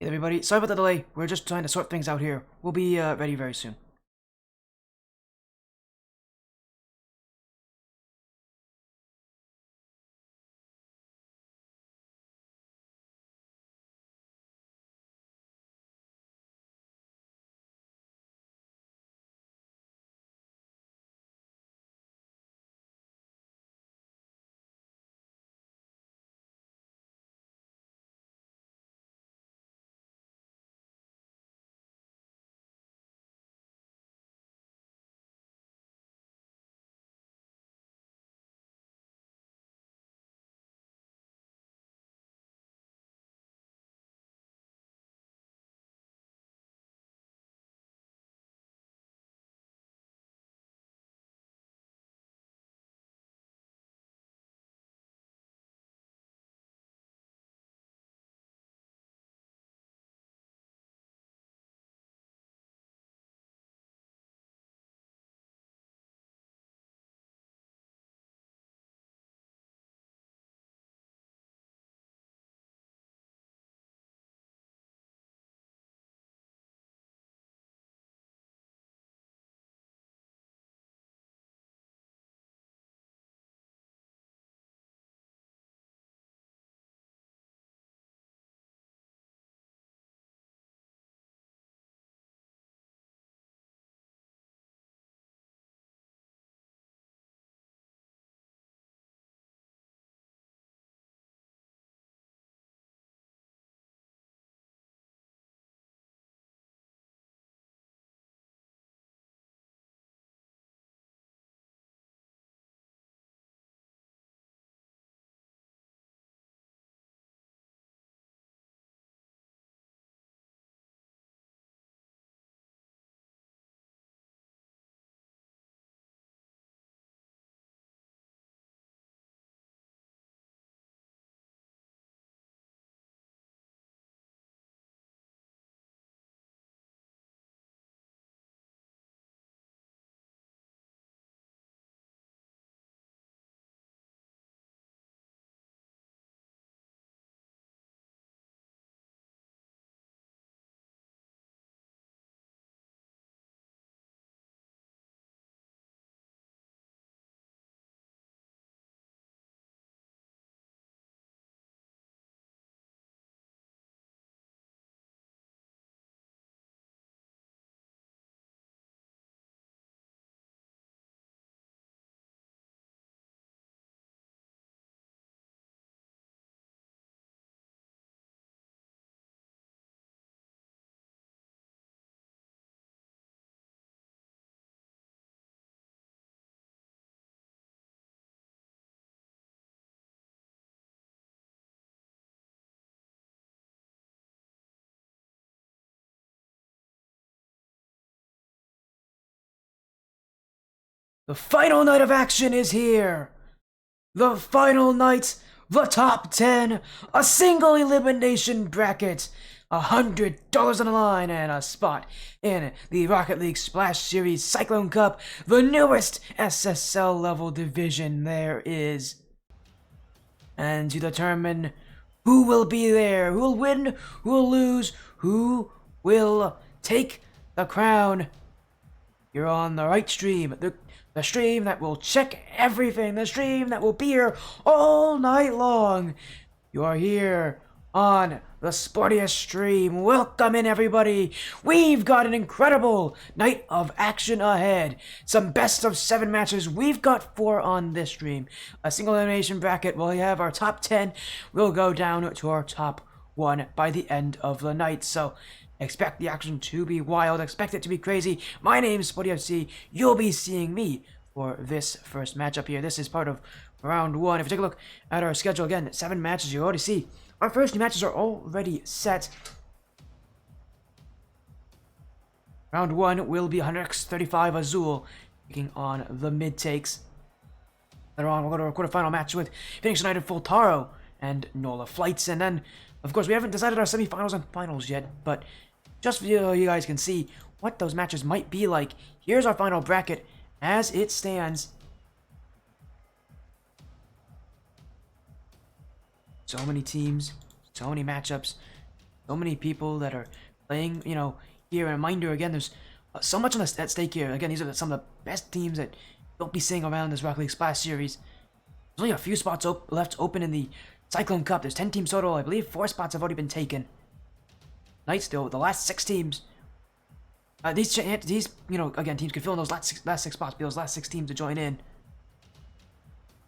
Hey everybody, sorry about the delay. We're just trying to sort things out here. We'll be ready very soon. The final night of action is here! The final night, the top 10, a single elimination bracket, $100 on the line, and a spot in the Rocket League Splash Series Cyclone Cup, the newest SSL level division there is. And to determine who will be there, who will win, who will lose, who will take the crown, you're on the right stream. The stream that will check everything. The stream that will be here all night long. You are here on the sportiest stream. Welcome in, everybody. We've got an incredible night of action ahead. Some best of 7 matches. We've got 4 on this stream. A single elimination bracket. We'll have our top 10. We'll go down to our top 1 by the end of the night. So expect the action to be wild. Expect it to be crazy. My name's SportyFC. You'll be seeing me for this first matchup here. This is part of round 1. If you take a look at our schedule again, 7 matches. You already see our first 2 matches are already set. Round 1 will be 100x35 Azul taking on the MidTakes. Later on, we'll go to our quarterfinal match with Phoenix United, Fultaro, and NOLA Flights. And then, of course, we haven't decided our semifinals and finals yet, but just so you guys can see what those matches might be like, here's our final bracket as it stands. So many teams, so many matchups, so many people that are playing, you know, here. And a reminder again, there's so much on at stake here. Again, these are some of the best teams that don't be seeing around this Rocket League Splash Series. There's only a few spots left open in the Cyclone Cup. There's 10 teams total. I believe 4 spots have already been taken. Knights, though, the last 6 teams. These you know, again, teams could fill in those last six spots. Be those last 6 teams to join in.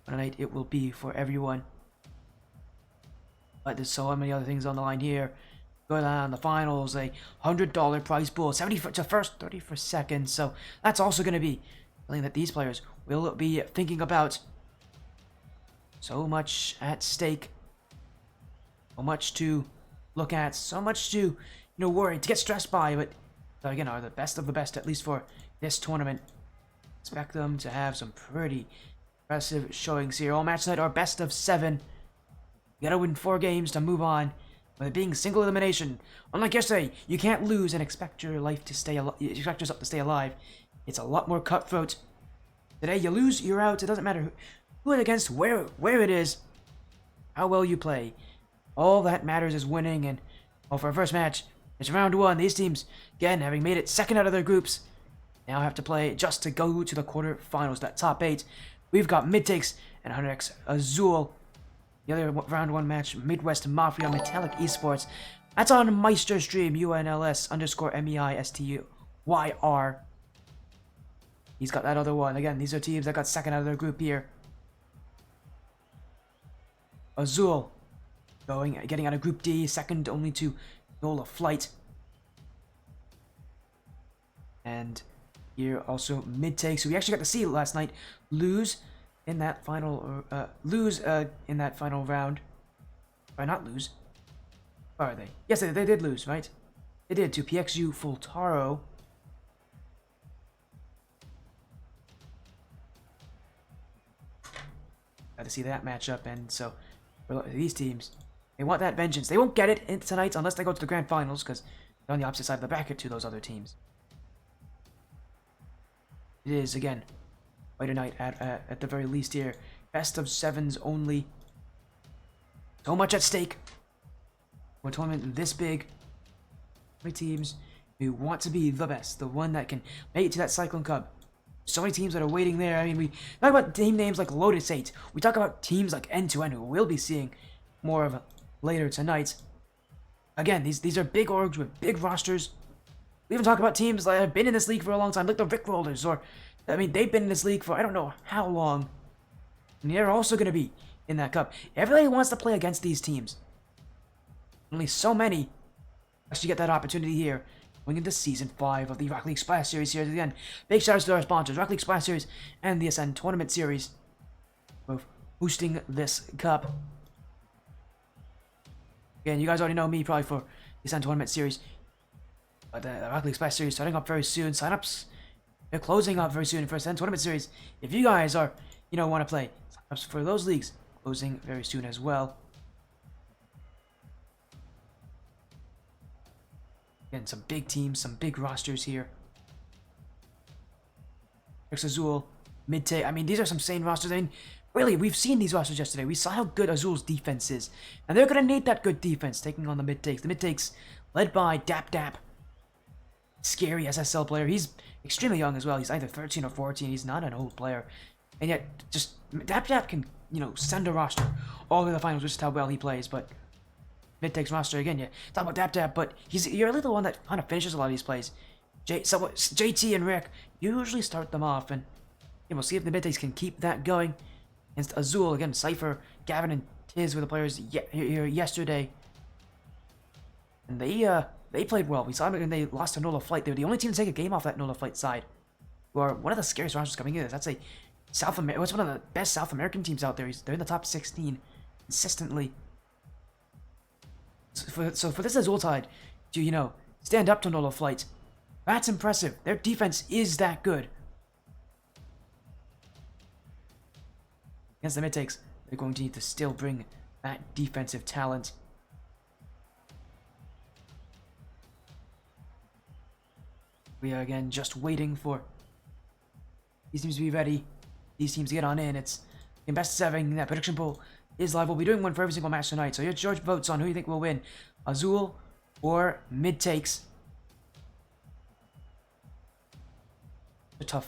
What a night it will be for everyone. But there's so many other things on the line here. Going on the finals, a $100 prize pool, 70 for first, 30 for second. So that's also going to be something that these players will be thinking about. So much at stake. So much to look at. So much to, you know, worry, to get stressed by. But again, are the best of the best, at least for this tournament. Expect them to have some pretty impressive showings here. All match tonight are best of 7. You gotta win 4 games to move on. With it being single elimination, unlike yesterday, you can't lose and expect your life to stay alive. Expect yourself to stay alive. It's a lot more cutthroat. Today, you lose, you're out. It doesn't matter who it's against, where it is, how well you play. All that matters is winning. And for our first match, it's round 1. These teams, again, having made it second out of their groups, now have to play just to go to the quarterfinals. That top 8. We've got MidTakes and 100x Azul. The other round 1 match, Midwest Mafia Metallic Esports. That's on Meister Stream, UNLS_MEISTYR. He's got that other one. Again, these are teams that got second out of their group here. Azul getting out of Group D, second only to NOLA Flight. And here also MidTakes, who we actually got to see last night, lose in that final round. Or not lose. Or are they? Yes, they did lose, right? They did to PXU Fultaro. Got to see that matchup, and so for these teams, they want that vengeance. They won't get it tonight unless they go to the grand finals, because they're on the opposite side of the bracket to those other teams. It is, again, quite a night at the very least here. Best of 7s only. So much at stake. For a tournament this big. Many teams who want to be the best. The one that can make it to that Cyclone Cup. So many teams that are waiting there. I mean, we talk about team names like Lotus 8. We talk about teams like N2N, who we'll be seeing more of later tonight. Again, these are big orgs with big rosters. We even talk about teams that have been in this league for a long time, like the Rickrollers, or, I mean, they've been in this league for I don't know how long. And they're also going to be in that cup. Everybody wants to play against these teams. Only so many actually get that opportunity here. Going into Season 5 of the Rocket League Splash Series here again. Big shout outs to our sponsors, Rocket League Splash Series and the Ascend Tournament Series, both boosting this cup. Again, you guys already know me probably for the Ascend Tournament Series. But the Rocket League Splash Series starting up very soon. Sign-ups, they're closing up very soon for Ascend Tournament Series. If you guys are, want to play, sign-ups for those leagues closing very soon as well. Again, some big teams, some big rosters here. Azul, MidTakes. I mean, these are some sane rosters. I mean, really, we've seen these rosters yesterday. We saw how good Azul's defense is. And they're going to need that good defense taking on the MidTakes. The MidTakes led by Dap. Scary SSL player. He's extremely young as well. He's either 13 or 14. He's not an old player. And yet, just Dap can, send a roster all the way to the finals, which is how well he plays. But MidTakes roster again, yeah. Talk about Dap, but you're really the one that kind of finishes a lot of these plays. JT and Rick usually start them off, and we'll see if the MidTakes can keep that going against Azul. Again, Cypher, Gavin, and Tiz were the players here yesterday, and they played well. We saw them when they lost to NOLA Flight. They were the only team to take a game off that NOLA Flight side, who are one of the scariest rosters coming in. That's it's one of the best South American teams out there. They're in the top 16 consistently. So for this Azul side to, stand up to NOLA Flight, that's impressive. Their defense is that good. Against the MidTakes, they're going to need to still bring that defensive talent. We are, again, just waiting for these teams to be ready. These teams to get on in. It's in best of 7. That prediction pool is live. We'll be doing one for every single match tonight. So your George votes on who you think will win. Azul, or MidTakes.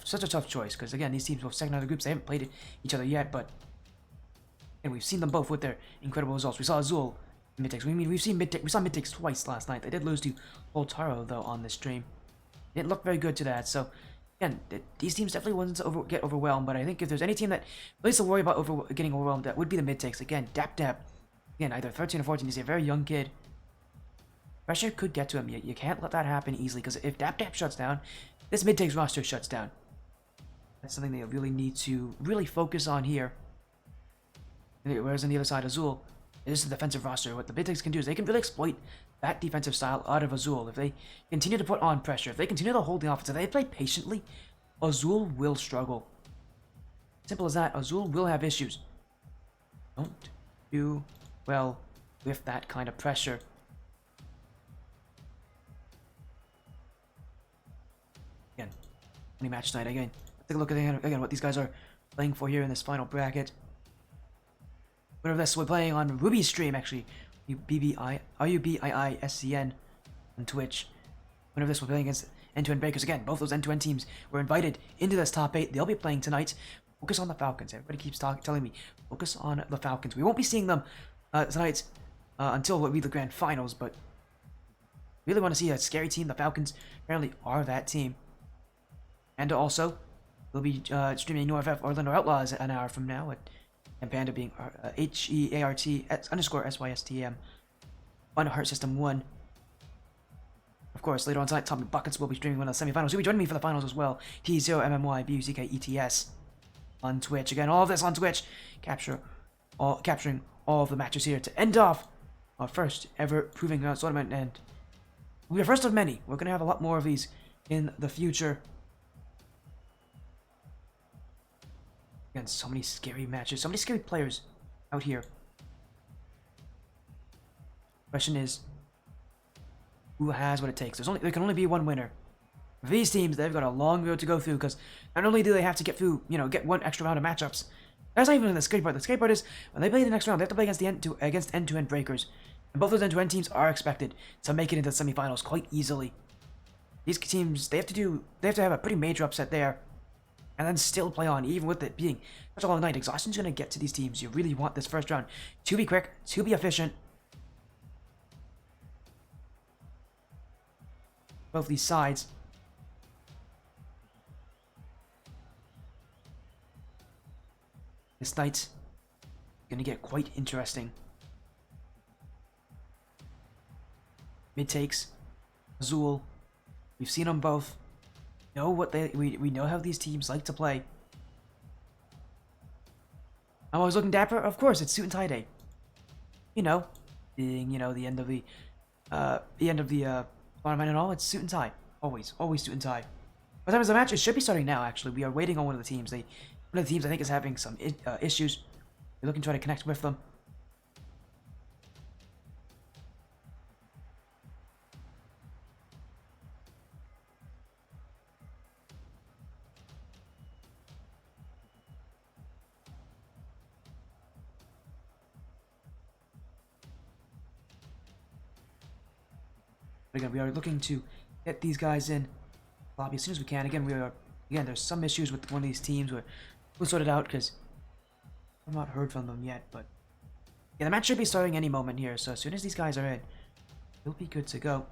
Such a tough choice, because again, these teams both second out of the groups. They haven't played each other yet, but and we've seen them both with their incredible results. We saw Azul and MidTakes. We saw MidTakes twice last night. They did lose to Fultaro though on the stream. It didn't look very good to that. So again, these teams definitely wouldn't get overwhelmed. But I think if there's any team that at least to worry about getting overwhelmed, that would be the MidTakes. Again, Dap. Again, either 13 or 14. He's a very young kid. Pressure could get to him. You can't let that happen easily, because if Dap shuts down, this MidTakes roster shuts down. That's something they really need to really focus on here. Whereas on the other side, Azul, this is a defensive roster. What the MidTakes can do is they can really exploit that defensive style out of Azul. If they continue to put on pressure, if they continue to hold the offense, if they play patiently, Azul will struggle. Simple as that. Azul will have issues. Don't do well with that kind of pressure. Again, any match tonight. Again, take a look at again what these guys are playing for here in this final bracket. Whatever this, we're playing on Ruby's stream actually. RUBIISCN on Twitch. Whenever this, we're playing against End-to-End Breakers. Again, both those End-to-End teams were invited into this top 8. They'll be playing tonight. Focus on the Falcons. Everybody keeps telling me, focus on the Falcons. We won't be seeing them tonight until what we the grand finals, but really want to see a scary team. The Falcons apparently are that team. And also, we'll be streaming NoFF Orlando Outlaws an hour from now, and Panda being HEART_SYSTM on Heart System 1. Of course, later on tonight, TommyBuckets will be streaming one of the semifinals. He'll be joining me for the finals as well. T0MMYBUCKETS on Twitch. Again, all of this on Twitch. Capturing all of the matches here to end off our first ever Proving Grounds tournament, and we're the first of many. We're going to have a lot more of these in the future. Again, so many scary matches, so many scary players out here. Question is, who has what it takes? There can only be one winner. For these teams, they've got a long road to go through, because not only do they have to get through, get one extra round of matchups. That's not even the scary part. The scary part is when they play the next round, they have to play against End-to-End Breakers, and both those End-to-End teams are expected to make it into the semifinals quite easily. These teams, they have to have a pretty major upset there, and then still play on, even with it being such a long night. Exhaustion's going to get to these teams. You really want this first round to be quick, to be efficient. Both these sides. This night's going to get quite interesting. MidTakes, Azul, we've seen them both. We know how these teams like to play. I'm always looking dapper. Of course, it's suit and tie day. Being the end of the tournament and all, it's suit and tie. Always suit and tie. By the time of the match, it should be starting now. Actually, we are waiting on one of the teams. One of the teams I think is having some issues. We're looking to try to connect with them. Again, we are looking to get these guys in lobby as soon as we can. Again, there's some issues with one of these teams. We'll sort it out, because I've not heard from them yet. But yeah, the match should be starting any moment here. So as soon as these guys are in, we'll be good to go.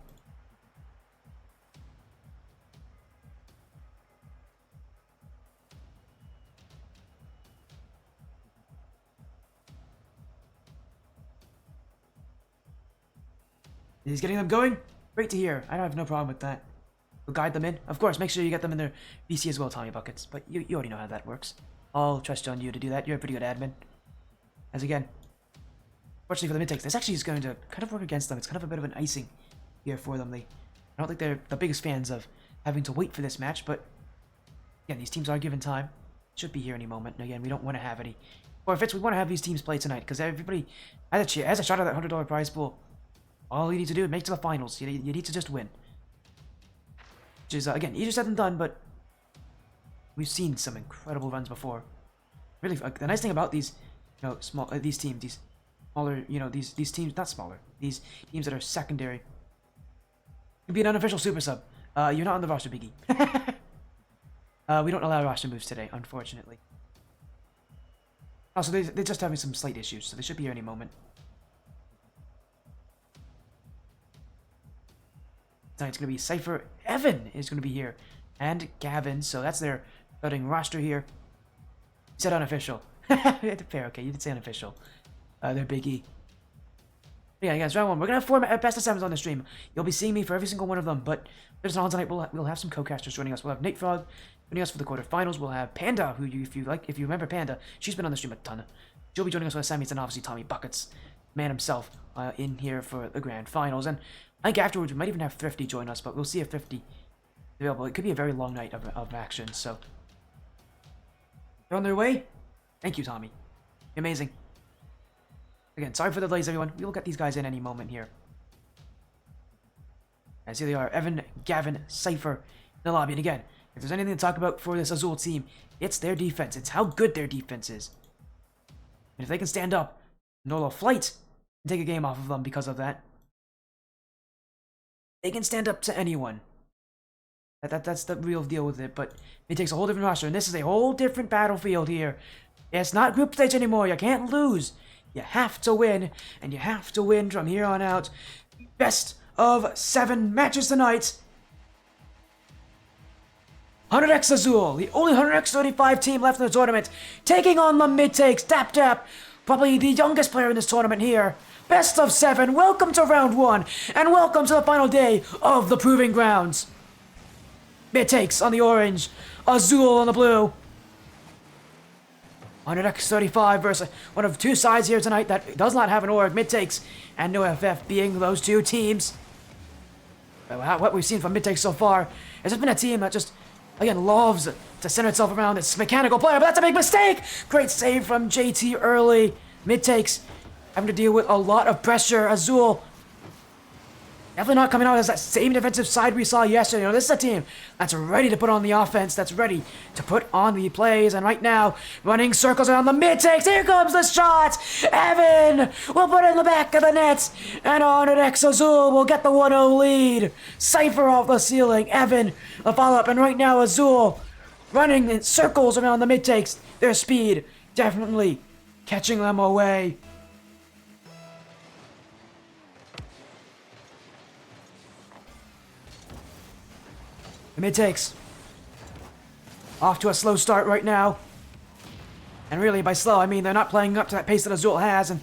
He's getting them going. Great to hear. I don't have no problem with that. We'll guide them in. Of course, make sure you get them in their VC as well, TommyBuckets. But you already know how that works. I'll trust on you to do that. You're a pretty good admin. As again, fortunately for the MidTakes, this actually is going to kind of work against them. It's kind of a bit of an icing here for them. I don't think they're the biggest fans of having to wait for this match, but again, these teams are given time. Should be here any moment. And again, we don't want to have any forfeits. We want to have these teams play tonight, because everybody has a shot at that $100 prize pool. All you need to do is make it to the finals. You need to just win. Which is, again, easier said than done, but we've seen some incredible runs before. Really, the nice thing about these, these teams, these smaller, these teams, not smaller, these teams that are secondary, You'd be an unofficial super sub. You're not on the roster, Biggie. We don't allow roster moves today, unfortunately. Also, they're just having some slight issues, so they should be here any moment. Tonight's going to be Cypher. Evan is going to be here. And Gavin, so that's their starting roster here. You said unofficial. Fair, okay, you did say unofficial. They're Biggie. Yeah, guys, round one. We're going to have 4 best of 7s on the stream. You'll be seeing me for every single one of them, but there's on tonight. We'll have some co-casters joining us. We'll have Nate Frog joining us for the quarterfinals. We'll have Panda, who if you remember Panda, she's been on the stream a ton. She'll be joining us for the semis, and obviously TommyBuckets, man himself, in here for the grand finals. And I think afterwards we might even have Thrifty join us, but we'll see if Thrifty is available. It could be a very long night of action, so. They're on their way? Thank you, Tommy. Amazing. Again, sorry for the delays, everyone. We will get these guys in any moment here. As here they are, Evan, Gavin, Cypher in the lobby. And again, if there's anything to talk about for this Azul team, it's their defense. It's how good their defense is. And if they can stand up, NOLA flight, and take a game off of them because of that, they can stand up to anyone. That's the real deal with it, but it takes a whole different roster, and this is a whole different battlefield here. It's not group stage anymore. You can't lose. You have to win, and you have to win from here on out. Best of 7 matches tonight. 100x Azul, the only 100x 35 team left in the tournament, taking on the MidTakes. Dap, probably the youngest player in this tournament here. Best of 7, welcome to round 1, and welcome to the final day of the Proving Grounds. MidTakes on the orange, Azul on the blue. 100x35 versus one of 2 sides here tonight that does not have an org. MidTakes and NoFF being those 2 teams. What we've seen from MidTakes so far has just been a team that just, again, loves to center itself around its mechanical player, but that's a big mistake! Great save from JT early. MidTakes having to deal with a lot of pressure. Azul definitely not coming out as that same defensive side we saw yesterday. You know, this is a team that's ready to put on the offense, that's ready to put on the plays, and right now, running circles around the MidTakes. Here comes the shot! Evan will put it in the back of the net, and on it, Azul will get the 1-0 lead. Cypher off the ceiling, Evan a follow-up, and right now, Azul running in circles around the MidTakes. Their speed definitely catching them away. The MidTakes off to a slow start right now. And really, by slow, I mean they're not playing up to that pace that Azul has, and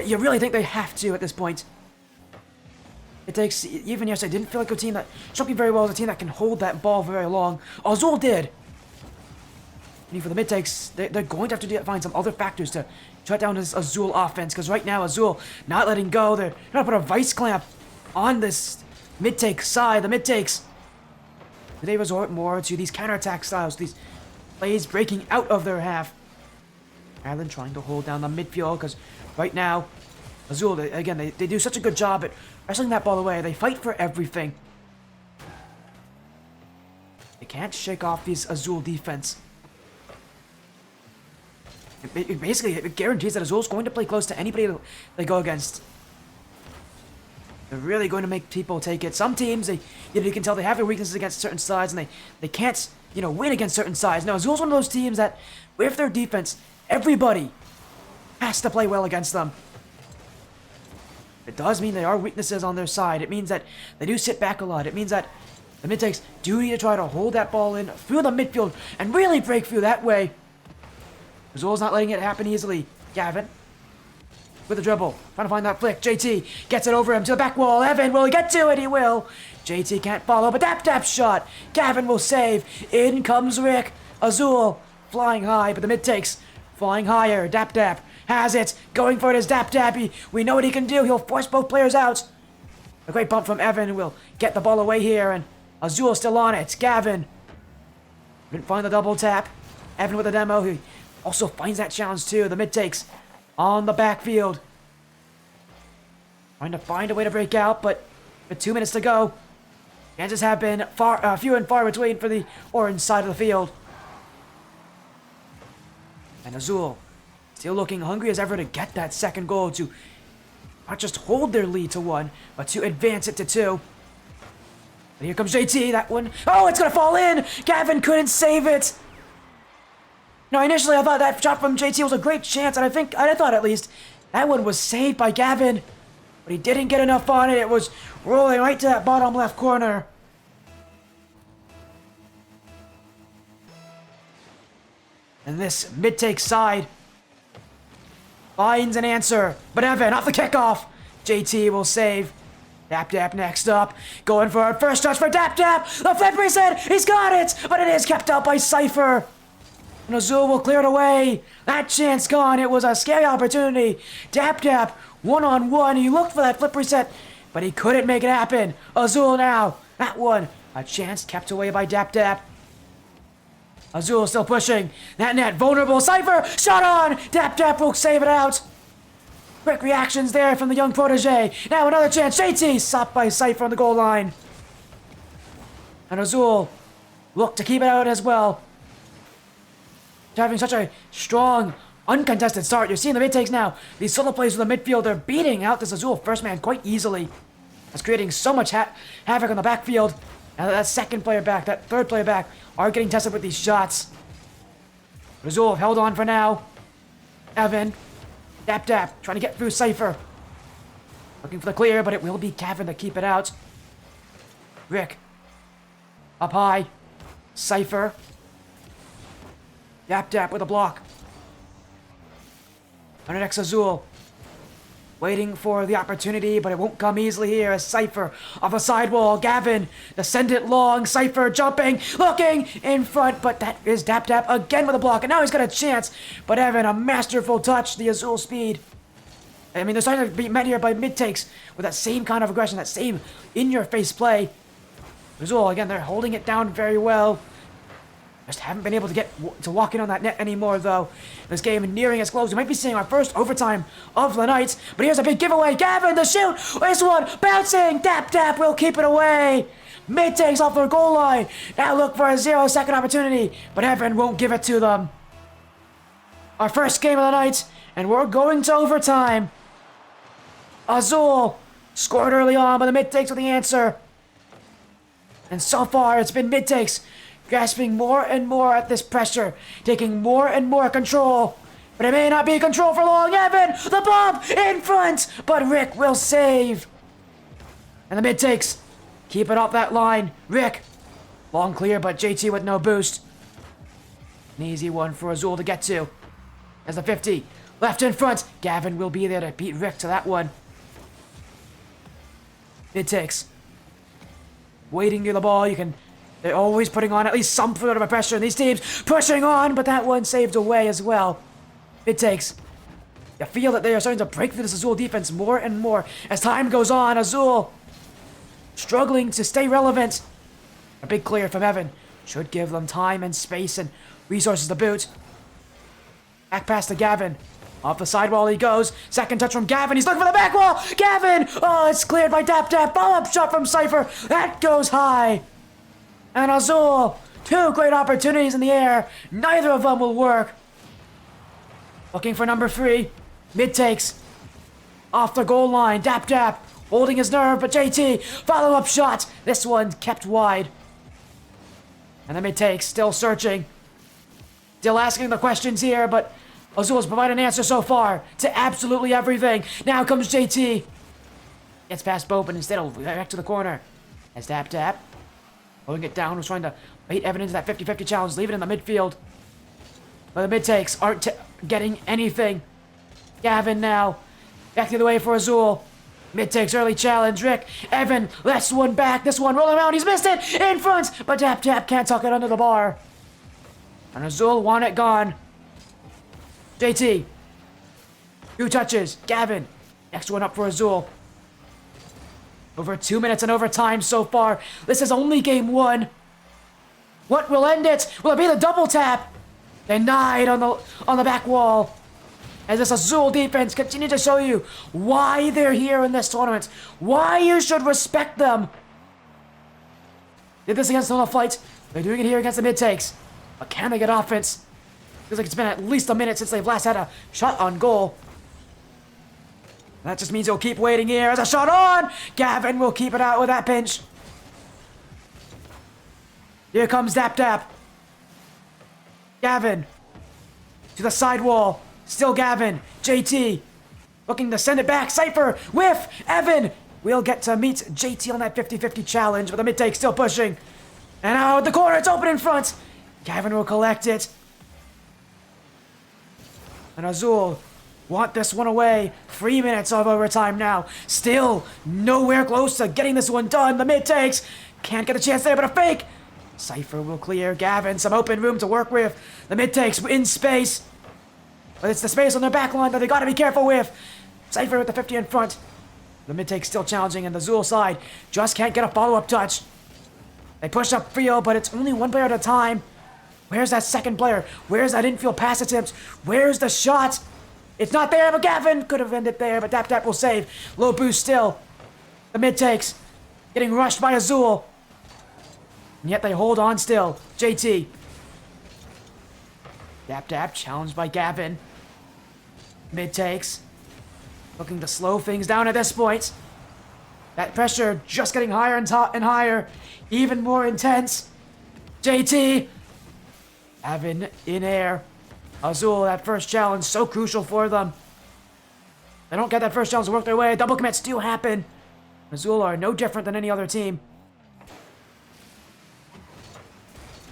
you really think they have to at this point. MidTakes, even yesterday, didn't feel like a team that struck me very well as a team that can hold that ball for very long. Azul did. And for the MidTakes, they're going to have to find some other factors to shut down this Azul offense, because right now, Azul not letting go. They're trying to put a vice clamp on this MidTakes side. The MidTakes, they resort more to these counterattack styles, these plays breaking out of their half, rather than trying to hold down the midfield, because right now, Azul, they do such a good job at wrestling that ball away. They fight for everything. They can't shake off this Azul defense. It guarantees that Azul's going to play close to anybody they go against. They're really going to make people take it. Some teams, you can tell they have their weaknesses against certain sides, and they can't, win against certain sides. Now, Azul's one of those teams that, with their defense, everybody has to play well against them. It does mean there are weaknesses on their side. It means that they do sit back a lot. It means that the MidTakes do need to try to hold that ball in through the midfield and really break through that way. Azul's not letting it happen easily. Gavin with the dribble, trying to find that flick. JT gets it over him to the back wall. Evan, will he get to it? He will. JT can't follow, but dap shot. Gavin will save. In comes Rick. Azul flying high, but the MidTakes flying higher. Dap has it. Going for it is Dap. We know what he can do. He'll force both players out. A great bump from Evan will get the ball away here, and Azul still on it. Gavin didn't find the double tap. Evan with the demo. He also finds that challenge too. The MidTakes on the backfield, trying to find a way to break out, but with 2 minutes to go, chances have been few and far between for the orange side of the field. And Azul still looking hungry as ever to get that second goal, to not just hold their lead to 1, but to advance it to 2. But here comes JT, that one. Oh, it's gonna fall in! Gavin couldn't save it! Now, initially I thought that shot from JT was a great chance, and I thought at least, that one was saved by Gavin. But he didn't get enough on it. It was rolling right to that bottom left corner. And this mid-take side finds an answer. But Evan, off the kickoff. JT will save. Dap Dap next up. Going for a first touch for Dap Dap. The flip reset. He's got it. But it is kept out by Cypher. And Azul will clear it away. That chance gone. It was a scary opportunity. Dap Dap, one-on-one. He looked for that flip reset, but he couldn't make it happen. Azul now. That one. A chance kept away by Dap Dap. Azul still pushing. That net vulnerable. Cypher. Shot on. Dap Dap will save it out. Quick reactions there from the young protege. Now another chance. JT stopped by Cypher on the goal line. And Azul look to keep it out as well. Having such a strong, uncontested start. You're seeing the mid-takes now. These solo plays with the midfield, they're beating out this Azul first man quite easily. That's creating so much havoc on the backfield. And that second player back, that third player back, are getting tested with these shots. Azul held on for now. Evan. Dap Dap, trying to get through Cypher. Looking for the clear, but it will be Gavin to keep it out. Rick. Up high. Cypher. Dap Dap with a block. Under next Azul. Waiting for the opportunity, but it won't come easily here as Cypher off the sidewall. Gavin, descendant long. Cypher jumping, looking in front, but that is Dap Dap again with a block, and now he's got a chance. But Evan, a masterful touch, the Azul speed. I mean, they're starting to be met here by mid-takes with that same kind of aggression, that same in-your-face play. Azul, again, they're holding it down very well. Just haven't been able to get to walk in on that net anymore, though. This game nearing its close. We might be seeing our first overtime of the night. But here's a big giveaway. Gavin, the shoot. This one bouncing. Dap Dap will keep it away. Mid-takes off their goal line. Now look for a 0-second opportunity. But Evan won't give it to them. Our first game of the night. And we're going to overtime. Azul scored early on, but the mid-takes with the answer. And so far, it's been mid-takes grasping more and more at this pressure, taking more and more control. But it may not be control for long. Evan, the bomb in front, but Rick will save. And the mid-takes keep it off that line. Rick, long clear, but JT with no boost. An easy one for Azul to get to. As the 50, left in front. Gavin will be there to beat Rick to that one. Mid-takes. Waiting near the ball, they're always putting on at least some sort of a pressure in these teams. Pushing on, but that one saved away as well. Mid-takes. You feel that they are starting to break through this Azul defense more and more as time goes on. Azul struggling to stay relevant. A big clear from Evan. Should give them time and space and resources to boot. Back pass to Gavin. Off the sidewall he goes. Second touch from Gavin. He's looking for the back wall. Gavin! Oh, it's cleared by Dap Dap. Follow-up shot from Cypher. That goes high. And Azul, two great opportunities in the air. Neither of them will work. Looking for number 3. Mid-takes. Off the goal line. Dap Dap holding his nerve, but JT, follow-up shot. This one kept wide. And the mid-takes still searching. Still asking the questions here, but Azul has provided an answer so far to absolutely everything. Now comes JT. Gets past Bope and instead of back to the corner. As Dap Dap holding it down, was trying to bait Evan into that 50-50 challenge, leave it in the midfield. But the mid-takes aren't getting anything. Gavin now, back the other way for Azul. Mid-takes early challenge, Rick. Evan lets one back, this one rolling around, he's missed it, in front, but Dap Dap can't tuck it under the bar. And Azul want it gone. JT, 2 touches, Gavin, next one up for Azul. Over 2 minutes in overtime so far. This is only game 1. What will end it? Will it be the double tap? Denied on the back wall. As this Azul defense continue to show you why they're here in this tournament. Why you should respect them. Did this against NOLA Flight. They're doing it here against the mid-takes. But can they get offense? Feels like it's been at least a minute since they've last had a shot on goal. That just means he'll keep waiting here as a shot on. Gavin will keep it out with that pinch. Here comes Dap Dap. Gavin. To the sidewall. Still Gavin. JT. Looking to send it back. Cypher. Whiff. Evan. We'll get to meet JT on that 50-50 challenge, but the mid-take still pushing. And out the corner. It's open in front. Gavin will collect it. And Azul want this one away. 3 minutes of overtime now. Still nowhere close to getting this one done. The mid-takes can't get a chance there, but a fake. Cypher will clear. Gavin, some open room to work with. The mid-takes in space. But it's the space on their back line that they gotta be careful with. Cypher with the 50 in front. The mid-take still challenging, and the Azul side just can't get a follow-up touch. They push up field, but it's only one player at a time. Where's that second player? Where's that infield pass attempt? Where's the shot? It's not there, but Gavin could have ended there, but Dap Dap will save. Low boost still. The mid-takes getting rushed by Azul. And yet they hold on still. JT. Dap Dap challenged by Gavin. Mid-takes. Looking to slow things down at this point. That pressure just getting higher and higher. Even more intense. JT. Gavin in air. Azul, that first challenge, so crucial for them. They don't get that first challenge to work their way. Double commits do happen. Azul are no different than any other team.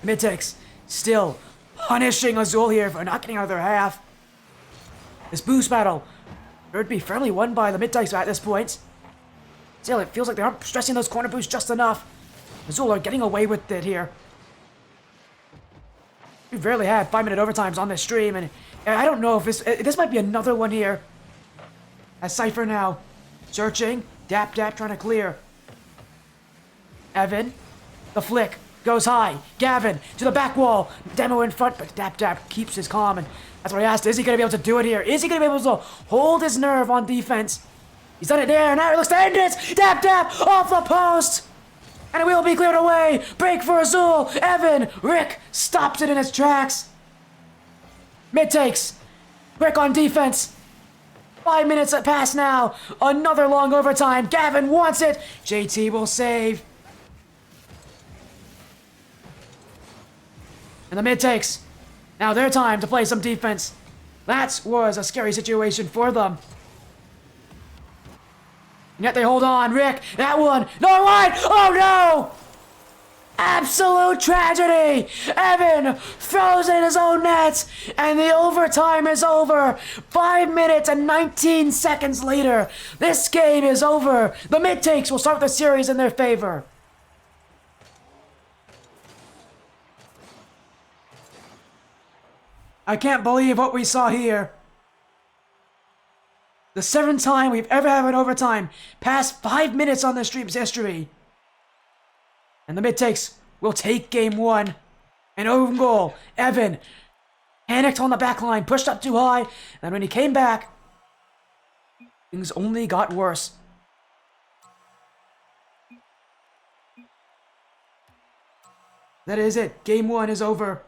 MidTakes still punishing Azul here for not getting out of their half. This boost battle would be fairly won by the MidTakes at this point. Still, it feels like they aren't stressing those corner boosts just enough. Azul are getting away with it here. We've rarely had 5-minute overtimes on this stream, and I don't know if this might be another one here. As Cypher now searching, Dap Dap trying to clear. Evan, the flick goes high. Gavin to the back wall. Demo in front, but Dap Dap keeps his calm, and that's what I asked. Is he going to be able to do it here? Is he going to be able to hold his nerve on defense? He's done it there, and now he looks to end it. Dap Dap off the post. And it will be cleared away. Break for Azul. Evan. Rick stops it in its tracks. MidTakes. Rick on defense. 5 minutes pass now. Another long overtime. Gavin wants it. JT will save. And the MidTakes. Now their time to play some defense. That was a scary situation for them. And yet they hold on. Rick, that one. No line. Oh no! Absolute tragedy. Evan throws in his own net, and the overtime is over. 5 minutes and 19 seconds later, this game is over. The MidTakes will start the series in their favor. I can't believe what we saw here. The 7th time we've ever had an overtime past 5 minutes on the stream's history. And the MidTakes will take game 1. An own goal. Evan panicked on the back line, pushed up too high, and when he came back, things only got worse. That is it. Game 1 is over.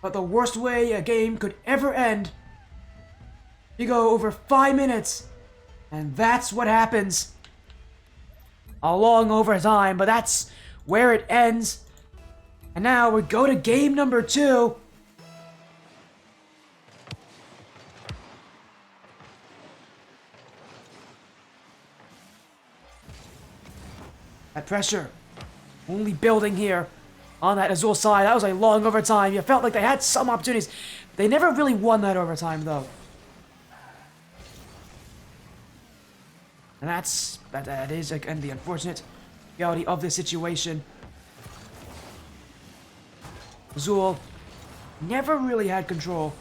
But the worst way a game could ever end, you go over 5 minutes, and that's what happens. A long overtime, but that's where it ends. And now we go to game number 2. That pressure only building here. On that Azul side, that was a long overtime. You felt like they had some opportunities. They never really won that overtime, though. And that is, again, the unfortunate reality of this situation. Azul never really had control.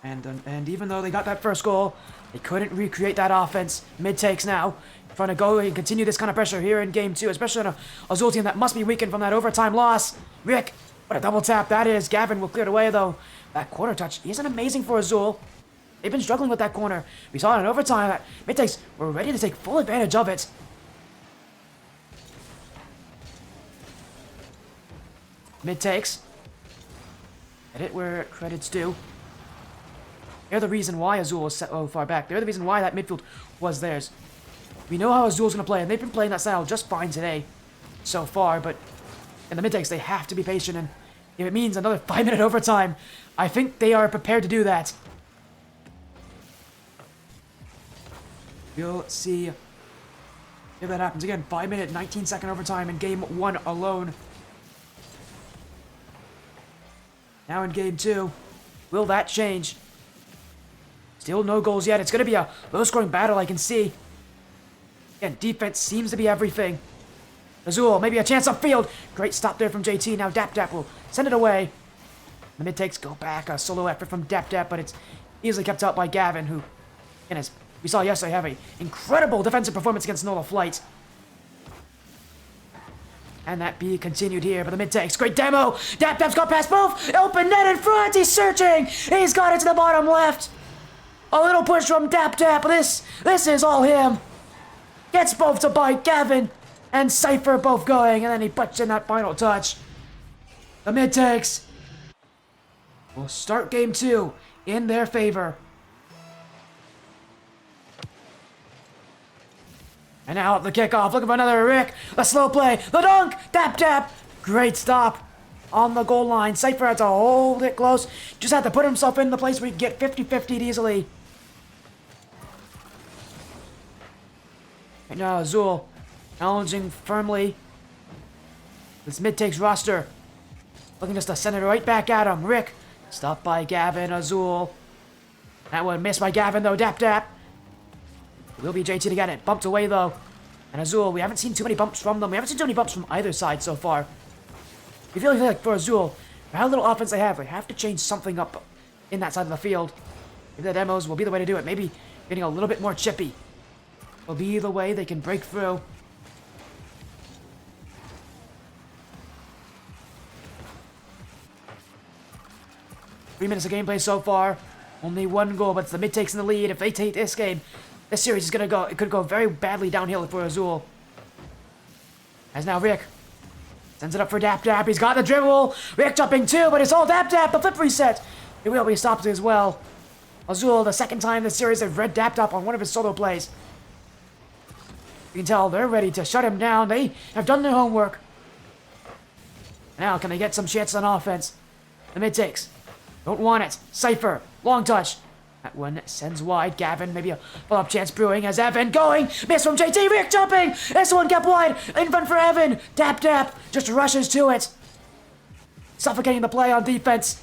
And even though they got that first goal, they couldn't recreate that offense. MidTakes now. Trying to go and continue this kind of pressure here in game 2, especially on a Azul team that must be weakened from that overtime loss. Rick, what a double tap that is. Gavin will clear it away, though. That corner touch isn't amazing for Azul. They've been struggling with that corner. We saw it in overtime that MidTakes were ready to take full advantage of it. MidTakes. Credit where credit's due. They're the reason why Azul is so far back. They're the reason why that midfield was theirs. We know how Azul's going to play, and they've been playing that style just fine today so far, but in the MidTakes, they have to be patient, and if it means another 5-minute overtime, I think they are prepared to do that. We'll see if that happens. Again, 5-minute, 19-second overtime in Game 1 alone. Now in Game 2, will that change? Still no goals yet. It's going to be a low-scoring battle, I can see. Again, defense seems to be everything. Azul, maybe a chance upfield. Great stop there from JT. Now Dap will send it away. The MidTakes go back. A solo effort from Dap, but it's easily kept out by Gavin, who, and as we saw yesterday, have an incredible defensive performance against NOLA Flight. And that be continued here, but the MidTakes, great demo. Dap's got past both. Open net in front. He's searching. He's got it to the bottom left. A little push from Dap. This is all him. Gets both to bite. Gavin and Cypher both going, and then he puts in that final touch. The MidTakes will start Game 2 in their favor. And now the kickoff, looking for another Rick. The slow play, the dunk, Dap. Great stop on the goal line. Cypher had to hold it close. Just had to put himself in the place where he could get 50-50'd easily. And now Azul challenging firmly. This MidTakes roster looking just to send it right back at him. Rick, stopped by Gavin. Azul. That one missed by Gavin though. Dap. Will be JT to get it. Bumped away though. And Azul, we haven't seen too many bumps from them. We haven't seen too many bumps from either side so far. We feel like for Azul, for how little offense they have to change something up in that side of the field. Maybe the demos will be the way to do it. Maybe getting a little bit more chippy will be the way they can break through. Three minutes of gameplay so far. Only one goal, but it's the MidTakes in the lead. If they take this game, this series is gonna go. It could go very badly downhill for Azul. As now Rick sends it up for Dap. He's got the dribble. Rick jumping too, but it's all Dap. The flip reset. It will be stopped as well. Azul, the second time this series they've read Dap on one of his solo plays. You can tell they're ready to shut him down. They have done their homework. Now can they get some chances on offense? The MidTakes don't want it. Cypher, long touch. That one sends wide. Gavin, maybe a follow-up chance brewing as Evan going. Miss from JT. Rick jumping. This one kept wide. In front for Evan. Dap just rushes to it. Suffocating the play on defense.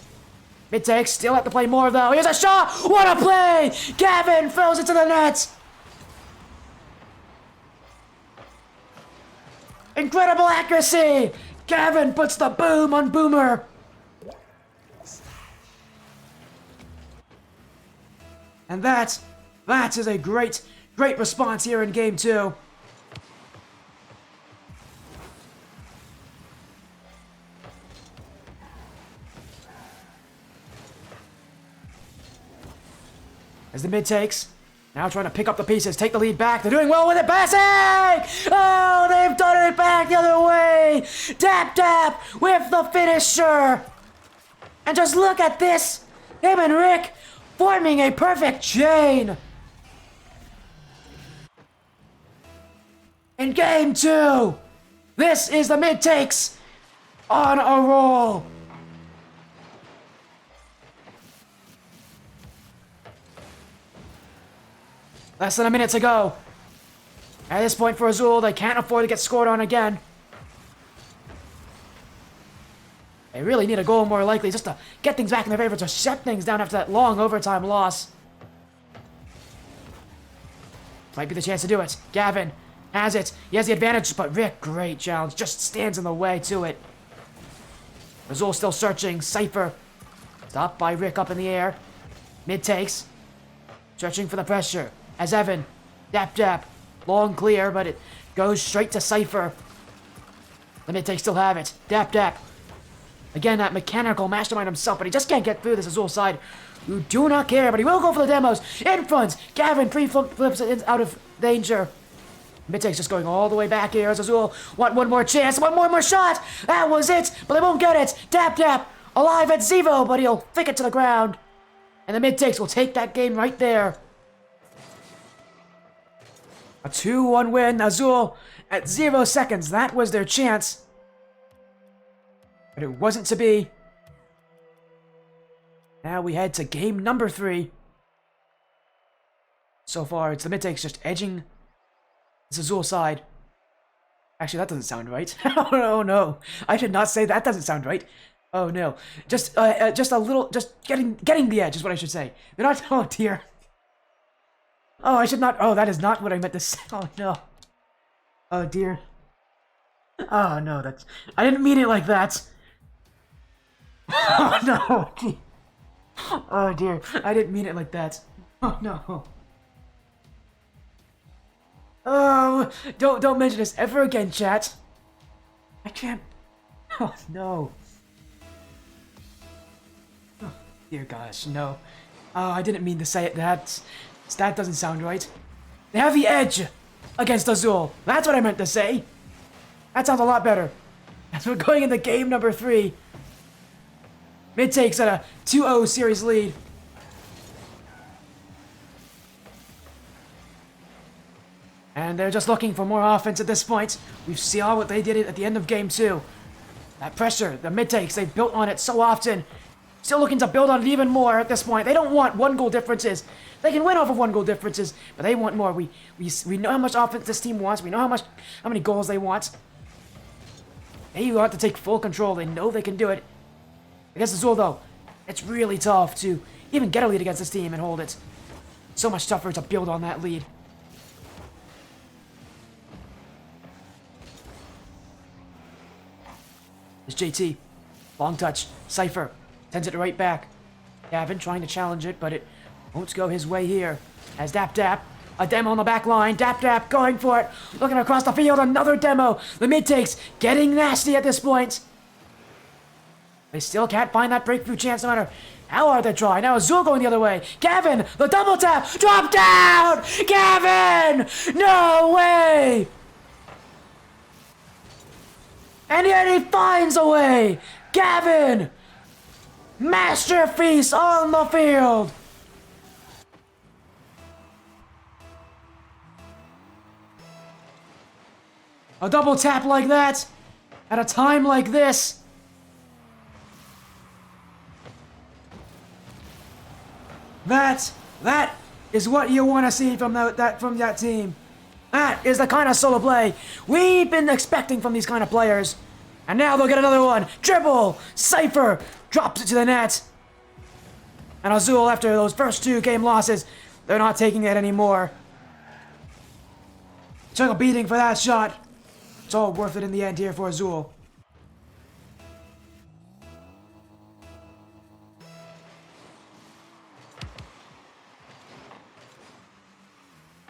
MidTakes still have to play more though. Here's a shot. What a play. Gavin throws it to the net. Incredible accuracy. Gavin puts the boom on Boomer. And that is a great response here in Game 2. As the MidTakes now trying to pick up the pieces, take the lead back. They're doing well with it. Passing! Oh, they've done it back the other way. Dap with the finisher. And just look at this. Him and Rick forming a perfect chain. In Game 2, this is the MidTakes on a roll. Less than a minute to go. At this point for Azul, they can't afford to get scored on again. They really need a goal more likely just to get things back in their favor, to shut things down after that long overtime loss. Might be the chance to do it. Gavin has it. He has the advantage, but Rick, great challenge, just stands in the way to it. Azul still searching. Cypher stopped by Rick up in the air. MidTakes searching for the pressure as Evan. Dap. Long clear, but it goes straight to Cypher. The MidTakes still have it. Dap. Again, that mechanical mastermind himself, but he just can't get through this Azul side. You do not care, but he will go for the demos. In front, Gavin flips it out of danger. MidTakes just going all the way back here as Azul want one more chance, one more shot. That was it, but they won't get it. Dap, alive at Zevo, but he'll flick it to the ground. And the MidTakes will take that game right there. A 2-1 win. Azul at 0 seconds. That was their chance. But it wasn't to be. Now we head to game number 3. So far, it's the MidTakes just edging this Azul side. Actually, that doesn't sound right. Oh no, I did not say that. Doesn't sound right. Oh no, just a little, just getting the edge is what I should say. They're not. Oh dear. Oh, I should not. Oh, that is not what I meant to say. Oh no. Oh dear. Oh no, that's. I didn't mean it like that. Oh no. Oh dear, I didn't mean it like that. Oh no. Oh, don't mention this ever again, chat. I can't. Oh no. Oh, dear gosh, no. Oh, I didn't mean to say it. That doesn't sound right. They have the edge against Azul. That's what I meant to say. That sounds a lot better. As we're going into game number 3. MidTakes at a 2-0 series lead. And they're just looking for more offense at this point. We saw what they did at the end of game 2. That pressure, the MidTakes, they've built on it so often. Still looking to build on it even more at this point. They don't want 1-goal differences. They can win off of 1-goal differences, but they want more. We know how much offense this team wants. We know how many goals they want. They want to take full control. They know they can do it. Against Azul, though, it's really tough to even get a lead against this team and hold it. So much tougher to build on that lead. There's JT. Long touch. Cypher. Sends it right back. Gavin trying to challenge it, but it won't go his way here. As Dap. A demo on the back line. Dap going for it. Looking across the field. Another demo. The MidTakes getting nasty at this point. They still can't find that breakthrough chance no matter how hard they try. Now Azul going the other way. Gavin, the double tap. Drop down. Gavin. No way. And yet he finds a way. Gavin. Masterpiece on the field. A double tap like that at a time like this. That is what you want to see from that team. That is the kind of solo play we've been expecting from these kind of players. And now they'll get another one. Dribble. Cypher drops it to the net. And Azul, after those first 2 game losses, they're not taking it anymore. Took a beating for that shot. It's all worth it in the end here for Azul.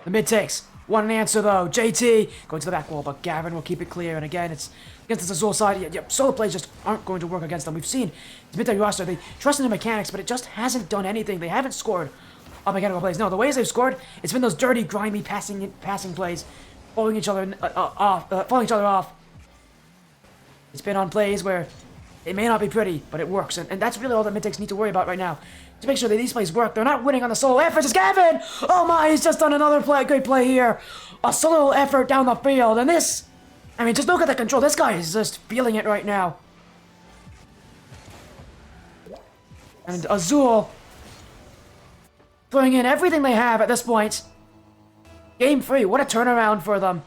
The MidTakes want an answer though. JT going to the back wall, but Gavin will keep it clear. And again, it's against this Azul side. Yeah, solo plays just aren't going to work against them. We've seen the MidTake roster, they trust in the mechanics, but it just hasn't done anything. They haven't scored on mechanical plays. No, the ways they've scored, it's been those dirty, grimy passing plays, falling each other off. It's been on plays where it may not be pretty, but it works. And that's really all that MidTakes need to worry about right now. To make sure that these plays work. They're not winning on the solo efforts. It's Gavin! Oh my, he's just done another great play here. A solo effort down the field. And this, I mean, just look at the control. This guy is just feeling it right now. And Azul throwing in everything they have at this point. Game 3, what a turnaround for them.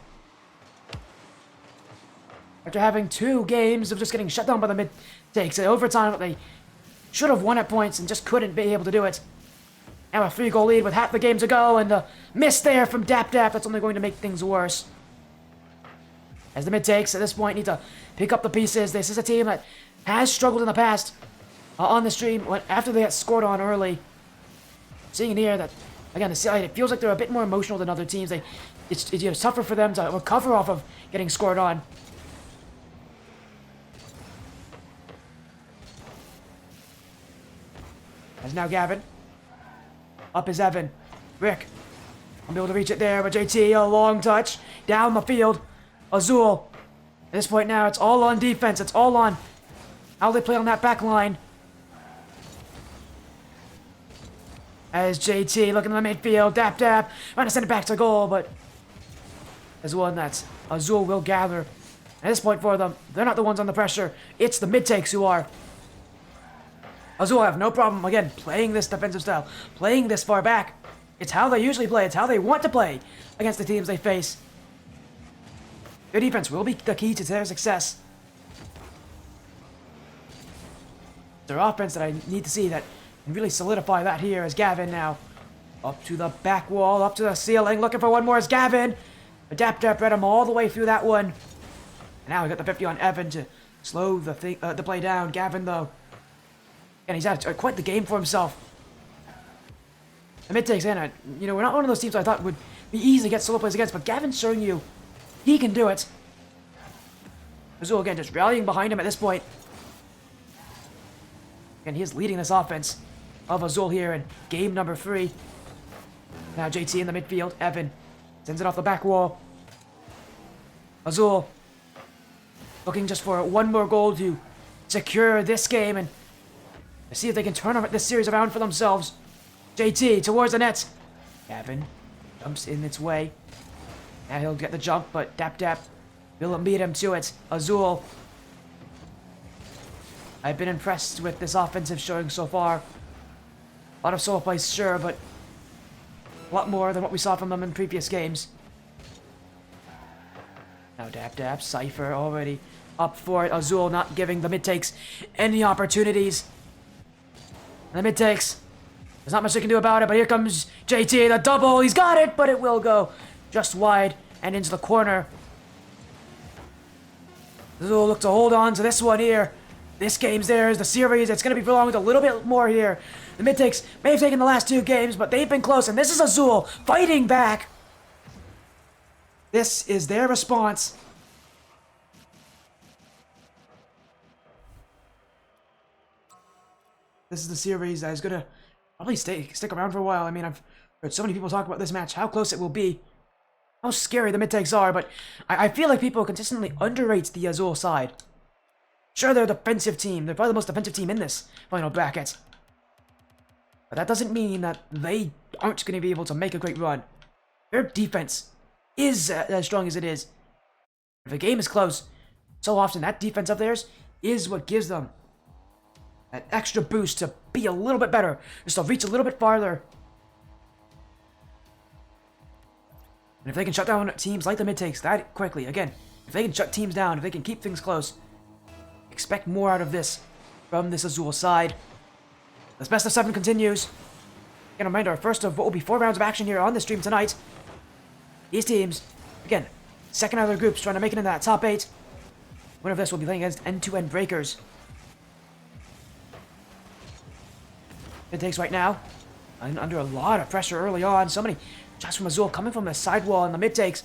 After having 2 games of just getting shut down by the MidTakes in overtime, they should have won at points and just couldn't be able to do it. Now a 3-goal lead with half the game to go, and the miss there from Dap, that's only going to make things worse. As the MidTakes at this point need to pick up the pieces. This is a team that has struggled in the past on the stream after they got scored on early. Seeing in here that, again, it feels like they're a bit more emotional than other teams. It's tougher for them to recover off of getting scored on. As now Gavin. Up is Evan. Rick. I'll be able to reach it there, but JT, a long touch. Down the field. Azul. At this point now, it's all on defense. It's all on how they play on that back line. As JT looking in the midfield, dap, trying to send it back to goal, but there's one that Azul will gather. At this point for them, they're not the ones on the pressure. It's the mid-takes who are. Azul have no problem, again, playing this defensive style, playing this far back. It's how they usually play. It's how they want to play against the teams they face. Their defense will be the key to their success. Their offense that I need to see that can really solidify that here is Gavin now. Up to the back wall, up to the ceiling, looking for one more is Gavin. Adapt read him all the way through that one. And now we got the 50 on Evan to slow the play down. Gavin, though. And he's had quite the game for himself. The mid-takes in it. You know, we're not one of those teams I thought would be easy to get solo plays against, but Gavin's showing you he can do it. Azul, again, just rallying behind him at this point. And he is leading this offense of Azul here in game number 3. Now JT in the midfield. Evan sends it off the back wall. Azul looking just for one more goal to secure this game and see if they can turn this series around for themselves. JT towards the net. Gavin jumps in its way. Now he'll get the jump, but Dap will beat him to it. Azul. I've been impressed with this offensive showing so far. A lot of solo plays, sure, but a lot more than what we saw from them in previous games. Now Dap, Cypher already up for it. Azul not giving the mid-takes any opportunities. And the mid-takes, there's not much they can do about it, but here comes JT, the double. He's got it, but it will go just wide and into the corner. Azul look to hold on to this one here. This game's theirs, the series, it's going to be prolonged a little bit more here. The mid-takes may have taken the last 2 games, but they've been close, and this is Azul fighting back. This is their response. This is the series that is going to probably stick around for a while. I mean, I've heard so many people talk about this match, how close it will be, how scary the mid-takes are, but I feel like people consistently underrate the Azul side. Sure, they're a defensive team. They're probably the most defensive team in this final bracket. But that doesn't mean that they aren't going to be able to make a great run. Their defense is as strong as it is. If a game is close, so often that defense of theirs is what gives them that extra boost to be a little bit better, just to reach a little bit farther. And if they can shut down teams like the mid-takes that quickly, again, if they can shut teams down, if they can keep things close, expect more out of this from this Azul side. This best of 7 continues. Again, a reminder, first of what will be 4 rounds of action here on the stream tonight. These teams, again, second out of their groups, trying to make it into that top 8. Winner of this will be playing against end-to-end breakers. Mid-takes right now, and under a lot of pressure early on. So many shots from Azul coming from the sidewall and the mid-takes.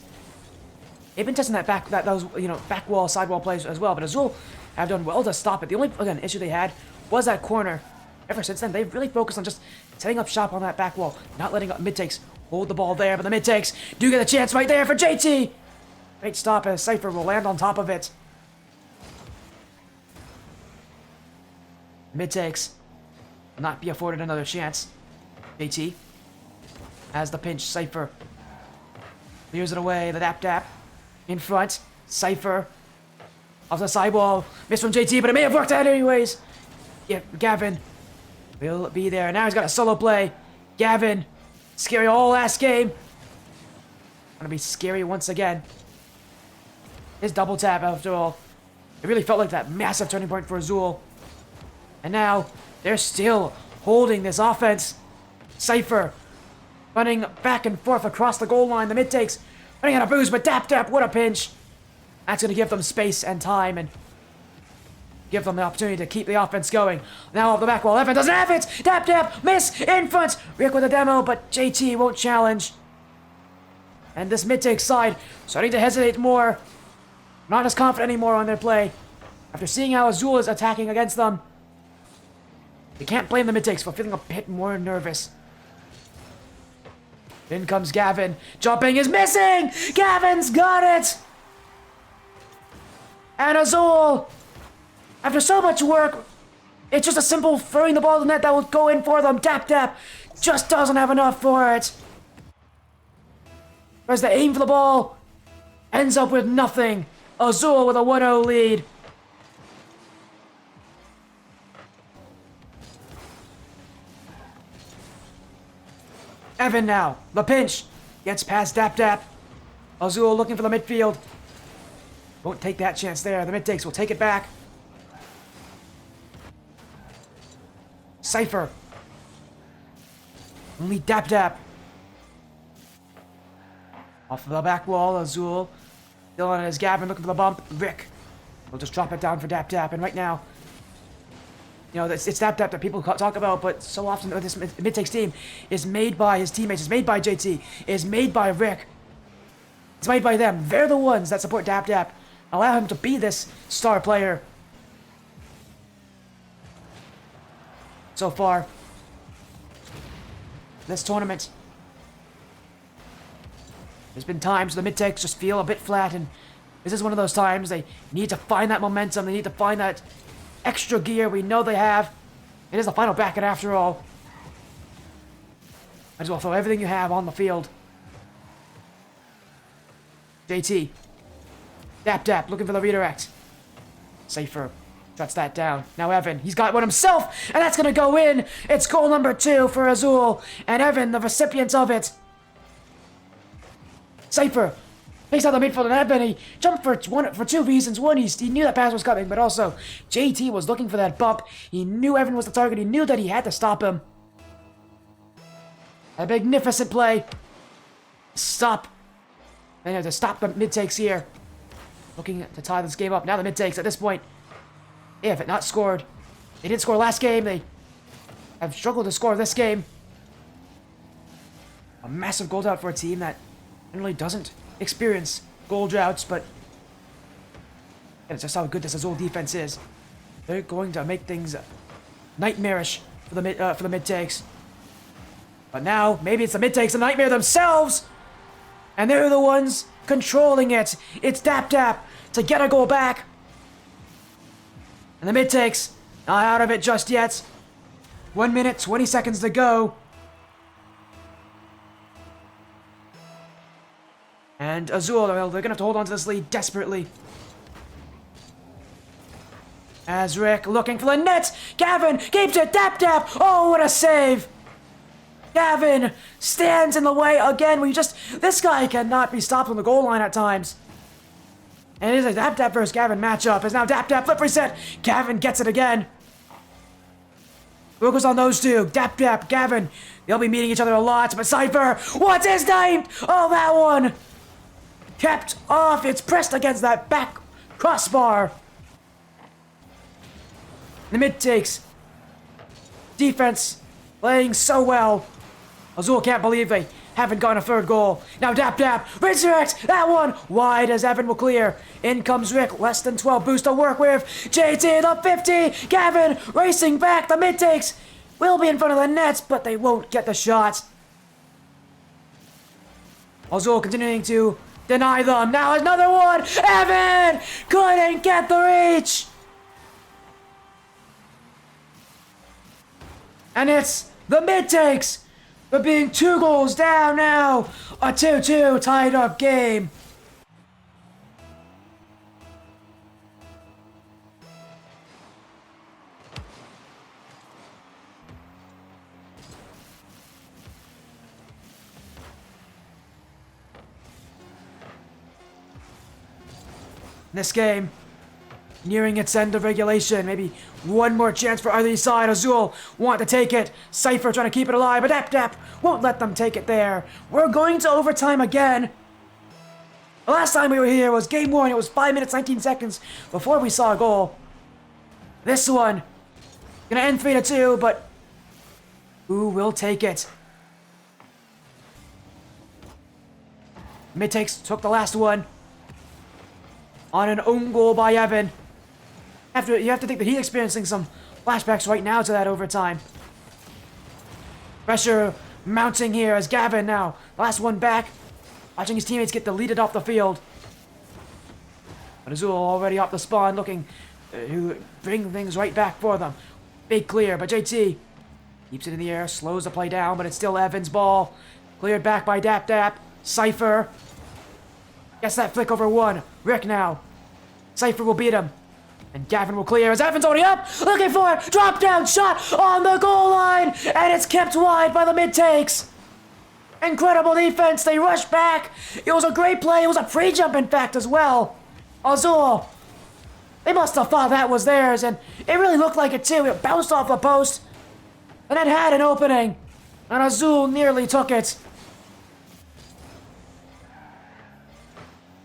They've been testing those back wall, sidewall plays as well, but Azul have done well to stop it. The only, again, issue they had was that corner. Ever since then, they've really focused on just setting up shop on that back wall, not letting mid-takes hold the ball there, but the mid-takes do get a chance right there for JT! Great stop as Cypher will land on top of it. Mid-takes will not be afforded another chance. JT has the pinch. Cypher clears it away. The dap in front. Cypher off the sidewall. Missed from JT, but it may have worked out anyways. Yeah, Gavin will be there. Now he's got a solo play. Gavin, scary all last game. Gonna be scary once again. His double tap, after all. It really felt like that massive turning point for Azul. And now, they're still holding this offense. Cypher running back and forth across the goal line. The mid-takes running out of boost, but dap, what a pinch. That's going to give them space and time and give them the opportunity to keep the offense going. Now off the back wall, Evan doesn't have it. Dap, miss, in front. Rick with a demo, but JT won't challenge. And this mid-take side starting to hesitate more. Not as confident anymore on their play. After seeing how Azul is attacking against them, you can't blame the mid-takes for feeling a bit more nervous. In comes Gavin. Jumping is missing! Gavin's got it! And Azul, after so much work, it's just a simple throwing the ball to the net that will go in for them. Dap, just doesn't have enough for it. Whereas the aim for the ball ends up with nothing. Azul with a 1-0 lead. Evan now, the pinch, gets past Dap Dap. Azul looking for the midfield. Won't take that chance there. The MidTakes will take it back. Cypher. Only Dap Dap. Off of the back wall, Azul. Still on his Gavin looking for the bump. Rick will just drop it down for Dap Dap. And right now, you know, it's Dap Dap that people talk about, but so often this MidTakes team is made by his teammates, is made by JT, is made by Rick. It's made by them. They're the ones that support Dap Dap. Allow him to be this star player. So far, this tournament, there's been times the MidTakes just feel a bit flat, and this is one of those times they need to find that momentum, they need to find that extra gear we know they have. It is the final bracket after all. Might as well throw everything you have on the field. JT. Dap Dap looking for the redirect. Safer. Shuts that down. Now Evan, he's got one himself, and that's gonna go in. It's goal number 2 for Azul, and Evan, the recipient of it. Safer. Takes out the midfield, and Evan, he jumped for 2 reasons. One, he knew that pass was coming, but also JT was looking for that bump. He knew Evan was the target. He knew that he had to stop him. A magnificent play. Stop. They have to stop the MidTakes here. Looking to tie this game up. Now the MidTakes at this point, if it not scored. They didn't score last game. They have struggled to score this game. A massive goal drought for a team that generally doesn't experience goal droughts, but it's just how good this Azul defense is. They're going to make things nightmarish for the MidTakes. But now, maybe it's the MidTakes a nightmare themselves, and they're the ones controlling it. It's Dap Dap to get a goal back. And the MidTakes not out of it just yet. 1 minute, 20 seconds to go. And Azul, they're going to have to hold on to this lead desperately. As Rick looking for the net. Gavin keeps it. Dap Dap. Oh, what a save. Gavin stands in the way again. This guy cannot be stopped on the goal line at times. And it is a Dap Dap versus Gavin matchup. It's now Dap Dap flip reset. Gavin gets it again. Focus on those two. Dap Dap, Gavin. They'll be meeting each other a lot. But Cypher, what's his name? Oh, that one. Kept off. It's pressed against that back crossbar. The MidTakes. Defense playing so well. Azul can't believe they haven't gotten a third goal. Now Dap Dap, resurrect that one wide as Evan will clear. In comes Rick, less than 12 boost to work with. JT the 50, Gavin racing back. The MidTakes will be in front of the nets, but they won't get the shot. Azul continuing to deny them. Now another one. Evan couldn't get the reach. And it's the MidTakes. But being 2 goals down now. A 2-2 tied up game. This game nearing its end of regulation. Maybe one more chance for either side. Azul want to take it. Cypher trying to keep it alive, but Dap Dap won't let them take it there. We're going to overtime again. The last time we were here was game 1. It was 5 minutes, 19 seconds before we saw a goal. This one gonna end 3-2, but who will take it? MidTakes took the last one on an own goal by Evan. You have to think that he's experiencing some flashbacks right now to that overtime. Pressure mounting here as Gavin now, last one back, watching his teammates get deleted off the field. But Azul already off the spawn, looking to bring things right back for them. Big clear, but JT Keeps it in the air, slows the play down, but it's still Evan's ball. Cleared back by Dap Dap. Cypher. Gets that flick over one. Rick now. Cypher will beat him. And Gavin will clear as Evan's already up. Looking for it. Drop down shot on the goal line. And it's kept wide by the MidTakes. Incredible defense. They rush back. It was a great play. It was a pre-jump, in fact, as well. Azul. They must have thought that was theirs. And it really looked like it, too. It bounced off the post. And it had an opening. And Azul nearly took it.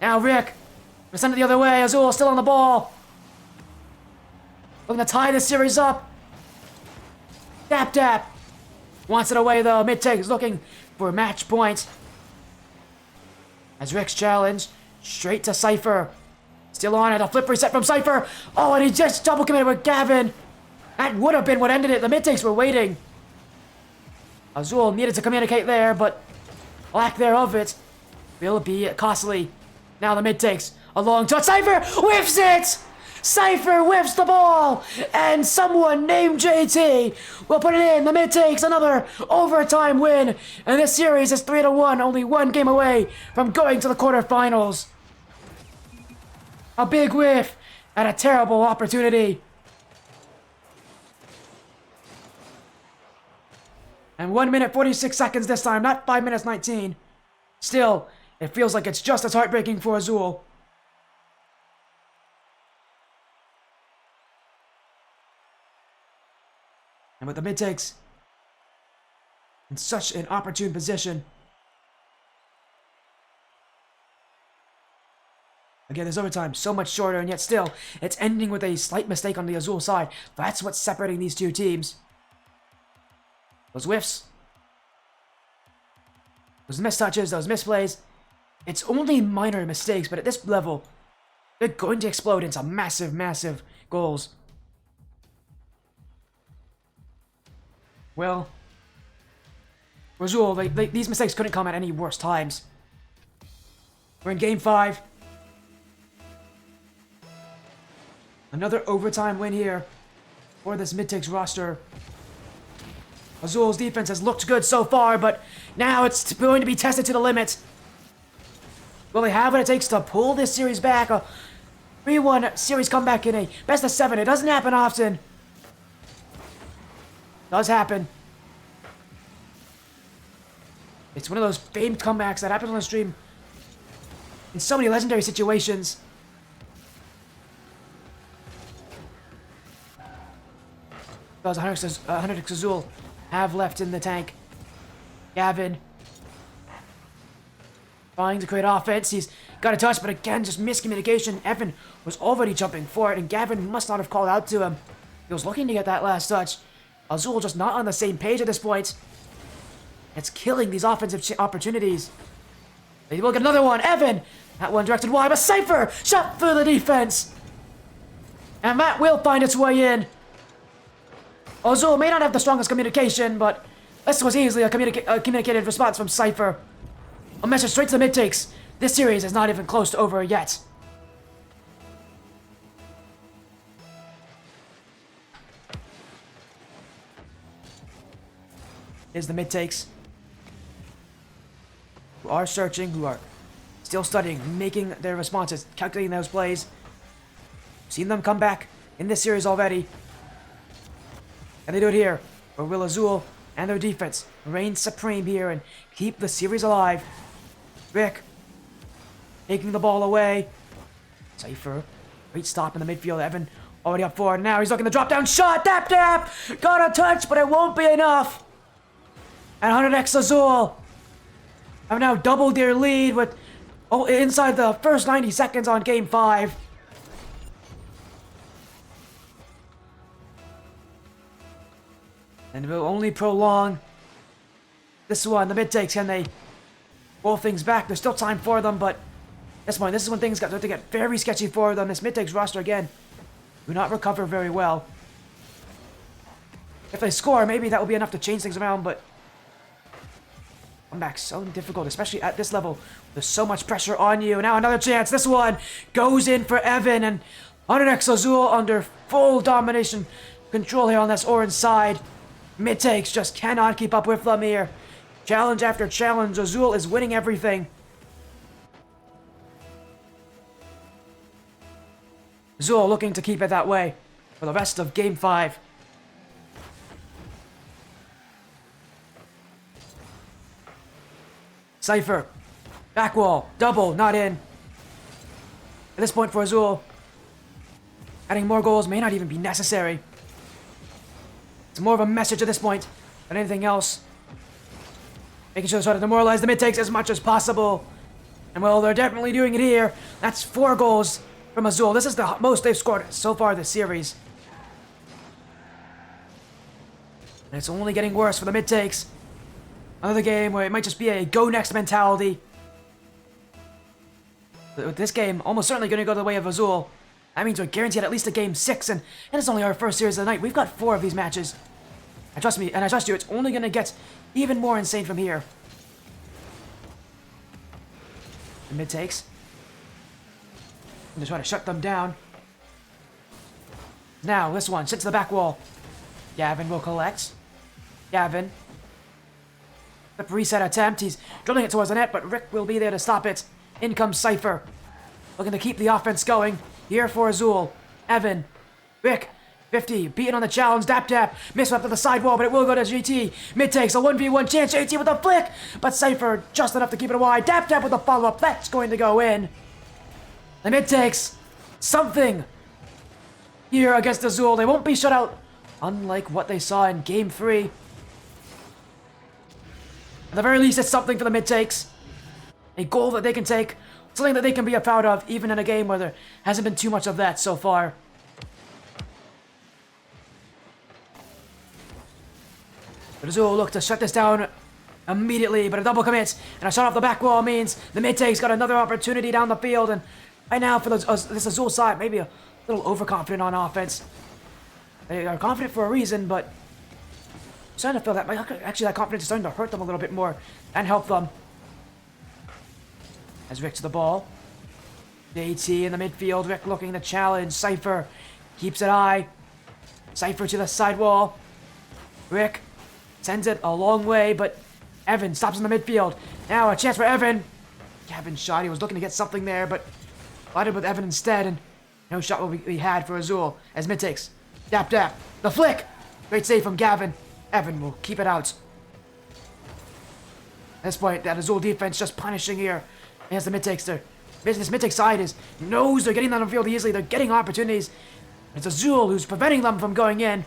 Now Rick. We send it the other way. Azul still on the ball. Looking to tie this series up. Dap Dap. Wants it away though. MidTakes looking for match point. As Rick's challenge. Straight to Cypher. Still on it. A flip reset from Cypher. Oh, and he just double committed with Gavin. That would have been what ended it. The MidTakes were waiting. Azul needed to communicate there, but lack thereof it will be costly. Now the MidTakes. A long touch. Cypher whiffs it! Cypher whiffs the ball! And someone named JT will put it in. The MidTakes another overtime win. And this series is 3-1, only one game away from going to the quarterfinals. A big whiff and a terrible opportunity. And 1 minute 46 seconds this time, not 5 minutes 19. Still, it feels like it's just as heartbreaking for Azul. And with the MidTakes in such an opportune position. Again, there's overtime so much shorter, and yet still, it's ending with a slight mistake on the Azul side. That's what's separating these two teams. Those whiffs. Those mistouches, those misplays. It's only minor mistakes, but at this level, they're going to explode into massive, massive goals. Well, for Azul, these mistakes couldn't come at any worse times. We're in Game 5. Another overtime win here for this MidTakes roster. Azul's defense has looked good so far, but now it's going to be tested to the limit. Will they have what it takes to pull this series back? A 3-1 series comeback in a best of 7. It doesn't happen often. Does happen. It's one of those famed comebacks that happens on the stream in so many legendary situations. Those 100 Azul have left in the tank. Gavin trying to create offense. He's got a touch, but again, just miscommunication. Evan was already jumping for it, and Gavin must not have called out to him. He was looking to get that last touch. Azul just not on the same page at this point. It's killing these offensive opportunities. They will get another one. Evan! That one directed wide, but Cypher shot through the defense. And that will find its way in. Azul may not have the strongest communication, but this was easily a communicated response from Cypher. A message straight to the MidTakes. This series is not even close to over yet. Here's the MidTakes, who are searching, who are still studying, making their responses, calculating those plays. Seen them come back in this series already. And they do it here, where will Azul and their defense reign supreme here and keep the series alive. Rick taking the ball away. Cypher, great stop in the midfield. Evan already up forward. Now he's looking to drop down shot. Dap Dap got a touch, but it won't be enough. And 100x Azul have now doubled their lead with inside the first 90 seconds on Game 5. And it will only prolong this one. The MidTakes, can they roll things back? There's still time for them, but this is when things got to get very sketchy for them. This MidTakes roster, again, do not recover very well. If they score, maybe that will be enough to change things around, but comeback so difficult, especially at this level. There's so much pressure on you. Now another chance. This one goes in for Evan, and 100x Azul under full domination control here on this orange side. MidTakes just cannot keep up with them here. Challenge after challenge, Azul is winning everything. Azul looking to keep it that way for the rest of Game 5. Cypher. Back wall. Double. Not in. At this point for Azul, adding more goals may not even be necessary. It's more of a message at this point than anything else. Making sure to try to demoralize the MidTakes as much as possible. And well, they're definitely doing it here. That's 4 goals from Azul. This is the most they've scored so far this series. And it's only getting worse for the MidTakes. Another game where it might just be a go next mentality. But with this game almost certainly going to go the way of Azul. That means we're guaranteed at least a game 6, and it's only our first series of the night. We've got 4 of these matches. And trust me, and I trust you, it's only going to get even more insane from here. The MidTakes. I'm just trying to shut them down. Now, this one sits to the back wall. Gavin will collect. Gavin. The reset attempt. He's dribbling it towards the net, but Rick will be there to stop it. In comes Cypher. Looking to keep the offense going. Here for Azul. Evan. Rick. 50. Beaten on the challenge. Dap. Missed up to the side wall, but it will go to GT. MidTakes a 1v1 chance. JT with a flick. But Cypher just enough to keep it wide. Dap with a follow-up. That's going to go in. The MidTakes something here against Azul. They won't be shut out, unlike what they saw in Game 3. At the very least, it's something for the MidTakes. A goal that they can take. Something that they can be proud of, even in a game where there hasn't been too much of that so far. But Azul look to shut this down immediately, but a double commit and a shot off the back wall means the MidTakes got another opportunity down the field, and right now for this Azul side, maybe a little overconfident on offense. They are confident for a reason, but I'm starting to feel that actually that confidence is starting to hurt them a little bit more and help them. As Rick to the ball. JT in the midfield. Rick looking to challenge. Cypher keeps it high. Cypher to the side wall. Rick sends it a long way, but Evan stops in the midfield. Now a chance for Evan. Gavin's shot. He was looking to get something there, but collided with Evan instead, and no shot will be had for Azul. As MidTakes. Dap. The flick. Great save from Gavin. Evan will keep it out. At this point, that Azul defense just punishing here. As the MidTakes there. This MidTake side knows they're getting them on the field easily. They're getting opportunities. It's Azul who's preventing them from going in.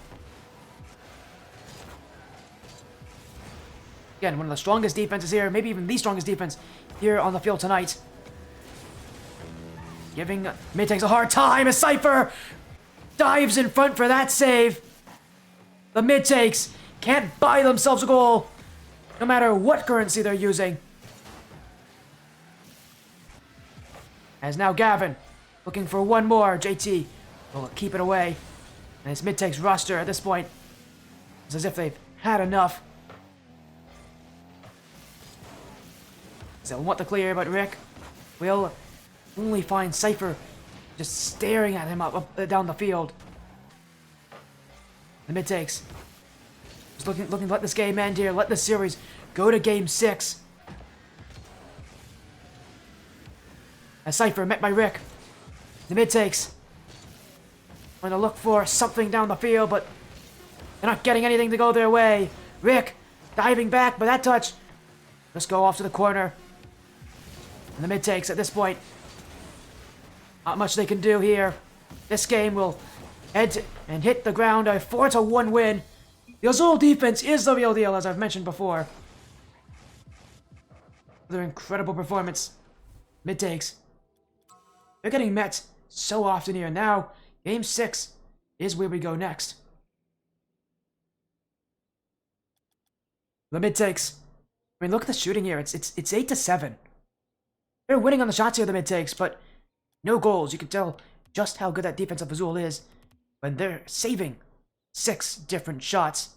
Again, one of the strongest defenses here. Maybe even the strongest defense here on the field tonight. Giving MidTakes a hard time as Cypher dives in front for that save. The MidTakes can't buy themselves a goal, no matter what currency they're using. As now Gavin looking for one more. JT will keep it away. And it's MidTakes roster at this point. It's as if they've had enough. They'll want the clear, but Rick will only find Cypher just staring at him up down the field. The MidTakes just looking to let this game end here. Let this series go to Game 6. As Cypher met by Rick. The MidTakes going to look for something down the field, but they're not getting anything to go their way. Rick diving back, but that touch just go off to the corner. And the MidTakes at this point, not much they can do here. This game will head and hit the ground. A 4-1 win. The Azul defense is the real deal, as I've mentioned before. Another incredible performance. MidTakes. They're getting met so often here. Now, Game 6 is where we go next. The MidTakes. I mean, look at the shooting here. It's 8-7. They're winning on the shots here, the MidTakes, but no goals. You can tell just how good that defense of Azul is when they're saving 6 different shots.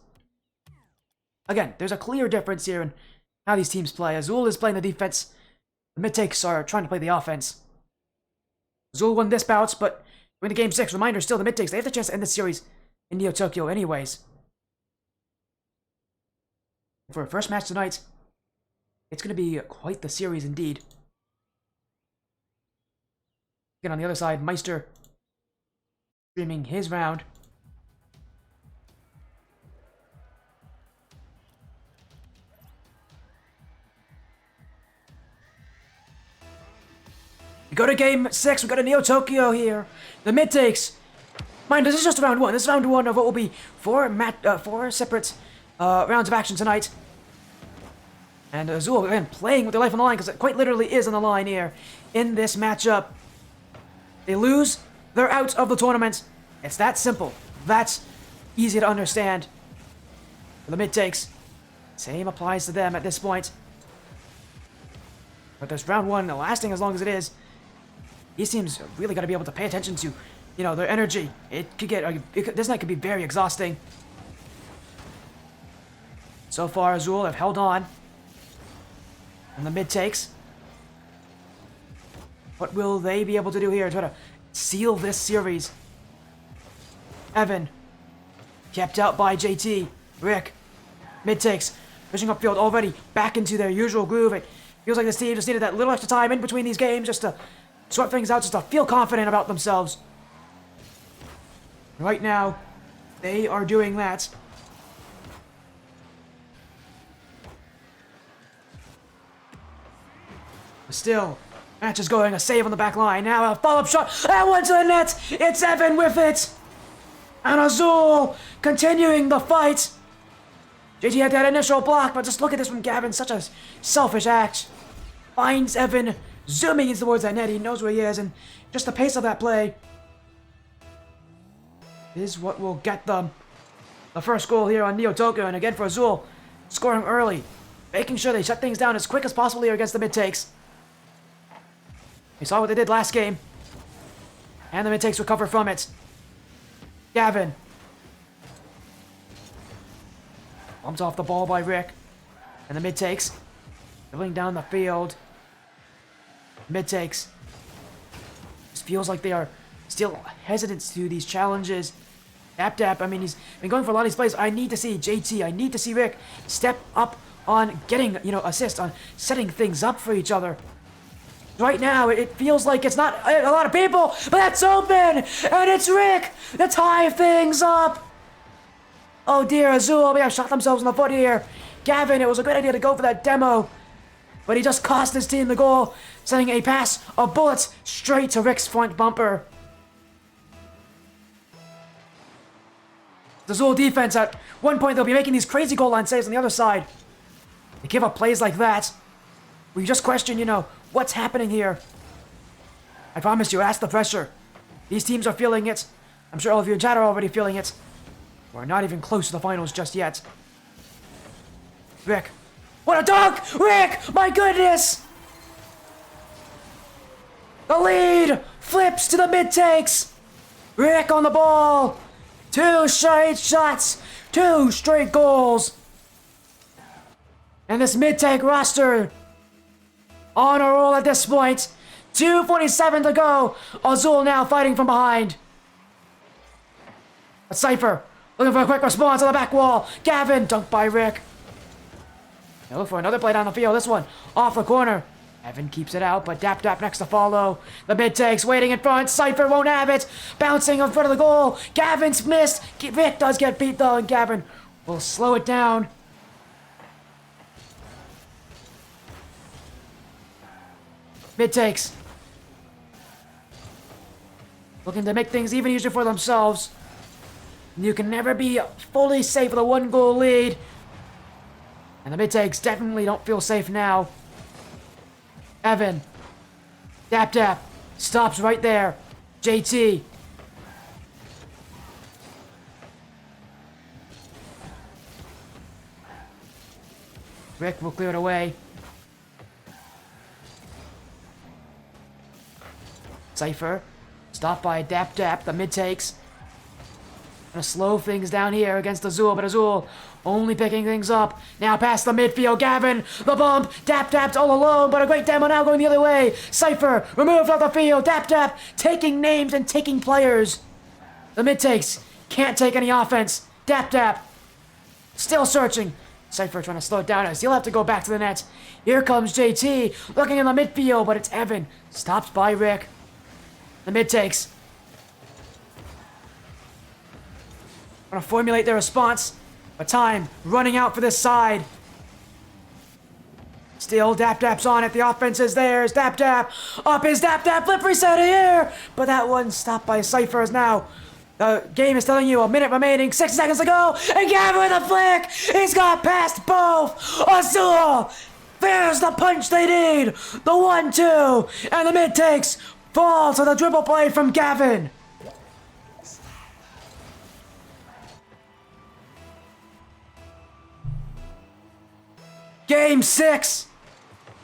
Again, there's a clear difference here in how these teams play. Azul is playing the defense. The MidTakes are trying to play the offense. Azul won this bout, but going to Game 6, reminder still, the MidTakes, they have the chance to end the series in Neo Tokyo anyways. For our first match tonight, it's going to be quite the series indeed. Again, on the other side, Meister streaming his round. We go to game 6. We got a Neo Tokyo here. The MidTakes. Mind, this is just round 1. This is round 1 of what will be four separate rounds of action tonight. And Azul, again, playing with their life on the line, because it quite literally is on the line here in this matchup. They lose, they're out of the tournament. It's that simple. That's easy to understand. For the MidTakes, same applies to them at this point. But this round 1 lasting as long as it is, these teams really got to be able to pay attention to, you know, their energy. It could get, this night could be very exhausting. So far, Azul have held on. And the MidTakes. What will they be able to do here to try to seal this series? Evan. Kept out by JT. Rick. MidTakes. Pushing upfield already back into their usual groove. It feels like this team just needed that little extra time in between these games just to sort things out, just to feel confident about themselves. Right now, they are doing that. But still, match is going. A save on the back line. Now a follow-up shot. That one to the net. It's Evan with it. And Azul continuing the fight. JT had that initial block, but just look at this from Gavin. Such a selfish act. Finds Evan zooming in towards that net. He knows where he is, and just the pace of that play is what will get them the first goal here on Neo Tokyo. And again for Azul, scoring early, making sure they shut things down as quick as possible here against the MidTakes. We saw what they did last game, and the MidTakes recover from it. Gavin. Bumped off the ball by Rick. And the MidTakes dribbling down the field. MidTakes. Just feels like they are still hesitant to do these challenges. Dap, I mean, he's been going for a lot of these plays. I need to see JT, I need to see Rick step up on getting, you know, assists, on setting things up for each other. Right now, it feels like it's not a lot of people, but that's open! And it's Rick to tie things up! Oh dear, Azul may have shot themselves in the foot here. Gavin, it was a great idea to go for that demo, but he just cost his team the goal, sending a pass of bullets straight to Rick's front bumper. The Azul defense, at one point, they'll be making these crazy goal line saves on the other side. They give up plays like that. We just question, you know, what's happening here? I promise you, ask the pressure. These teams are feeling it. I'm sure all of you in chat are already feeling it. We're not even close to the finals just yet. Rick. What a dunk! Rick! My goodness! The lead flips to the MidTakes. Rick on the ball. 2 straight shots. 2 straight goals. And this MidTake roster on a roll at this point. 2:47 to go. Azul now fighting from behind. A Cypher looking for a quick response on the back wall. Gavin dunked by Rick. They look for another play down the field. This one off the corner. Evan keeps it out, but Dap next to follow. The MidTakes waiting in front. Cypher won't have it. Bouncing in front of the goal. Gavin's missed. Rick does get beat though, and Gavin will slow it down. MidTakes looking to make things even easier for themselves. You can never be fully safe with a 1-goal lead. And the MidTakes definitely don't feel safe now. Evan. Dap. Stops right there. JT. Rick will clear it away. Cypher. Stopped by Dap. The MidTakes. Gonna slow things down here against Azul, but Azul only picking things up. Now past the midfield, Gavin, the bump, Dap's all alone, but a great demo now going the other way. Cypher removed off the field, Dap taking names and taking players. The MidTakes can't take any offense. Dap still searching, Cypher trying to slow it down as he'll have to go back to the net. Here comes JT, looking in the midfield, but it's Evan. Stopped by Rick. The mid takes. Gonna formulate their response, but time running out for this side. Still, Dap-Dap's on it. The offense is theirs. Dap-Dap. Up is Dap-Dap. Flip reset here. But that one stopped by Cypher as now. The game is telling you a minute remaining. 6 seconds to go. And Gavin with a flick. He's got past both. Azul. There's the punch they need. The 1-2. And the mid takes. Fall to the dribble play from Gavin. Game 6.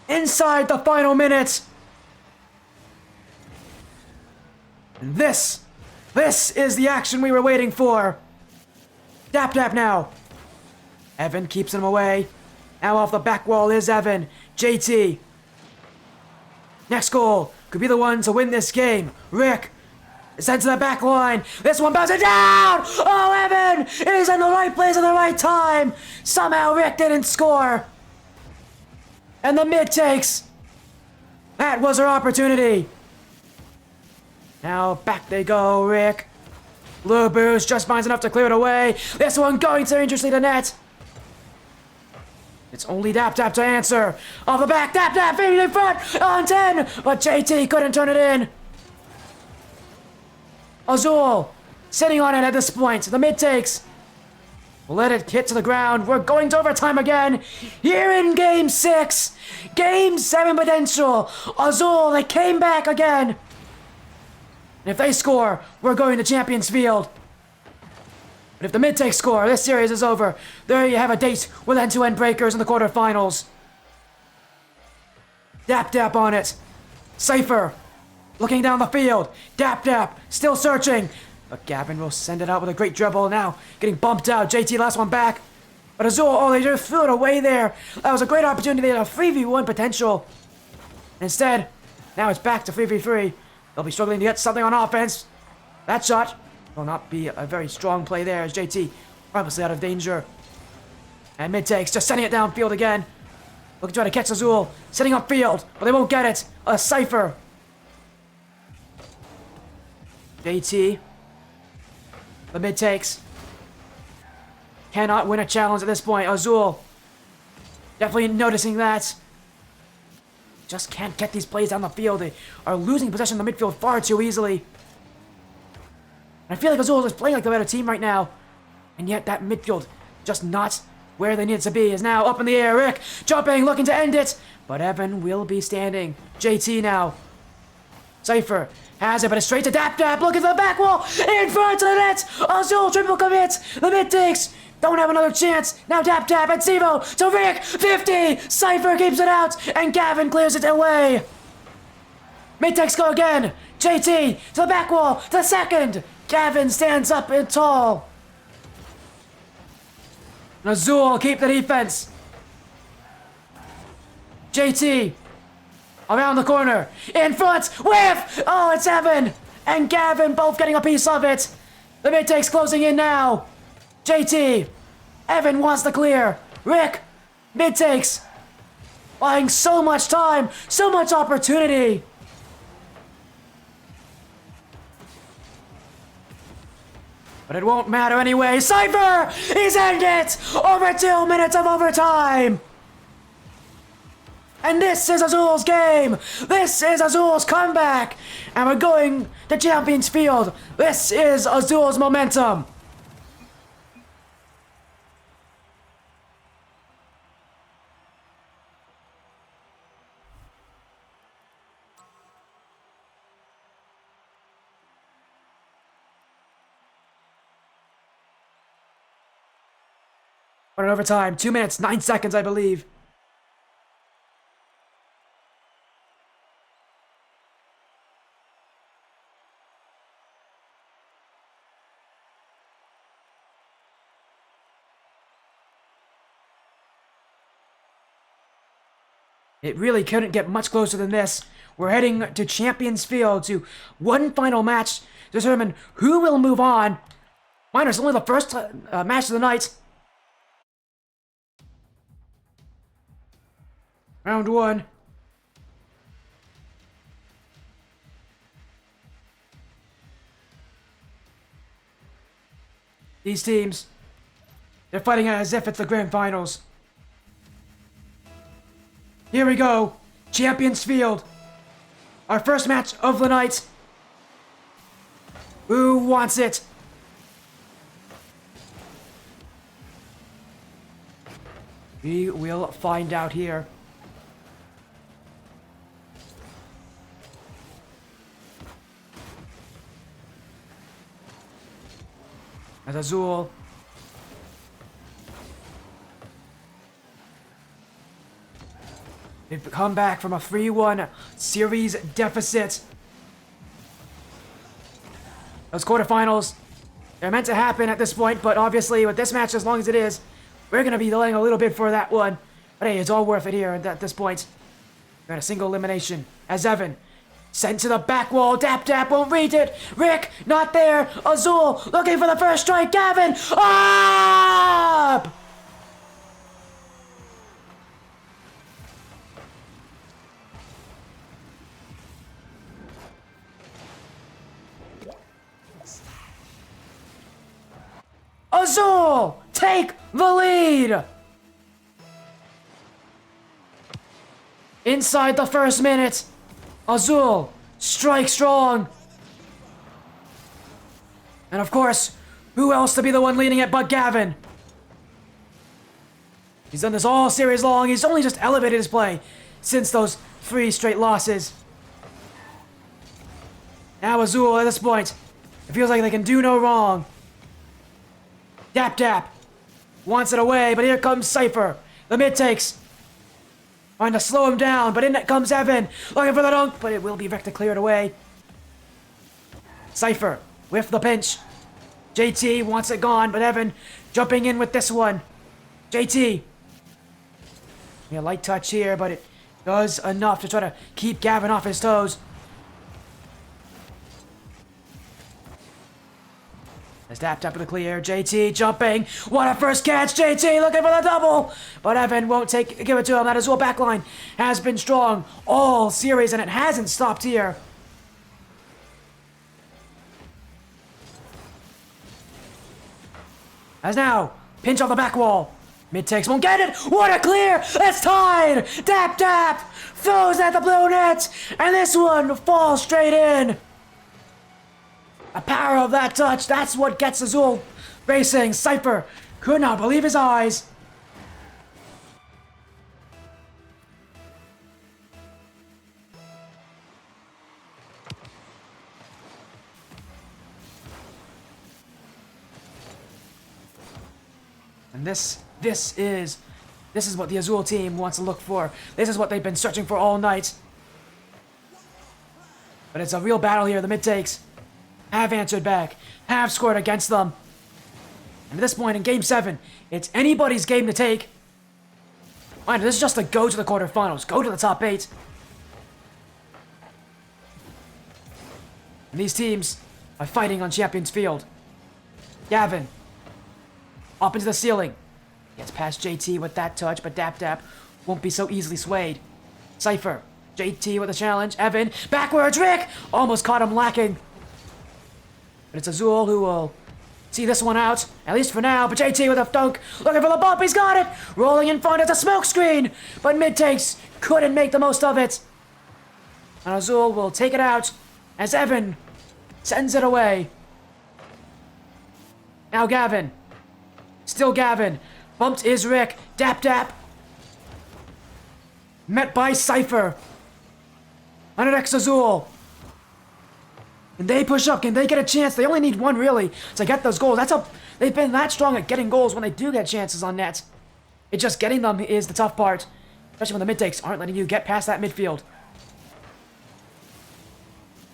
Inside the final minutes. And this is the action we were waiting for. Dap-Dap now. Evan keeps him away. Now off the back wall is Evan. JT. Next goal could be the one to win this game. Rick is sent to the back line. This one bounces down. Oh, Evan is in the right place at the right time. Somehow Rick didn't score. And the mid takes. That was her opportunity. Now back they go, Rick. Lubu's just finds enough to clear it away. This one going dangerously to net. It's only Dap-Dap to answer. Off the back, Dap-Dap feeding in front on 10. But JT couldn't turn it in. Azul sitting on it at this point. The mid takes. Let it hit to the ground. We're going to overtime again. Here in Game 6. Game 7 potential. Azul, they came back again. And if they score, we're going to Champions Field. But if the mid-take score, this series is over. There you have a date with end-to-end breakers in the quarterfinals. Dap-Dap on it. Cypher looking down the field. Dap-Dap still searching. But Gavin will send it out with a great dribble now. Getting bumped out. JT last one back. But Azul, oh, they just threw it away there. That was a great opportunity. They had a 3v1 potential. Instead, now it's back to 3v3. They'll be struggling to get something on offense. That shot will not be a very strong play there as JT obviously out of danger. And mid-takes just sending it downfield again. Looking to try to catch Azul. Setting up field, but they won't get it. A Cypher. JT. The mid-takes. Cannot win a challenge at this point. Azul. Definitely noticing that. Just can't get these plays down the field. They are losing possession in the midfield far too easily. And I feel like Azul is playing like the better team right now. And yet that midfield, just not where they need it to be, is now up in the air. Rick jumping, looking to end it. But Evan will be standing. JT now. Cypher has it, but it's straight to Dap-Dap. Look at the back wall. In front of the net. Azul triple commits. The mid takes. Don't have another chance. Now Dap-Dap and Sivo to Rick. 50. Cypher keeps it out. And Gavin clears it away. Mid-takes go again. JT to the back wall. To the second. Gavin stands up and tall. Azul keep the defense. JT. Around the corner. In front. Whiff. Oh, it's Evan. And Gavin both getting a piece of it. The mid-takes closing in now. JT. Evan wants to clear. Rick. Mid-takes. Buying so much time. So much opportunity. But it won't matter anyway. Cypher! He's ended it! Over 2 minutes of overtime! And this is Azul's game! This is Azul's comeback! And we're going to Champions Field! This is Azul's momentum! We're in overtime. 2 minutes, 9 seconds, I believe. It really couldn't get much closer than this. We're heading to Champions Field to one final match to determine who will move on. Minor, it's only the first match of the night. Round one. These teams, they're fighting as if it's the grand finals. Here we go. Champions Field. Our first match of the night. Who wants it? We will find out here. As Azul. They've come back from a 3-1 series deficit. Those quarterfinals, they're meant to happen at this point, but obviously with this match, as long as it is, we're going to be delaying a little bit for that one. But hey, it's all worth it here at this point. We're at a single elimination as Evan sent to the back wall. Dap won't read it. Rick, not there. Azul looking for the first strike. Gavin, up! Azul, take the lead! Inside the first minute, Azul, strike strong. And of course, who else to be the one leading it but Gavin? He's done this all series long. He's only just elevated his play since those 3 straight losses. Now Azul, at this point, it feels like they can do no wrong. Dap wants it away, but here comes Cypher. The MidTakes. Trying to slow him down, but in comes Evan. Looking for the dunk, but it will be Rick to clear it away. Cypher with the pinch. JT wants it gone, but Evan jumping in with this one. JT. A light touch here, but it does enough to try to keep Gavin off his toes. As Dap with the clear, JT jumping. What a first catch, JT looking for the double. But Evan won't give it to him. That Azul backline has been strong all series, and it hasn't stopped here. As now, pinch off the back wall. MidTakes won't get it. What a clear. It's tied. Dap throws at the blue net. And this one falls straight in. The power of that touch, that's what gets Azul racing. Cypher could not believe his eyes. And this is what the Azul team wants to look for. This is what they've been searching for all night. But it's a real battle here. The MidTakes have answered back, have scored against them. And at this point in Game 7, it's anybody's game to take. Mind you, this is just to go to the quarterfinals, go to the top 8. And these teams are fighting on Champions Field. Gavin, up into the ceiling. Gets past JT with that touch, but Dap won't be so easily swayed. Cypher, JT with a challenge. Evan, backwards, Rick! Almost caught him lacking. But it's Azul who will see this one out, at least for now. But JT with a dunk, looking for the bump, he's got it! Rolling in front, it's a smoke screen! But MidTakes couldn't make the most of it. And Azul will take it out as Evan sends it away. Now Gavin. Still Gavin. Bumped is Rick. Dap. Met by Cypher. On an Azul. Can they push up? Can they get a chance? They only need one, really, to get those goals. They've been that strong at getting goals when they do get chances on net. It's just getting them is the tough part. Especially when the MidTakes aren't letting you get past that midfield.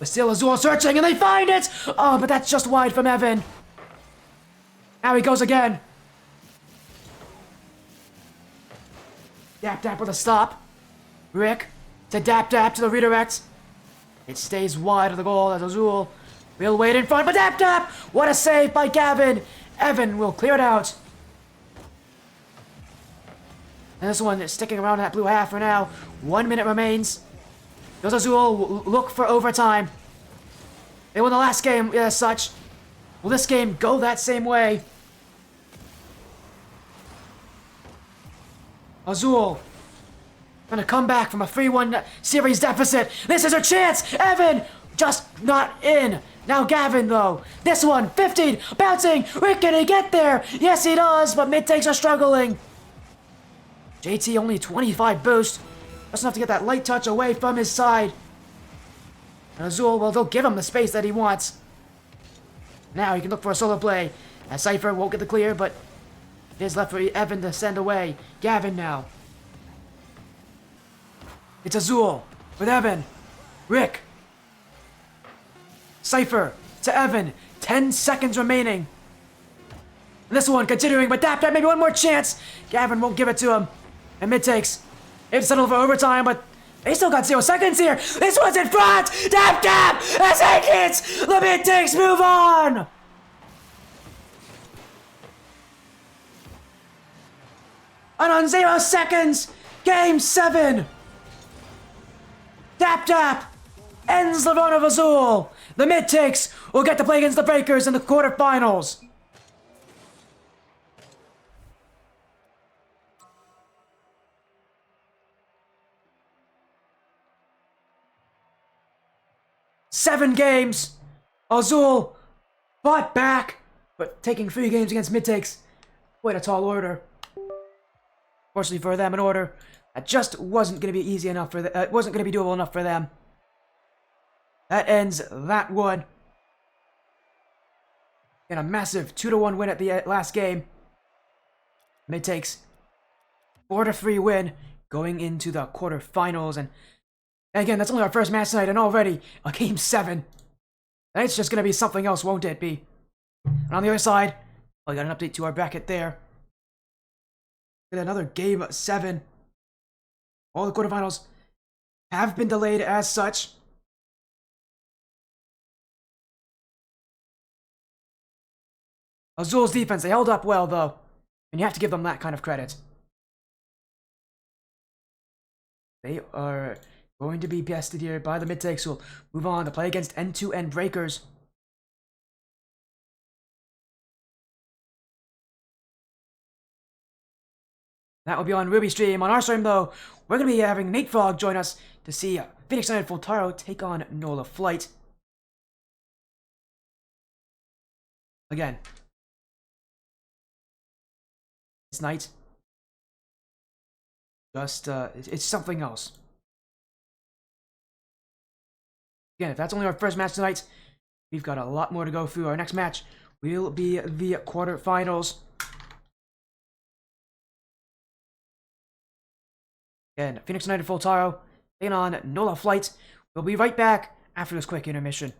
But still Azul searching, and they find it! Oh, but that's just wide from Evan. Now he goes again. Dap with a stop. Rick to Dap to the redirect. It stays wide of the goal as Azul will wait in front, but Dap! What a save by Gavin! Evan will clear it out. And this one is sticking around in that blue half for now. 1 minute remains. Those Azul look for overtime. They won the last game as such. Will this game go that same way? Azul gonna come back from a 3-1 series deficit. This is her chance. Evan just not in. Now Gavin though. This one, 15, bouncing. Rick, can he get there? Yes, he does, but MidTakes are struggling. JT only 25 boost. Just enough to get that light touch away from his side. And Azul, well, they'll give him the space that he wants. Now he can look for a solo play. As Cypher won't get the clear, but it is left for Evan to send away. Gavin now. It's Azul with Evan. Rick. Cypher to Evan. 10 seconds remaining. And this one continuing, but Dap maybe one more chance. Gavin won't give it to him. And MidTakes. They've settled for overtime, but they still got 0 seconds here. This one's in front. Dap as it hits. The MidTakes move on. And on 0 seconds, Game 7. Dap ends the run of Azul. The MidTakes will get to play against the Breakers in the quarterfinals. Seven games. Azul fought back, but taking 3 games against MidTakes, quite a tall order. Fortunately for them, an order that just wasn't going to be easy enough for them. Wasn't going to be doable enough for them. That ends that one. In a massive 2-1 win at the last game. MidTakes 4-3 win going into the quarterfinals. And again, that's only our first match tonight, and already a Game 7. It's just going to be something else, won't it be? And on the other side, we got an update to our bracket there. Get another Game 7. All the quarterfinals have been delayed as such. Azul's defense, they held up well, though. And you have to give them that kind of credit. They are going to be bested here by the MidTakes, who will move on to play against N2N Breakers. That will be on Ruby stream. On our stream, though, we're going to be having Nate Frog join us to see Phoenix United Fultaro take on NOLA Flight. Again, this night, just, it's something else. Again, if that's only our first match tonight, we've got a lot more to go through. Our next match will be the quarterfinals. Again, Phoenix United Fultaro taking on NOLA Flight. We'll be right back after this quick intermission.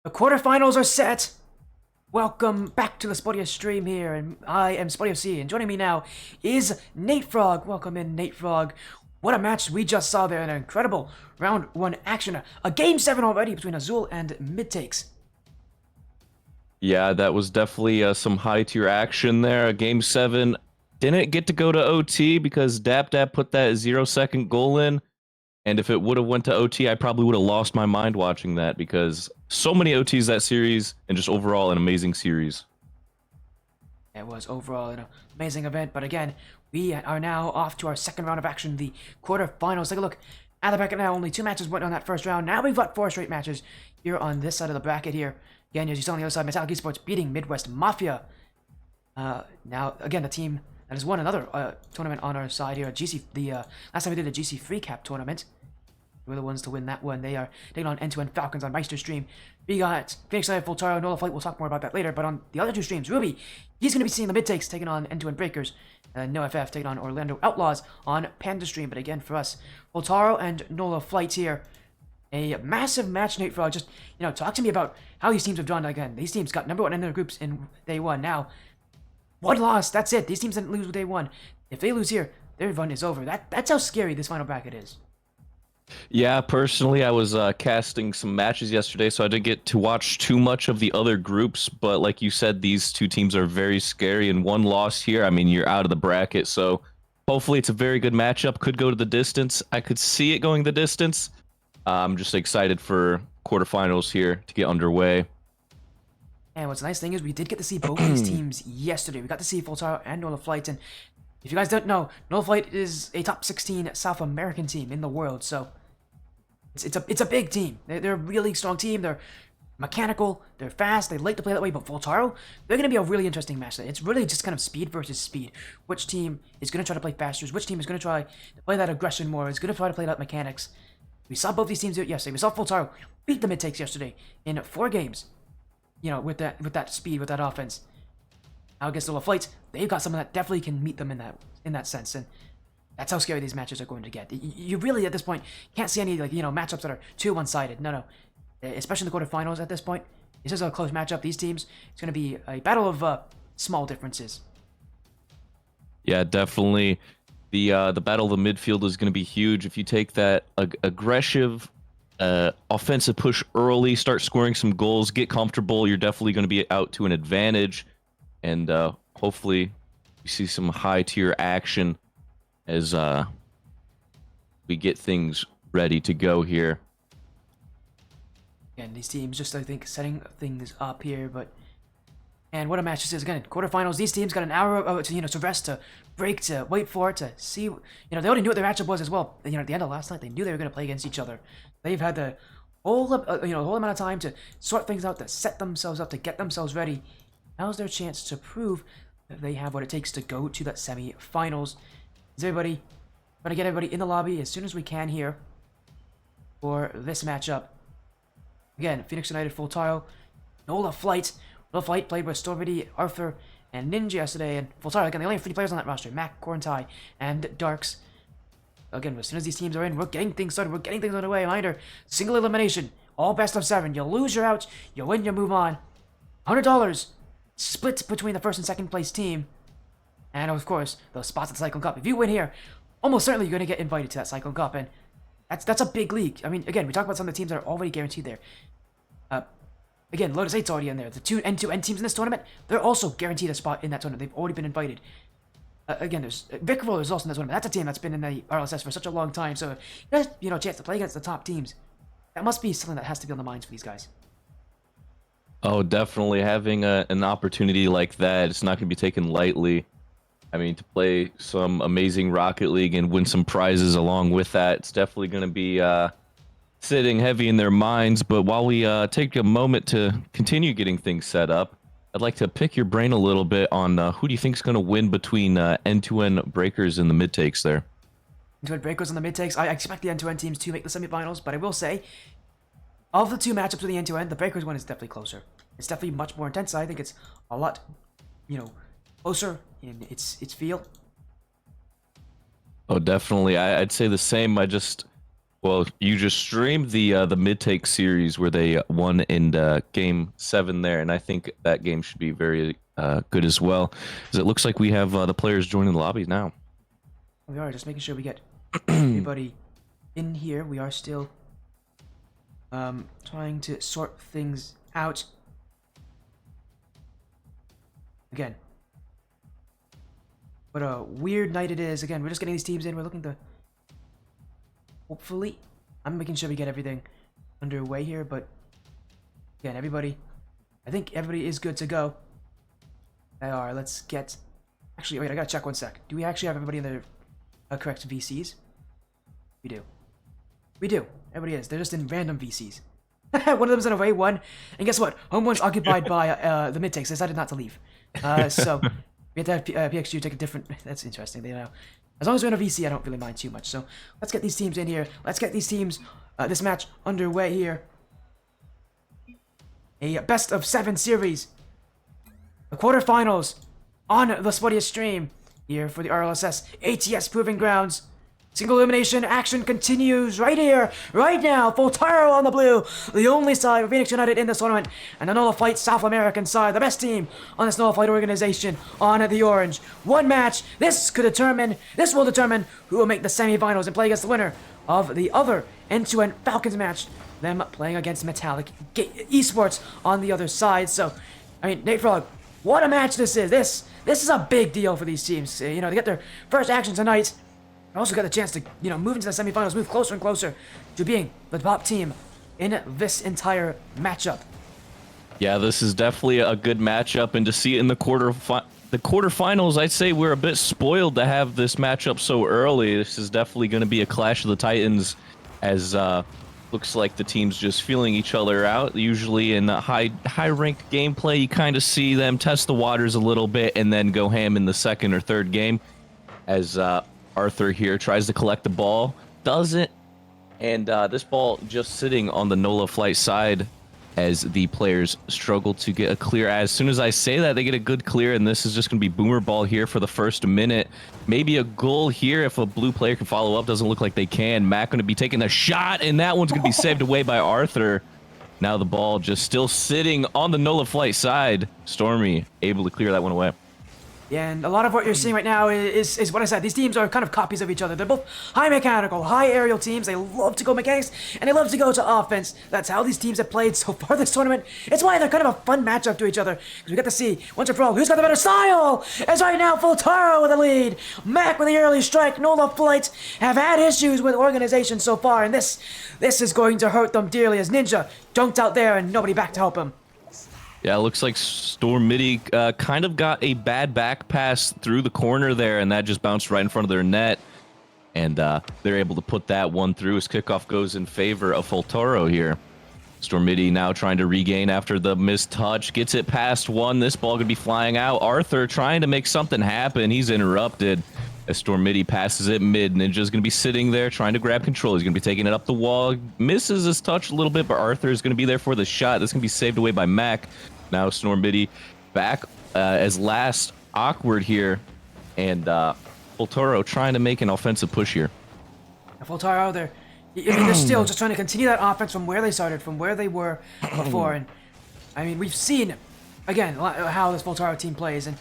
The quarterfinals are set. Welcome back to the Spodia stream here, and I am Spodia C, and joining me now is Nate Frog. Welcome in, Nate Frog. What a match we just saw there, an incredible round 1 action. A game 7 already between Azul and MidTakes. Yeah, that was definitely some high-tier action there. Game 7 didn't get to go to OT because Dap put that 0-second goal in. And if it would have went to OT, I probably would have lost my mind watching that because so many OTs that series and just overall an amazing series. It was overall an amazing event, but again, we are now off to our second round of action, the quarterfinals. Take a look at the bracket now. Only 2 matches went on that first round. Now we've got 4 straight matches here on this side of the bracket here. Again, as you saw on the other side, Metallic Esports beating Midwest Mafia. Now, again, the team that has won another tournament on our side here, last time we did the GC Free Cap tournament. We're the ones to win that one. They are taking on End-to-End Falcons on Meister stream. We got Phoenix Live, Fultaro, NOLA Flight. We'll talk more about that later. But on the other 2 streams, Ruby, he's going to be seeing the MidTakes taking on End-to-End Breakers. NoFF taking on Orlando Outlaws on Panda stream. But again, for us, Fultaro and NOLA Flight here. A massive match, Nate Frog. Just, talk to me about how these teams have done. Again, these teams got number 1 in their groups in day 1. Now, 1 loss, that's it. These teams didn't lose with day 1. If they lose here, their run is over. That's how scary this final bracket is. Yeah, personally, I was casting some matches yesterday, so I didn't get to watch too much of the other groups. But like you said, these 2 teams are very scary, and 1 loss here, I mean, you're out of the bracket. So hopefully it's a very good matchup. Could go to the distance. I could see it going the distance. I'm just excited for quarterfinals here to get underway. And what's the nice thing is we did get to see both these teams yesterday. We got to see Fultaro and NOLA Flight, and if you guys don't know, NOLA Flight is a top 16 South American team in the world, so it's a big team. They're a really strong team. They're mechanical, they're fast, they like to play that way, but Fultaro, they're going to be a really interesting match. It's really just kind of speed versus speed. Which team is going to try to play faster? Which team is going to try to play that aggression more? Is going to try to play that mechanics? We saw both these teams do it yesterday. We saw Fultaro beat the MidTakes yesterday in 4 games. With that speed, with that offense. Now against NOLA Flight, they've got someone that definitely can meet them in that sense, and that's how scary these matches are going to get. You really, at this point, can't see any matchups that are too one-sided. No. Especially in the quarterfinals at this point. This is a close matchup. These teams, it's going to be a battle of small differences. Yeah, definitely. The battle of the midfield is going to be huge. If you take that aggressive offensive push early, start scoring some goals, get comfortable, you're definitely going to be out to an advantage. And hopefully you see some high-tier action as we get things ready to go here. And these teams just, I think, setting things up here, but... And what a match this is. Again, quarterfinals, these teams got an hour to rest, to break, to wait for it, to see... they already knew what their matchup was as well. At the end of last night, they knew they were going to play against each other. They've had the whole amount of time to sort things out, to set themselves up, to get themselves ready. Now's their chance to prove that they have what it takes to go to that semi-finals. Is everybody... Trying to get everybody in the lobby as soon as we can here for this matchup. Again, Phoenix United, Fultaro, NOLA Flight. NOLA Flight played with Stormity, Arthur, and Ninja yesterday, and Fultaro, again, they only have 3 players on that roster, Mac, Quarantai, and Darks. Again, as soon as these teams are in, we're getting things started, we're getting things underway. Reminder, single elimination, all best of 7. You lose, you're out, you win, you move on. $100 split between the first and second place team. And of course, those spots at the Cyclone Cup. If you win here, almost certainly you're going to get invited to that Cyclone Cup, and that's a big league. I mean, again, we talk about some of the teams that are already guaranteed there. Again, Lotus 8's already in there. The 2 end-to-end teams in this tournament, they're also guaranteed a spot in that tournament. They've already been invited. Again, there's Vic Roller is also in this tournament. That's a team that's been in the RLSS for such a long time, so there's a chance to play against the top teams. That must be something that has to be on the minds for these guys. Oh, definitely. Having an opportunity like that, it's not going to be taken lightly. I mean, to play some amazing Rocket League and win some prizes along with that, it's definitely going to be sitting heavy in their minds. But while we take a moment to continue getting things set up, I'd like to pick your brain a little bit on who do you think is going to win between End-to-End Breakers and the MidTakes there? End-to-End Breakers and the MidTakes, I expect the End-to-End teams to make the semifinals, but I will say, of the 2 matchups with the End-to-End, the Breakers one is definitely closer. It's definitely much more intense. I think it's a lot, closer in its feel. Oh, definitely. I'd say the same. Well, you just streamed the MidTakes series where they won in game 7 there, and I think that game should be very good as well. Because it looks like we have the players joining the lobby now. We are just making sure we get everybody in here. We are still trying to sort things out. Again, what a weird night it is. Again, we're just getting these teams in. We're looking to hopefully, I'm making sure we get everything underway here, but again, I think everybody is good to go. They are. Let's get. Actually, wait, I gotta check one sec. Do we actually have everybody in their correct VCs? We do. We do. Everybody is. They're just in random VCs. One of them's in away one, and guess what? Home one's occupied by the MidTakes. They decided not to leave. So we have to have PXU take a different. That's interesting. They know. As long as we're in a VC, I don't really mind too much. So let's get these teams in here. Let's get these teams, this match underway here. A best of 7 series. The quarterfinals on the Spuddiest stream here for the RLSS ATS Proving Grounds. Single elimination action continues right here, right now. Fultaro on the blue, the only side of Phoenix United in this tournament, and the NOLA Flight South American side, the best team on this NOLA Flight organization on the orange. One match. This will determine who will make the semifinals and play against the winner of the other end-to-end Falcons match. Them playing against Metallic Esports on the other side. So, I mean, Nate Frog, what a match this is. This is a big deal for these teams. You know, to get their first action tonight. Also got the chance to, move into the semifinals, move closer and closer to being the top team in this entire matchup. Yeah, this is definitely a good matchup, and to see it in the quarterfinals, I'd say we're a bit spoiled to have this matchup so early. This is definitely going to be a clash of the titans, as looks like the teams just feeling each other out. Usually in high-ranked gameplay, you kind of see them test the waters a little bit and then go ham in the second or third game, as Arthur here tries to collect the ball, doesn't, and this ball just sitting on the NOLA Flight side as the players struggle to get a clear. As soon as I say that, they get a good clear, and this is just going to be boomer ball here for the first minute. Maybe a goal here if a blue player can follow up. Doesn't look like they can. Mac going to be taking the shot, and that one's going to be saved away by Arthur. Now the ball just still sitting on the NOLA Flight side. Stormy able to clear that one away. Yeah, and a lot of what you're seeing right now is what I said. These teams are kind of copies of each other. They're both high mechanical, high aerial teams. They love to go mechanics, and they love to go to offense. That's how these teams have played so far this tournament. It's why they're kind of a fun matchup to each other, because we get to see, once and for all, who's got the better style. As right now, Fultaro with the lead. Mac with the early strike. NOLA Flight have had issues with organization so far, and this is going to hurt them dearly, as Ninja dunked out there and nobody back to help him. Yeah, it looks like Storm Midi kind of got a bad back pass through the corner there, and that just bounced right in front of their net. And they're able to put that one through as kickoff goes in favor of Fultaro here. Storm Midi now trying to regain after the missed touch. Gets it past one. This ball going to be flying out. Arthur trying to make something happen. He's interrupted as Storm Midi passes it mid. Ninja's going to be sitting there trying to grab control. He's going to be taking it up the wall. Misses his touch a little bit, but Arthur is going to be there for the shot. That's going to be saved away by Mac. Now Storm Midi back as last awkward here. And Fultaro trying to make an offensive push here. Fultaro, they're still just trying to continue that offense from where they started, from where they were before. And I mean, we've seen, again, how this Fultaro team plays. And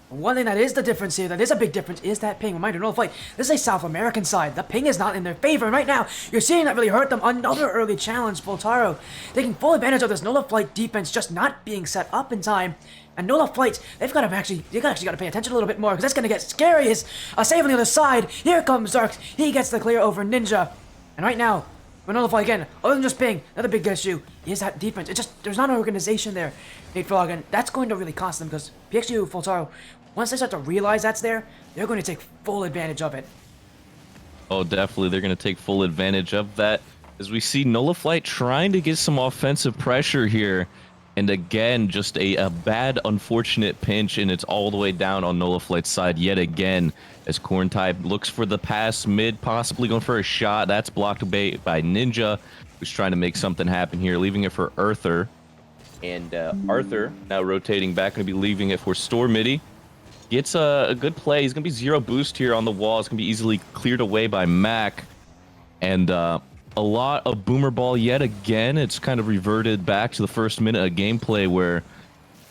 one thing that is the difference here, that is a big difference, is that ping. Reminder, NOLA Flight, this is a South American side. The ping is not in their favor. And right now, you're seeing that really hurt them. Another early challenge, Fultaro taking full advantage of this NOLA Flight defense just not being set up in time. And NOLA Flight, they've got to actually got to pay attention a little bit more, because that's going to get scary. As a save on the other side, here comes Zarks. He gets the clear over Ninja. And right now, for NOLA Flight again, other than just ping, another big issue is that defense. There's not an organization there, Nate Frog, and that's going to really cost them, because PXU, Fultaro, once they start to realize that's there, they're going to take full advantage of it. Oh, definitely. They're going to take full advantage of that. As we see NOLA Flight trying to get some offensive pressure here. And again, just a bad, unfortunate pinch, and it's all the way down on NOLA Flight's side yet again. As Corn Type looks for the pass mid, possibly going for a shot. That's blocked by Ninja, who's trying to make something happen here, leaving it for Arthur. And Arthur now rotating back, going to be leaving it for Storm Midi. Gets a good play. He's going to be zero boost here on the wall. It's going to be easily cleared away by Mac. And a lot of boomer ball yet again. It's kind of reverted back to the first minute of gameplay where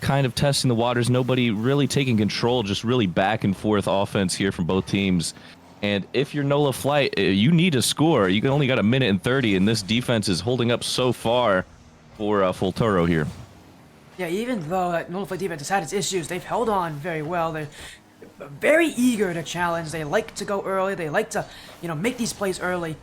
kind of testing the waters, nobody really taking control, just really back and forth offense here from both teams. And if you're NOLA Flight, you need to score. You only got a minute and 30, and this defense is holding up so far for Fultaro here. Yeah, even though that NOLA Flight defense has had its issues, they've held on very well. They're very eager to challenge. They like to go early. They like to, make these plays early.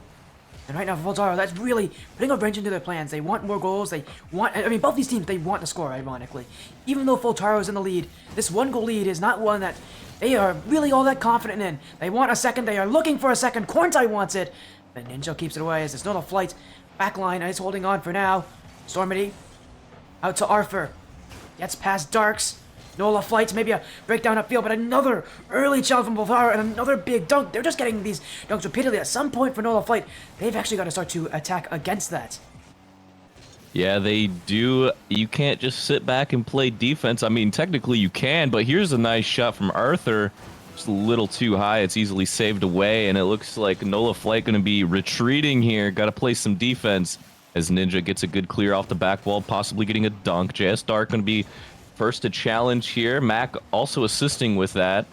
And right now, Fultaro, that's really putting a wrench into their plans. They want more goals. Both these teams, they want to score, ironically. Even though Fultaro is in the lead, this one-goal lead is not one that they are really all that confident in. They want a second. They are looking for a second. Quarantine wants it. But Ninja keeps it away as it's not a flight. Backline is holding on for now. Stormity out to Arthur. Gets past Darks. NOLA Flights, maybe a breakdown upfield, but another early challenge from Fultaro and another big dunk. They're just getting these dunks repeatedly. At some point for NOLA Flight, they've actually got to start to attack against that. Yeah, they do. You can't just sit back and play defense. I mean, technically you can, but here's a nice shot from Arthur. Just a little too high. It's easily saved away, and it looks like NOLA Flight going to be retreating here. Got to play some defense as Ninja gets a good clear off the back wall, possibly getting a dunk. JS Dark going to be first to challenge here. Mac also assisting with that.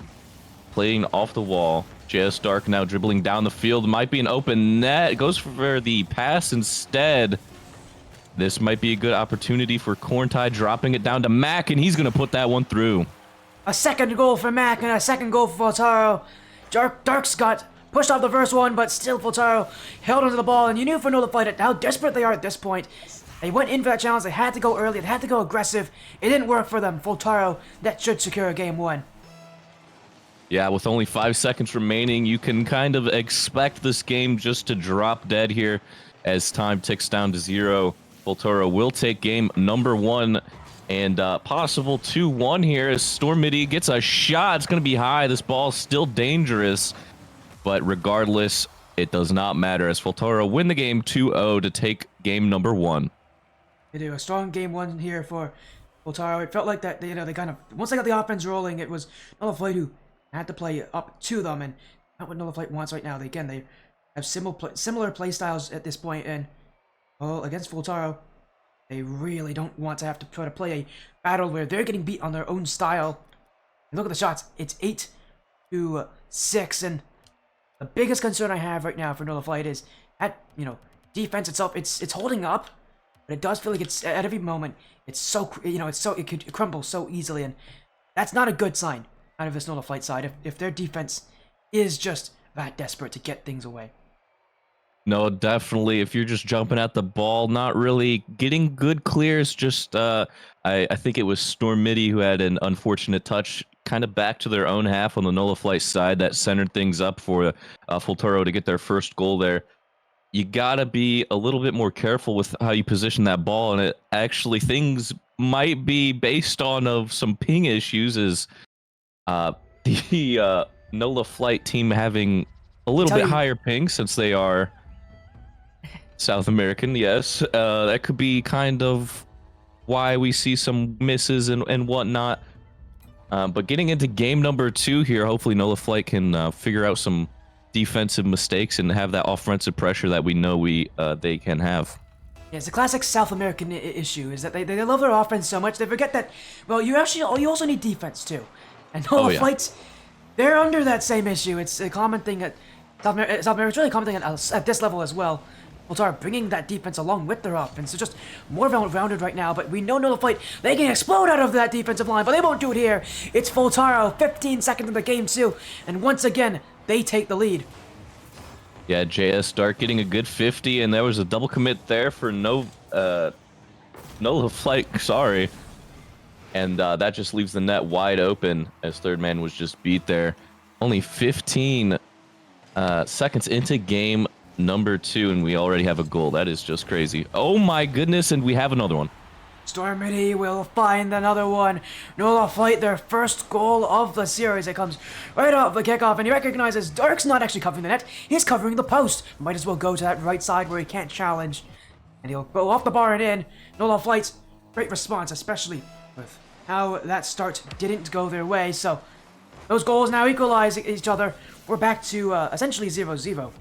Playing off the wall. JS Dark now dribbling down the field. Might be an open net. Goes for the pass instead. This might be a good opportunity for Quarantine, dropping it down to Mac, and he's going to put that one through. A second goal for Mac and a second goal for Fultaro. Dark's got pushed off the first one, but still Fultaro held onto the ball, and you knew for NOLA Flight how desperate they are at this point. They went in for that challenge. They had to go early. They had to go aggressive. It didn't work for them. Fultaro, that should secure game one. Yeah, with only 5 seconds remaining, you can kind of expect this game just to drop dead here as time ticks down to 0. Fultaro will take game number 1 and possible 2-1 here as Stormity gets a shot. It's going to be high. This ball's still dangerous, but regardless, it does not matter as Fultaro win the game 2-0 to take game number 1. They do a strong game one here for Fultaro. It felt like that, they kind of, once they got the offense rolling, it was NOLA Flight who had to play up to them, and not what NOLA Flight wants right now. They have similar play styles at this point, and against Fultaro, they really don't want to have to try to play a battle where they're getting beat on their own style. And look at the shots. It's 8-6, and the biggest concern I have right now for NOLA Flight is at defense itself. It's holding up. But it does feel like it's at every moment. It's so it could crumble so easily, and that's not a good sign out of this NOLA Flight side. If their defense is just that desperate to get things away. No, definitely. If you're just jumping at the ball, not really getting good clears. Just I think it was Stormity who had an unfortunate touch, kind of back to their own half on the NOLA Flight side that centered things up for Fultaro to get their first goal there. You gotta be a little bit more careful with how you position that ball, and it actually things might be based on of some ping issues. Is the NOLA Flight team having a little bit higher ping since they are South American? Yes, that could be kind of why we see some misses and whatnot. But getting into game number 2 here, hopefully NOLA Flight can figure out some defensive mistakes and have that offensive pressure that we know they can have. Yeah, it's a classic South American issue, is that they love their offense so much they forget that, well, you also need defense too. And NOLA Flights, they're under that same issue. It's a common thing at South America. It's really a common thing at this level as well. Fultaro bringing that defense along with their offense. So just more rounded right now, but we know NOLA Flight, they can explode out of that defensive line, but they won't do it here. It's Fultaro, 15 seconds in the game 2, and once again, they take the lead. Yeah, JS Dark getting a good 50, and there was a double commit there for NOLA Flight, sorry. And that just leaves the net wide open as third man was just beat there. Only 15 seconds into game number 2, and we already have a goal. That is just crazy. Oh my goodness, and we have another one. Stormity will find another one. NOLA Flight, their first goal of the series. It comes right off the kickoff, and he recognizes Dark's not actually covering the net. He's covering the post. Might as well go to that right side where he can't challenge. And he'll go off the bar and in. NOLA Flight's great response, especially with how that start didn't go their way. So those goals now equalize each other. We're back to essentially 0-0.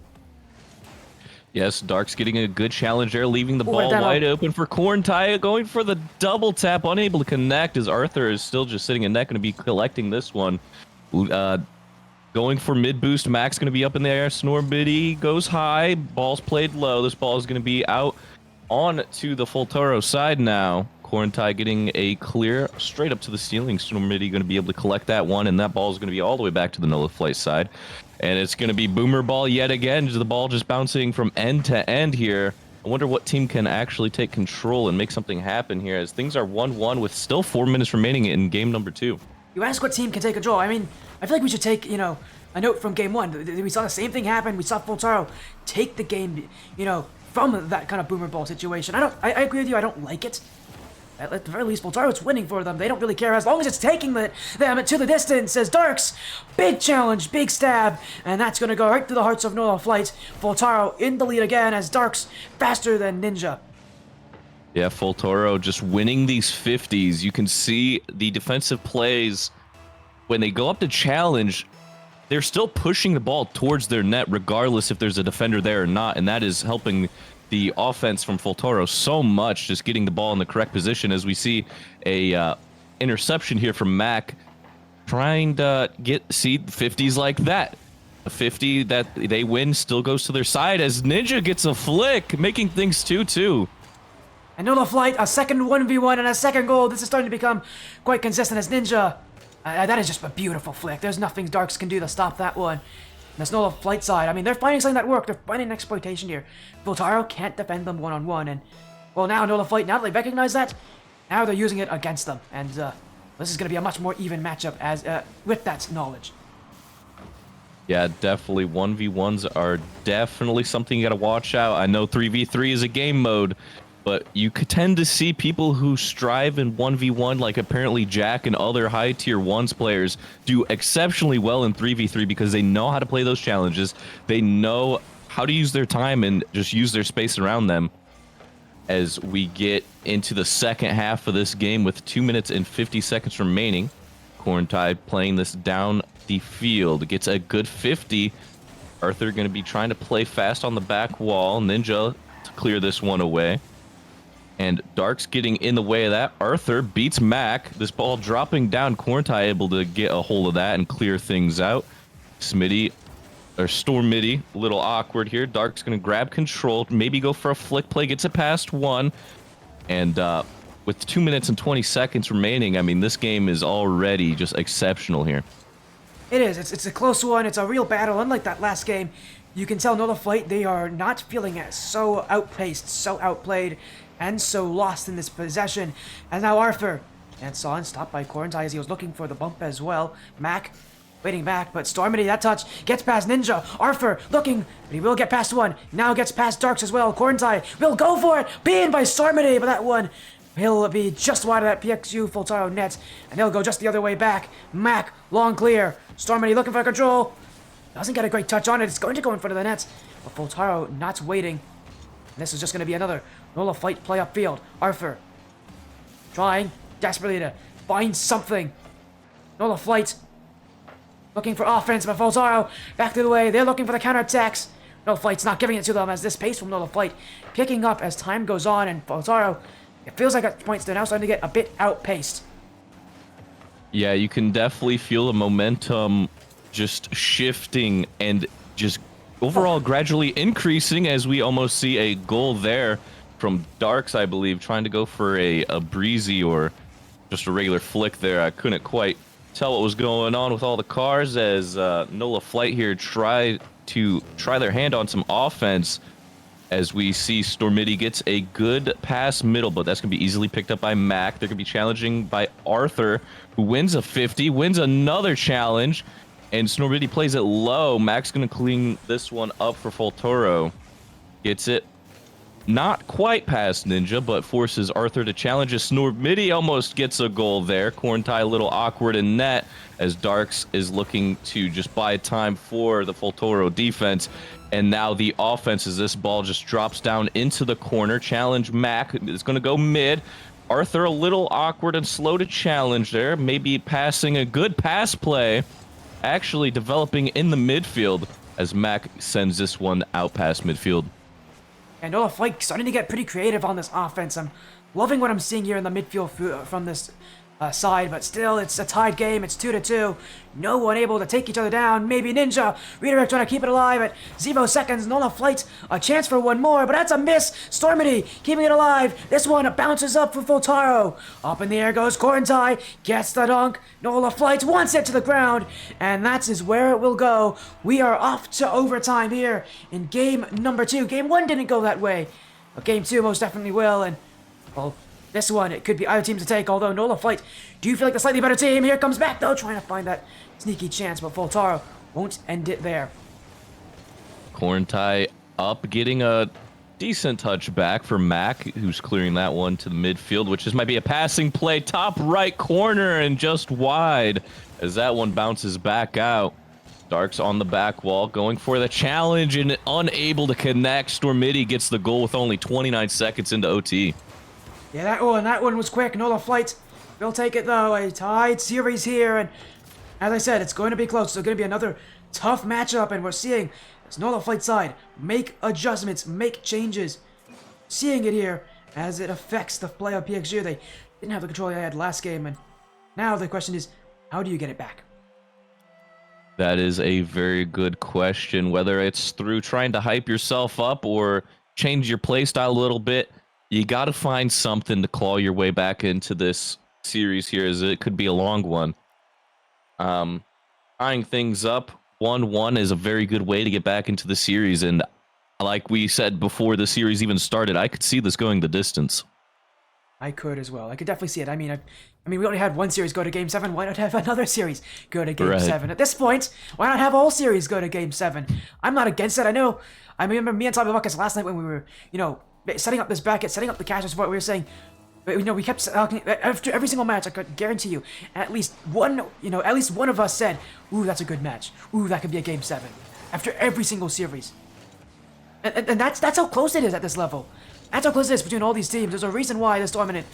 Yes, Dark's getting a good challenge there, leaving the Ooh, ball demo. wide open for Corntai, going for the double tap, unable to connect as Arthur is still just sitting in net, going to be collecting this one. Going for mid boost, Max going to be up in the air, Snorbitty goes high, ball's played low, this ball is going to be out on to the Fultaro side now. Corntai getting a clear straight up to the ceiling. Snorbitty going to be able to collect that one, and that ball is going to be all the way back to the NOLA flight side. And it's going to be boomer ball yet again. The ball just bouncing from end to end here. I wonder what team can actually take control and make something happen here, as things are 1-1 with still 4 minutes remaining in game number 2. You ask what team can take control. I mean, I feel like we should take, a note from game 1. We saw the same thing happen. We saw Fultaro take the game, from that kind of boomer ball situation. I agree with you. I don't like it. At the very least, Fultaro's winning for them. They don't really care as long as it's taking them to the distance. As Darks, big challenge, big stab, and that's going to go right through the hearts of NOLA Flight. Fultaro in the lead again as Darks faster than Ninja. Yeah, Fultaro just winning these 50s. You can see the defensive plays when they go up to challenge. They're still pushing the ball towards their net regardless if there's a defender there or not, and that is helping the offense from Fultaro so much, just getting the ball in the correct position, as we see a interception here from Mac, trying to see 50s like that. A 50 that they win still goes to their side as Ninja gets a flick, making things 2-2. And NOLA Flight, a second 1v1 and a second goal. This is starting to become quite consistent as Ninja. That is just a beautiful flick. There's nothing Darks can do to stop that one. That's NOLA Flight side. I mean, they're finding something that worked. They're finding an exploitation here. Fultaro can't defend them one-on-one. And, well, now NOLA Flight, now that they recognize that, now they're using it against them. And this is going to be a much more even matchup as with that knowledge. Yeah, definitely. 1v1s are definitely something you got to watch out. I know 3v3 is a game mode, but you could tend to see people who strive in 1v1, like apparently Jack and other high tier 1s players, do exceptionally well in 3v3 because they know how to play those challenges. They know how to use their time and just use their space around them. As we get into the second half of this game with 2 minutes and 50 seconds remaining, Corntai playing this down the field. Gets a good 50. Arthur going to be trying to play fast on the back wall. Ninja to clear this one away. And Dark's getting in the way of that. Arthur beats Mac. This ball dropping down. Corntai able to get a hold of that and clear things out. Smitty, or Stormitty, a little awkward here. Dark's going to grab control, maybe go for a flick play, gets it past one. And with 2 minutes and 20 seconds remaining, I mean, this game is already just exceptional here. It is. It's a close one. It's a real battle. Unlike that last game, you can tell NOLA Flight, they are not feeling it. So outpaced, so outplayed, and so lost in this possession. And now Arthur, and saw and stopped by Corntai as he was looking for the bump as well. Mac waiting back, but Stormity, that touch, gets past Ninja. Arthur looking, but he will get past one. Now gets past Darks as well. Corntai will go for it, beaten by Stormity, but that one, he'll be just wide of that PXU Fultaro net, and he'll go just the other way back. Mac, long clear. Stormity looking for control. Doesn't get a great touch on it. It's going to go in front of the net, but Fultaro not waiting. And this is just going to be another NOLA Flight play upfield. Arthur trying desperately to find something. NOLA Flight looking for offense, but Fultaro back to the way. They're looking for the counterattacks. NOLA Flight's not giving it to them as this pace from NOLA Flight picking up as time goes on, and Fultaro, it feels like at points they're now starting to get a bit outpaced. Yeah, you can definitely feel the momentum just shifting and just overall gradually increasing as we almost see a goal there from Darks, I believe, trying to go for a breezy or just a regular flick there. I couldn't quite tell what was going on with all the cars as NOLA Flight here try their hand on some offense, as we see Stormitty gets a good pass middle, but that's going to be easily picked up by Mac. They're going to be challenging by Arthur, who wins a 50, wins another challenge, and Stormitty plays it low. Mac's going to clean this one up for Fultaro. Gets it not quite past Ninja, but forces Arthur to challenge. Stormitty almost gets a goal there. Corntai a little awkward in net as Darks is looking to just buy time for the Fultaro defense. And now the offense, as this ball just drops down into the corner. Challenge Mac is going to go mid. Arthur a little awkward and slow to challenge there. Maybe passing a good pass play. Actually developing in the midfield as Mac sends this one out past midfield. And NOLA Flight starting to get pretty creative on this offense. I'm loving what I'm seeing here in the midfield from this side, but still, it's a tied game. It's 2-2. No one able to take each other down. Maybe Ninja. Redirect trying to keep it alive at 0 seconds. NOLA Flight, a chance for one more, but that's a miss. Stormity keeping it alive. This one bounces up for Fultaro. Up in the air goes Quarantine. Gets the dunk. NOLA Flight wants it to the ground, and that is where it will go. We are off to overtime here in game number 2. Game 1 didn't go that way, but game 2 most definitely will, and, well, this one, it could be either team to take, although NOLA Flight do feel like the slightly better team. Here comes back, though, trying to find that sneaky chance, but Fultaro won't end it there. Quarantine up, getting a decent touch back for Mac, who's clearing that one to the midfield, which might be a passing play. Top right corner and just wide as that one bounces back out. Dark's on the back wall, going for the challenge and unable to connect. Stormity gets the goal with only 29 seconds into OT. Yeah, that one was quick. NOLA Flight will take it, though. A tied series here, and as I said, it's going to be close. So going to be another tough matchup, and we're seeing this NOLA Flight side make adjustments, make changes. Seeing it here as it affects the play of PXG. They didn't have the control they had last game, and now the question is, how do you get it back? That is a very good question. Whether it's through trying to hype yourself up or change your play style a little bit, you got to find something to claw your way back into this series here, as it could be a long one. Tying things up 1-1 is a very good way to get back into the series, and like we said before the series even started, I could see this going the distance. I could as well. I could definitely see it. I mean, we only had one series go to Game 7. Why not have another series go to Game 7? At this point, why not have all series go to Game 7? I'm not against it. I remember me and TommyBuckets last night when we were, setting up this bracket, setting up the cash support. We were saying, we kept talking after every single match. I could guarantee you, at least one of us said, "Ooh, that's a good match. Ooh, that could be a Game 7." After every single series, and that's how close it is at this level. That's how close it is between all these teams. There's a reason why this tournament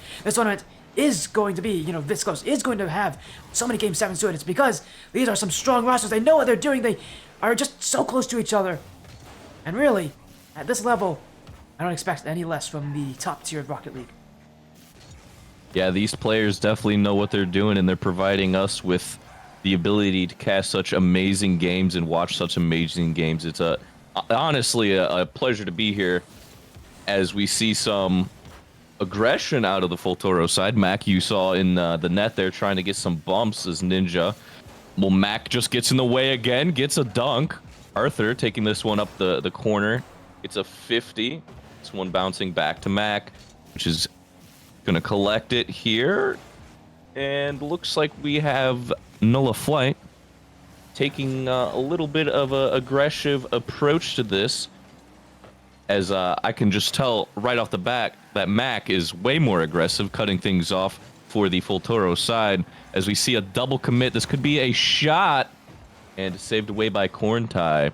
is going to be, this close. Is going to have so many Game 7s to it. It's because these are some strong rosters. They know what they're doing. They are just so close to each other, and really, at this level, I don't expect any less from the top tier of Rocket League. Yeah, these players definitely know what they're doing, and they're providing us with the ability to cast such amazing games and watch such amazing games. It's honestly a pleasure to be here as we see some aggression out of the Fultaro side. Mac, you saw in the net there trying to get some bumps as Ninja. Well, Mac just gets in the way again, gets a dunk. Arthur taking this one up the corner. It's a 50. This one bouncing back to Mac, which is going to collect it here. And looks like we have NOLA Flight taking a little bit of an aggressive approach to this. As I can just tell right off the bat that Mac is way more aggressive, cutting things off for the Fultaro side. As we see a double commit, this could be a shot, and saved away by Quarantine.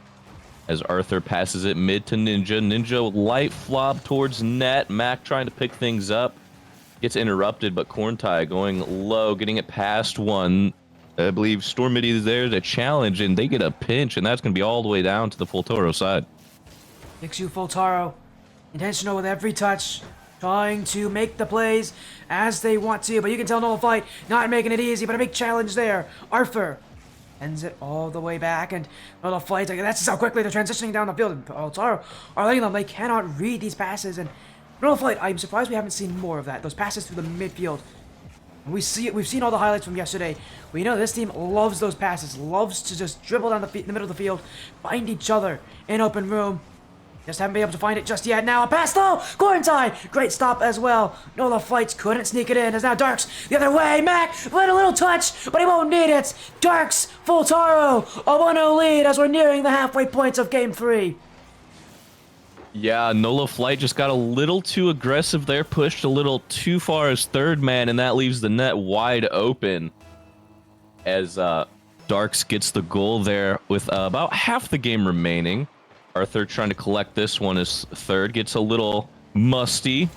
As Arthur passes it mid to Ninja. Ninja light flop towards net. Mac trying to pick things up. Gets interrupted, but Quarantine going low, getting it past one. I believe Stormity is there to challenge, and they get a pinch, and that's going to be all the way down to the Fultaro side. Picks you Fultaro, intentional with every touch, trying to make the plays as they want to, but you can tell NOLA Flight not making it easy, but a big challenge there. Arthur ends it all the way back, and NOLA Flight, that's just how quickly they're transitioning down the field, and Fultaro are letting them, they cannot read these passes, and NOLA Flight, I'm surprised we haven't seen more of that, those passes through the midfield. We've seen all the highlights from yesterday. We know this team loves those passes, loves to just dribble down the middle of the field, find each other in open room. Just haven't been able to find it just yet. Now a pass though! Quarantine! Great stop as well. NOLA Flights couldn't sneak it in. As now Darks the other way. Mac with a little touch, but he won't need it. Darks, Fultaro, a 1-0 lead as we're nearing the halfway points of Game 3. Yeah, NOLA Flight just got a little too aggressive there, pushed a little too far as third man, and that leaves the net wide open. As Darks gets the goal there with about half the game remaining. Arthur trying to collect this one as third, gets a little musty,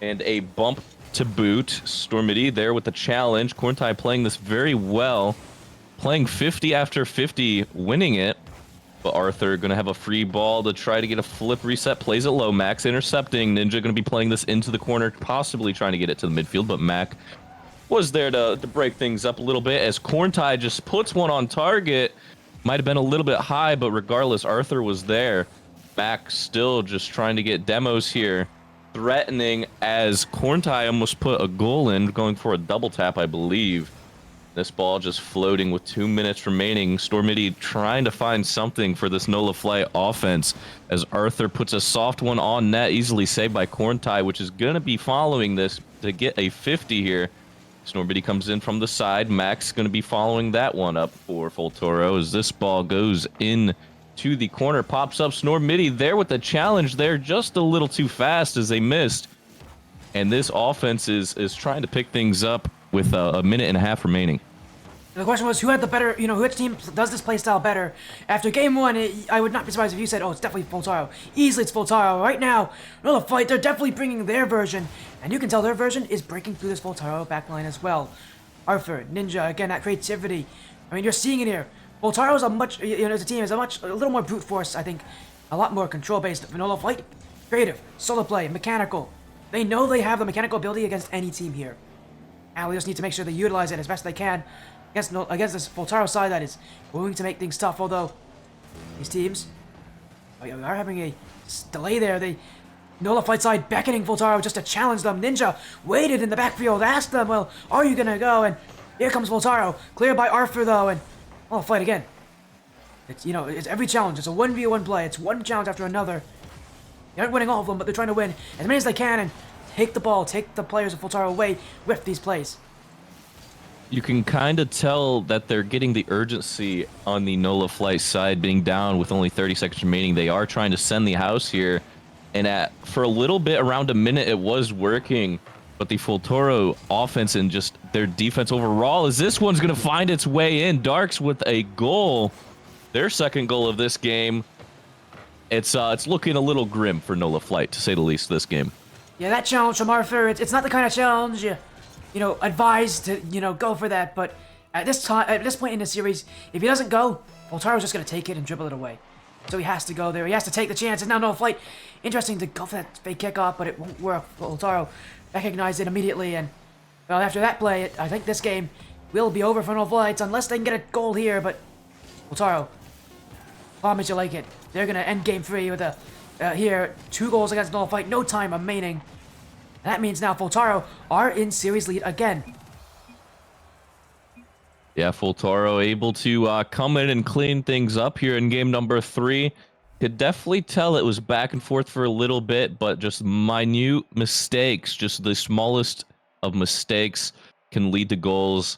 and a bump to boot. Stormity there with the challenge. Quarantine playing this very well, playing 50 after 50, winning it. But Arthur going to have a free ball to try to get a flip reset. Plays it low. Max intercepting. Ninja going to be playing this into the corner, possibly trying to get it to the midfield. But Mac was there to break things up a little bit as Corntide just puts one on target. Might have been a little bit high, but regardless, Arthur was there. Mac still just trying to get demos here. Threatening as Corntide almost put a goal in, going for a double tap, I believe. This ball just floating with 2 minutes remaining. Stormity trying to find something for this NOLA Flight offense as Arthur puts a soft one on net, easily saved by Corntide, which is going to be following this to get a 50 here. Stormity comes in from the side. Max going to be following that one up for Fultaro as this ball goes in to the corner. Pops up Stormity there with the challenge there, just a little too fast as they missed. And this offense is trying to pick things up with a minute and a half remaining. The question was, who had the better, which team does this playstyle better? After game one, I would not be surprised if you said, oh, it's definitely Fultaro. Easily it's Fultaro. Right now, NOLA Flight, they're definitely bringing their version. And you can tell their version is breaking through this Fultaro backline as well. Arthur, Ninja, again, that creativity. I mean, you're seeing it here. Fultaro is a much, as a team, is a little more brute force, I think. A lot more control-based. NOLA Flight, creative, solo play, mechanical. They know they have the mechanical ability against any team here. Now we just need to make sure they utilize it as best they can against this Fultaro side that is going to make things tough, although these teams are having a delay there. The NOLA Flight side beckoning Fultaro just to challenge them. Ninja waited in the backfield, asked them, well, are you going to go? And here comes Fultaro, cleared by Arthur though, and NOLA Flight again. It's, it's every challenge. It's a 1v1 play. It's one challenge after another. They aren't winning all of them, but they're trying to win as many as they can and take the ball, take the players of Fultaro away with these plays. You can kind of tell that they're getting the urgency on the NOLA Flight side, being down with only 30 seconds remaining. They are trying to send the house here, and for a little bit, around a minute, it was working. But the Fultaro offense and just their defense overall, is this one's going to find its way in. Darks with a goal, their second goal of this game. It's looking a little grim for NOLA Flight, to say the least, this game. Yeah, that challenge from Arthur, it's not the kind of challenge you advise to, go for that. But at this point in the series, if he doesn't go, Fultaro's just going to take it and dribble it away. So he has to go there. He has to take the chance. And now NOLA Flight, interesting to go for that fake kickoff, but it won't work. Fultaro recognized it immediately. And well, after that play, I think this game will be over for NOLA Flight unless they can get a goal here. But Fultaro, promise you like it. They're going to end game 3 with here, 2 goals against NOLA Flight, no time remaining. That means now Fultaro are in series lead again. Yeah, Fultaro able to come in and clean things up here in game number 3. Could definitely tell it was back and forth for a little bit, but just minute mistakes, just the smallest of mistakes can lead to goals.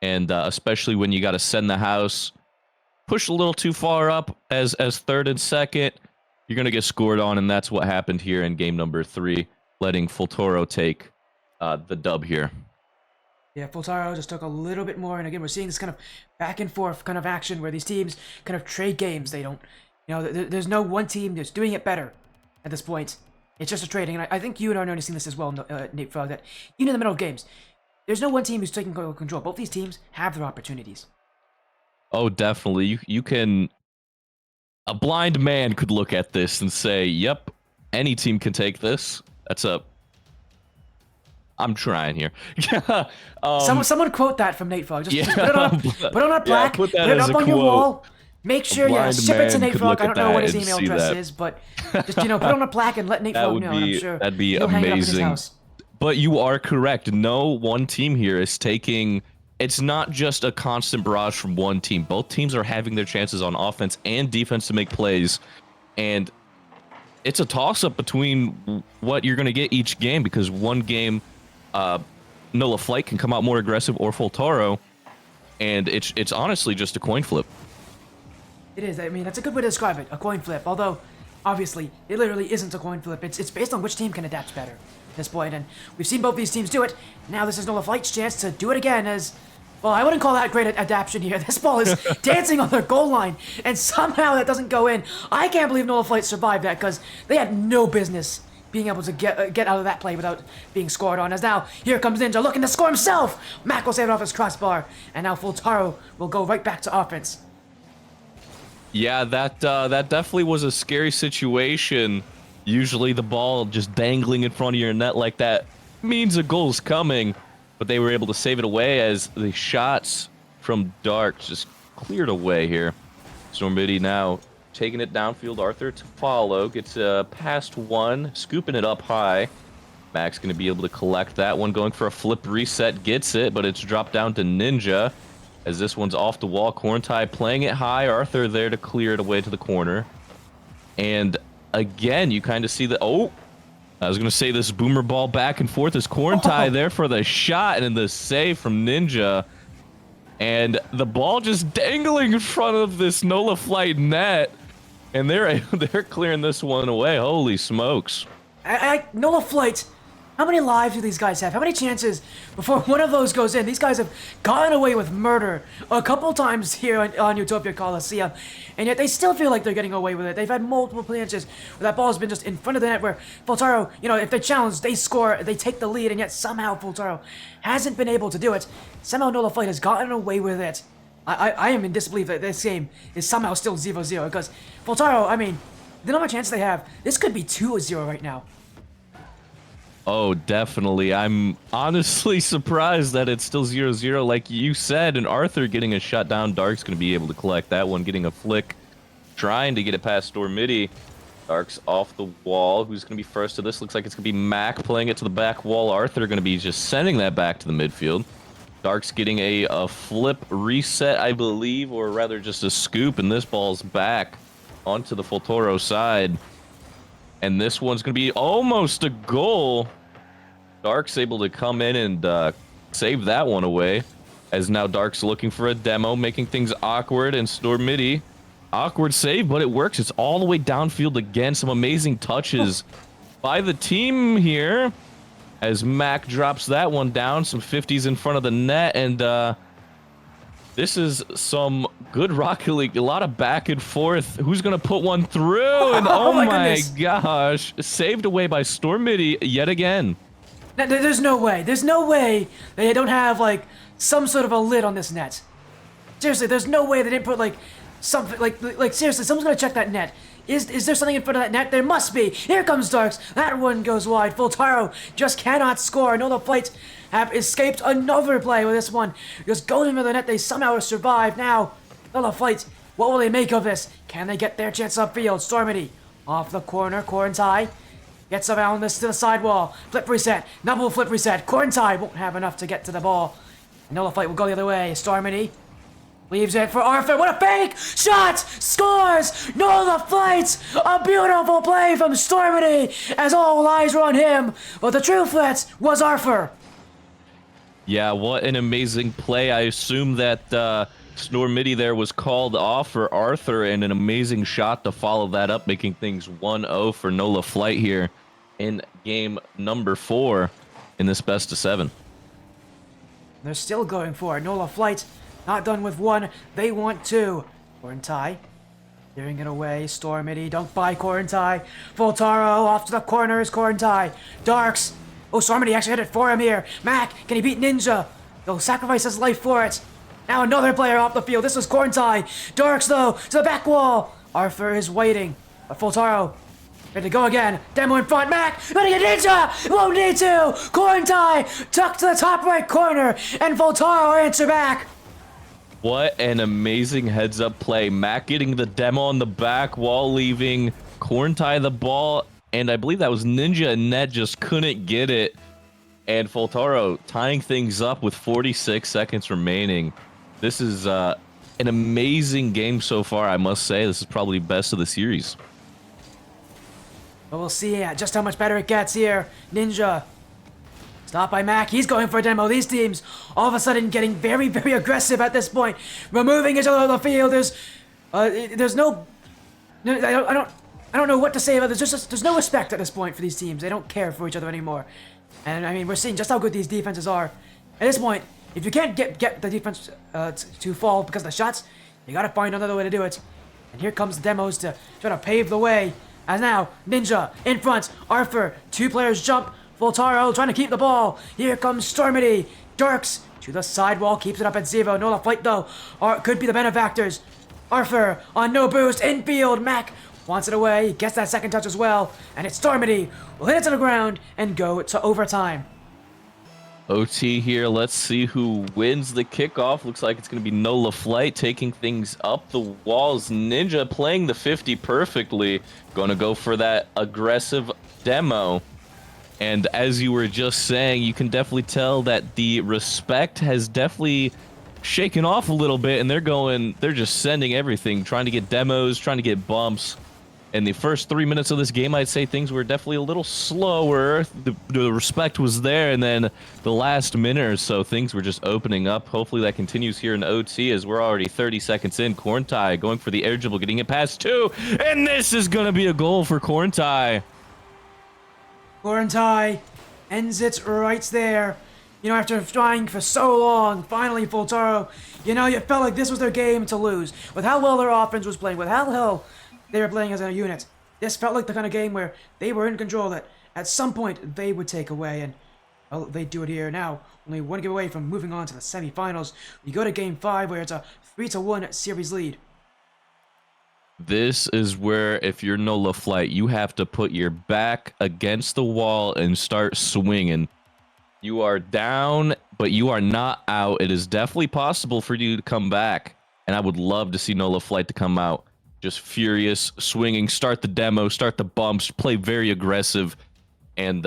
And especially when you got to send the house, push a little too far up as third and second, you're going to get scored on, and that's what happened here in game number 3, letting Fultaro take the dub here. Yeah, Fultaro just took a little bit more, and again, we're seeing this kind of back and forth kind of action where these teams kind of trade games. They don't, there's no one team that's doing it better at this point. It's just a trading, and I think you and I are noticing this as well, Nate Frog, that even in the middle of games, there's no one team who's taking control. Both these teams have their opportunities. Oh, definitely. You can... A blind man could look at this and say, yep, any team can take this. I'm trying here. Someone quote that from Nate Frog. Just put it on a plaque, yeah, put it up on your wall. Make sure you ship it to Nate Frog. I don't know what his email address is, but just put it on a plaque and let Nate Frog know. I'm sure that'd be he'll hang it up in his amazing. house. But you are correct. No one team here is taking... It's not just a constant barrage from one team. Both teams are having their chances on offense and defense to make plays. And it's a toss-up between what you're going to get each game, because one game, NOLA Flight can come out more aggressive, or Fultaro, and it's honestly just a coin flip. It is. I mean, that's a good way to describe it, a coin flip. Although, obviously, it literally isn't a coin flip. It's based on which team can adapt better at this point, and we've seen both these teams do it. Now this is NOLA Flight's chance to do it again as... Well, I wouldn't call that great adaptation here. This ball is dancing on their goal line, and somehow that doesn't go in. I can't believe NOLA Flight survived that, because they had no business being able to get out of that play without being scored on. As now, here comes Ninja looking to score himself. Mac will save it off his crossbar, and now Fultaro will go right back to offense. Yeah, that definitely was a scary situation. Usually the ball just dangling in front of your net like that means a goal's coming, but they were able to save it away as the shots from Dark just cleared away here. Stormity now taking it downfield. Arthur to follow, gets past one, scooping it up high. Mac's going to be able to collect that one, going for a flip reset, gets it, but it's dropped down to Ninja. As this one's off the wall, Quarantine playing it high. Arthur there to clear it away to the corner. And again, you kind of see the... Oh! I was going to say this boomer ball back and forth as Quarantine there for the shot and the save from Ninja. And the ball just dangling in front of this NOLA flight net. And they're clearing this one away. Holy smokes. NOLA flight. How many lives do these guys have? How many chances before one of those goes in? These guys have gotten away with murder a couple times here on Utopia Coliseum, and yet they still feel like they're getting away with it. They've had multiple chances where that ball's been just in front of the net where Fultaro, you know, if they challenge, they score, they take the lead, and yet somehow Fultaro hasn't been able to do it. Somehow NOLA Flight has gotten away with it. I am in disbelief that this game is somehow still 0-0 because Fultaro, I mean, the number of chances they have, this could be 2-0 right now. Oh, definitely. I'm honestly surprised that it's still 0-0 like you said, and Arthur getting a shot down. Dark's going to be able to collect that one, getting a flick, trying to get it past Stormity. Dark's off the wall. Who's going to be first to this? Looks like it's going to be Mac playing it to the back wall. Arthur going to be just sending that back to the midfield. Dark's getting a flip reset, I believe, or rather just a scoop, and this ball's back onto the Fultaro side. And this one's going to be almost a goal. Dark's able to come in and save that one away. As now Dark's looking for a demo, making things awkward. And Stormity, awkward save, but it works. It's all the way downfield again. Some amazing touches by the team here. As Mac drops that one down. Some 50s in front of the net. And this is some good Rocket League. A lot of back and forth. Who's going to put one through? And oh my gosh. Saved away by Stormity yet again. Now, there's no way. There's no way they don't have, like, some sort of a lid on this net. Seriously, there's no way they didn't put, like, something, like seriously, someone's gonna check that net. Is there something in front of that net? There must be. Here comes Darks. That one goes wide. Fultaro just cannot score. NOLA Flight have escaped another play with this one. Just going into the net. They somehow survive. Now, NOLA Flight, what will they make of this? Can they get their chance upfield? Stormity off the corner. Quarantine gets around this to the sidewall. Flip reset. Double flip reset. Quarantine won't have enough to get to the ball. NOLA Flight will go the other way. Stormity leaves it for Arthur. What a fake shot! Scores! NOLA Flight! A beautiful play from Stormity as all eyes were on him. But the true threat was Arthur. Yeah, what an amazing play. I assume that Stormity there was called off for Arthur, and an amazing shot to follow that up, making things 1-0 for NOLA Flight here in game number 4 in this best of 7. They're still going for it. NOLA Flight not done with one. They want two. Quarantine clearing it away. Stormity, dunk by Quarantine. Fultaro off to the corner is Quarantine. Darks. Oh, Stormity actually hit it for him here. Mac, can he beat Ninja? He'll sacrifice his life for it. Now another player off the field. This was Quarantine. Darks, though, to the back wall. Arthur is waiting. But Fultaro ready to go again. Demo in front. Mac, ready to get Ninja. Won't need to. Quarantine tucked to the top right corner. And Fultaro answer back. What an amazing heads-up play. Mac getting the demo on the back wall, leaving Quarantine the ball. And I believe that was Ninja and Net just couldn't get it. And Fultaro tying things up with 46 seconds remaining. This is an amazing game so far, I must say. This is probably best of the series. But we'll see just how much better it gets here. Ninja. Stopped by Mac. He's going for a demo. These teams all of a sudden getting very, very aggressive at this point. Removing each other on the field. There's no... I don't know what to say about this. There's no respect at this point for these teams. They don't care for each other anymore. And I mean, we're seeing just how good these defenses are. At this point, if you can't get the defense to fall because of the shots, you gotta find another way to do it. And here comes the demos to try to pave the way. As now, Ninja in front. Arthur, 2 players jump. Fultaro trying to keep the ball. Here comes Stormity. Darks to the sidewall, keeps it up at 0. NOLA Flight though, or could be the benefactors. Arthur on no boost, infield, Mac wants it away, gets that second touch as well, and it's Stormity will hit it to the ground and go to overtime. OT here. Let's see who wins the kickoff. Looks like it's going to be NOLA Flight taking things up the walls. Ninja playing the 50 perfectly. Going to go for that aggressive demo. And as you were just saying, you can definitely tell that the respect has definitely shaken off a little bit, and they're just sending everything, trying to get demos, trying to get bumps. In the first 3 minutes of this game, I'd say things were definitely a little slower. The respect was there, and then the last minute or so, things were just opening up. Hopefully that continues here in OT, as we're already 30 seconds in. Corntai going for the air dribble, getting it past 2, and this is going to be a goal for Corntai. Corntai ends it right there. You know, after trying for so long, finally Fultaro, you know, you felt like this was their game to lose. With how well their offense was playing, with how well they were playing as a unit. This felt like the kind of game where they were in control that at some point they would take away, and well, they do it here now. Only one game away from moving on to the semifinals. We go to game 5 where it's a 3-1 series lead. This is where, if you're NOLA Flight, you have to put your back against the wall and start swinging. You are down, but you are not out. It is definitely possible for you to come back, and I would love to see NOLA Flight to come out. Just furious, swinging, start the demo, start the bumps, play very aggressive, and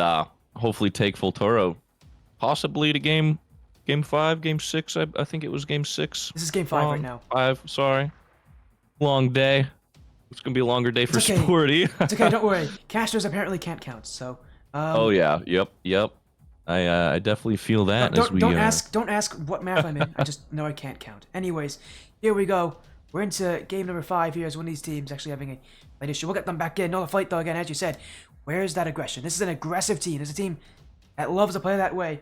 hopefully take Fultaro possibly to game 5, game 6. I think it was game 6. This is game 5 right now. 5, sorry. Long day. It's going to be a longer day for okay. Sporty. It's okay, don't worry. Casters apparently can't count, so... oh, yeah. Yep. I definitely feel that. Don't ask what math I'm in. I just know I can't count. Anyways, here we go. We're into game number 5 here as one of these teams actually having a light issue. We'll get them back in. NOLA Flight, though, again, as you said, where's that aggression? This is an aggressive team. This is a team that loves to play that way.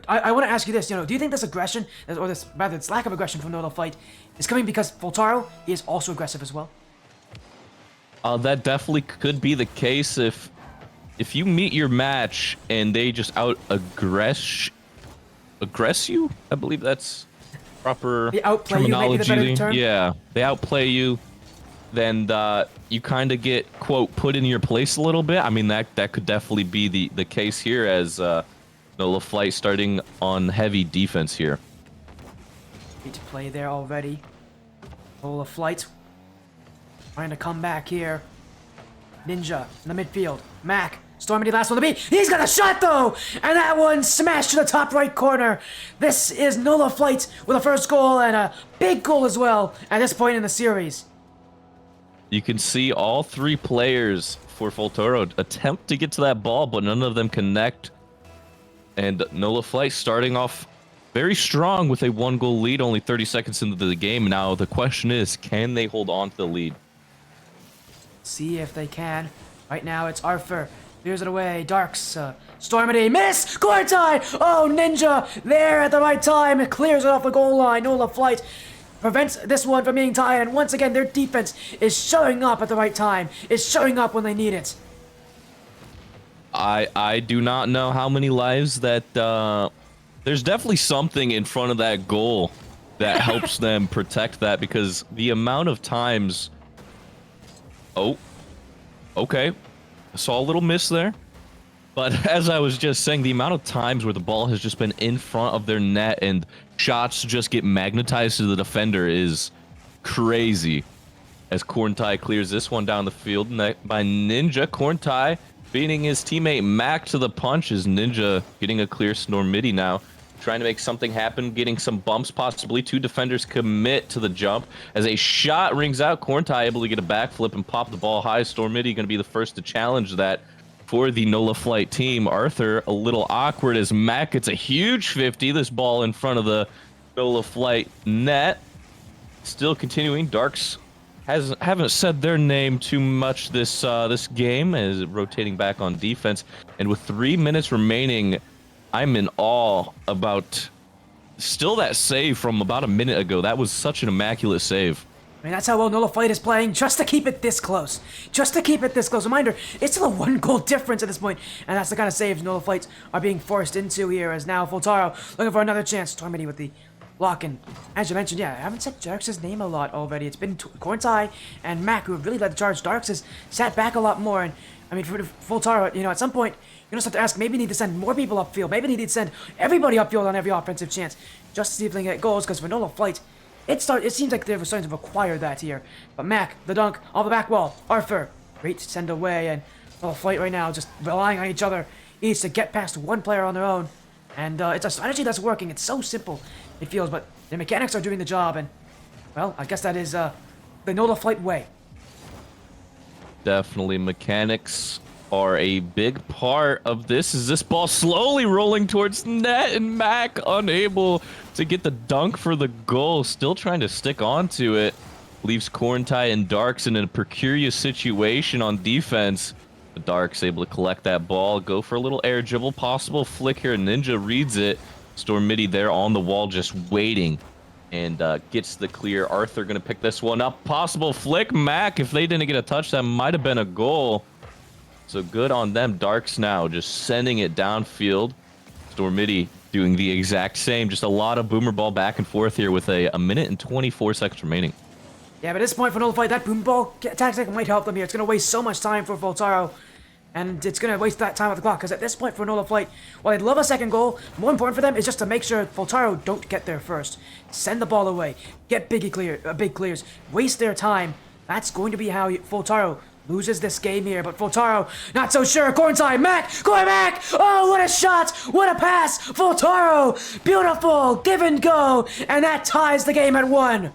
I want to ask you this, do you think this aggression, or this lack of aggression from NOLA Flight, is coming because Fultaro is also aggressive as well? That definitely could be the case if you meet your match and they just aggress you. I believe that's proper they outplay terminology. You, maybe the better term? Yeah, they outplay you. Then you kind of get, quote, put in your place a little bit. I mean, that could definitely be the case here, as NOLA Flight starting on heavy defense here. Need to play there already. NOLA Flight trying to come back here. Ninja in the midfield. Mac. Stormity last one to beat. He's got a shot though! And that one smashed to the top right corner. This is NOLA Flight with a first goal and a big goal as well at this point in the series. You can see all 3 players for Fultaro attempt to get to that ball, but none of them connect. And NOLA Flight starting off very strong with a 1-goal lead, only 30 seconds into the game. Now the question is, can they hold on to the lead? See if they can. Right now it's Arthur. Clears it away. Darks. Stormity. Miss! Corntai! Oh, Ninja! There at the right time. It clears it off the goal line. NOLA Flight prevents this one from being tied. And once again, their defense is showing up at the right time. Is showing up when they need it. I do not know how many lives that... there's definitely something in front of that goal that helps them protect that, because the amount of times... Oh. Okay. I saw a little miss there. But as I was just saying, the amount of times where the ball has just been in front of their net and shots just get magnetized to the defender is crazy. As Corntai clears this one down the field by Ninja. Corntai beating his teammate Mac to the punch, as Ninja getting a clear Stormity now. Trying to make something happen, getting some bumps possibly. 2 defenders commit to the jump. As a shot rings out, Corntai able to get a backflip and pop the ball high. Stormity going to be the first to challenge that for the NOLA Flight team. Arthur a little awkward as Mac gets a huge 50. This ball in front of the NOLA Flight net. Still continuing. Darks haven't said their name too much this game, as rotating back on defense. And with 3 minutes remaining, I'm in awe about still that save from about a minute ago. That was such an immaculate save. I mean, that's how well NOLA Flight is playing, just to keep it this close. Just to keep it this close. Reminder, it's still a 1-goal difference at this point, and that's the kind of saves NOLA Flights are being forced into here, as now Fultaro looking for another chance. Stormity with the blocking. As you mentioned, yeah, I haven't said Darks' name a lot already. It's been Corntai and Mac who have really led the charge. Darks has sat back a lot more, and I mean, for Fultaro, you know, at some point, you just have to ask, maybe you need to send more people upfield. Maybe you need to send everybody upfield on every offensive chance, just to see if they can get goals, because for NOLA Flight, it seems like they're starting to require that here. But Mac, the dunk, off the back wall, Arthur, great to send away, and NOLA Flight right now just relying on each other, each to get past one player on their own. And it's a strategy that's working. It's so simple, it feels, but the mechanics are doing the job, and, well, I guess that is the NOLA Flight way. Definitely, mechanics are a big part of this. Is this ball slowly rolling towards net, and Mac unable to get the dunk for the goal, still trying to stick onto it. Leaves Corntai and Darks in a precarious situation on defense. But Darks able to collect that ball, go for a little air dribble, possible flick here. Ninja reads it. Storm Midi there on the wall just waiting, and gets the clear. Arthur gonna pick this one up. Possible flick. Mac, if they didn't get a touch, that might have been a goal. So good on them. Darks now just sending it downfield. Storm Midi doing the exact same. Just a lot of boomer ball back and forth here with a minute and 24 seconds remaining. Yeah, but at this point for NOLA Flight, that boom ball tactic might help them here. It's going to waste so much time for Fultaro, and it's going to waste that time on the clock, because at this point for NOLA Flight, while they'd love a second goal, more important for them is just to make sure Fultaro don't get there first. Send the ball away. Get big clears. Waste their time. That's going to be how Fultaro loses this game here, but Fultaro, not so sure. Corntai, Mac, going back. Oh, what a shot. What a pass. Fultaro, beautiful, give and go, and that ties the game at 1.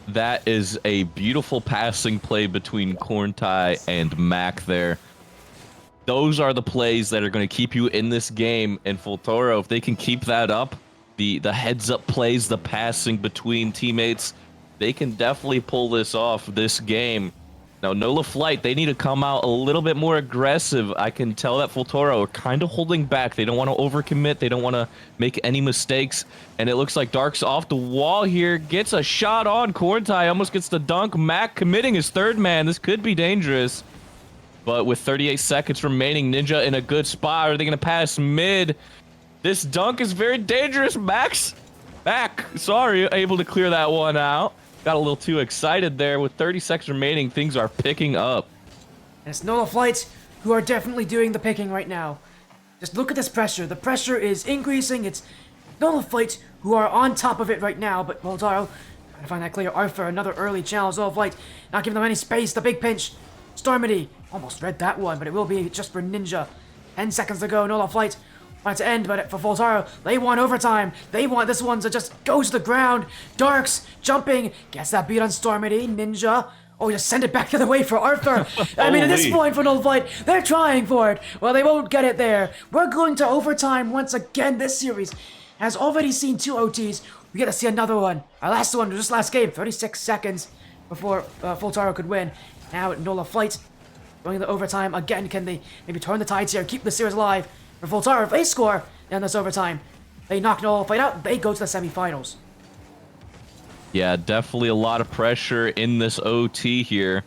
That is a beautiful passing play between Corntai and Mac there. Those are the plays that are going to keep you in this game, and Fultaro, if they can keep that up, the heads-up plays, the passing between teammates, they can definitely pull this off this game. Now, NOLA Flight, they need to come out a little bit more aggressive. I can tell that Fultaro are kind of holding back. They don't want to overcommit. They don't want to make any mistakes. And it looks like Dark's off the wall here. Gets a shot on. Corntai almost gets the dunk. Mac committing his third man. This could be dangerous. But with 38 seconds remaining, Ninja in a good spot. Are they going to pass mid? This dunk is very dangerous. Mac, sorry, able to clear that one out. Got a little too excited there. With 30 seconds remaining, things are picking up. And it's NOLA Flight who are definitely doing the picking right now. Just look at this pressure. The pressure is increasing. It's NOLA Flight who are on top of it right now, but Fultaro trying to find that clear. Arthur, another early challenge. NOLA Flight not giving them any space. The big pinch. Stormity almost read that one, but it will be just for Ninja. 10 seconds to go. NOLA Flight want it to end, but for Fultaro, they want overtime. They want this one to just go to the ground. Darks jumping, gets that beat on Stormity. Ninja, oh, just send it back the other way for Arthur. I mean, at this point for NOLA Flight, they're trying for it. Well, they won't get it there. We're going to overtime once again. This series has already seen 2 OTs. We get to see another one. Our last one, just last game, 36 seconds before Fultaro could win. Now at NOLA Flight, going to overtime again. Can they maybe turn the tides here, keep the series alive? For Fultaro, if they score in this overtime, they knock NOLA Flight out, they go to the semifinals. Yeah, definitely a lot of pressure in this OT here.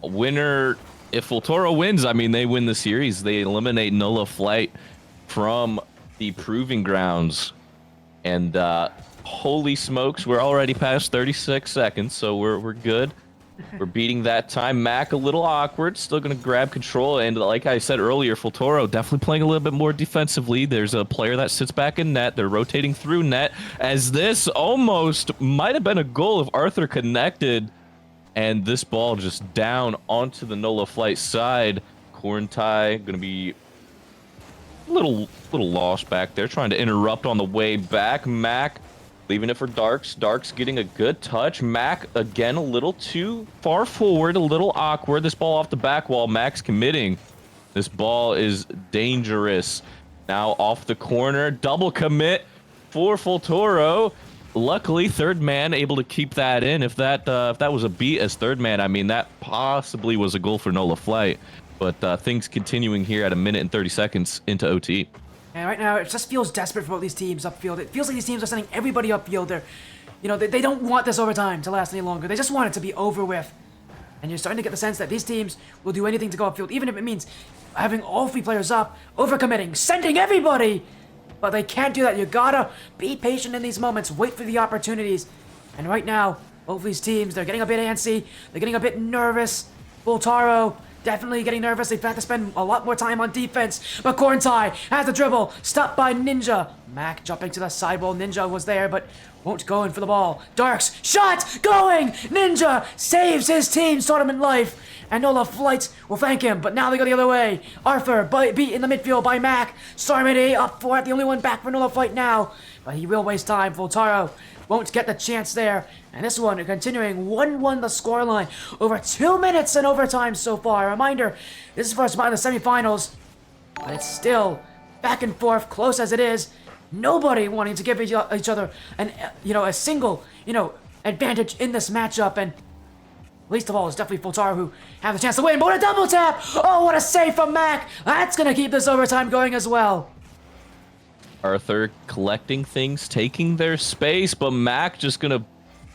A winner, if Fultaro wins, I mean, they win the series. They eliminate NOLA Flight from the Proving Grounds. And holy smokes, we're already past 36 seconds, so we're good. We're beating that time. Mac a little awkward, still going to grab control. And like I said earlier, Fultaro definitely playing a little bit more defensively. There's a player that sits back in net. They're rotating through net, as this almost might have been a goal if Arthur connected. And this ball just down onto the NOLA Flight side. Corntai going to be a little lost back there, trying to interrupt on the way back. Mac leaving it for Darks. Darks getting a good touch. Mac, again, a little too far forward, a little awkward. This ball off the back wall. Mac's committing. This ball is dangerous. Now off the corner. Double commit for Fultaro. Luckily, third man able to keep that in. If that was a beat as third man, I mean, that possibly was a goal for NOLA Flight. But things continuing here at 1 minute and 30 seconds into OT. And right now, it just feels desperate for both these teams upfield. It feels like these teams are sending everybody upfield. They don't want this overtime to last any longer. They just want it to be over with. And you're starting to get the sense that these teams will do anything to go upfield, even if it means having all 3 players up, overcommitting, sending everybody. But they can't do that. You gotta be patient in these moments. Wait for the opportunities. And right now, both of these teams, they're getting a bit antsy. They're getting a bit nervous. Fultaro definitely getting nervous. They've had to spend a lot more time on defense. But Corntai has the dribble. Stopped by Ninja. Mac jumping to the sidewall. Ninja was there, but won't go in for the ball. Darks, shot, going! Ninja saves his team's tournament life. And NOLA Flight will thank him, but now they go the other way. Arthur beat in the midfield by Mac. Sarmady up for it, the only one back for NOLA Flight now. But he will waste time. Fultaro won't get the chance there. And this one continuing 1-1 the scoreline. Over 2 minutes in overtime so far. A reminder, this is for us in the semifinals. But it's still back and forth, close as it is. Nobody wanting to give each other a single, advantage in this matchup. And least of all is definitely Fultaro, who have the chance to win. But what a double tap! Oh, what a save from Mac! That's gonna keep this overtime going as well. Arthur collecting things, taking their space, but Mac just gonna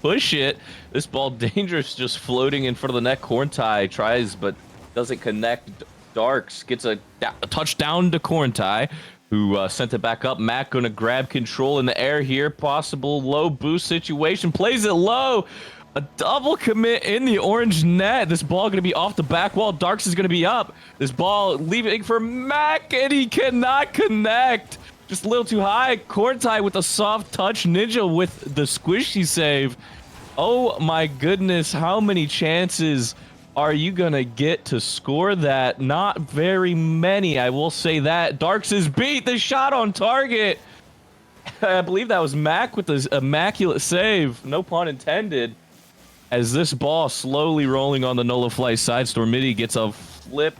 push it. This ball dangerous, just floating in front of the net. Corntai tries, but doesn't connect. Darks gets a touchdown to Corntai, who sent it back up. Mac gonna grab control in the air here. Possible low boost situation. Plays it low. A double commit in the orange net. This ball gonna be off the back wall. Darks is gonna be up. This ball leaving for Mac, and he cannot connect. Just a little too high. Corntai with a soft touch. Ninja with the squishy save. Oh my goodness, how many chances are you gonna get to score that? Not very many, I will say that. Darks is beat. The shot on target. I believe that was Mac with this immaculate save. No pun intended. As this ball slowly rolling on the NOLA Flight side, Stormity gets a flip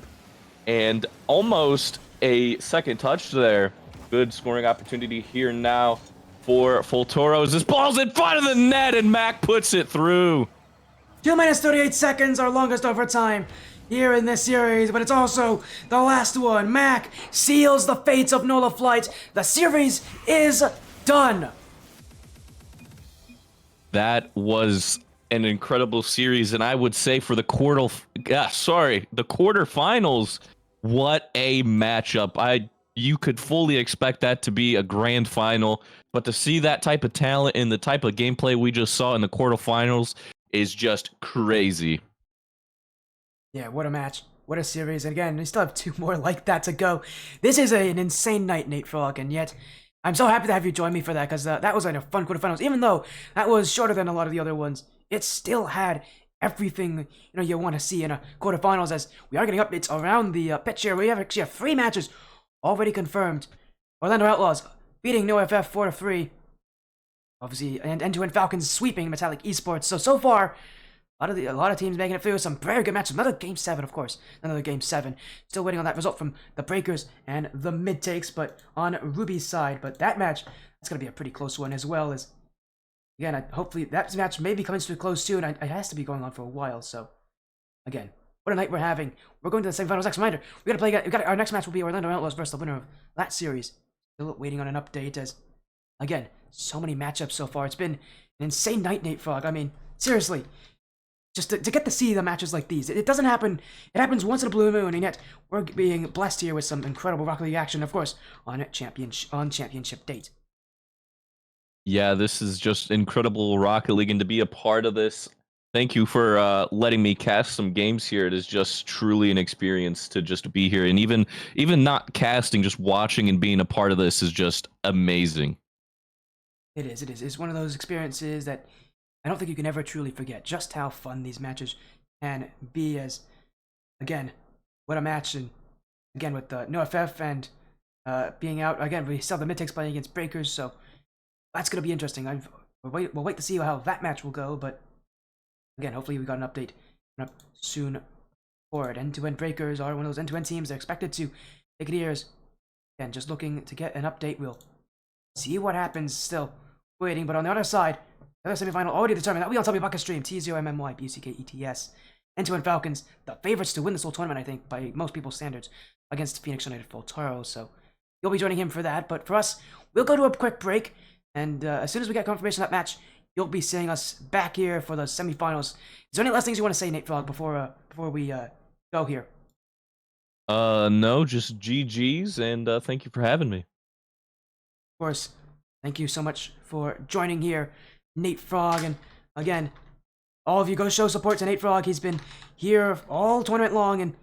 and almost a second touch there. Good scoring opportunity here now for Fultaro. This ball's in front of the net and Mac puts it through. 2 minutes 38 seconds, our longest overtime here in this series, but it's also the last one. Mac seals the fates of NOLA Flight. The series is done. That was an incredible series, and I would say for the quarterfinals, what a matchup. You could fully expect that to be a grand final, but to see that type of talent and the type of gameplay we just saw in the quarterfinals is just crazy. Yeah, what a match. What a series. And again, we still have 2 more like that to go. This is an insane night, Nate Frog, and yet I'm so happy to have you join me for that, because that was a fun quarterfinals. Even though that was shorter than a lot of the other ones, it still had everything you want to see in a quarterfinals, as we are getting updates around the pitch here. We actually have 3 matches already confirmed. Orlando Outlaws beating NoFF 4-3. Obviously, and end-to-end Falcons sweeping Metallic Esports. So far, a lot of teams making it through. Some very good matches. Another Game 7, of course. Another Game 7. Still waiting on that result from the Breakers and the MidTakes, but on Ruby's side. But that match, that's going to be a pretty close one, as well as, again, hopefully that match may be coming to a close soon. It has to be going on for a while, so, again, what a night we're having. We're going to the semifinals. Next reminder, our next match will be Orlando Outlaws versus the winner of that series. Still waiting on an update, as, again, so many matchups so far. It's been an insane night, Nate Frog. I mean, seriously, just to get to see the matches like these. It doesn't happen. It happens once in a blue moon, and yet we're being blessed here with some incredible Rocket League action, of course, on championship date. Yeah, this is just incredible Rocket League, and to be a part of this, thank you for letting me cast some games here. It is just truly an experience to just be here, and even not casting, just watching and being a part of this is just amazing. It is. It's one of those experiences that I don't think you can ever truly forget. Just how fun these matches can be. As, again, what a match, and again with the NoFF and being out. Again, we still have the MidTakes playing against Breakers, so that's gonna be interesting. We'll wait to see how that match will go, but again, hopefully we got an update up soon for it. End-to-end Breakers are one of those end-to-end teams. They're expected to take it years. Again, just looking to get an update. We'll see what happens. Still waiting, but on the other side, the other semifinal already determined. That we on TommyBuckets stream. T0MMYBUCKETS. End-to-end Falcons, the favorites to win this whole tournament, I think, by most people's standards, against Phoenix United Fultaro. So you'll be joining him for that. But for us, we'll go to a quick break, and as soon as we get confirmation of that match, you'll be seeing us back here for the semifinals. Is there any last things you want to say, Nate Frog, before we go here? No, just GG's, and thank you for having me. course, thank you so much for joining here, Nate Frog. And again, all of you go show support to Nate Frog. He's been here all tournament long. And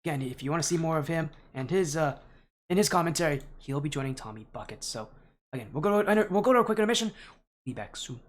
again, if you want to see more of him and his in his commentary, he'll be joining TommyBuckets. So again, we'll go to a quick intermission. Be back soon.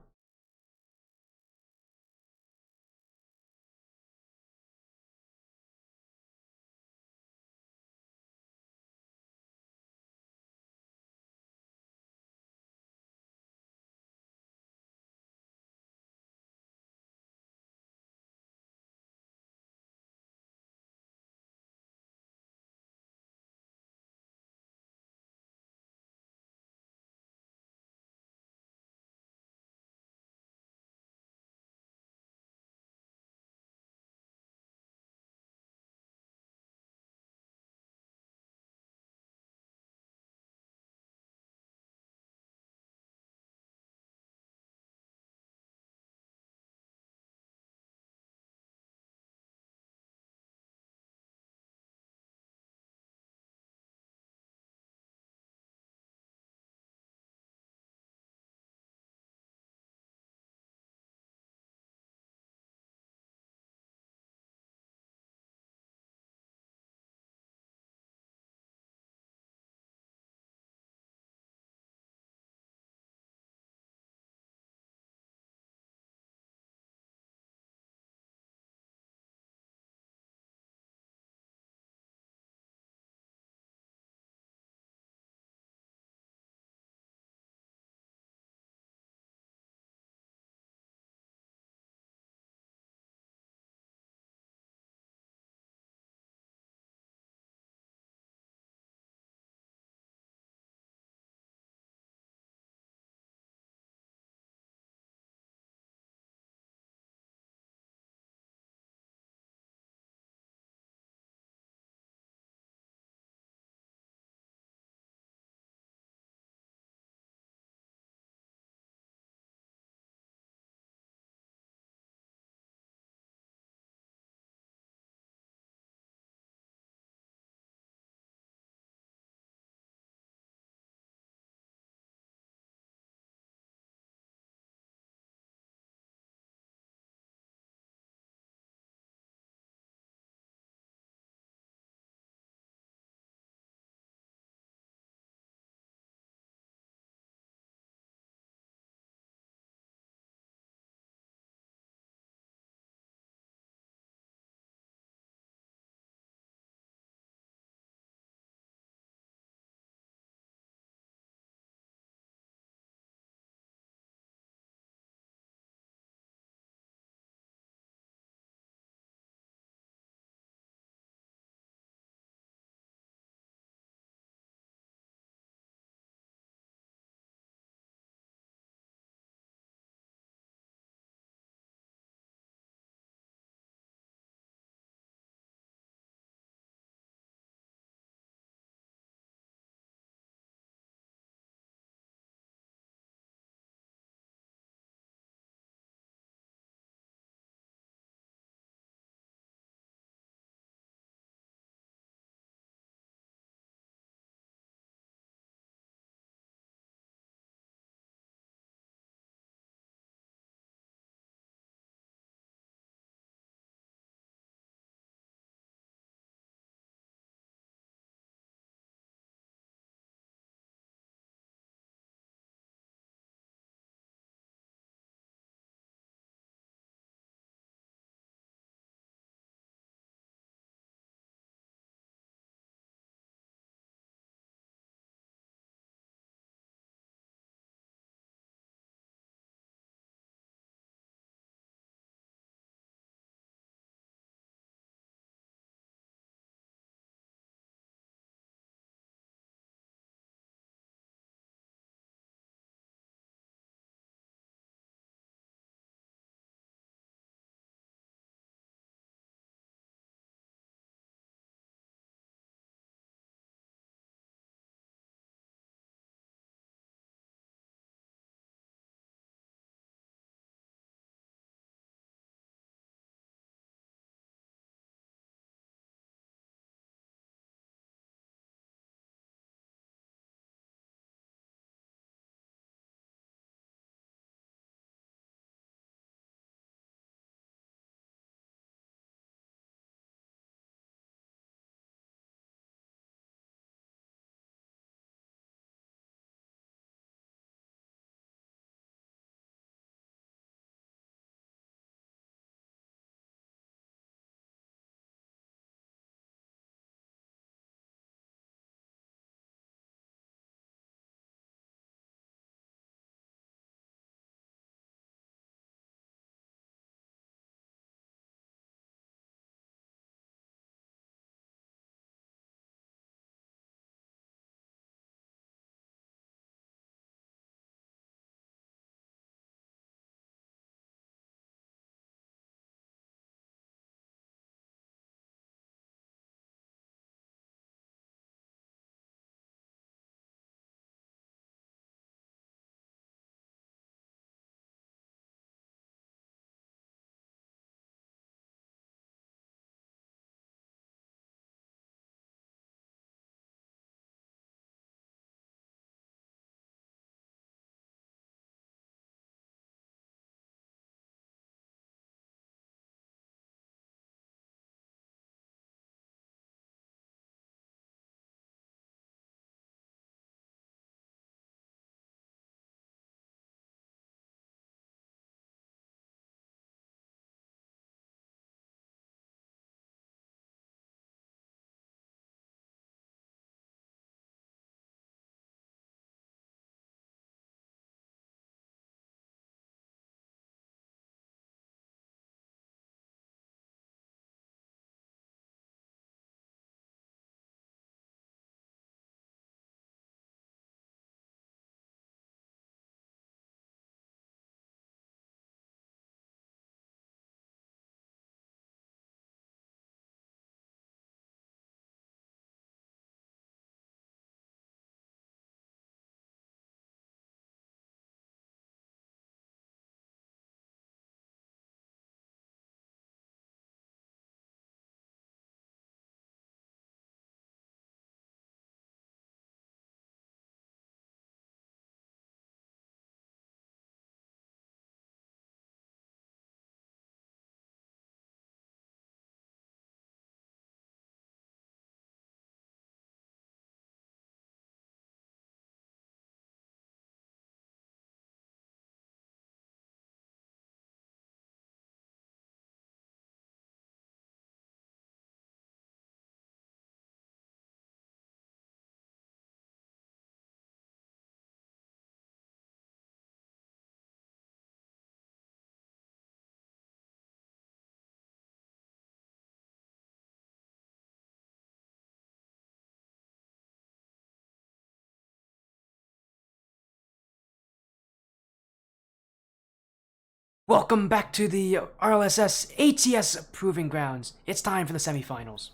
Welcome back to the RLSS ATS Proving Grounds. It's time for the semifinals.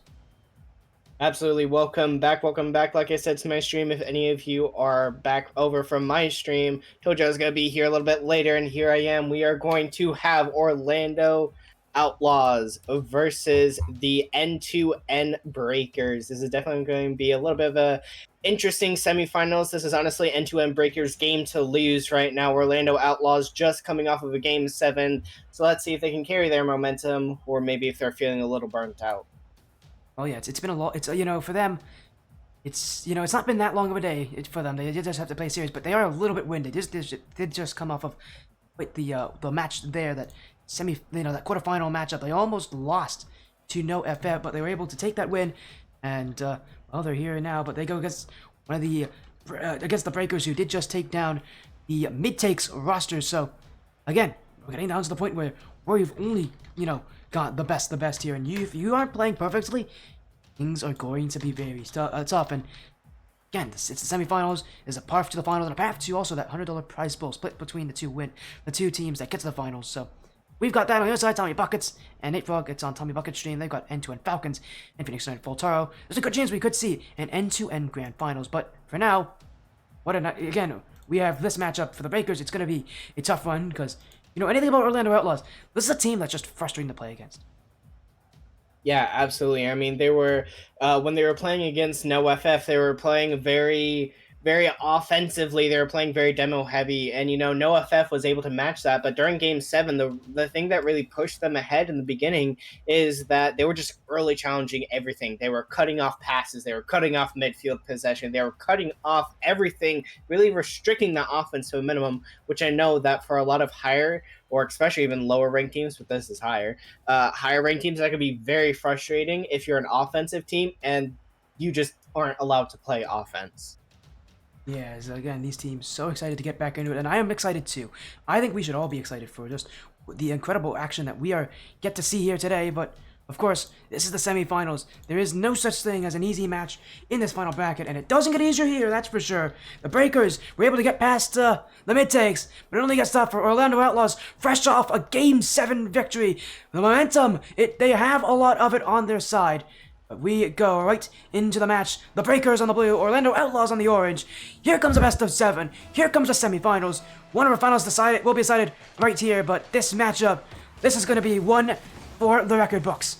Absolutely. Welcome back. Welcome back. Like I said to my stream, if any of you are back over from my stream, told you I was going to be here a little bit later, and here I am. We are going to have Orlando Outlaws versus the N2N Breakers. This is definitely going to be a little bit of a interesting semifinals. This is honestly N2N Breakers' game to lose right now. Orlando Outlaws just coming off of a game 7. So let's see if they can carry their momentum, or maybe if they're feeling a little burnt out. Oh yeah, it's been a lot. It's for them. It's it's not been that long of a day for them. They did just have to play series, but they are a little bit winded. They did just come off of the match there, that that quarterfinal matchup. They almost lost to No FF, but they were able to take that win, and well, they're here now. But they go against one of the against the Breakers, who did just take down the MidTakes roster. So again, we're getting down to the point where we've only got the best here, and if you aren't playing perfectly, things are going to be very tough. And again, it's the semifinals. There's a path to the finals and a path to also that $100 prize pool split between the two teams that get to the finals. So we've got that on the other side, TommyBuckets and Nate Frog. It's on TommyBuckets stream. They've got N2N Falcons and Phoenix and Fultaro. There's a good chance we could see an N2N Grand Finals, but for now, again, we have this matchup for the Breakers. It's going to be a tough one because anything about Orlando Outlaws, this is a team that's just frustrating to play against. Yeah, absolutely. I mean, they were when they were playing against No FF, they were playing very, very offensively. They were playing very demo heavy, and No FF was able to match that. But during Game 7, the thing that really pushed them ahead in the beginning is that they were just early challenging everything. They were cutting off passes. They were cutting off midfield possession. They were cutting off everything, really restricting the offense to a minimum. Which I know that for a lot of higher, or especially even lower ranked teams, but this is higher ranked teams, that can be very frustrating if you're an offensive team and you just aren't allowed to play offense. Yeah, so again, these teams so excited to get back into it, and I am excited too. I think we should all be excited for just the incredible action that we get to see here today. But of course, this is the semifinals. There is no such thing as an easy match in this final bracket, and it doesn't get easier here, that's for sure. The Breakers were able to get past the MidTakes, but it only gets tough for Orlando Outlaws, fresh off a Game 7 victory. The momentum, they have a lot of it on their side. But we go right into the match. The Breakers on the blue, Orlando Outlaws on the orange. Here comes the best of 7. Here comes the semifinals. One of our finals will be decided right here, but this matchup, this is going to be one for the record books.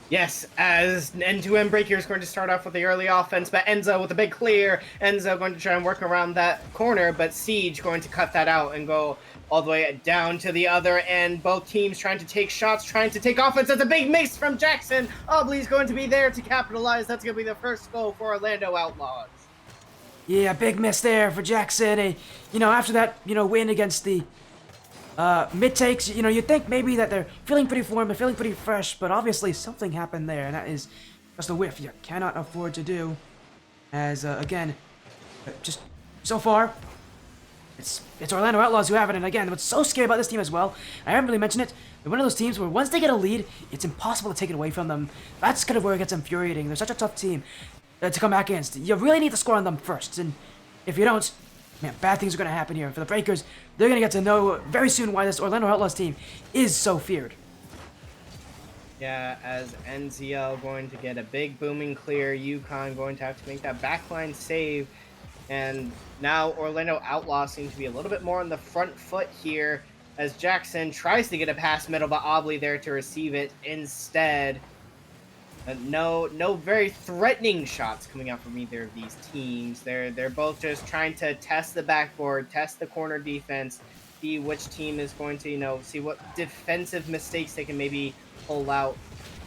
Yes, as N2N Breaker is going to start off with the early offense, but Enzo with a big clear. Enzo going to try and work around that corner, but Siege going to cut that out and go all the way down to the other end. Both teams trying to take shots, trying to take offense. That's a big miss from Jackson. Obley's going to be there to capitalize. That's going to be the first goal for Orlando Outlaws. Yeah, big miss there for Jackson. After that, win against the MidTakes, you'd think maybe that they're feeling pretty formed, they're feeling pretty fresh, but obviously something happened there, and that is just a whiff you cannot afford to do. As, again, just so far, it's Orlando Outlaws who have it, and again, what's so scary about this team as well, I haven't really mentioned it, they're one of those teams where once they get a lead, it's impossible to take it away from them. That's kind of where it gets infuriating. They're such a tough team to come back against. You really need to score on them first, and if you don't, man, bad things are going to happen here. For the Breakers, they're going to get to know very soon why this Orlando Outlaws team is so feared. Yeah, as NZL going to get a big booming clear, UConn going to have to make that backline save. And now Orlando Outlaws seem to be a little bit more on the front foot here as Jackson tries to get a pass middle, but Obley there to receive it instead. No very threatening shots coming out from either of these teams. They're both just trying to test the backboard, test the corner defense, see which team is going to, see what defensive mistakes they can maybe pull out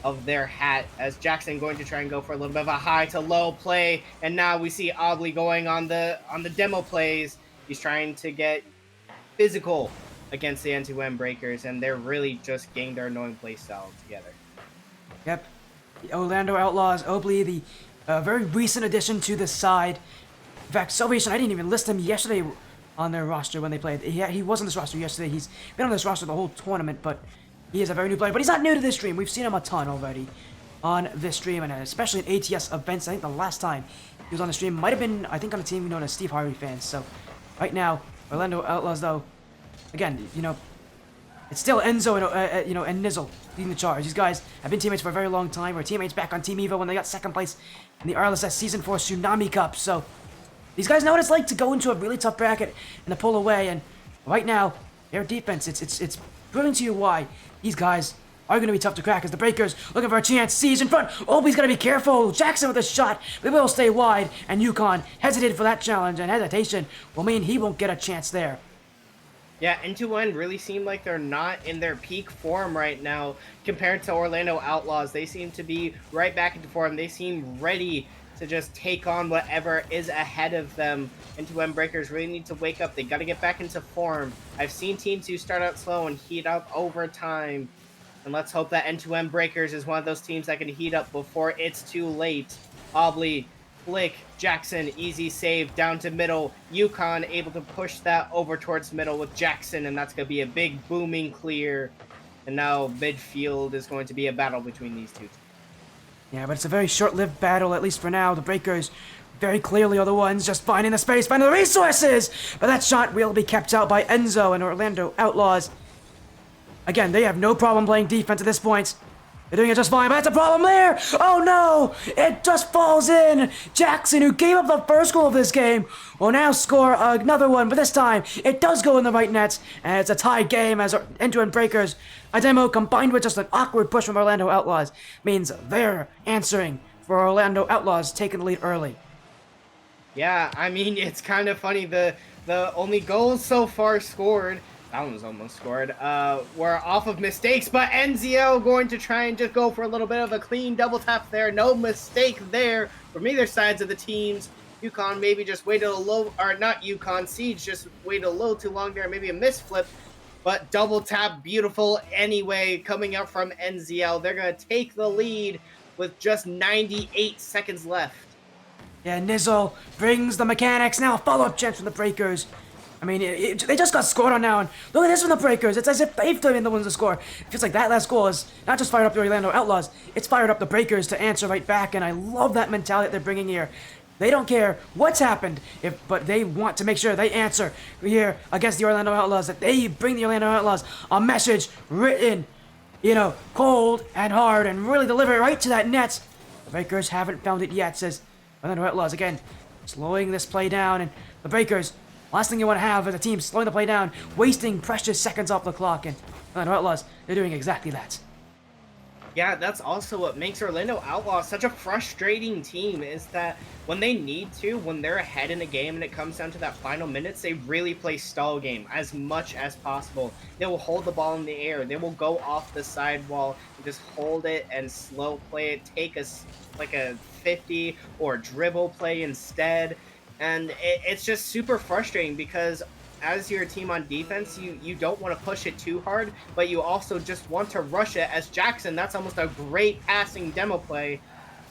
of their hat, as Jackson going to try and go for a little bit of a high to low play, and now we see Obley going on the demo plays. He's trying to get physical against the N2N Breakers, and they're really just getting their annoying play style together. Yep. The Orlando Outlaws, Obley, the very recent addition to the side. In fact, Salvation, I didn't even list him yesterday on their roster when they played. He was on this roster yesterday. He's been on this roster the whole tournament, but he is a very new player. But he's not new to this stream. We've seen him a ton already on this stream, and especially at ATS events. I think the last time he was on the stream might have been, I think, on a team known as Steve Harvey fans. So right now, Orlando Outlaws, though, again, It's still Enzo and and Nizzle leading the charge. These guys have been teammates for a very long time. Were teammates back on Team Evo when they got second place in the RLSS Season 4 Tsunami Cup. So these guys know what it's like to go into a really tough bracket and to pull away. And right now, their defense, it's proving to you why these guys are going to be tough to crack. As the Breakers looking for a chance. Siege in front. Obi's got to be careful. Jackson with a shot. They will stay wide. And Yukon hesitated for that challenge. And hesitation will mean he won't get a chance there. Yeah, N2N really seem like they're not in their peak form right now compared to Orlando Outlaws. They seem to be right back into form. They seem ready to just take on whatever is ahead of them. N2N Breakers really need to wake up. They got to get back into form. I've seen teams who start out slow and heat up over time. And let's hope that N2N Breakers is one of those teams that can heat up before it's too late. Obli, Flick, Jackson, easy save down to middle. Yukon able to push that over towards middle with Jackson, and that's going to be a big booming clear. And now midfield is going to be a battle between these two. Yeah, but it's a very short-lived battle, at least for now. The Breakers very clearly are the ones just finding the space, finding the resources. But that shot will be kept out by Enzo and Orlando Outlaws. Again, they have no problem playing defense at this point. They're doing it just fine, but that's a problem there! Oh no! It just falls in! Jackson, who gave up the first goal of this game, will now score another one, but this time, it does go in the right net, and it's a tied game as N2N Breakers. A demo combined with just an awkward push from Orlando Outlaws means they're answering for Orlando Outlaws taking the lead early. Yeah, I mean, it's kind of funny. The only goals so far scored, that one was almost scored, were off of mistakes, but NZL going to try and just go for a little bit of a clean double tap there. No mistake there from either sides of the teams. Yukon maybe just waited a little, or not Yukon, Siege just waited a little too long there, maybe a misflip, but double tap beautiful anyway coming up from NZL. They're going to take the lead with just 98 seconds left. Yeah, Nizzle brings the mechanics. Now a follow-up chance from the Breakers. I mean, they just got scored on now, and look at this from the Breakers. It's as if they've been the ones to score. It feels like that last goal is not just fired up the Orlando Outlaws, it's fired up the Breakers to answer right back, and I love that mentality that they're bringing here. They don't care what's happened, but they want to make sure they answer here against the Orlando Outlaws, that they bring the Orlando Outlaws a message written, cold and hard, and really deliver it right to that net. The Breakers haven't found it yet, says Orlando Outlaws. Again, slowing this play down, and the Breakers, last thing you want to have is a team slowing the play down, wasting precious seconds off the clock, and Orlando Outlaws, they're doing exactly that. Yeah, that's also what makes Orlando Outlaws such a frustrating team, is that when they need to, when they're ahead in a game and it comes down to that final minutes, they really play stall game as much as possible. They will hold the ball in the air. They will go off the sidewall and just hold it and slow play it, take like a 50 or dribble play instead. And it's just super frustrating because as your team on defense, you don't want to push it too hard, but you also just want to rush it. As Jackson, that's almost a great passing demo play,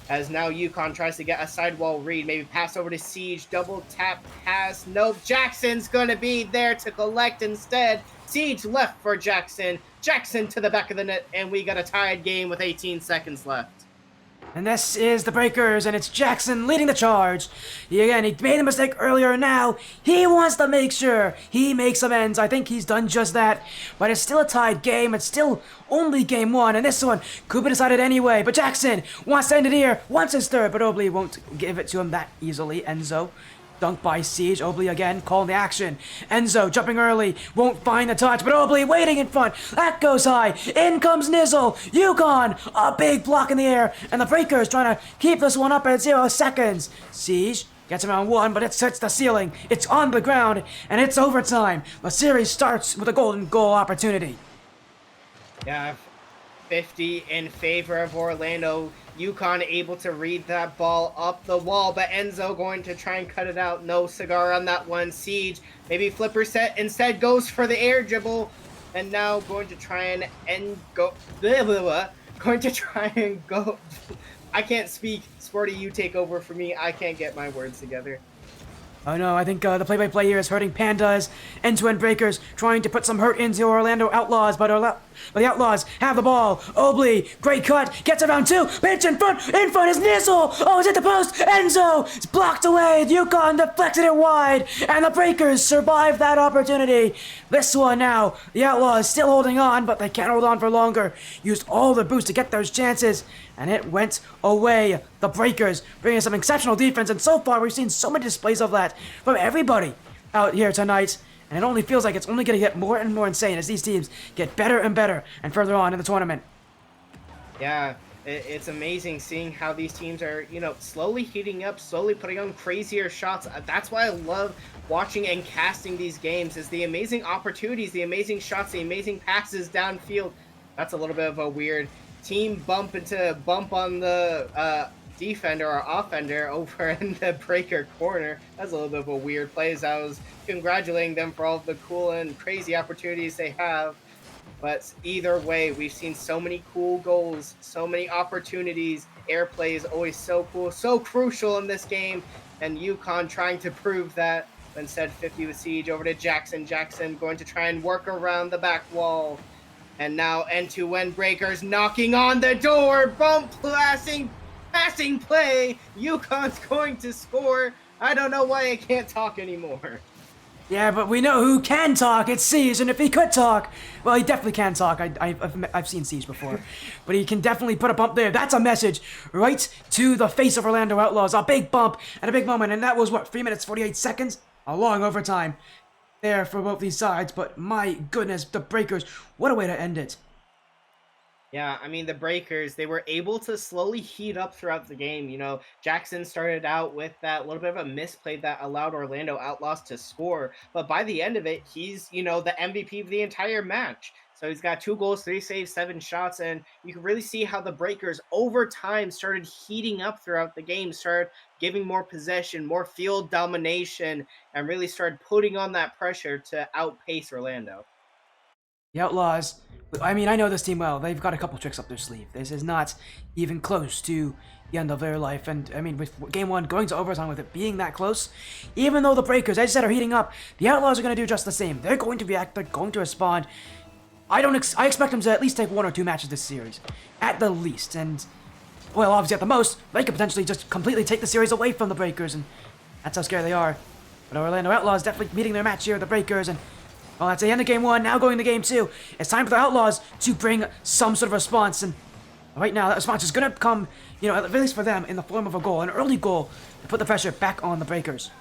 as now Yukon tries to get a sidewall read, maybe pass over to Siege, double tap pass. Nope, Jackson's going to be there to collect instead. Siege left for Jackson. Jackson to the back of the net, and we got a tied game with 18 seconds left. And this is the Breakers, and it's Jackson leading the charge. He made a mistake earlier, and now he wants to make sure he makes amends. I think he's done just that. But it's still a tied game. It's still only game one, and this one could be decided anyway. But Jackson wants to end it here, wants his third, but Obley won't give it to him that easily. Enzo. Dunk by Siege. Obley again calling the action. Enzo jumping early. Won't find the touch, but Obley waiting in front. That goes high. In comes Nizzle. Yukon. A big block in the air. And the Breakers trying to keep this one up at 0 seconds. Siege gets around one, but it hits the ceiling. It's on the ground, and it's overtime. The series starts with a golden goal opportunity. Yeah, 50 in favor of Orlando. Yukon able to read that ball up the wall, but Enzo going to try and cut it out. No cigar on that one. Siege, maybe flipper set, instead goes for the air dribble, and now going to try and I can't speak. Sporty, you take over for me. I can't get my words together. Oh no, I think the play-by-play here is hurting Panda's end-to-end breakers, trying to put some hurt into Orlando Outlaws, but the Outlaws have the ball. Obley, great cut, gets around two, pitch in front is Nizzle! Oh, it's at the post! Enzo! It's blocked away, Yukon deflected it wide, and the breakers survive that opportunity. This one now, the Outlaws still holding on, but they can't hold on for longer. Used all the boost to get those chances, and it went away. The breakers bringing some exceptional defense, and so far we've seen so many displays of that from everybody out here tonight, and it only feels like it's only going to get more and more insane as these teams get better and better and further on in the tournament. Yeah, it's amazing seeing how these teams are, slowly heating up, slowly putting on crazier shots. That's why I love watching and casting these games, is the amazing opportunities, the amazing shots, the amazing passes downfield. That's a little bit of a weird team bump on the defender or offender over in the breaker corner. That's a little bit of a weird play, as I was congratulating them for all of the cool and crazy opportunities they have. But either way, we've seen so many cool goals, so many opportunities. Airplay is always so cool, so crucial in this game. And UConn trying to prove that. Instead, 50 with Siege over to Jackson. Jackson going to try and work around the back wall. And now end-to-end breakers knocking on the door. Bump passing play. UConn's going to score. I don't know why I can't talk anymore. Yeah, but we know who can talk. It's Siege, and if he could talk, well, he definitely can talk. I've seen Siege before, but he can definitely put a bump there. That's a message right to the face of Orlando Outlaws. A big bump and a big moment, and that was what, 3 minutes 48 seconds? A long overtime there for both these sides. But my goodness, the breakers! What a way to end it. Yeah, I mean, the breakers, they were able to slowly heat up throughout the game. Jackson started out with that little bit of a misplay that allowed Orlando Outlaws to score. But by the end of it, he's, the MVP of the entire match. So he's got 2 goals, 3 saves, 7 shots. And you can really see how the breakers over time started heating up throughout the game, started giving more possession, more field domination, and really started putting on that pressure to outpace Orlando. The Outlaws, I mean, I know this team well. They've got a couple tricks up their sleeve. This is not even close to the end of their life. And, I mean, with Game 1 going to overtime with it being that close, even though the breakers, as I said, are heating up, the Outlaws are going to do just the same. They're going to react. They're going to respond. I expect them to at least take 1 or 2 matches this series. At the least. And, well, obviously at the most, they could potentially just completely take the series away from the breakers. And that's how scary they are. But Orlando Outlaws definitely meeting their match here with the breakers. And well, that's the end of Game 1, now going to Game 2. It's time for the Outlaws to bring some sort of response, and right now that response is going to come, at least for them, in the form of a goal, an early goal, to put the pressure back on the breakers.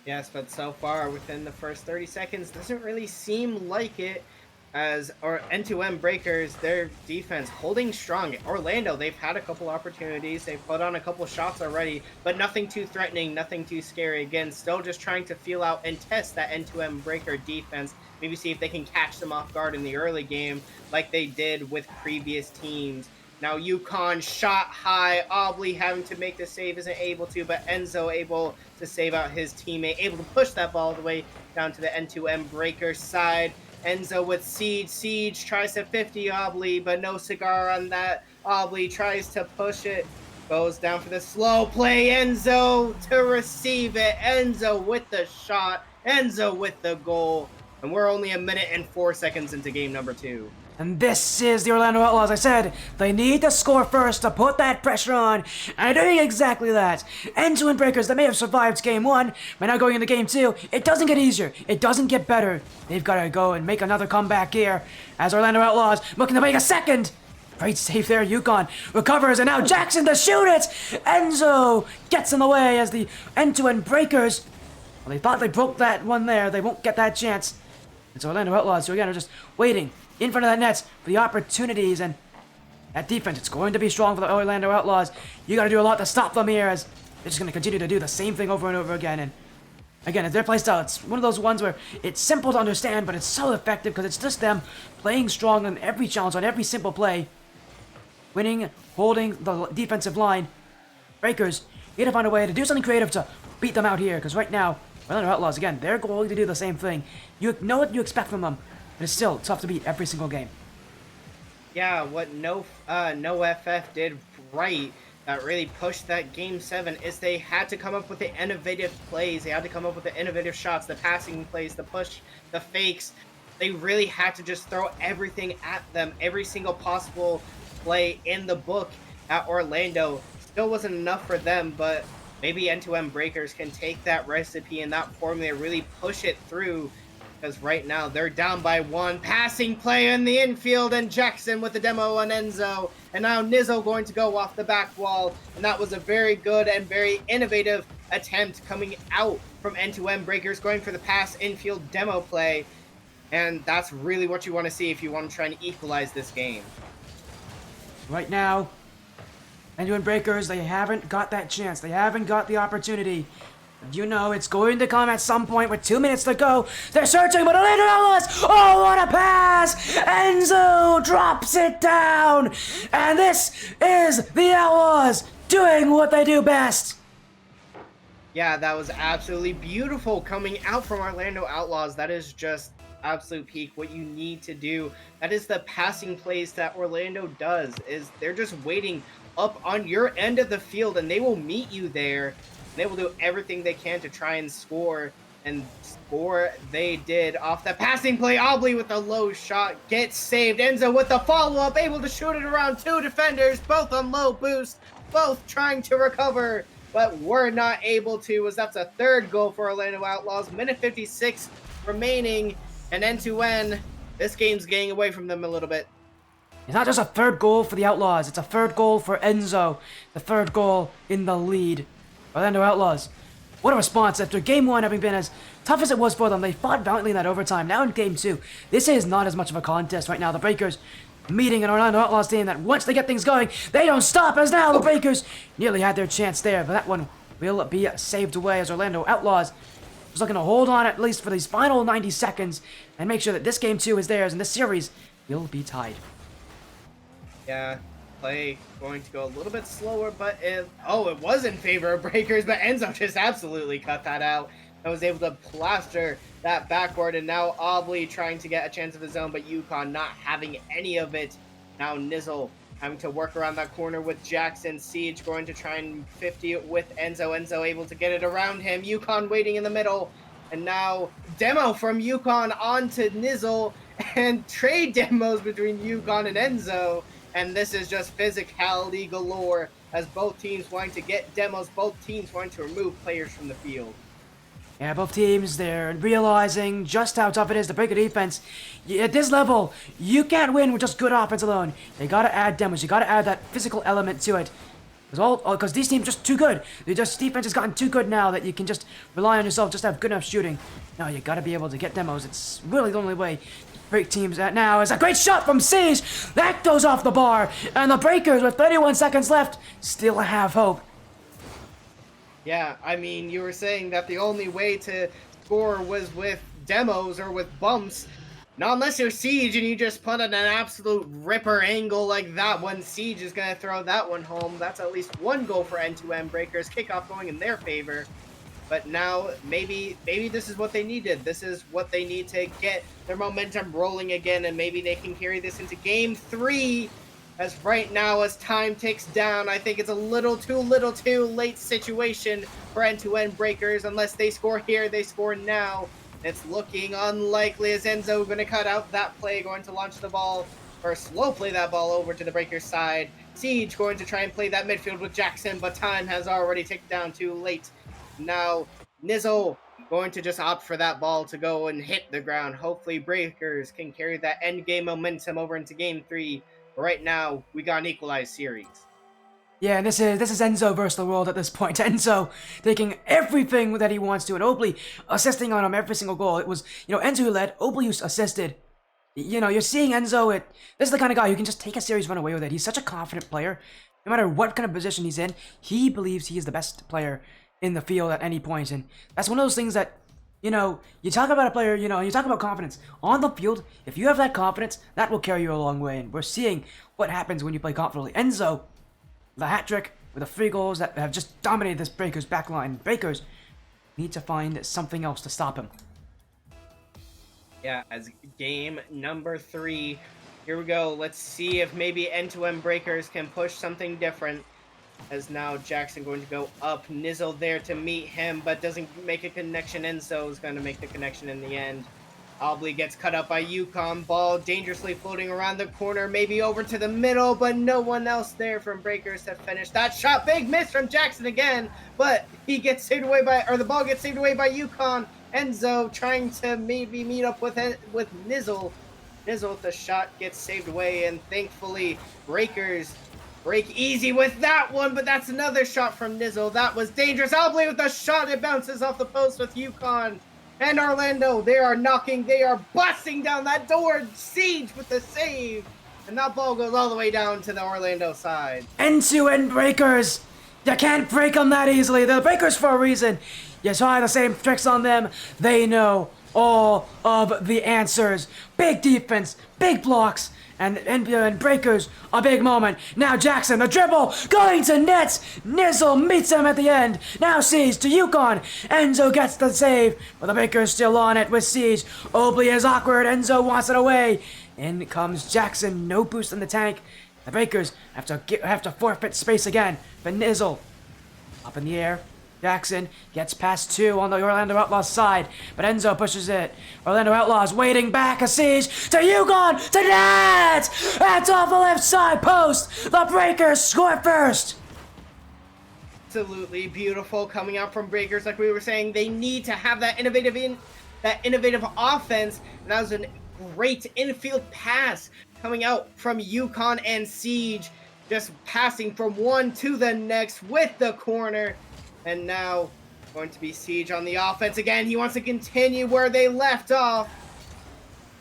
Yes, but so far, within the first 30 seconds, doesn't really seem like it, as our end-to-end breakers, their defense holding strong. Orlando, they've had a couple opportunities, they've put on a couple shots already, but nothing too threatening, nothing too scary. Again, still just trying to feel out and test that end-to-end breaker defense, maybe see if they can catch them off guard in the early game like they did with previous teams. Now UConn shot high, Obley having to make the save, isn't able to, but Enzo able to save out his teammate, able to push that ball all the way down to the end-to-end breaker side. Enzo with Siege. Siege tries to 50 Obley, but no cigar on that. Obley tries to push it. Goes down for the slow play. Enzo to receive it. Enzo with the shot. Enzo with the goal. And we're only 1 minute and 4 seconds into game number 2. And this is the Orlando Outlaws. I said they need to score first to put that pressure on, and they're doing exactly that. End-to-end breakers that may have survived Game 1, but now going into Game 2, it doesn't get easier. It doesn't get better. They've got to go and make another comeback here as Orlando Outlaws looking to make a second. Great save there, UConn recovers, and now Jackson to shoot it! Enzo gets in the way as the end-to-end breakers, well, they thought they broke that one there. They won't get that chance. It's Orlando Outlaws, who again are just waiting in front of that net for the opportunities, and that defense, it's going to be strong for the Orlando Outlaws. You got to do a lot to stop them here, as they're just going to continue to do the same thing over and over again. And again, it's their playstyle. It's one of those ones where it's simple to understand, but it's so effective because it's just them playing strong on every challenge, on every simple play, winning, holding the defensive line. Breakers, you got to find a way to do something creative to beat them out here, because right now, Orlando Outlaws, again, they're going to do the same thing. You know what you expect from them, but it's still tough to beat every single game. Yeah, what no FF did right that really pushed that game 7 is they had to come up with the innovative plays. They had to come up with the innovative shots, the passing plays, the push, the fakes. They really had to just throw everything at them, every single possible play in the book at Orlando. Still wasn't enough for them, but maybe N2M Breakers can take that recipe and that formula, really push it through, because right now they're down by 1. Passing play in the infield, and Jackson with the demo on Enzo, and now Nizzo going to go off the back wall, and that was a very good and very innovative attempt coming out from N2M Breakers, going for the pass infield demo play, and that's really what you want to see if you want to try and equalize this game. Right now, N2M Breakers, they haven't got that chance. They haven't got the opportunity. You know it's going to come at some point with 2 minutes to go. They're searching, but Orlando Outlaws! Oh, what a pass! Enzo drops it down! And this is the Outlaws doing what they do best. Yeah, that was absolutely beautiful coming out from Orlando Outlaws. That is just absolute peak, what you need to do. That is the passing plays that Orlando does, is they're just waiting up on your end of the field, and they will meet you there. They will do everything they can to try and score, and score they did off the passing play. Obley with the low shot gets saved. Enzo with the follow-up, able to shoot it around 2 defenders, both on low boost, both trying to recover, but were not able to, as that's a 3rd goal for Orlando Outlaws. Minute 56 remaining, and N2N, this game's getting away from them a little bit. It's not just a 3rd goal for the Outlaws, it's a 3rd goal for Enzo. The 3rd goal in the lead. Orlando Outlaws. What a response after game 1 having been as tough as it was for them. They fought valiantly in that overtime. Now in game 2, this is not as much of a contest right now. The Breakers meeting an Orlando Outlaws team that once they get things going, they don't stop, as now the Breakers nearly had their chance there, but that one will be saved away as Orlando Outlaws is looking to hold on at least for these final 90 seconds and make sure that this game 2 is theirs and this series will be tied. Yeah, play going to go a little bit slower, but it was in favor of Breakers, but Enzo just absolutely cut that out and was able to plaster that backward, and now Obley trying to get a chance of his own, but Yukon not having any of it. Now Nizzle having to work around that corner with Jackson. Siege going to try and 50 it with Enzo. Enzo able to get it around him. Yukon waiting in the middle, and now demo from Yukon onto Nizzle, and trade demos between Yukon and Enzo. And this is just physicality galore, as both teams wanting to get demos, both teams wanting to remove players from the field. Yeah, both teams, they're realizing just how tough it is to break a defense. At this level, you can't win with just good offense alone. You gotta add demos, you gotta add that physical element to it. Because these teams are just too good. Defense has gotten too good now that you can just rely on yourself, just have good enough shooting. No, you gotta be able to get demos. It's really the only way break teams at now. Is a great shot from Siege. That goes off the bar. And the Breakers, with 31 seconds left, still have hope. Yeah, I mean, you were saying that the only way to score was with demos or with bumps. Not unless you're Siege and you just put in an absolute ripper angle like that one. Siege is going to throw that one home. That's at least 1 goal for N2M Breakers. Kickoff going in their favor. But now, maybe this is what they needed. This is what they need to get their momentum rolling again, and maybe they can carry this into Game 3. As right now, as time ticks down, I think it's a little too late situation for N2N Breakers. Unless they score here, they score now. It's looking unlikely, as Enzo going to cut out that play, going to launch the ball, or slow play that ball over to the Breakers side. Siege going to try and play that midfield with Jackson, but time has already ticked down too late. Now, Nizzle going to just opt for that ball to go and hit the ground. Hopefully, Breakers can carry that end game momentum over into Game 3. But right now, we got an equalized series. Yeah, and this is Enzo versus the world at this point. Enzo taking everything that he wants to, and Obley assisting on him every single goal. It was, Enzo who led, Obley who assisted. You're seeing Enzo, this is the kind of guy who can just take a series, run away with it. He's such a confident player. No matter what kind of position he's in, he believes he is the best player in the field at any point, and that's one of those things that, you talk about a player, you talk about confidence. On the field, if you have that confidence, that will carry you a long way, and we're seeing what happens when you play confidently. Enzo, the hat trick with the 3 goals that have just dominated this Breakers backline. Breakers need to find something else to stop him. Yeah, as game number 3, here we go. Let's see if maybe N2M Breakers can push something different. As now Jackson going to go up. Nizzle there to meet him, but doesn't make a connection. Enzo is going to make the connection in the end. Obley gets cut up by Yukon. Ball dangerously floating around the corner, maybe over to the middle, but no one else there from Breakers to finish that shot. Big miss from Jackson again, but he gets saved away by, or the ball gets saved away by Yukon. Enzo trying to maybe meet up with Nizzle. Nizzle with the shot gets saved away, and thankfully Breakers break easy with that one, but that's another shot from Nizzle. That was dangerous. Obley with the shot. It bounces off the post with Yukon. And Orlando, they are busting down that door. Siege with the save. And that ball goes all the way down to the Orlando side. End-to-end breakers. You can't break them that easily. They're breakers for a reason. You try the same tricks on them. They know all of the answers. Big defense, big blocks, and breakers, a big moment. Now Jackson, the dribble, going to nets. Nizzle meets him at the end. Now Siege to Yukon. Enzo gets the save, but the breakers still on it with Siege. Obley is awkward. Enzo wants it away. In comes Jackson, no boost in the tank. The breakers have to forfeit space again. But Nizzle, up in the air. Jackson gets past two on the Orlando Outlaws side, but Enzo pushes it. Orlando Outlaws waiting back, a Siege to Yukon, to net! That's off the left side post! The Breakers score first! Absolutely beautiful coming out from Breakers. Like we were saying, they need to have that innovative offense, and that was a great infield pass coming out from Yukon and Siege, just passing from one to the next with the corner. And now, going to be Siege on the offense again. He wants to continue where they left off.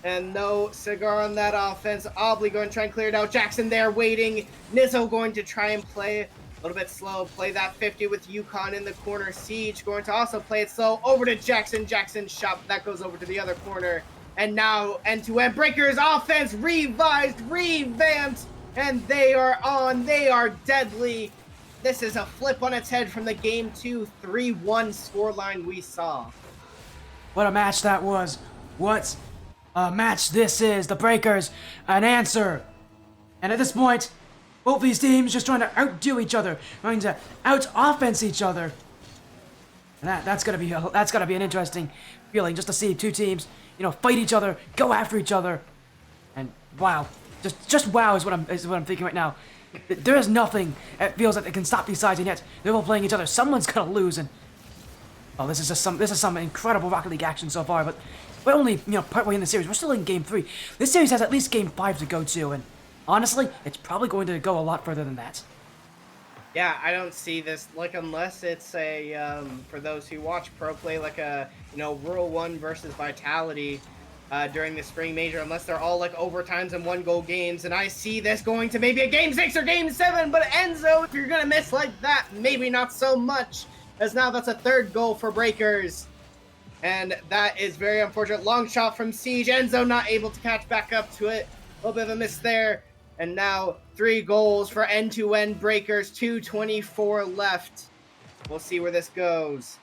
And no cigar on that offense. Obley going to try and clear it out. Jackson there waiting. Nizzle going to try and play a little bit slow. Play that 50 with Yukon in the corner. Siege going to also play it slow. Over to Jackson. Jackson's shot. That goes over to the other corner. And now, end-to-end Breakers offense revised, revamped. And they are on. They are deadly. This is a flip on its head from the Game 2 3-1 scoreline we saw. What a match that was. What a match this is. The Breakers, an answer. And at this point, both these teams just trying to outdo each other, trying to out-offense each other. And that's gotta be an interesting feeling, just to see two teams, fight each other, go after each other. And wow. Just wow is what I'm thinking right now. There is nothing that feels like they can stop these sides, and yet they're all playing each other. Someone's gonna lose, and this is some incredible Rocket League action so far. But we're only partway in the series. We're still in Game 3. This series has at least Game 5 to go to, and honestly, it's probably going to go a lot further than that. Yeah, I don't see this unless it's a for those who watch pro play, like a Rural 1 versus Vitality. During the spring major, unless they're all overtimes and 1-goal games, and I see this going to maybe a Game 6 or Game 7, but Enzo, if you're gonna miss like that, maybe not so much, as now that's a third goal for Breakers, and that is very unfortunate. Long shot from Siege. Enzo not able to catch back up to it. A little bit of a miss there, and now 3 goals for end-to-end Breakers, 2:24 left. We'll see where this goes.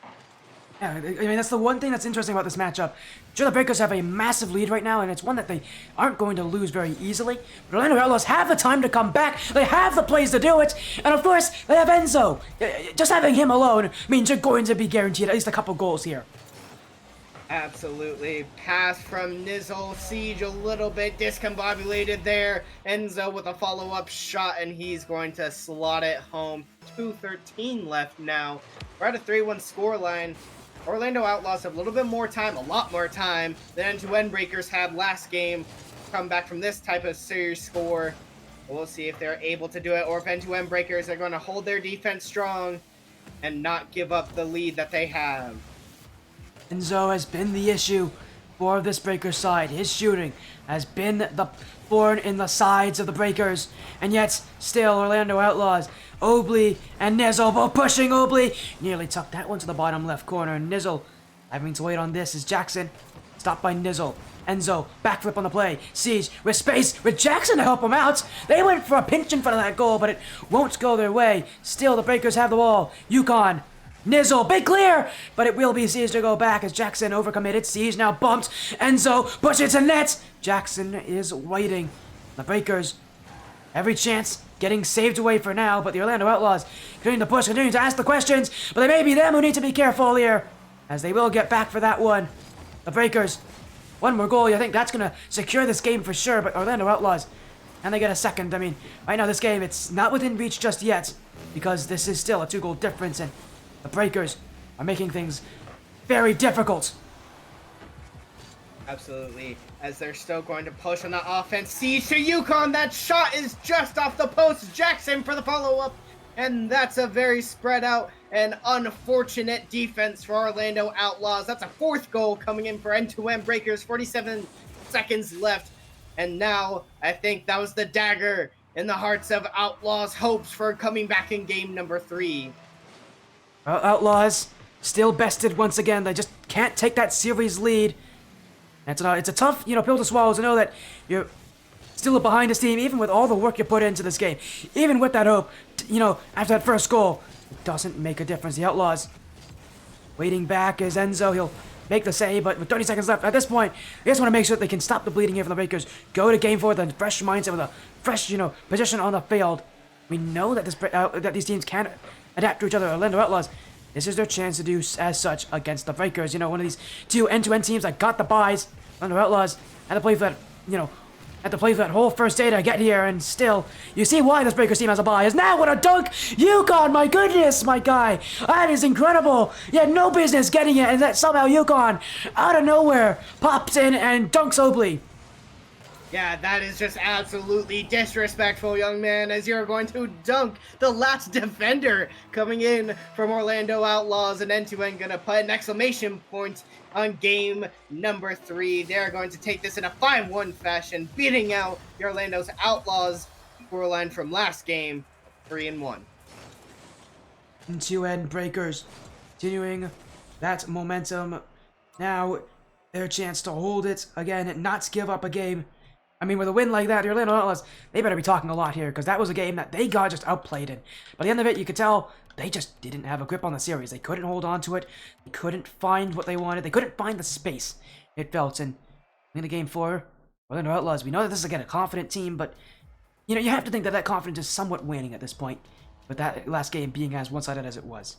Yeah, I mean, that's the one thing that's interesting about this matchup. Sure, the Breakers have a massive lead right now, and it's one that they aren't going to lose very easily. But Orlando Outlaws have the time to come back. They have the plays to do it. And of course, they have Enzo. Just having him alone means you're going to be guaranteed at least a couple goals here. Absolutely. Pass from Nizzle. Siege a little bit discombobulated there. Enzo with a follow-up shot, and he's going to slot it home. 2:13 left now. We're at a 3-1 scoreline. Orlando Outlaws have a little bit more time, a lot more time, than end-to-end Breakers had last game. Come back from this type of series score. We'll see if they're able to do it, or if end-to-end Breakers are going to hold their defense strong and not give up the lead that they have. Enzo has been the issue for this Breakers side. His shooting has been the thorn in the sides of the Breakers, and yet still Orlando Outlaws, Obley and Nizzle both pushing. Obley nearly tucked that one to the bottom left corner, and Nizzle having to wait on this is Jackson, stopped by Nizzle. Enzo, backflip on the play. Siege with space with Jackson to help him out. They went for a pinch in front of that goal, but it won't go their way. Still, the Breakers have the ball. Yukon, Nizzle, big clear, but it will be Siege to go back as Jackson overcommitted. Siege now bumped. Enzo pushes to net. Jackson is waiting. The Breakers, every chance getting saved away for now, but the Orlando Outlaws continuing to push, continuing to ask the questions, but they may be them who need to be careful here, as they will get back for that one. The Breakers, one more goal, I think that's going to secure this game for sure, but Orlando Outlaws, and they get a second. I mean, right now this game, it's not within reach just yet, because this is still a 2-goal difference, and the Breakers are making things very difficult. Absolutely, as they're still going to push on the offense. Siege to Yukon, that shot is just off the post. Jackson for the follow-up, and that's a very spread out and unfortunate defense for Orlando Outlaws. That's a 4th goal coming in for N2M Breakers, 47 seconds left, and now I think that was the dagger in the hearts of Outlaws' hopes for coming back in game number 3. Outlaws still bested once again. They just can't take that series lead. It's a tough, pill to swallow to know that you're still behind this team, even with all the work you put into this game. Even with that hope, after that first goal, it doesn't make a difference. The Outlaws waiting back is Enzo. He'll make the save, but with 30 seconds left, at this point, they just want to make sure that they can stop the bleeding here from the Breakers. Go to game 4 with a fresh mindset, with a fresh, position on the field. We know that that these teams can adapt to each other. Orlando Outlaws, this is their chance to do as such against the Breakers. One of these 2 end-to-end teams that got the buys. Orlando Outlaws had to play for that, whole first day to get here, and still, you see why this Breakers team has a bye. Is now what a dunk! Yukon, my goodness, my guy! That is incredible! He had no business getting it, and that somehow Yukon, out of nowhere, pops in and dunks Obley. Yeah, that is just absolutely disrespectful, young man, as you're going to dunk the last defender coming in from Orlando Outlaws, and N2N gonna put an exclamation point on game number 3. They're going to take this in a 5-1 fashion, beating out the Orlando's Outlaws scoreline from last game, 3-1. N2N Breakers continuing that momentum. Now, their chance to hold it again and not give up a game. I mean, with a win like that, the Orlando Outlaws, they better be talking a lot here, because that was a game that they got just outplayed in. By the end of it, you could tell they just didn't have a grip on the series. They couldn't hold on to it. They couldn't find what they wanted. They couldn't find the space, it felt. And in the game 4, Orlando Outlaws, we know that this is, again, a confident team, but, you have to think that that confidence is somewhat waning at this point, with that last game being as one-sided as it was.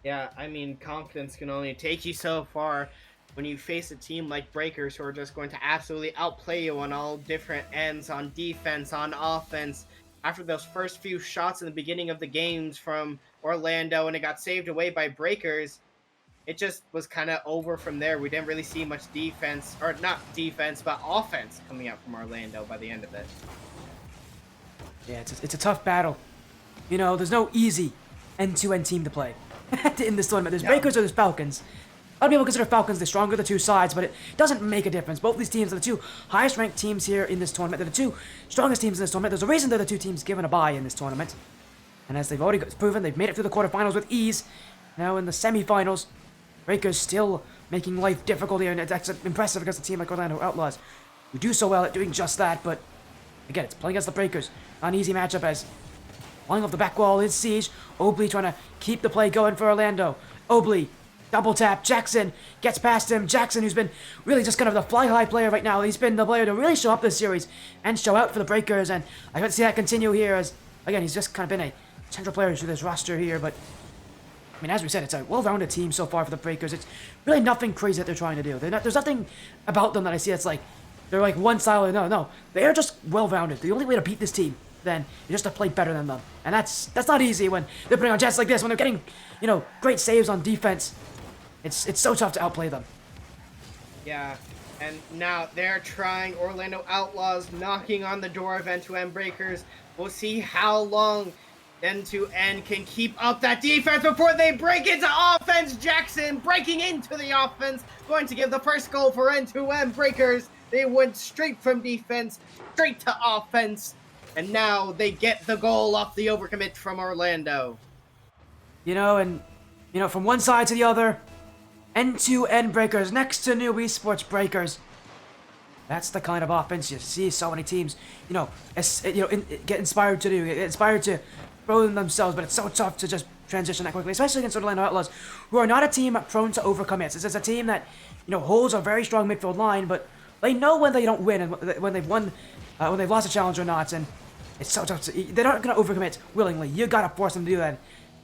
Yeah, I mean, confidence can only take you so far when you face a team like Breakers, who are just going to absolutely outplay you on all different ends, on defense, on offense. After those first few shots in the beginning of the games from Orlando, and it got saved away by Breakers, it just was kind of over from there. We didn't really see much defense, or not defense, but offense coming out from Orlando by the end of it. Yeah, it's a tough battle. There's no easy end-to-end team to play in this tournament. There's Breakers or there's Falcons. A lot of people consider Falcons the stronger of the 2 sides, but it doesn't make a difference. Both these teams are the 2 highest ranked teams here in this tournament. They're the 2 strongest teams in this tournament. There's a reason they're the 2 teams given a bye in this tournament. And as they've already proven, they've made it through the quarterfinals with ease. Now in the semifinals, Breakers still making life difficult here, and that's impressive against a team like Orlando Outlaws, who do so well at doing just that. But again, it's playing against the Breakers. Not an easy matchup, as flying off the back wall is Siege. Obley trying to keep the play going for Orlando. Obley, double tap. Jackson gets past him. Jackson, who's been really just kind of the fly-high player right now. He's been the player to really show up this series and show out for the Breakers, and I can see that continue here, as, again, he's just kind of been a central player to this roster here. But, I mean, as we said, it's a well-rounded team so far for the Breakers. It's really nothing crazy that they're trying to do. There's nothing about them that I see that's like, they're like one style. No. They are just well-rounded. The only way to beat this team, then, is just to play better than them. And that's not easy when they're putting on jets like this, when they're getting, great saves on defense. It's so tough to outplay them. Yeah, and now they're trying. Orlando Outlaws knocking on the door of N2N Breakers. We'll see how long N2N can keep up that defense before they break into offense. Jackson breaking into the offense, going to give the first goal for N2N Breakers. They went straight from defense, straight to offense, and now they get the goal off the overcommit from Orlando. From one side to the other, N2N Breakers next to New Esports Breakers. That's the kind of offense you see so many teams, get inspired to do, get inspired to throw them themselves, but it's so tough to just transition that quickly, especially against Orlando Outlaws, who are not a team prone to overcommits. This is a team that, holds a very strong midfield line, but they know when they don't win and when they've won, when they've lost a challenge or not, and It's so tough. They're not gonna overcommit willingly. You gotta force them to do that.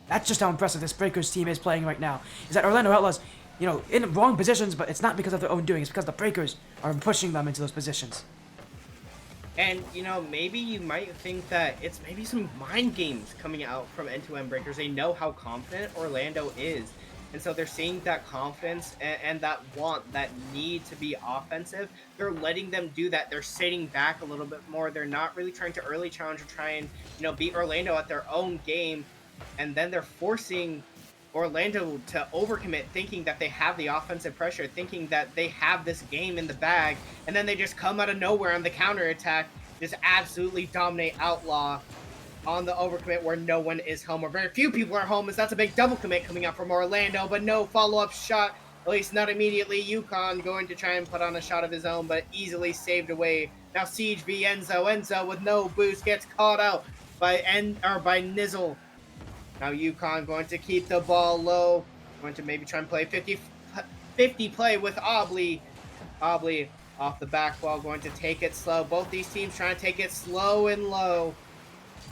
That's just how impressive this Breakers team is playing right now. Is that Orlando Outlaws, you know, in wrong positions, but it's not because of their own doing. It's because the Breakers are pushing them into those positions. And, you know, maybe you might think that it's maybe some mind games coming out from N2N Breakers. They know how confident Orlando is. And so they're seeing that confidence and that want, that need to be offensive. They're letting them do that. They're sitting back a little bit more. They're not really trying to early challenge or try and, you know, beat Orlando at their own game. And then they're forcing Orlando to overcommit, thinking that they have the offensive pressure, thinking that they have this game in the bag, and then they just come out of nowhere on the counterattack, just absolutely dominate Outlaw on the overcommit where no one is home, or very few people are home, as that's a big double commit coming out from Orlando, but no follow-up shot, at least not immediately. Yukon going to try and put on a shot of his own, but easily saved away. Now Siege v Enzo. Enzo with no boost gets caught out by Nizzle. Now Yukon going to keep the ball low, going to maybe try and play 50 play with Obley. Obley off the back wall, going to take it slow. Both these teams trying to take it slow and low.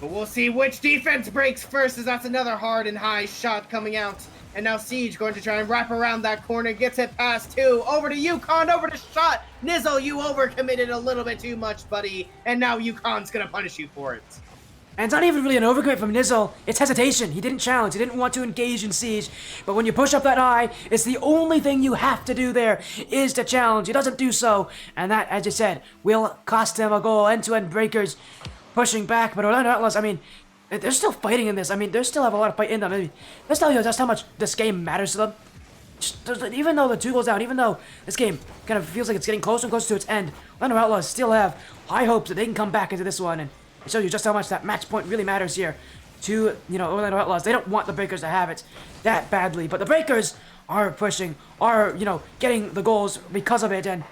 But we'll see which defense breaks first, as that's another hard and high shot coming out. And now Siege going to try and wrap around that corner, gets it past two. Over to Yukon, over to shot. Nizzle, you overcommitted a little bit too much, buddy. And now Yukon's going to punish you for it. And it's not even really an overcommit from Nizzle, it's hesitation. He didn't challenge, he didn't want to engage in Siege. But when you push up that high, it's the only thing you have to do there, is to challenge. He doesn't do so, and that, as you said, will cost him a goal. N2N Breakers pushing back, but Orlando Outlaws, I mean, they're still fighting in this. I mean, they still have a lot of fight in them. I mean, let's tell you just how much this game matters to them. Even though the 2 goals down, even though this game kind of feels like it's getting closer and closer to its end, Orlando Outlaws still have high hopes that they can come back into this one, and it shows you just how much that match point really matters here to, you know, Orlando Outlaws. They don't want the Breakers to have it that badly, but the Breakers are pushing, are, you know, getting the goals because of it, and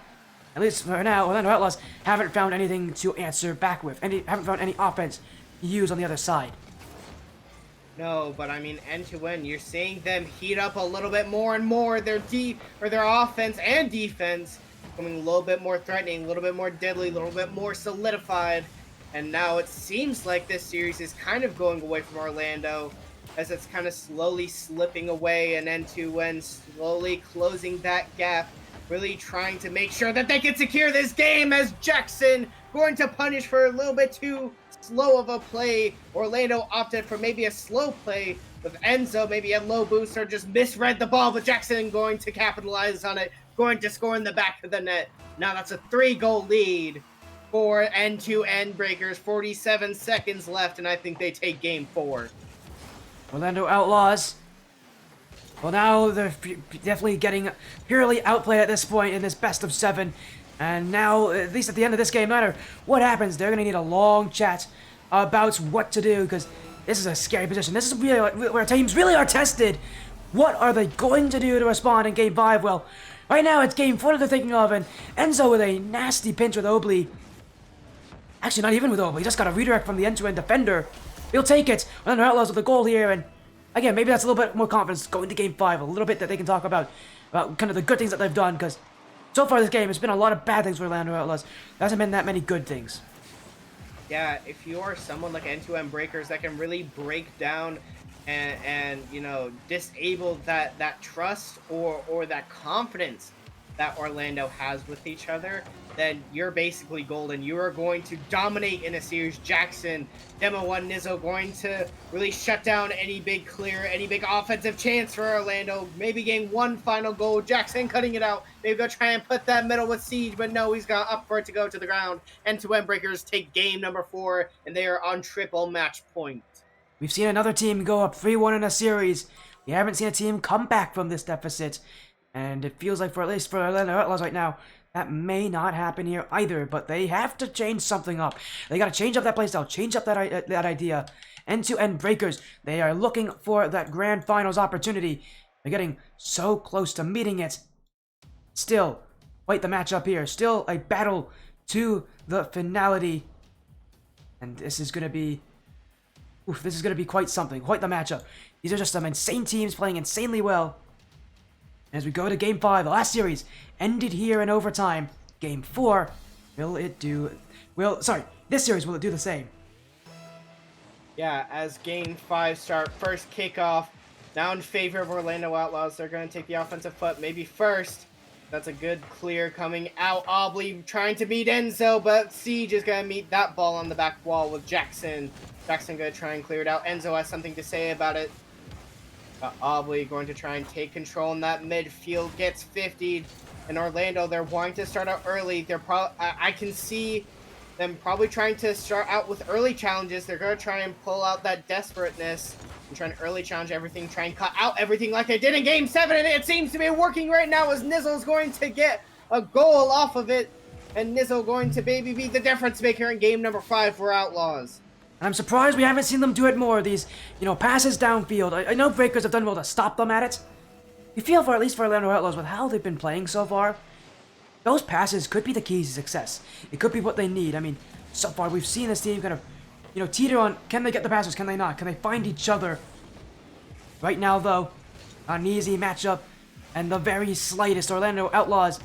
at least for now, Orlando Outlaws haven't found anything to answer back with, haven't found any offense to use on the other side. No, but I mean, N2N, you're seeing them heat up a little bit more and more. Their offense and defense becoming a little bit more threatening, a little bit more deadly, a little bit more solidified. And now it seems like this series is kind of going away from Orlando, as it's kind of slowly slipping away, and N2N slowly closing that gap, really trying to make sure that they can secure this game, as Jackson going to punish for a little bit too slow of a play. Orlando opted for maybe a slow play with Enzo, maybe a low boost, or just misread the ball, but Jackson going to capitalize on it, going to score in the back of the net. Now that's a 3-goal lead for N2N Breakers. 47 seconds left, and I think they take game 4. Orlando Outlaws, well, now they're definitely getting purely outplayed at this point in this best of 7. And now, at least at the end of this game, no matter what happens, they're going to need a long chat about what to do, because this is a scary position. This is really where teams really are tested. What are they going to do to respond in Game 5? Well, right now it's Game 4 that they're thinking of, and Enzo with a nasty pinch with Obley. Actually, not even with Obley. He just got a redirect from the N2N defender. He'll take it. Orlando Outlaws with a goal here, and again, maybe that's a little bit more confidence going to Game 5. A little bit that they can talk about kind of the good things that they've done, because so far this game, it's been a lot of bad things for Orlando Outlaws. There hasn't been that many good things. Yeah, if you are someone like N2N Breakers that can really break down and you know, disable that trust or that confidence that Orlando has with each other, then you're basically golden. You are going to dominate in a series. Jackson, Demo 1, Nizzo going to really shut down any big clear, any big offensive chance for Orlando. Maybe getting one final goal. Jackson cutting it out. Maybe go try and put that middle with Siege, but no, he's got up for it to go to the ground. N2N Breakers take game number 4, and they are on triple match point. We've seen another team go up 3-1 in a series. We haven't seen a team come back from this deficit. And it feels like, for at least for Orlando Outlaws right now, that may not happen here either. But they have to change something up. They got to change up that playstyle, change up that idea. N2N Breakers, they are looking for that grand finals opportunity. They're getting so close to meeting it. Still, fight the matchup here. Still a battle to the finality. And this is going to be... Oof, this is going to be quite something. Quite the matchup. These are just some insane teams playing insanely well. As we go to Game 5, the last series ended here in overtime. Game 4, will it do... This series, will it do the same? Yeah, as game 5 start, first kickoff, now in favor of Orlando Outlaws. They're going to take the offensive foot, maybe first. That's a good clear coming out. Obley trying to meet Enzo, but Siege is going to meet that ball on the back wall with Jackson. Jackson going to try and clear it out. Enzo has something to say about it. Obley going to try and take control in that midfield, gets 50'd. And Orlando, they're wanting to start out early. They're I can see them probably trying to start out with early challenges. They're going to try and pull out that desperateness and try and early challenge everything, try and cut out everything like they did in Game 7, and it seems to be working right now as Nizzle's going to get a goal off of it, and Nizzle going to maybe be the difference maker in game number 5 for Outlaws. And I'm surprised we haven't seen them do it more. These, passes downfield. I know Breakers have done well to stop them at it. You feel for, at least for Orlando Outlaws, with how they've been playing so far, those passes could be the keys to success. It could be what they need. I mean, so far we've seen this team kind of, teeter on, can they get the passes, can they not? Can they find each other? Right now, though, an easy matchup, and the very slightest Orlando Outlaws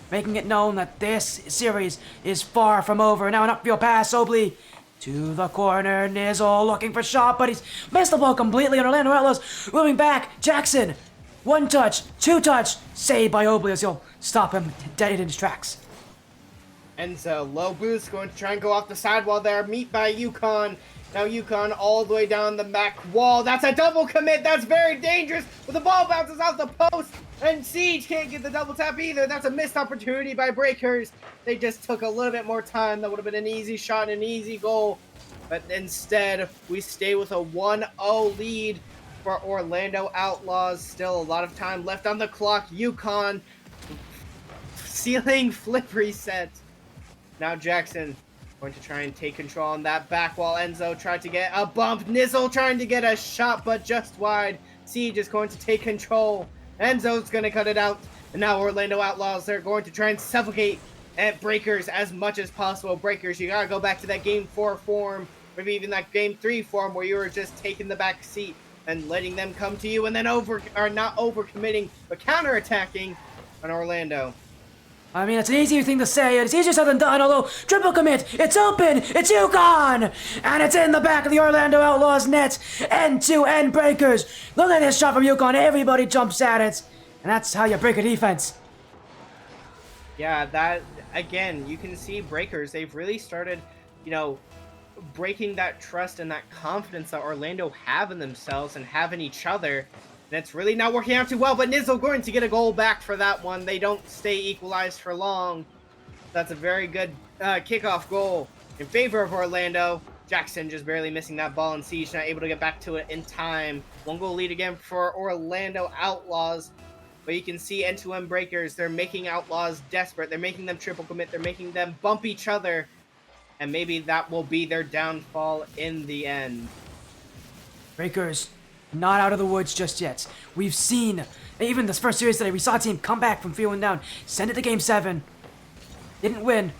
making it known that this series is far from over. Now an upfield pass, Obley to the corner, Nizzle looking for shot, but he's missed the ball completely, and Orlando Outlaws moving back. Jackson, 1 touch, 2 touch, saved by Obley as he'll stop him dead in his tracks. Enzo, low boost, going to try and go off the sidewall there, meet by Yukon. Now Yukon all the way down the back wall. That's a double commit. That's very dangerous. But the ball bounces off the post, and Siege can't get the double tap either. That's a missed opportunity by Breakers. They just took a little bit more time. That would have been an easy shot and an easy goal. But instead, we stay with a 1-0 lead for Orlando Outlaws. Still a lot of time left on the clock. Yukon ceiling flip reset. Now Jackson going to try and take control on that back wall. Enzo tried to get a bump. Nizzle trying to get a shot, but just wide. Siege is going to take control. Enzo's going to cut it out. And now Orlando Outlaws, they're going to try and suffocate at Breakers as much as possible. Breakers, you got to go back to that Game 4 form, maybe even that Game 3 form where you were just taking the back seat and letting them come to you and then not overcommitting, but counterattacking on Orlando. I mean, it's an easier thing to say, and it's easier said than done, although triple commit, it's open, it's Yukon, and it's in the back of the Orlando Outlaws net, end-to-end Breakers. Look at this shot from Yukon, everybody jumps at it, and that's how you break a defense. Yeah, that, again, you can see Breakers, they've really started, breaking that trust and that confidence that Orlando have in themselves and have in each other. And it's really not working out too well, but Nizzle going to get a goal back for that one. They don't stay equalized for long. That's a very good kickoff goal in favor of Orlando. Jackson just barely missing that ball, and Siege not able to get back to it in time. 1-goal lead again for Orlando Outlaws. But you can see end-to-end Breakers. They're making Outlaws desperate. They're making them triple commit. They're making them bump each other. And maybe that will be their downfall in the end. Breakers, not out of the woods just yet. We've seen, even this first series today, we saw a team come back from 3-1 down, send it to Game 7. Didn't win.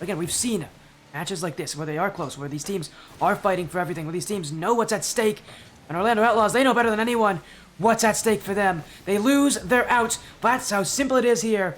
Again, we've seen matches like this where they are close, where these teams are fighting for everything, where these teams know what's at stake. And Orlando Outlaws, they know better than anyone what's at stake for them. They lose, they're out. That's how simple it is here.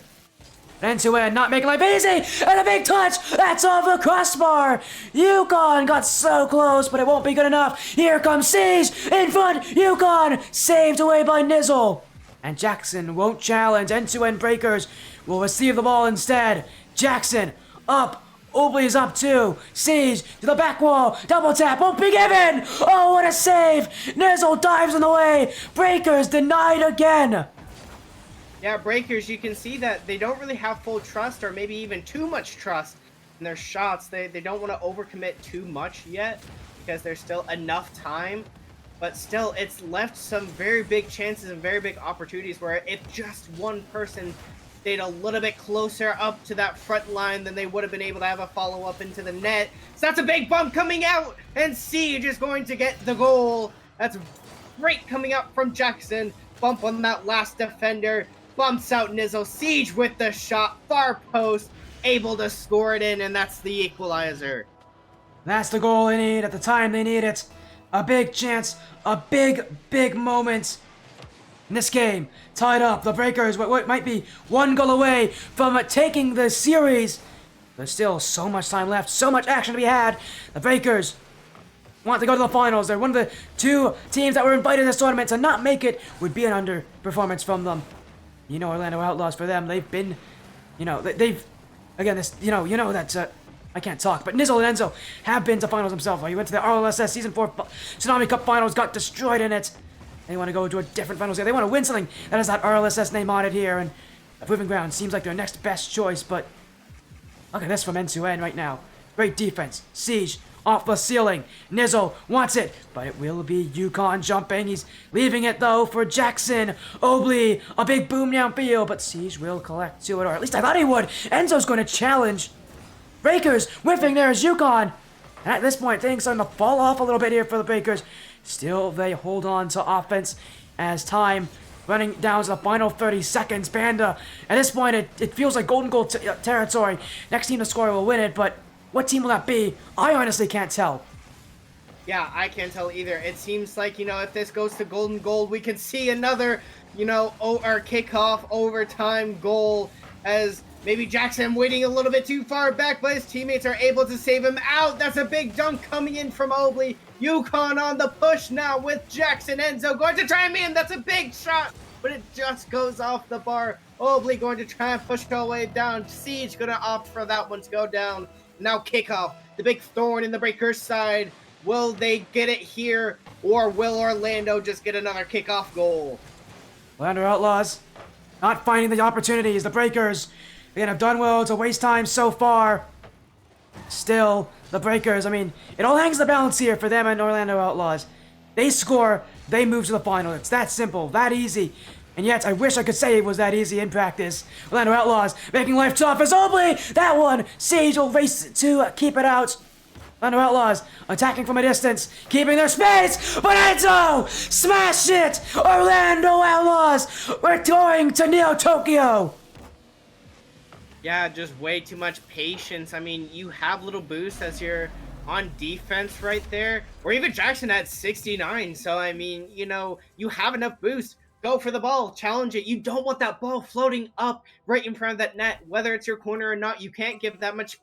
End-to-end, not making life easy, and a big touch, that's off the crossbar. Yukon got so close, but it won't be good enough. Here comes Siege, in front, Yukon, saved away by Nizzle. And Jackson won't challenge, end-to-end Breakers will receive the ball instead. Jackson, up, Obley's up too. Siege to the back wall, double tap, won't be given. Oh, what a save. Nizzle dives in the way, Breakers denied again. Yeah, Breakers, you can see that they don't really have full trust or maybe even too much trust in their shots. They don't want to overcommit too much yet because there's still enough time. But still, it's left some very big chances and very big opportunities where if just one person stayed a little bit closer up to that front line, then they would have been able to have a follow-up into the net. So that's a big bump coming out, and Siege is going to get the goal. That's great coming out from Jackson. Bump on that last defender. Bumps out Nizzle. Siege with the shot. Far post. Able to score it in, and that's the equalizer. That's the goal they need at the time they need it. A big chance. A big, big moment. In this game, tied up. The Breakers, what might be 1 goal away from taking the series. There's still so much time left. So much action to be had. The Breakers want to go to the finals. They're one of the 2 teams that were invited to this tournament. To not make it would be an underperformance from them. You know, Orlando Outlaws, for them, they've been, you know, they've, again, this, you know that, I can't talk, but Nizzle and Enzo have been to finals themselves. He went to the RLSS Season 4 Tsunami Cup Finals, got destroyed in it. They want to go to a different finals here. They want to win something that has that RLSS name on it here, and a Proving Ground seems like their next best choice, but look at this from N2N right now. Great defense. Siege off the ceiling. Nizzle wants it, but it will be Yukon jumping. He's leaving it, though, for Jackson. Obli, a big boom downfield, but Siege will collect to it, or at least I thought he would. Enzo's going to challenge. Breakers whiffing there is Yukon. And at this point, things starting to fall off a little bit here for the Breakers. Still, they hold on to offense as time running down to the final 30 seconds. Panda, at this point, it feels like golden goal territory. Next team to score will win it, but what team will that be? I honestly can't tell. Yeah, I can't tell either. It seems like, you know, if this goes to golden gold, we can see another, you know, our kickoff overtime goal, as maybe Jackson waiting a little bit too far back, but his teammates are able to save him out. That's a big dunk coming in from Obli. Yukon on the push now with Jackson. Enzo going to try him in. That's a big shot, but it just goes off the bar. Obli going to try and push all the way down. Siege going to opt for that one to go down. Now kickoff, the big thorn in the Breakers' side. Will they get it here, or will Orlando just get another kickoff goal? Orlando Outlaws not finding the opportunities. The Breakers, again, have done well to waste time so far. Still, the Breakers, I mean, it all hangs the balance here for them and Orlando Outlaws. They score, they move to the final. It's that simple, that easy. And yet, I wish I could say it was that easy in practice. Orlando Outlaws making life tough as Obli! That one! Siege will race to keep it out. Orlando Outlaws attacking from a distance, keeping their space, but Enzo! Smash it! Orlando Outlaws! We're going to Neo Tokyo! Yeah, just way too much patience. I mean, you have little boosts as you're on defense right there. Or even Jackson at 69. So, I mean, you know, you have enough boost. Go for the ball, challenge it. You don't want that ball floating up right in front of that net, whether it's your corner or not. You can't give that much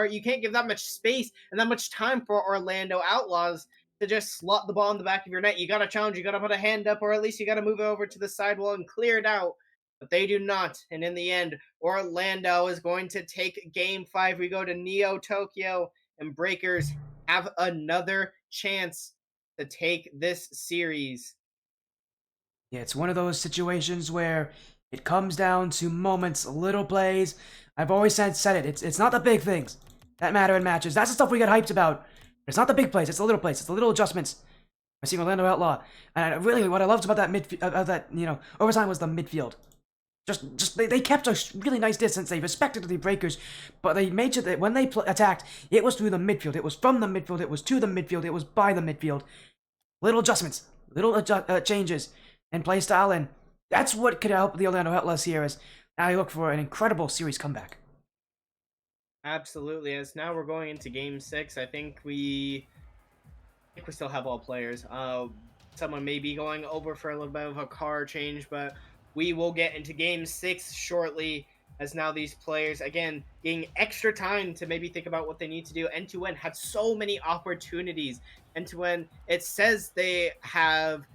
you can't give that much space and that much time for Orlando Outlaws to just slot the ball in the back of your net. You got to challenge, you got to put a hand up, or at least you got to move it over to the sidewall and clear it out. But they do not. And in the end, Orlando is going to take game 5. We go to Neo Tokyo, and Breakers have another chance to take this series. Yeah, it's one of those situations where it comes down to moments, little plays. I've always said it. It's not the big things that matter in matches. That's the stuff we get hyped about. It's not the big plays. It's the little plays. It's the little adjustments. I see Orlando Outlaw, and really, what I loved about that overtime was the midfield. They kept a really nice distance. They respected the Breakers, but they made sure that when they attacked, it was through the midfield. It was from the midfield. It was to the midfield. It was by the midfield. Little adjustments, little changes and play style, and that's what could help the Orlando Outlaws here. As now I look for an incredible series comeback. Absolutely. As now we're going into Game 6, I think we still have all players. Someone may be going over for a little bit of a car change, but we will get into Game 6 shortly, as now these players, again, getting extra time to maybe think about what they need to do. N2N had so many opportunities. N2N, it says they have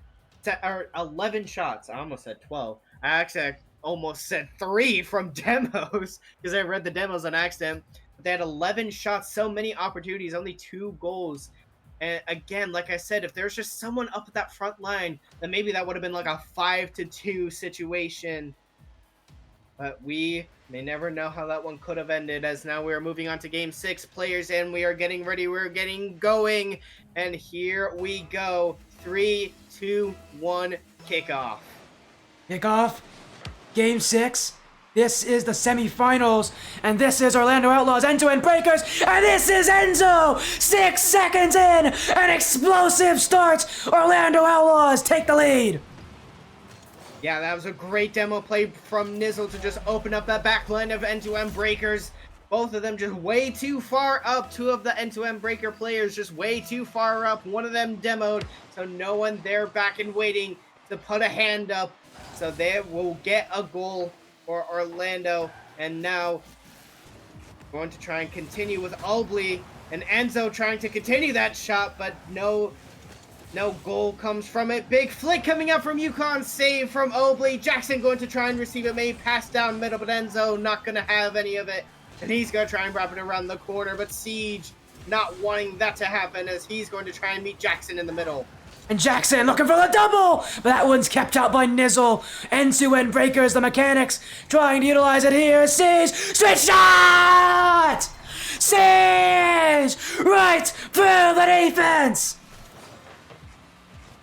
11 shots. I almost said 12. I almost said 3 from demos, because I read the demos on accident. But they had 11 shots, so many opportunities, only 2 goals. And again, like I said, if there's just someone up at that front line, then maybe that would have been like a 5-2 situation. But we may never know how that one could have ended, as now we're moving on to Game 6. Players in, we are getting ready, we're getting going. And here we go. 3, 2, 1, kickoff. Kickoff, Game 6. This is the semifinals, and this is Orlando Outlaws N2N Breakers, and this is Enzo! 6 seconds in, an explosive start! Orlando Outlaws take the lead! Yeah, that was a great demo play from Nizzle to just open up that back line of N2N Breakers. Both of them just way too far up. 2 of the N2N Breaker players just way too far up. One of them demoed, so no one there back and waiting to put a hand up. So they will get a goal for Orlando. And now going to try and continue with Obli. And Enzo trying to continue that shot, but no goal comes from it. Big flick coming out from Yukon, save from Obley. Jackson going to try and receive it, may pass down middle, but Enzo not going to have any of it. And he's going to try and wrap it around the corner, but Siege not wanting that to happen as he's going to try and meet Jackson in the middle. And Jackson looking for the double, but that one's kept out by Nizzle. End-to-end breakers, the mechanics trying to utilize it here. Siege, straight shot! Siege, right through the defense!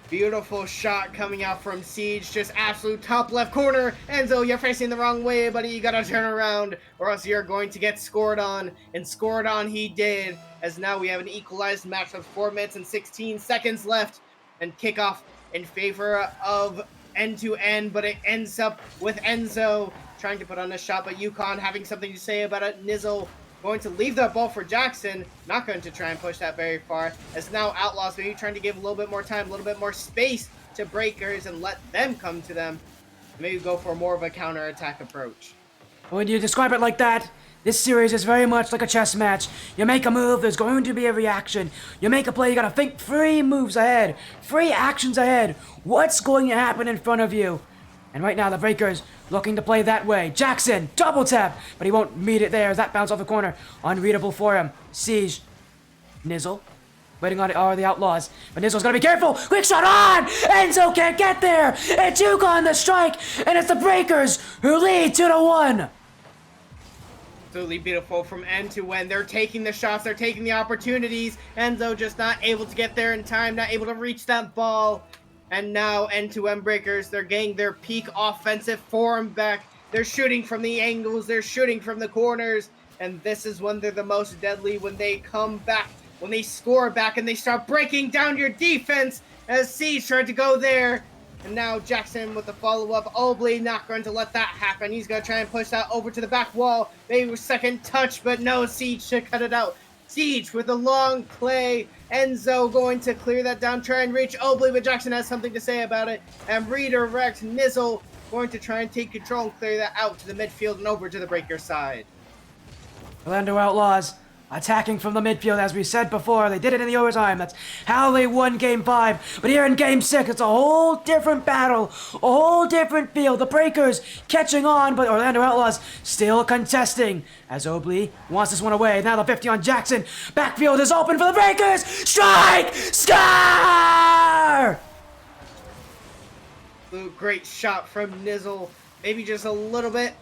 Beautiful shot coming out from Siege, just absolute top left corner. Enzo, you're facing the wrong way, buddy. You gotta turn around or else you're going to get scored on. And scored on he did, as now we have an equalized match with 4 minutes and 16 seconds left. And kickoff in favor of end-to-end, but it ends up with Enzo trying to put on a shot, but Yukon having something to say about it. Nizzle going to leave that ball for Jackson, not going to try and push that very far, as now Outlaws maybe trying to give a little bit more time, a little bit more space to breakers and let them come to them. Maybe go for more of a counter-attack approach. When you describe it like that, this series is very much like a chess match. You make a move, there's going to be a reaction. You make a play, you gotta think 3 moves ahead, 3 actions ahead. What's going to happen in front of you? And right now, the Breakers looking to play that way. Jackson, double tap, but he won't meet it there as that bounce off the corner. Unreadable for him. Siege, Nizzle, waiting on the Outlaws. But Nizzle's gonna be careful. Quick shot on! Enzo can't get there! It's Yukon the strike, and it's the Breakers who lead 2-1. Absolutely beautiful from end to end. They're taking the shots, they're taking the opportunities. Enzo just not able to get there in time, not able to reach that ball. And now end-to-end Breakers, they're getting their peak offensive form back. They're shooting from the angles, they're shooting from the corners. And this is when they're the most deadly, when they come back, when they score back and they start breaking down your defense. As Siege tried to go there. And now Jackson with the follow-up. Obley not going to let that happen. He's going to try and push that over to the back wall. Maybe with second touch, but no, Siege to cut it out. Siege with a long play. Enzo going to clear that down, try and reach Obley, but Jackson has something to say about it. And redirect Nizzle going to try and take control and clear that out to the midfield and over to the Breaker side. Orlando Outlaws attacking from the midfield, as we said before. They did it in the overtime. That's how they won Game 5. But here in Game 6, it's a whole different battle, a whole different field. The Breakers catching on, but Orlando Outlaws still contesting. As Obley wants this one away. Now the 50 on Jackson. Backfield is open for the Breakers. Strike! Score! Great shot from Nizzle. Maybe just a little bit,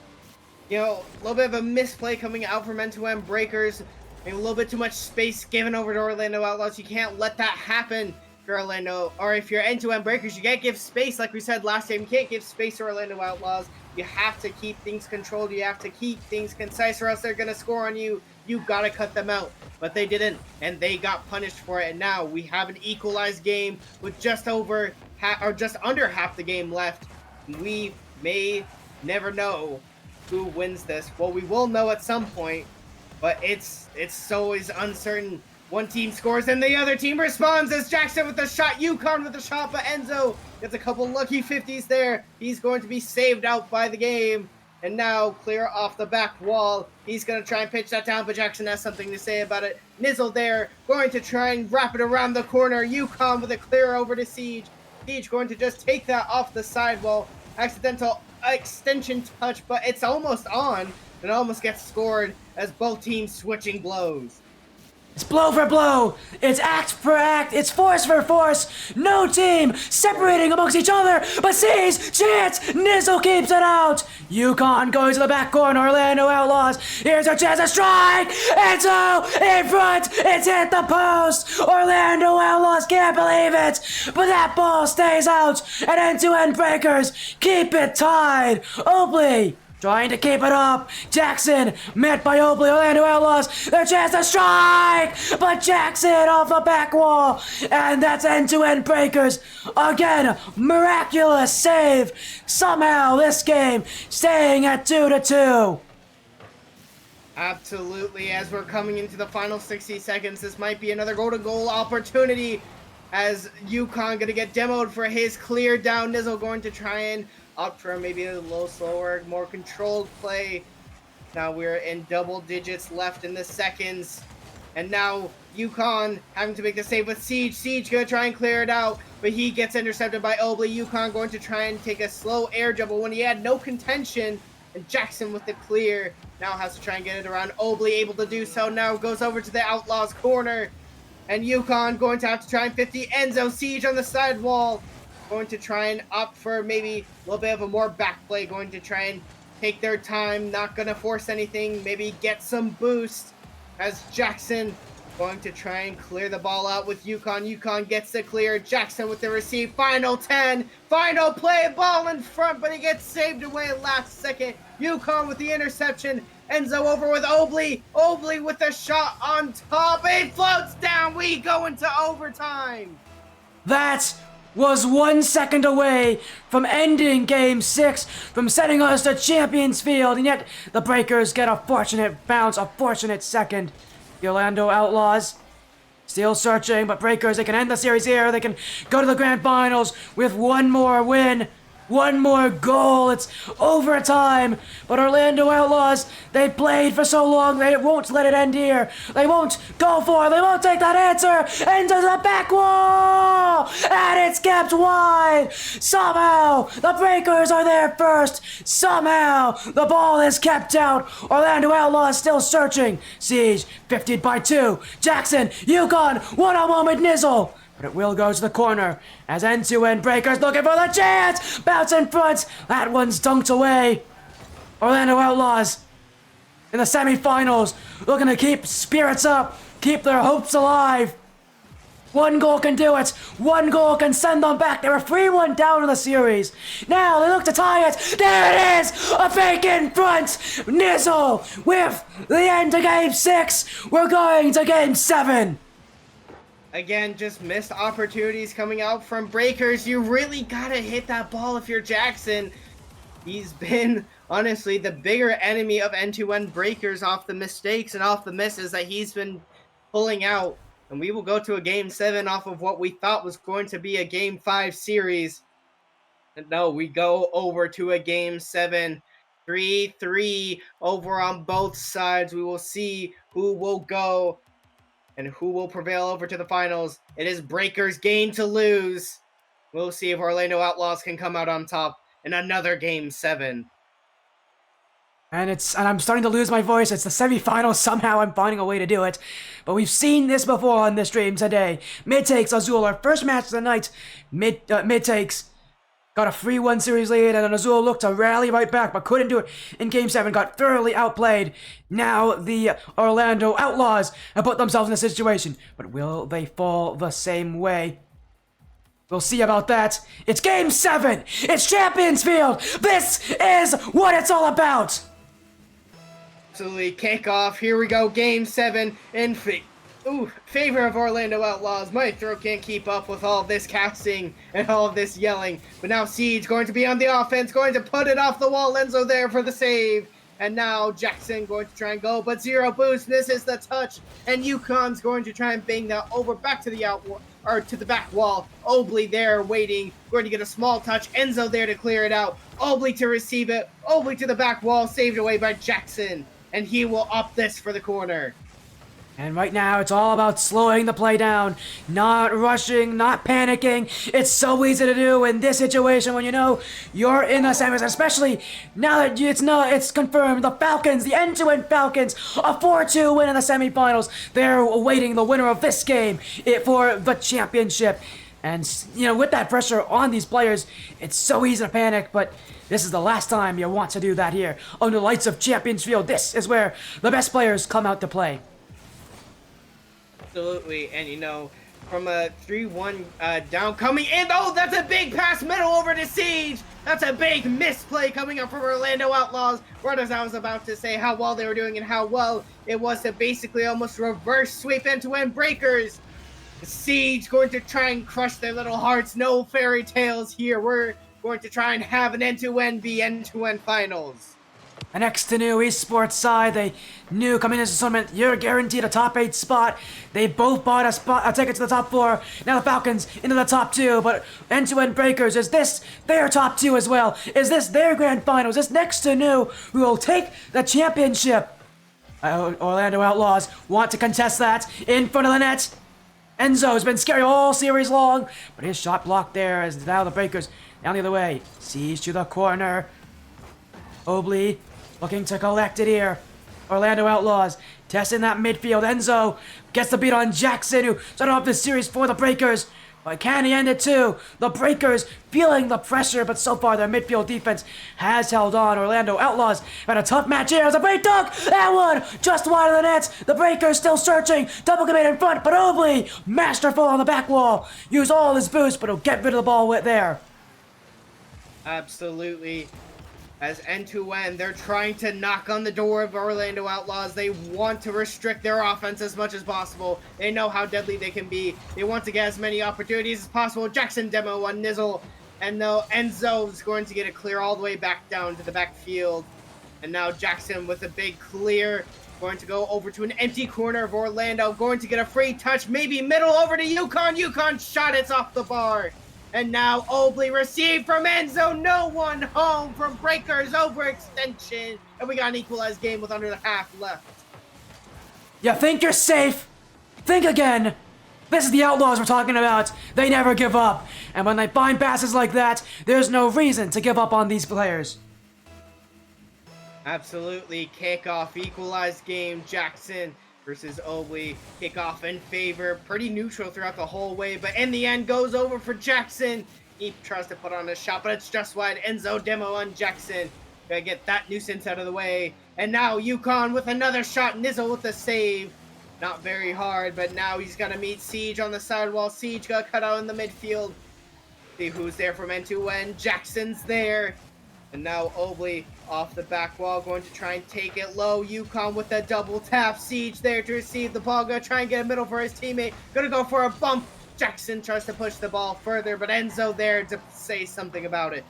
a little bit of a misplay coming out from end-to-end Breakers. Maybe a little bit too much space given over to Orlando Outlaws. You can't let that happen if you're Orlando, or if you're end-to-end Breakers. You can't give space, like we said last time. You can't give space to Orlando Outlaws. You have to keep things controlled. You have to keep things concise, or else they're going to score on you. You got to cut them out. But they didn't, and they got punished for it. And now we have an equalized game with just under half the game left. We may never know who wins this. Well, we will know at some point. But it's always uncertain. One team scores and the other team responds as Jackson with the shot, Yukon with the shot, but Enzo gets a couple lucky 50s there. He's going to be saved out by the game. And now clear off the back wall. He's going to try and pitch that down, but Jackson has something to say about it. Nizzle there, going to try and wrap it around the corner. Yukon with a clear over to Siege. Siege going to just take that off the sidewall. Accidental extension touch, but it's almost on. It almost gets scored as both teams switching blows. It's blow for blow. It's act for act. It's force for force. No team separating amongst each other, but sees chance. Nizzle keeps it out. Yukon going to the back corner. Orlando Outlaws. Here's a chance to strike. Enzo in front. It's hit the post. Orlando Outlaws can't believe it, but that ball stays out. And end-to-end Breakers keep it tied. Obley trying to keep it up. Jackson met by Obley. Orlando Outlaws. Their chance to strike, but Jackson off the back wall, and that's end-to-end Breakers again. Miraculous save. Somehow this game staying at 2-2. Absolutely. As we're coming into the final 60 seconds, this might be another goal-to-goal opportunity. As Yukon gonna get demoed for his clear down. Nizzle going to try and up for maybe a little slower, more controlled play. Now we're in double digits left in the seconds. And now Yukon having to make the save with Siege. Siege gonna try and clear it out, but he gets intercepted by Obley. Yukon going to try and take a slow air jump, but when he had no contention, and Jackson with the clear now has to try and get it around Obley, able to do so. Now goes over to the Outlaws corner, and Yukon going to have to try and 50 Enzo. Siege on the side wall, going to try and opt for maybe a little bit of a more back play, going to try and take their time, not gonna force anything, maybe get some boost, as Jackson going to try and clear the ball out with Yukon. Yukon gets the clear. Jackson with the receive. Final 10. Final play. Ball in front, but he gets saved away last second. Yukon with the interception. Enzo over with Obley. Obley with a shot on top. It floats down. We go into overtime. That was 1 second away from ending Game 6, from sending us to Champions Field, and yet the Breakers get a fortunate bounce, a fortunate second. The Orlando Outlaws still searching, but Breakers, they can end the series here. They can go to the Grand Finals with one more win, one more goal. It's overtime, but Orlando Outlaws, they played for so long, they won't let it end here. They won't go for it. They won't take that answer into the back wall, and it's kept wide. Somehow, the Breakers are there first. Somehow, the ball is kept out. Orlando Outlaws still searching. Siege, 50 by 2. Jackson, Yukon, one-on-one with Nizzle. But it will go to the corner as end-to-end Breakers looking for the chance. Bounce in front. That one's dunked away. Orlando Outlaws in the semifinals looking to keep spirits up, keep their hopes alive. One goal can do it. One goal can send them back. They were 3-1 down in the series. Now they look to tie it. There it is. A fake in front. Nizzle with the end to Game 6. We're going to Game 7. Again, just missed opportunities coming out from Breakers. You really gotta hit that ball if you're Jackson. He's been, honestly, the bigger enemy of end-to-end Breakers off the mistakes and off the misses that he's been pulling out. And we will go to a Game 7 off of what we thought was going to be a Game 5 series. And no, we go over to a Game 7. 3-3 over on both sides. We will see who will go and who will prevail over to the finals. It is Breakers' game to lose. We'll see if Orlando Outlaws can come out on top in another Game 7. And I'm starting to lose my voice. It's the semifinals. Somehow I'm finding a way to do it. But we've seen this before on this stream today. MidTakes, Azul, our first match of the night. MidTakes got a 3-1 series lead, and then Azul looked to rally right back, but couldn't do it in Game 7, got thoroughly outplayed. Now the Orlando Outlaws have put themselves in a situation, but will they fall the same way? We'll see about that. It's Game 7! It's Champions Field! This is what it's all about! Absolutely, kickoff. Here we go, Game 7 in favor of Orlando Outlaws. My throat can't keep up with all this casting and all of this yelling. But now Siege going to be on the offense, going to put it off the wall. Enzo there for the save. And now Jackson going to try and go, but zero boost. Misses the touch. And Yukon's going to try and bang that over back to the back wall. Obley there waiting, going to get a small touch. Enzo there to clear it out. Obley to receive it. Obley to the back wall, saved away by Jackson. And he will up this for the corner. And right now, it's all about slowing the play down, not rushing, not panicking. It's so easy to do in this situation when you know you're in the semis, especially now that it's confirmed. The Falcons, the end-to-end Falcons, a 4-2 win in the semifinals. They're awaiting the winner of this game for the championship. And, with that pressure on these players, it's so easy to panic, but this is the last time you want to do that here. Under the lights of Champions Field, this is where the best players come out to play. Absolutely, and from a 3-1 down coming in, that's a big pass middle over to Siege. That's a big misplay coming up from Orlando Outlaws. Right as I was about to say how well they were doing and how well it was to basically almost reverse sweep end-to-end Breakers. Siege going to try and crush their little hearts. No fairy tales here. We're going to try and have an end-to-end be end-to-end finals. And next to new esports side, they knew coming into this tournament, you're guaranteed a top 8 spot. They both bought a ticket to the top 4. Now the Falcons into the top 2, but end-to-end Breakers, is this their top 2 as well? Is this their grand finals? Is this next to new who will take the championship? Orlando Outlaws want to contest that in front of the net. Enzo's been scary all series long, but his shot blocked there as now the Breakers down the other way. Siege to the corner. Obley looking to collect it here. Orlando Outlaws testing that midfield. Enzo gets the beat on Jackson, who started off this series for the Breakers. But can he end it too? The Breakers feeling the pressure, but so far their midfield defense has held on. Orlando Outlaws had a tough match here. It's a great dunk! That one just wide of the net. The Breakers still searching. Double commit in front, but Obley, masterful on the back wall. Use all his boost, but he'll get rid of the ball with there. Absolutely. As end-to-end, they're trying to knock on the door of Orlando Outlaws. They want to restrict their offense as much as possible. They know how deadly they can be. They want to get as many opportunities as possible. Jackson demo on Nizzle. And now Enzo's going to get a clear all the way back down to the backfield. And now Jackson with a big clear. Going to go over to an empty corner of Orlando. Going to get a free touch. Maybe middle over to Yukon. Yukon shot. It's off the bar. And now Obley received from Enzo. No one home from Breakers overextension. And we got an equalized game with under the half left. You think you're safe? Think again. This is the Outlaws we're talking about. They never give up. And when they find passes like that, there's no reason to give up on these players. Absolutely. Kickoff, equalized game. Jackson versus Obley. Kickoff in favor. Pretty neutral throughout the whole way, but in the end goes over for Jackson. He tries to put on a shot, but it's just wide. Enzo demo on Jackson. Gotta get that nuisance out of the way. And now Yukon with another shot. Nizzle with the save. Not very hard, but now he's gonna meet Siege on the sidewall. Siege got cut out in the midfield. See who's there from end to end. Jackson's there. And now Obley off the back wall, going to try and take it low. Yukon with a double tap. Siege there to receive the ball. Gonna try and get a middle for his teammate. Gonna go for a bump. Jackson tries to push the ball further, but Enzo there to say something about it.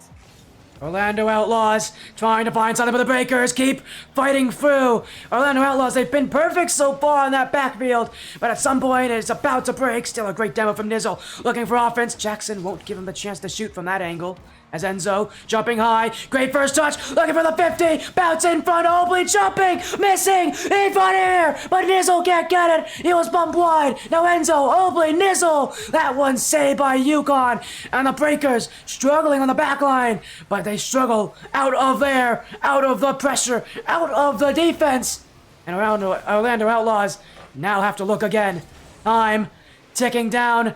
Orlando Outlaws trying to find something, but the Breakers keep fighting through. Orlando Outlaws, they've been perfect so far on that backfield, but at some point it's about to break. Still a great demo from Nizzle. Looking for offense. Jackson won't give him the chance to shoot from that angle. As Enzo jumping high, great first touch, looking for the 50, bounce in front, Obley jumping, missing, in front here, but Nizzle can't get it, he was bumped wide, now Enzo, Obley, Nizzle, that one saved by Yukon, and the Breakers struggling on the back line, but they struggle out of there, out of the pressure, out of the defense, and Orlando Outlaws now have to look again, time ticking down.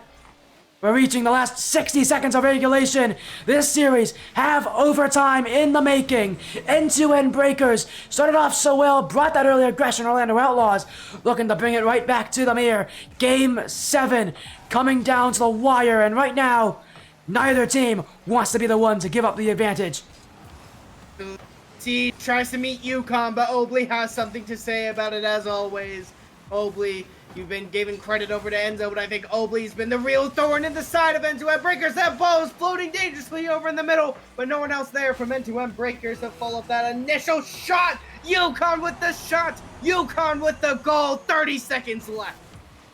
We're reaching the last 60 seconds of regulation. This series have overtime in the making. End-to-end Breakers started off so well, brought that early aggression. Orlando Outlaws looking to bring it right back to them here. Game 7 coming down to the wire, and right now, neither team wants to be the one to give up the advantage. Siege tries to meet Yukon, but Obley has something to say about it as always. Obley, you've been giving credit over to Enzo, but I think Obley's been the real thorn in the side of end-to-end Breakers. That ball is floating dangerously over in the middle, but no one else there from end-to-end Breakers to follow up that initial shot. Yukon with the shot. Yukon with the goal. 30 seconds left.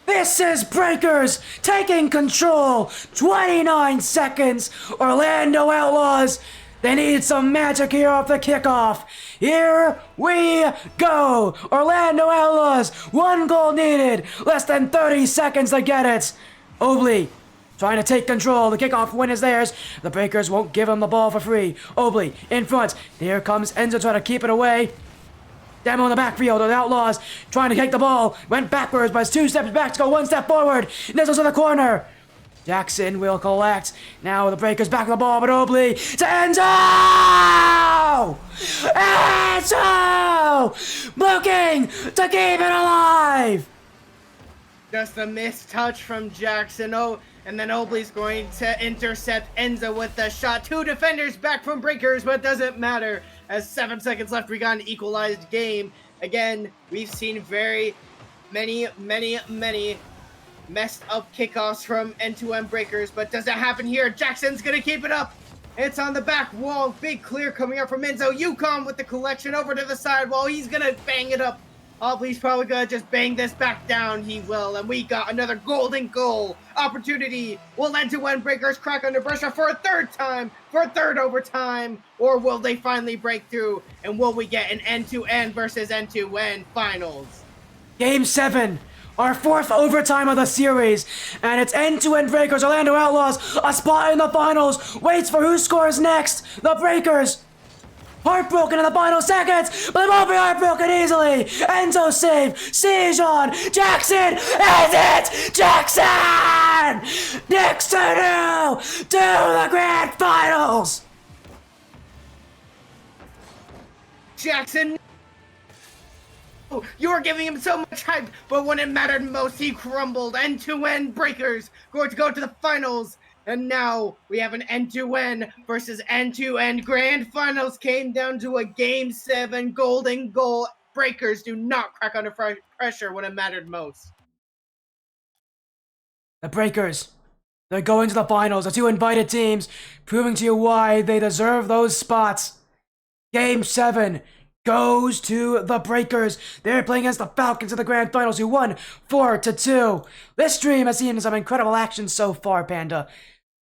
This is Breakers taking control. 29 seconds. Orlando Outlaws. They need some magic here off the kickoff. Here we go. Orlando Outlaws, 1 goal needed. Less than 30 seconds to get it. Obley trying to take control. The kickoff win is theirs. The Breakers won't give him the ball for free. Obley in front. Here comes Enzo trying to keep it away. Demo in the backfield. The Outlaws trying to take the ball. Went backwards, but it's 2 steps back to go 1 step forward. Nizzle's in the corner. Jackson will collect. Now the Breakers back on the ball, but Obley to Enzo! Enzo! Looking to keep it alive! Just a missed touch from Jackson. Oh, and then Obley's going to intercept Enzo with the shot. 2 defenders back from Breakers, but it doesn't matter. As 7 seconds left, we got an equalized game. Again, we've seen very many messed up kickoffs from end-to-end Breakers, but does it happen here? Jackson's gonna keep it up. It's on the back wall. Big clear coming up from Enzo. Yukon with the collection over to the sidewall. He's gonna bang it up Oh, he's probably gonna just bang this back down. He will. And we got another golden goal opportunity. Will end-to-end breakers crack under pressure for a third time, for a third overtime? Or will they finally break through? And will we get an end-to-end versus end-to-end finals? Game 7, our 4th overtime of the series, and it's end-to-end Breakers, Orlando Outlaws, a spot in the finals, waits for who scores next, the Breakers. Heartbroken in the final seconds, but they won't be heartbroken easily. Enzo save, siege on, Jackson, is it? Jackson! Next to the grand finals! Jackson, you were giving him so much hype, but when it mattered most, he crumbled. End-to-end breakers going to go to the finals. And now we have an end-to-end versus end-to-end grand finals. Came down to a game 7 golden goal. Breakers do not crack under pressure when it mattered most. The Breakers, they're going to the finals. The 2 invited teams, proving to you why they deserve those spots. Game 7 goes to the Breakers. They're playing against the Falcons in the grand finals, who won 4-2. This stream has seen some incredible action so far, Panda.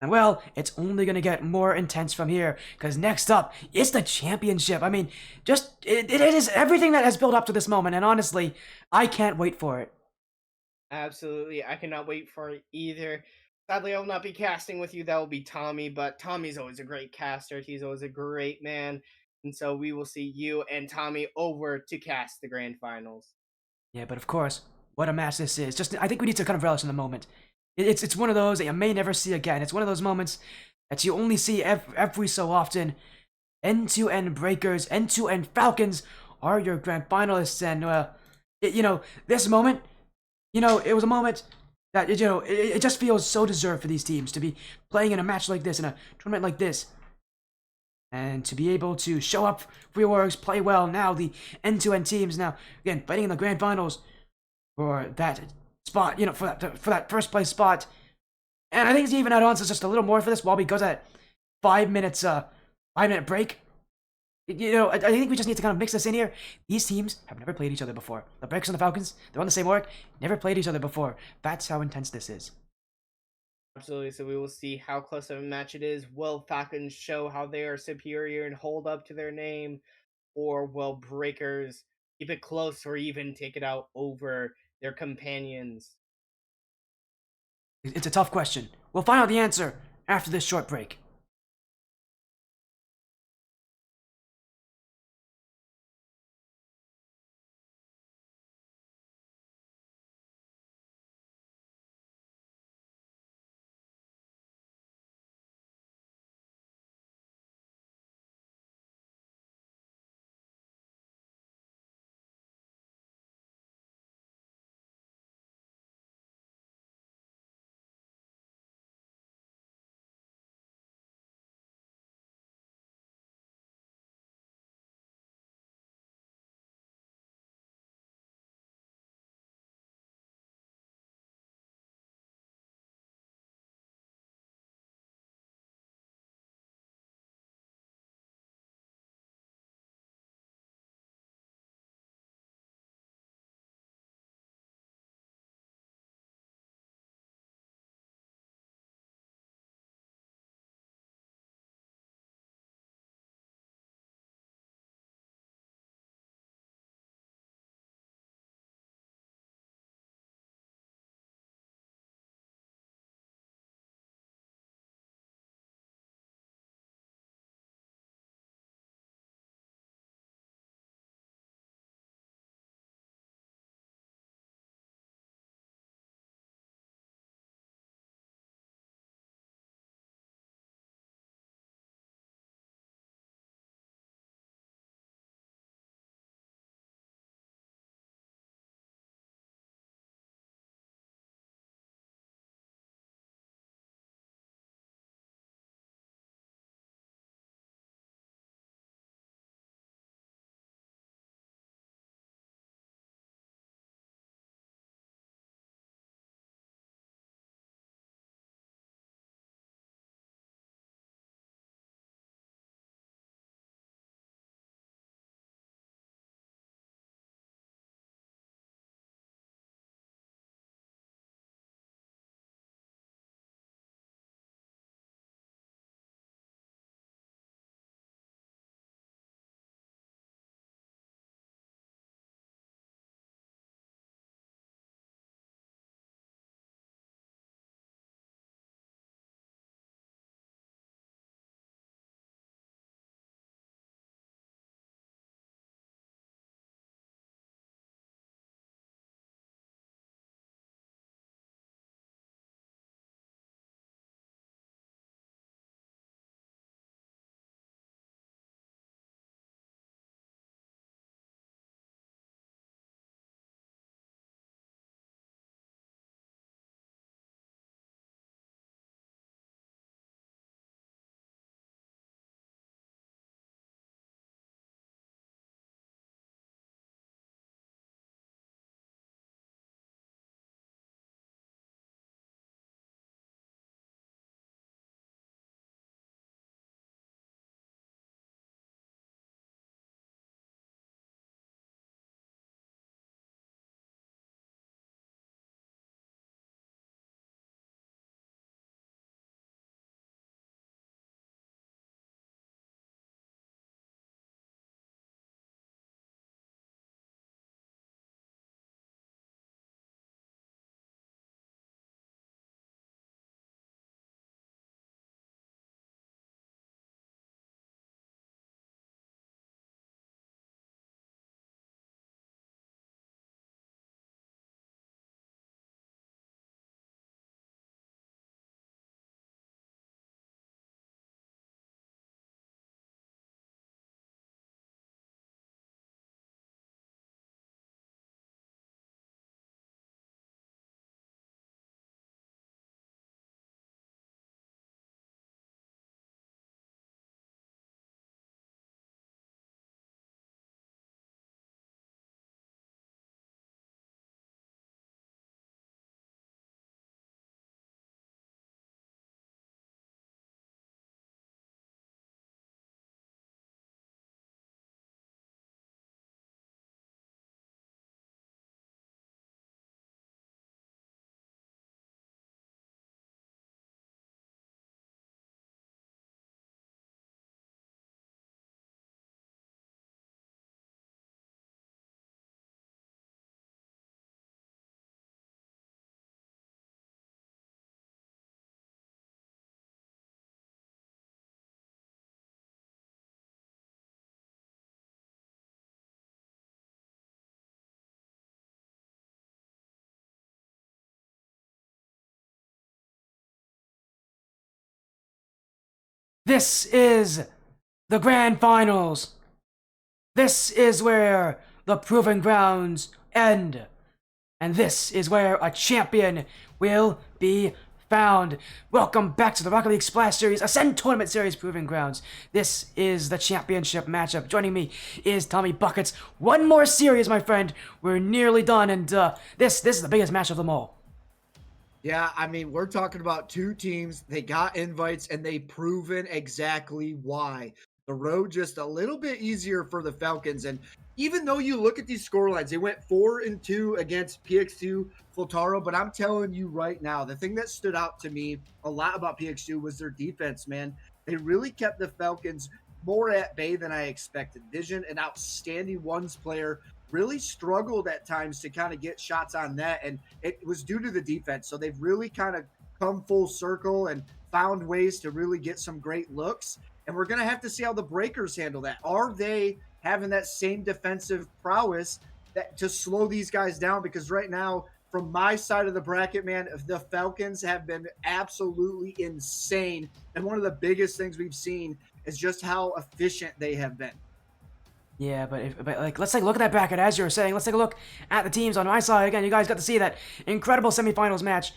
And well, it's only gonna get more intense from here, because next up, it's the championship. I mean, it is everything that has built up to this moment, and honestly, I can't wait for it. Absolutely. I cannot wait for it either. Sadly, I will not be casting with you. That will be Tommy, but Tommy's always a great caster. He's always a great man. And so we will see you and Tommy over to cast the grand finals. Yeah, but of course, what a match this is. I think we need to kind of relish in the moment. It's one of those that you may never see again. It's one of those moments that you only see every so often. End-to-end Breakers, end-to-end Falcons are your grand finalists, and this moment, it was a moment that it just feels so deserved for these teams to be playing in a match like this, in a tournament like this, and to be able to show up for your works, play well. Now the end-to-end teams now again fighting in the grand finals for that spot, for that first place spot. And I think it's even add on to just a little more for this while we go to that 5-minute break. I think we just need to kind of mix this in here. These teams have never played each other before. The Breakers and the Falcons, they're on the same org, never played each other before. That's how intense this is. Absolutely. So we will see how close of a match it is. Will Falcons show how they are superior and hold up to their name? Or will Breakers keep it close or even take it out over their companions? It's a tough question. We'll find out the answer after this short break. This is the grand finals. This is where the proving grounds end. And this is where a champion will be found. Welcome back to the Rocket League Splash Series Ascend Tournament Series Proving Grounds. This is the championship matchup. Joining me is TommyBuckets. One more series, my friend. We're nearly done, and this is the biggest match of them all. Yeah, I mean, we're talking about two teams. They got invites, and they've proven exactly why. The road just a little bit easier for the Falcons. And even though you look at these scorelines, they went 4-2 against PX2 Fultaro. But I'm telling you right now, the thing that stood out to me a lot about PX2 was their defense, man. They really kept the Falcons more at bay than I expected. Vision, an outstanding ones player, really struggled at times to kind of get shots on net, and it was due to the defense. So they've really kind of come full circle and found ways to really get some great looks. And we're going to have to see how the Breakers handle that. Are they having that same defensive prowess to slow these guys down? Because right now, from my side of the bracket, man, the Falcons have been absolutely insane. And one of the biggest things we've seen is just how efficient they have been. Yeah, but let's take a look at that bracket, as you were saying. Let's take a look at the teams on my side. Again, you guys got to see that incredible semifinals match.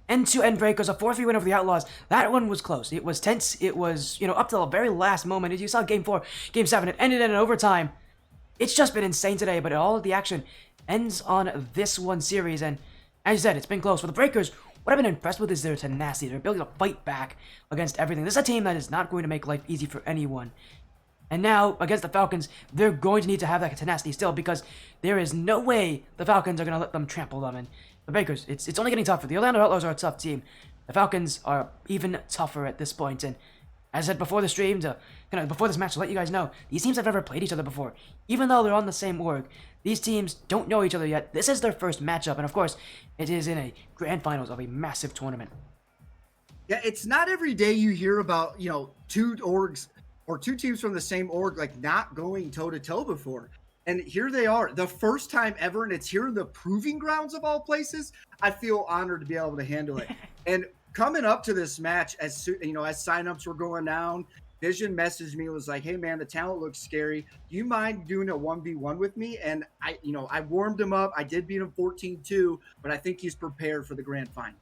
End-to-end Breakers, a 4-3 win over the Outlaws. That one was close. It was tense. It was, up to the very last moment. As you saw Game 4, Game 7, it ended in an overtime. It's just been insane today, but all of the action ends on this one series. And as you said, it's been close. For the Breakers, what I've been impressed with is their tenacity, their ability to fight back against everything. This is a team that is not going to make life easy for anyone. And now, against the Falcons, they're going to need to have that tenacity still, because there is no way the Falcons are going to let them trample them. And the Breakers, it's only getting tougher. The Orlando Outlaws are a tough team. The Falcons are even tougher at this point. And as I said before the stream, before this match, to let you guys know, these teams have never played each other before. Even though they're on the same org, these teams don't know each other yet. This is their first matchup, and of course, it is in a grand finals of a massive tournament. Yeah, it's not every day you hear about, two orgs or two teams from the same org, like, not going toe-to-toe before. And here they are, the first time ever, and it's here in the proving grounds of all places. I feel honored to be able to handle it. And coming up to this match, as signups were going down, Vision messaged me and was like, "Hey man, the talent looks scary. Do you mind doing a 1v1 with me?" And I warmed him up. I did beat him 14-2, but I think he's prepared for the grand final.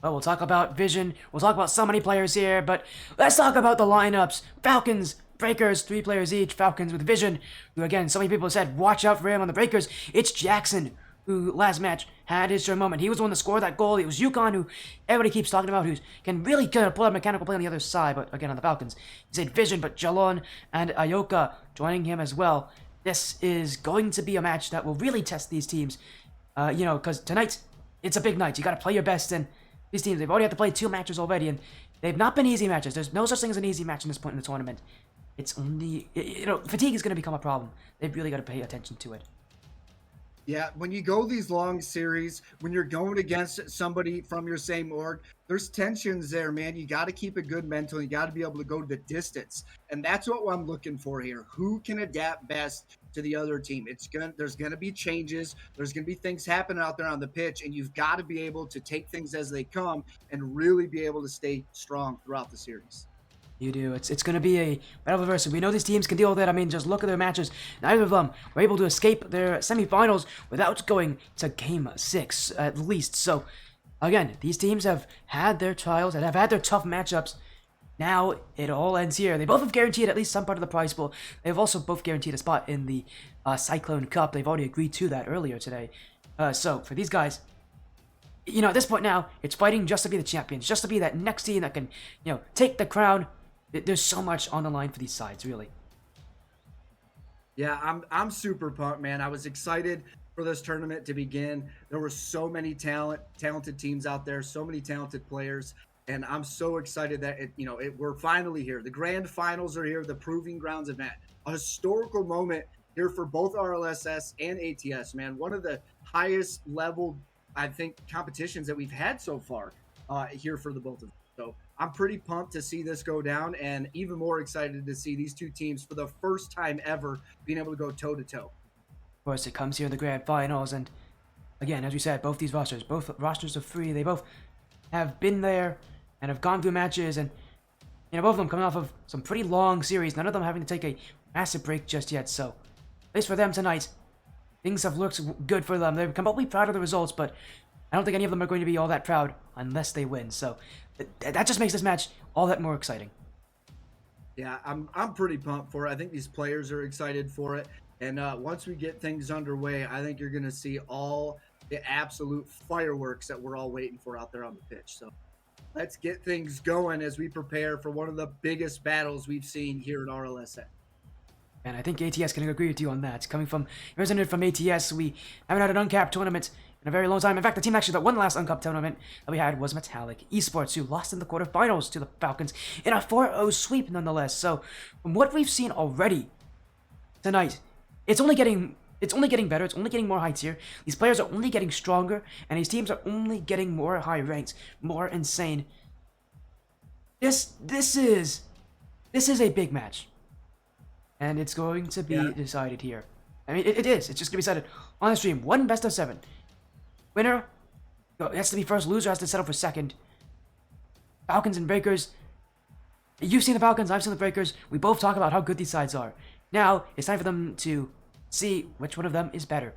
Well, we'll talk about Vision. We'll talk about so many players here, but let's talk about the lineups. Falcons, Breakers, 3 players each. Falcons with Vision, who, again, so many people said, watch out for him. On the Breakers, it's Jackson, who last match had his turn moment. He was the one to score that goal. It was Yukon, who everybody keeps talking about, who can really pull out a mechanical play on the other side. But again, on the Falcons, he said Vision, but Jalon and Ayoka joining him as well. This is going to be a match that will really test these teams. Because tonight, it's a big night. You got to play your best, and these teams, they've already had to play 2 matches already, and they've not been easy matches. There's no such thing as an easy match in this point in the tournament. It's only, fatigue is going to become a problem. They've really got to pay attention to it. Yeah, when you go these long series, when you're going against somebody from your same org, there's tensions there, man. You got to keep a good mental. You got to be able to go to the distance. And that's what I'm looking for here. Who can adapt best to the other team? There's going to be changes. There's going to be things happening out there on the pitch, and you've got to be able to take things as they come and really be able to stay strong throughout the series. You do. It's going to be a battle of adversity. We know these teams can deal with it. I mean, just look at their matches. Neither of them were able to escape their semifinals without going to Game 6, at least. So, again, these teams have had their trials and have had their tough matchups. Now, it all ends here. They both have guaranteed at least some part of the prize pool. They've also both guaranteed a spot in the Cyclone Cup. They've already agreed to that earlier today. So, for these guys, at this point now, it's fighting just to be the champions, just to be that next team that can, take the crown. There's so much on the line for these sides, really. Yeah, I'm super pumped, man. I was excited for this tournament to begin. There were so many talented teams out there, so many talented players, and I'm so excited that we're finally here. The grand finals are here, the proving grounds event, a historical moment here for both RLSS and ATS, man. One of the highest level, I think, competitions that we've had so far here for the both of them. So I'm pretty pumped to see this go down, and even more excited to see these two teams for the first time ever being able to go toe-to-toe. Of course, it comes here in the grand finals, and again, as we said, both rosters are free. They both have been there and have gone through matches, and both of them coming off of some pretty long series, none of them having to take a massive break just yet, so at least for them tonight, things have looked good for them. They've come up proud of the results, but I don't think any of them are going to be all that proud unless they win, so that just makes this match all that more exciting. Yeah, I'm pretty pumped for it. I think these players are excited for it. And once we get things underway, I think you're going to see all the absolute fireworks that we're all waiting for out there on the pitch. So let's get things going as we prepare for one of the biggest battles we've seen here at RLSS. And I think ATS can agree with you on that. Coming from representative from ATS, we haven't had an uncapped tournament in a very long time. In fact, the team actually that won the last uncapped tournament that we had was Metallic Esports, who lost in the quarterfinals to the Falcons in a 4-0 sweep nonetheless. So from what we've seen already tonight, it's only getting better. It's only getting more high tier. These players are only getting stronger, and these teams are only getting more high ranked, more insane. This is a big match, and it's going to be decided here. I mean, it is. It's just going to be decided on the stream. One best of 7. Winner has to be first. Loser has to settle for second. Falcons and Breakers. You've seen the Falcons. I've seen the Breakers. We both talk about how good these sides are. Now it's time for them to see which one of them is better.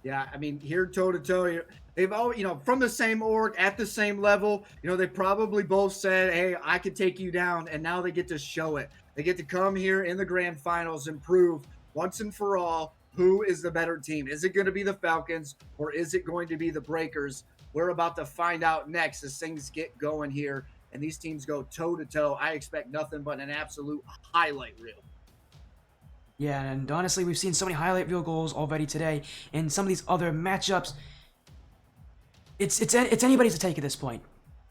Yeah, I mean, here toe to toe, they've all, from the same org at the same level, they probably both said, hey, I could take you down. And now they get to show it. They get to come here in the grand finals and prove once and for all who is the better team. Is it going to be the Falcons or is it going to be the Breakers? We're about to find out next as things get going here and these teams go toe to toe. I expect nothing but an absolute highlight reel. Yeah, and honestly, we've seen so many highlight reel goals already today in some of these other matchups. It's anybody's to take at this point.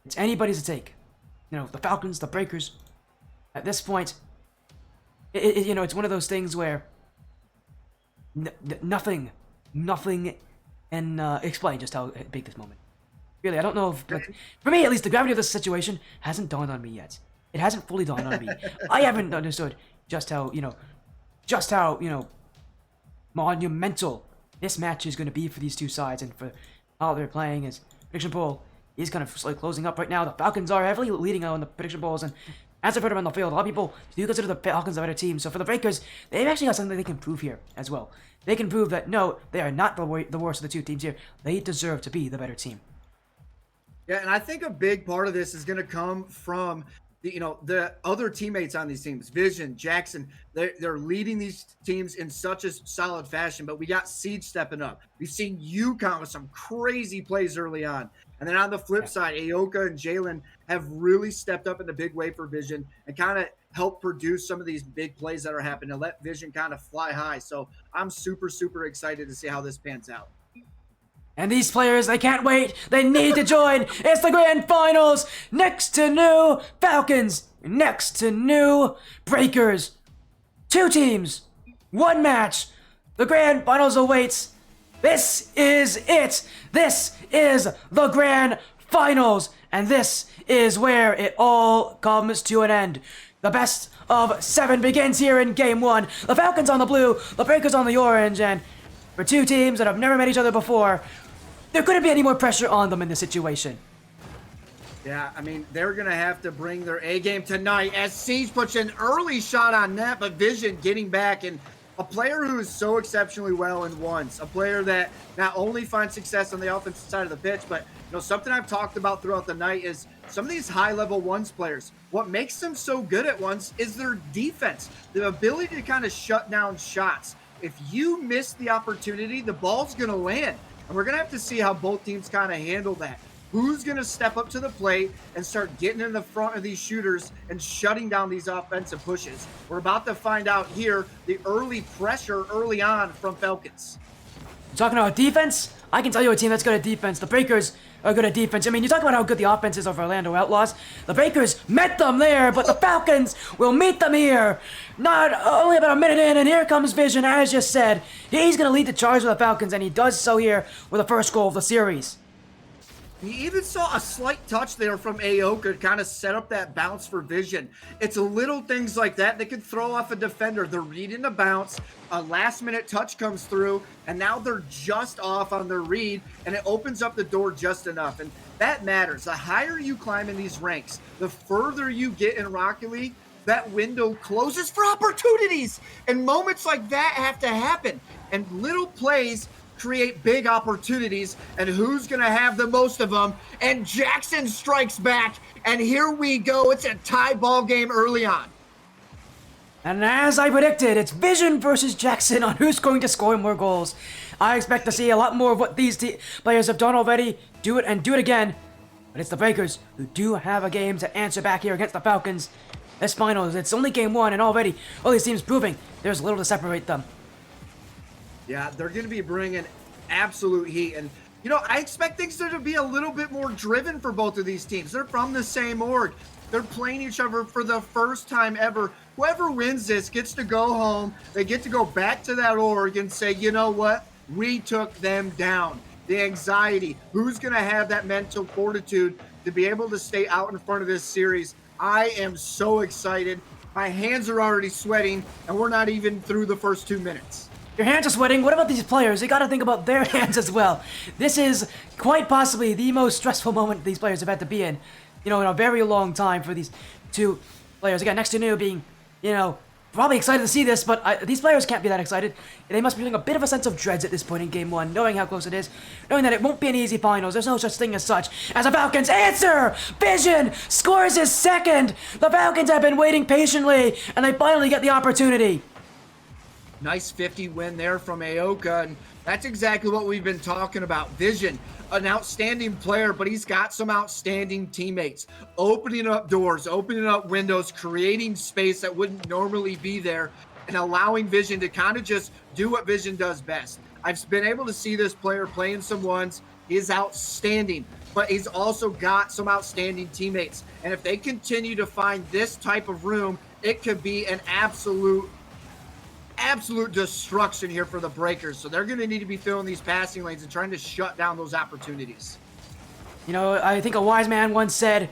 It's anybody's to take. The Falcons, the Breakers. At this point, it's one of those things where nothing can explain just how big this moment. Really, I don't know if, for me at least, the gravity of this situation hasn't dawned on me yet. It hasn't fully dawned on me. I haven't understood just how monumental this match is going to be for these two sides and for how they're playing. As prediction poll is kind of slowly closing up right now. The Falcons are heavily leading on the prediction polls, and as I've heard around the field, a lot of people do consider the Falcons a better team. So for the Breakers, they've actually got something they can prove here as well. They can prove that no, they are not the worst of the two teams here. They deserve to be the better team. Yeah, and I think a big part of this is going to come from the other teammates on these teams. Vision, Jackson, they're leading these teams in such a solid fashion, but we got Siege stepping up. We've seen UConn with some crazy plays early on. And then on the flip side, Aoka and Jalen have really stepped up in a big way for Vision and kind of helped produce some of these big plays that are happening and let Vision kind of fly high. So I'm super, super excited to see how this pans out. And these players, they can't wait. They need to join. It's the grand finals. Next to new Falcons. Next to new Breakers. 2 teams. 1 match. The grand finals awaits. This is it. This is the grand finals. And this is where it all comes to an end. The best of 7 begins here in game 1. The Falcons on the blue. The Breakers on the orange. And for 2 teams that have never met each other before, there couldn't be any more pressure on them in this situation. Yeah, I mean, they're going to have to bring their A game tonight as Siege puts an early shot on net, but Vision getting back. And a player who is so exceptionally well in ones, a player that not only finds success on the offensive side of the pitch, but something I've talked about throughout the night is some of these high-level ones players, what makes them so good at ones is their defense, the ability to kind of shut down shots. If you miss the opportunity, the ball's going to land. And we're going to have to see how both teams kind of handle that. Who's going to step up to the plate and start getting in the front of these shooters and shutting down these offensive pushes? We're about to find out here the early pressure early on from Falcons. Talking about defense, I can tell you a team that's good at defense. The Breakers are good at defense. I mean, you talk about how good the offense is of Orlando Outlaws. The Breakers met them there, but the Falcons will meet them here. Not only about a minute in, and here comes Vision, as just said. He's going to lead the charge with the Falcons, and he does so here with the first goal of the series. You even saw a slight touch there from Aoka to kind of set up that bounce for Vision. It's little things like that that can throw off a defender. They're reading the bounce, a last-minute touch comes through, and now they're just off on their read, and it opens up the door just enough. And that matters. The higher you climb in these ranks, the further you get in Rocket League, that window closes for opportunities. And moments like that have to happen. And little plays create big opportunities. And who's going to have the most of them? And Jackson strikes back. And here we go. It's a tie ball game early on. And as I predicted, it's Vision versus Jackson on who's going to score more goals. I expect to see a lot more of what these players have done already. Do it and do it again. But it's the Breakers who do have a game to answer back here against the Falcons. This finals, it's only game one, and already all these teams proving there's little to separate them. Yeah, they're going to be bringing absolute heat. And, you know, I expect things to be a little bit more driven for both of these teams. They're from the same org. They're playing each other for the first time ever. Whoever wins this gets to go home. They get to go back to that org and say, you know what? We took them down. The anxiety. Who's going to have that mental fortitude to be able to stay out in front of this series? I am so excited. My hands are already sweating, and we're not even through the first 2 minutes. Your hands are sweating. What about these players? You gotta think about their hands as well. This is quite possibly the most stressful moment these players have had to be in, you know, in a very long time for these two players. Again, next to New being, you know, probably excited to see this, but these players can't be that excited. They must be feeling a bit of a sense of dreads at this point in game one, knowing how close it is, knowing that it won't be an easy finals. There's no such thing as such as a Falcons answer. Vision scores his second. The Falcons have been waiting patiently, and they finally get the opportunity. Nice 50 win there from Aoka, and that's exactly what we've been talking about. Vision, an outstanding player, but he's got some outstanding teammates. Opening up doors, opening up windows, creating space that wouldn't normally be there, and allowing Vision to kind of just do what Vision does best. I've been able to see this player playing some ones. He is outstanding, but he's also got some outstanding teammates. And if they continue to find this type of room, it could be an absolute destruction here for the Breakers. So they're going to need to be filling these passing lanes and trying to shut down those opportunities. You know, I think a wise man once said,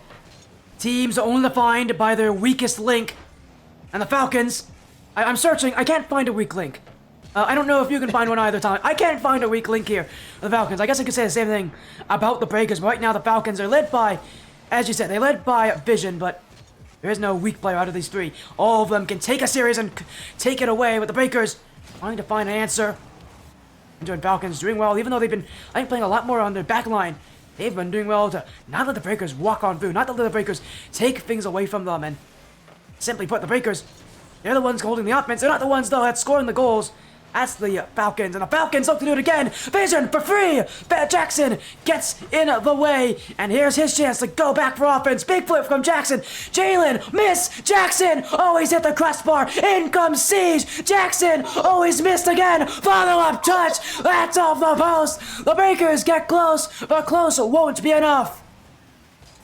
teams are only defined by their weakest link. And the Falcons, I'm searching, I can't find a weak link. I don't know if you can find one either, Tom. I can't find a weak link here. The Falcons, I guess I could say the same thing about the Breakers. Right now the Falcons are led by, as you said, they're led by Vision, but there is no weak player out of these three. All of them can take a series and take it away, with the Breakers trying to find an answer. And Falcons doing well, even though they've been, I think, playing a lot more on their back line. They've been doing well to not let the Breakers walk on through, not to let the Breakers take things away from them. And simply put, the Breakers, they're the ones holding the offense. They're not the ones, though, that's scoring the goals. That's the Falcons, and the Falcons look to do it again. Vision for free. Jackson gets in the way, and here's his chance to go back for offense. Big flip from Jackson. Jalen, miss. Jackson always hit the crossbar. In comes Siege. Jackson always missed again. Follow-up touch. That's off the post. The Breakers get close, but close won't be enough.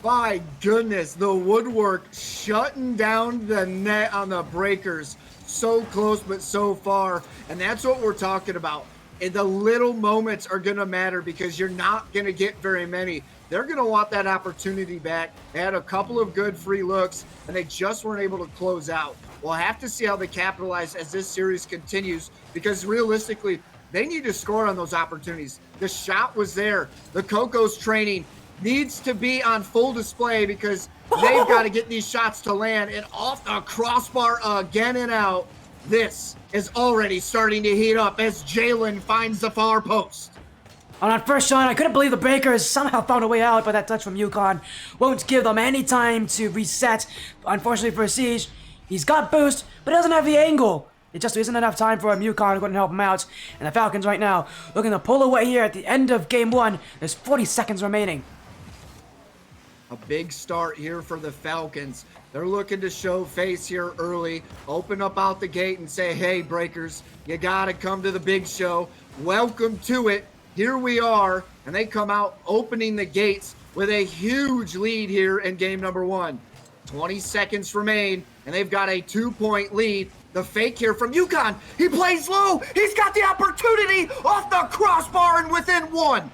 My goodness, the woodwork shutting down the net on the Breakers. So close, but so far. And that's what we're talking about. And the little moments are going to matter because you're not going to get very many. They're going to want that opportunity back. They had a couple of good free looks, and they just weren't able to close out. We'll have to see how they capitalize as this series continues, because realistically, they need to score on those opportunities. The shot was there. The Coco's training needs to be on full display because they've got to get these shots to land. And off the crossbar again and out. This is already starting to heat up as Jalen finds the far post. On that first shot, I couldn't believe the Breakers somehow found a way out, but that touch from Yukon won't give them any time to reset. Unfortunately for Siege, he's got boost, but doesn't have the angle. It just isn't enough time for a Yukon to go and help him out. And the Falcons right now looking to pull away here at the end of game one. There's 40 seconds remaining. A big start here for the Falcons. They're looking to show face here early, open up out the gate and say, hey, Breakers, you got to come to the big show. Welcome to it. Here we are. And they come out opening the gates with a huge lead here in game number one. 20 seconds remain, and they've got a 2-point lead. The fake here from Yukon. He plays low. He's got the opportunity off the crossbar and within one.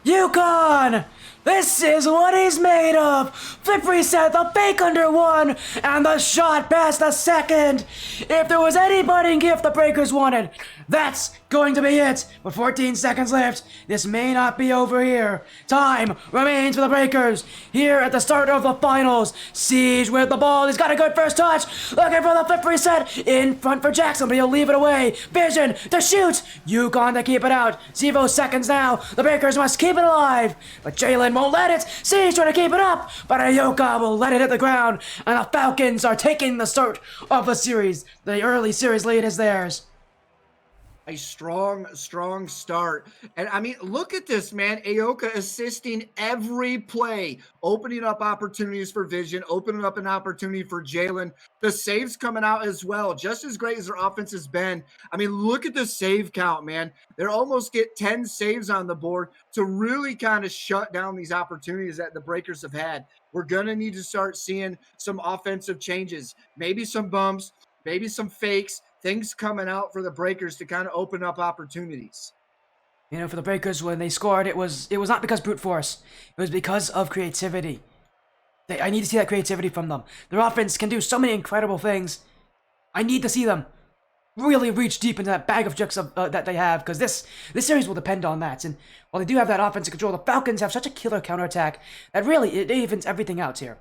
Yukon This is what he's made of! Flip reset, the fake under one, and the shot past the second! If there was any budding gift the Breakers wanted, that's going to be it! With 14 seconds left, this may not be over here. Time remains for the Breakers. Here at the start of the finals, Siege with the ball, he's got a good first touch, looking for the flip reset, in front for Jackson, but he'll leave it away. Vision to shoot, Yukon to keep it out. 0 seconds now, the Breakers must keep it alive, but Jalen won't let it. Siege trying to keep it up, but Ayoka will let it hit the ground, and the Falcons are taking the start of the series. The early series lead is theirs. A strong start. And I mean, look at this, man. Ayoka assisting every play, opening up opportunities for Vision, opening up an opportunity for Jalen. The saves coming out as well, just as great as their offense has been. I mean, look at the save count, man. They almost get 10 saves on the board to really kind of shut down these opportunities that the Breakers have had. We're going to need to start seeing some offensive changes, maybe some bumps, maybe some fakes, things coming out for the Breakers to kind of open up opportunities. You know, for the Breakers, when they scored, it was not because brute force. It was because of creativity. I need to see that creativity from them. Their offense can do so many incredible things. I need to see them really reach deep into that bag of tricks that they have, because this series will depend on that. And while they do have that offensive control, the Falcons have such a killer counterattack that really it evens everything out here.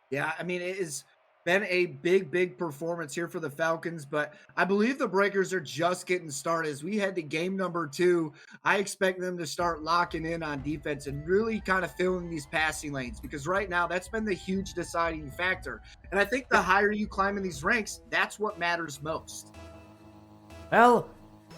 Yeah, I mean, it is been a big performance here for the Falcons, but I believe the Breakers are just getting started. As we head to game number 2, I expect them to start locking in on defense and really kind of filling these passing lanes, because right now that's been the huge deciding factor. And I think the higher you climb in these ranks, that's what matters most. Well,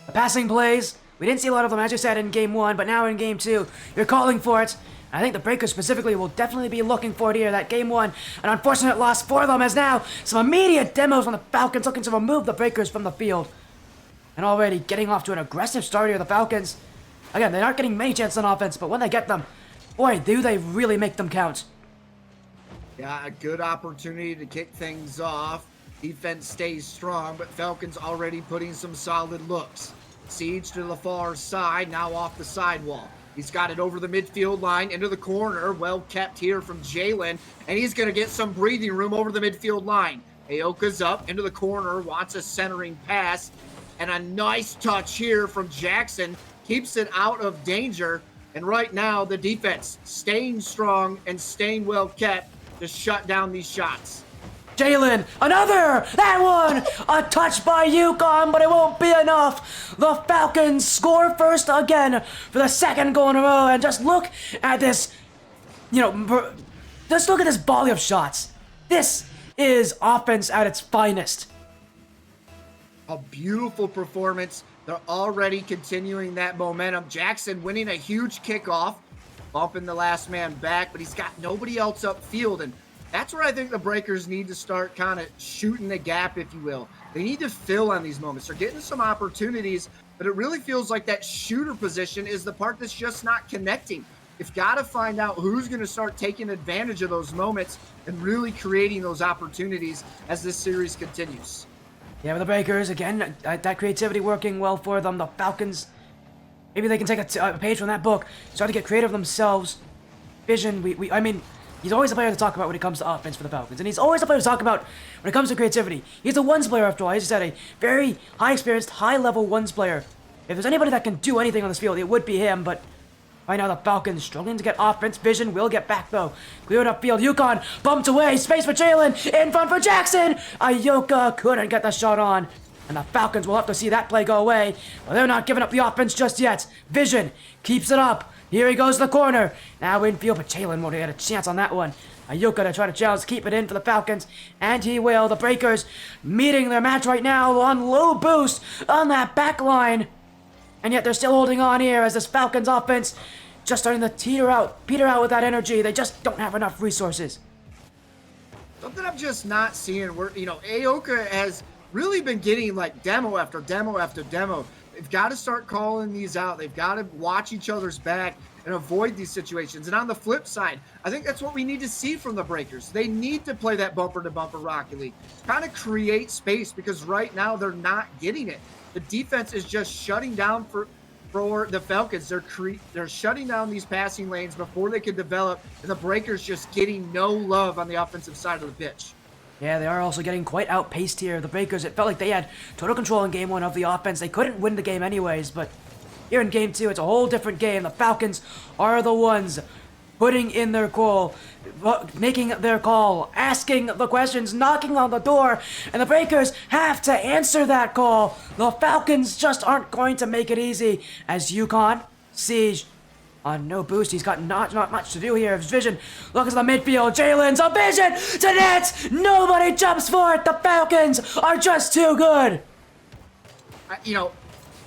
the passing plays, we didn't see a lot of them, as you said, in game 1, but now in game 2, you're calling for it. I think the Breakers specifically will definitely be looking for it here. That game 1, an unfortunate loss for them, as now some immediate demos on the Falcons looking to remove the Breakers from the field. And already getting off to an aggressive start here, the Falcons. Again, they're not getting many chances on offense, but when they get them, boy, do they really make them count. Yeah, a good opportunity to kick things off. Defense stays strong, but Falcons already putting some solid looks. Siege to the far side, now off the sidewall. He's got it over the midfield line, into the corner. Well kept here from Jalen, and he's going to get some breathing room over the midfield line. Ayoka's up into the corner, wants a centering pass, and a nice touch here from Jackson. Keeps it out of danger, and right now the defense staying strong and staying well kept to shut down these shots. Jalen, another! That one! A touch by Yukon, but it won't be enough. The Falcons score first again for the second goal in a row, and just look at this, just look at this volley of shots. This is offense at its finest. A beautiful performance. They're already continuing that momentum. Jackson winning a huge kickoff, bumping the last man back, but he's got nobody else upfield, and that's where I think the Breakers need to start kind of shooting the gap, if you will. They need to fill on these moments. They're getting some opportunities, but it really feels like that shooter position is the part that's just not connecting. You've got to find out who's going to start taking advantage of those moments and really creating those opportunities as this series continues. Yeah, with the Breakers, again, that creativity working well for them. The Falcons, maybe they can take a page from that book, start to get creative themselves. Vision, I mean, he's always a player to talk about when it comes to offense for the Falcons, and he's always a player to talk about when it comes to creativity. He's a ones player after all. He's just had a very high-experienced, high-level ones player. If there's anybody that can do anything on this field, it would be him, but right now the Falcons struggling to get offense. Vision will get back, though. Cleared up field. Yukon bumped away. Space for Jalen. In front for Jackson. Ayoka couldn't get the shot on, and the Falcons will have to see that play go away, but they're not giving up the offense just yet. Vision keeps it up. Here he goes to the corner. Now infield, but Jalen won't get a chance on that one. Ayoka to try to challenge, keep it in for the Falcons, and he will. The Breakers meeting their match right now on low boost on that back line. And yet they're still holding on here as this Falcons offense just starting to peter out with that energy. They just don't have enough resources. Something I'm just not seeing where, Ayoka has really been getting like demo after demo after demo. They've got to start calling these out. They've got to watch each other's back and avoid these situations. And on the flip side, I think that's what we need to see from the Breakers. They need to play that bumper-to-bumper Rocket League, kind of create space, because right now they're not getting it. The defense is just shutting down for for the Falcons. They're shutting down these passing lanes before they can develop, and the Breakers just getting no love on the offensive side of the pitch. Yeah, they are also getting quite outpaced here. The Breakers, it felt like they had total control in game 1 of the offense. They couldn't win the game anyways, but here in game 2, it's a whole different game. The Falcons are the ones putting in their call, making their call, asking the questions, knocking on the door, and the Breakers have to answer that call. The Falcons just aren't going to make it easy as Yukon, Siege, on no boost. He's got not much to do here. His vision looks at the midfield. Jalen's a vision to net. Nobody jumps for it. The Falcons are just too good.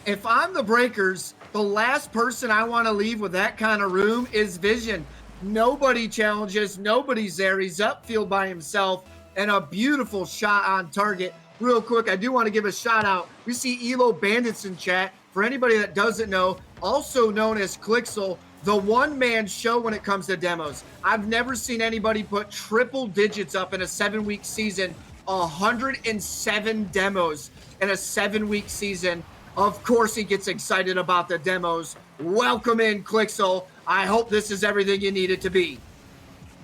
If I'm the Breakers, the last person I want to leave with that kind of room is Vision. Nobody challenges. Nobody's there. He's upfield by himself, and a beautiful shot on target. Real quick, I do want to give a shout out. We see Elo Bandits in chat. For anybody that doesn't know, also known as Clixel, the one-man show when it comes to demos. I've never seen anybody put triple digits up in a 7-week season. 107 demos in a 7-week season. Of course he gets excited about the demos. Welcome in, Clixel. I hope this is everything you need it to be.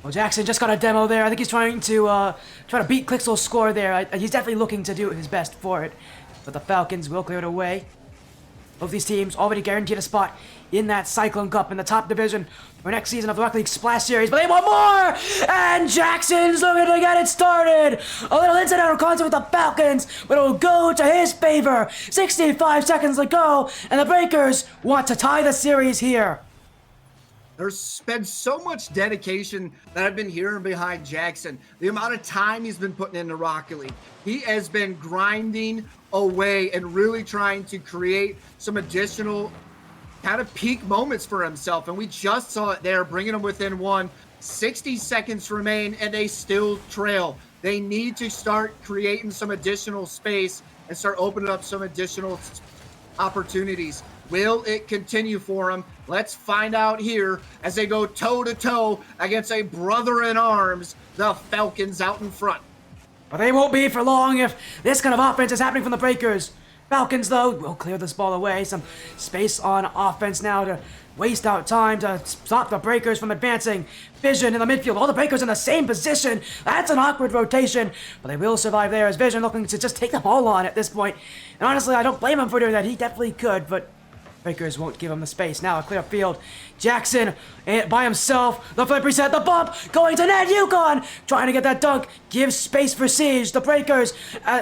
Well, Jackson just got a demo there. I think he's trying to beat Clixel's score there. He's definitely looking to do his best for it. But the Falcons will clear it away. Both these teams already guaranteed a spot in that Cyclone Cup in the top division for next season of the Rocket League Splash Series, but they want more! And Jackson's looking to get it started! A little incidental contact with the Falcons, but it will go to his favor. 65 seconds to go, and the Breakers want to tie the series here. There's been so much dedication that I've been hearing behind Jackson. The amount of time he's been putting into Rocket League. He has been grinding away and really trying to create some additional kind of peak moments for himself. And we just saw it there, bringing them within 60 seconds remain, and they still trail. They need to start creating some additional space and start opening up some additional opportunities. Will it continue for them? Let's find out here as they go toe-to-toe against a brother-in-arms, the Falcons out in front. But they won't be for long if this kind of offense is happening from the Breakers. Falcons, though, will clear this ball away. Some space on offense now to waste out time to stop the Breakers from advancing. Vision in the midfield. All the Breakers in the same position. That's an awkward rotation, but they will survive there as Vision looking to just take them all on at this point. And honestly, I don't blame him for doing that. He definitely could, but Breakers won't give him the space. Now a clear field. Jackson by himself. The flip reset, the bump, going to net. Yukon trying to get that dunk. Gives space for Siege. The Breakers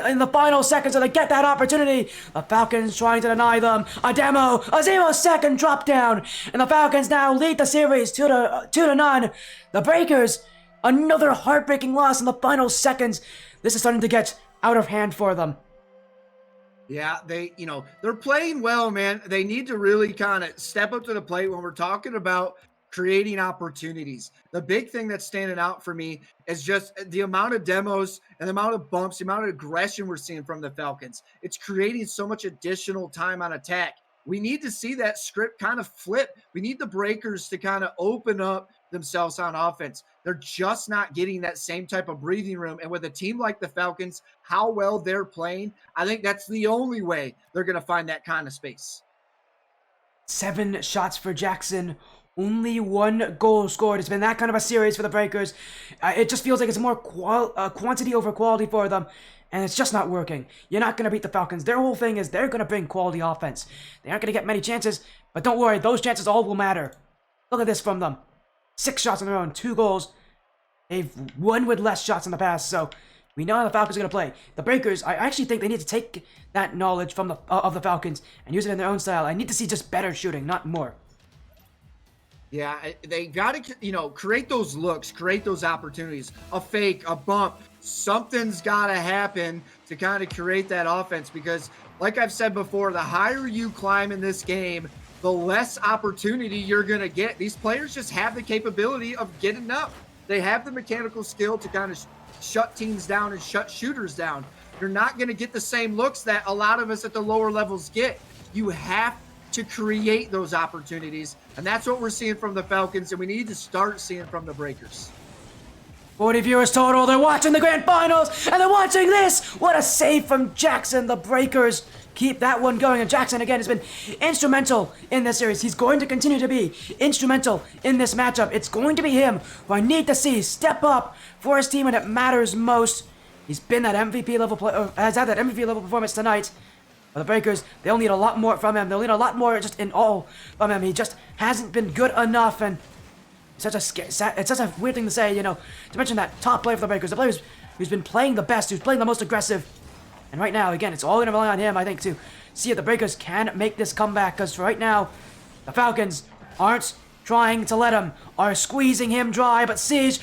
in the final seconds to get that opportunity. The Falcons trying to deny them. A demo, a 0-second drop down. And the Falcons now lead the series 2-0. The Breakers, another heartbreaking loss in the final seconds. This is starting to get out of hand for them. Yeah, they're playing well, man. They need to really kind of step up to the plate when we're talking about creating opportunities. The big thing that's standing out for me is just the amount of demos and the amount of bumps, the amount of aggression we're seeing from the Falcons. It's creating so much additional time on attack. We need to see that script kind of flip. We need the Breakers to kind of open up themselves on offense. They're just not getting that same type of breathing room. And with a team like the Falcons, how well they're playing, I think that's the only way they're going to find that kind of space. 7 shots for Jackson. Only 1 goal scored. It's been that kind of a series for the Breakers. It just feels like it's more quantity over quality for them. And it's just not working. You're not going to beat the Falcons. Their whole thing is they're going to bring quality offense. They aren't going to get many chances, but don't worry, those chances all will matter. Look at this from them. 6 shots on their own, 2 goals. They've won with less shots in the past, so we know how the Falcons are going to play. The Breakers, I actually think they need to take that knowledge from of the Falcons and use it in their own style. I need to see just better shooting, not more. Yeah, they got to, create those looks, create those opportunities. A fake, a bump. Something's got to happen to kind of create that offense because, like I've said before, the higher you climb in this game, the less opportunity you're going to get. These players just have the capability of getting up. They have the mechanical skill to kind of shut teams down and shut shooters down. You're not going to get the same looks that a lot of us at the lower levels get. You have to create those opportunities, and that's what we're seeing from the Falcons, and we need to start seeing from the Breakers. 40 viewers total. They're watching the grand finals, and they're watching this. What a save from Jackson. The Breakers keep that one going. And Jackson, again, has been instrumental in this series. He's going to continue to be instrumental in this matchup. It's going to be him who I need to see step up for his team when it matters most. He's been that MVP level has had that MVP level performance tonight. But the Breakers, they'll need a lot more from him. They'll need a lot more just in all from him. He just hasn't been good enough, and it's such a weird thing to say, to mention that top player for the Breakers, the player who's been playing the best, who's playing the most aggressive. And right now, again, it's all going to rely on him, I think, to see if the Breakers can make this comeback, because right now, the Falcons aren't trying to let him, are squeezing him dry, but Siege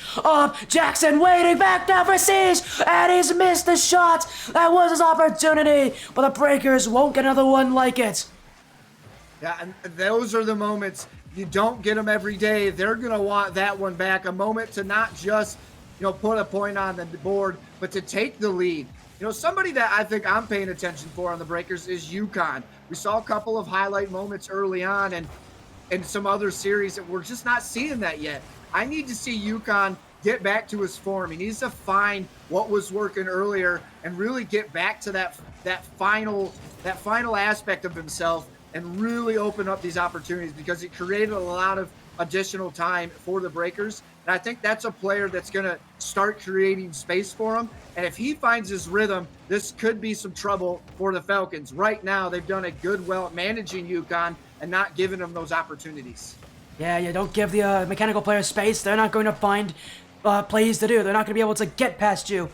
Jackson waiting back down for Siege, and he's missed the shot. That was his opportunity, but the Breakers won't get another one like it. Yeah, and those are the moments you don't get them every day. They're going to want that one back, a moment to not just, put a point on the board, but to take the lead. Somebody that I think I'm paying attention for on the Breakers is UConn. We saw a couple of highlight moments early on, and some other series that we're just not seeing that yet. I need to see UConn get back to his form. He needs to find what was working earlier and really get back to that final aspect of himself and really open up these opportunities, because it created a lot of additional time for the Breakers. And I think that's a player that's going to start creating space for him. And if he finds his rhythm, this could be some trouble for the Falcons. Right now, they've done a good well at managing UConn and not giving them those opportunities. Yeah, you don't give the mechanical players space. They're not going to find plays to do. They're not going to be able to get past you.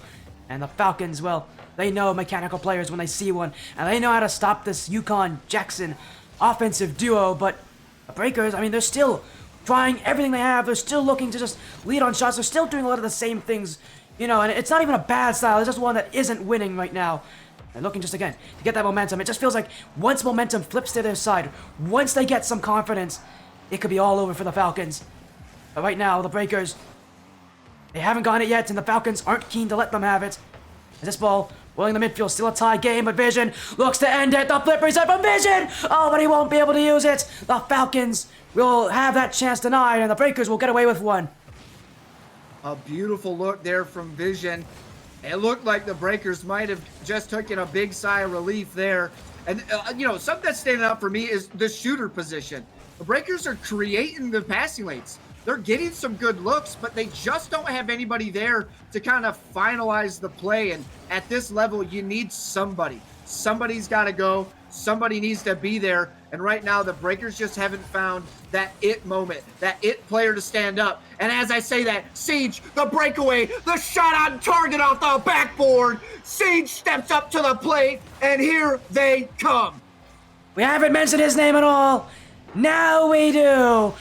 And the Falcons, well, they know mechanical players when they see one. And they know how to stop this UConn-Jackson offensive duo. But the Breakers, they're still trying everything they have. They're still looking to just lead on shots. They're still doing a lot of the same things, and it's not even a bad style. It's just one that isn't winning right now. And looking just, again, to get that momentum. It just feels like once momentum flips to their side, once they get some confidence, it could be all over for the Falcons. But right now, the Breakers, they haven't gotten it yet, and the Falcons aren't keen to let them have it. As this ball rolling the midfield, still a tie game, but Vision looks to end it. The flip reset from Vision! Oh, but he won't be able to use it. The Falcons will have that chance denied, and the Breakers will get away with one. A beautiful look there from Vision. It looked like the Breakers might have just taken a big sigh of relief there. And, something that's standing out for me is the shooter position. The Breakers are creating the passing lanes. They're getting some good looks, but they just don't have anybody there to kind of finalize the play. And at this level, you need somebody. Somebody's got to go. Somebody needs to be there. And right now, the Breakers just haven't found that it moment, that it player to stand up. And as I say that, Siege, the breakaway, the shot on target off the backboard. Siege steps up to the plate, and here they come. We haven't mentioned his name at all. Now we do.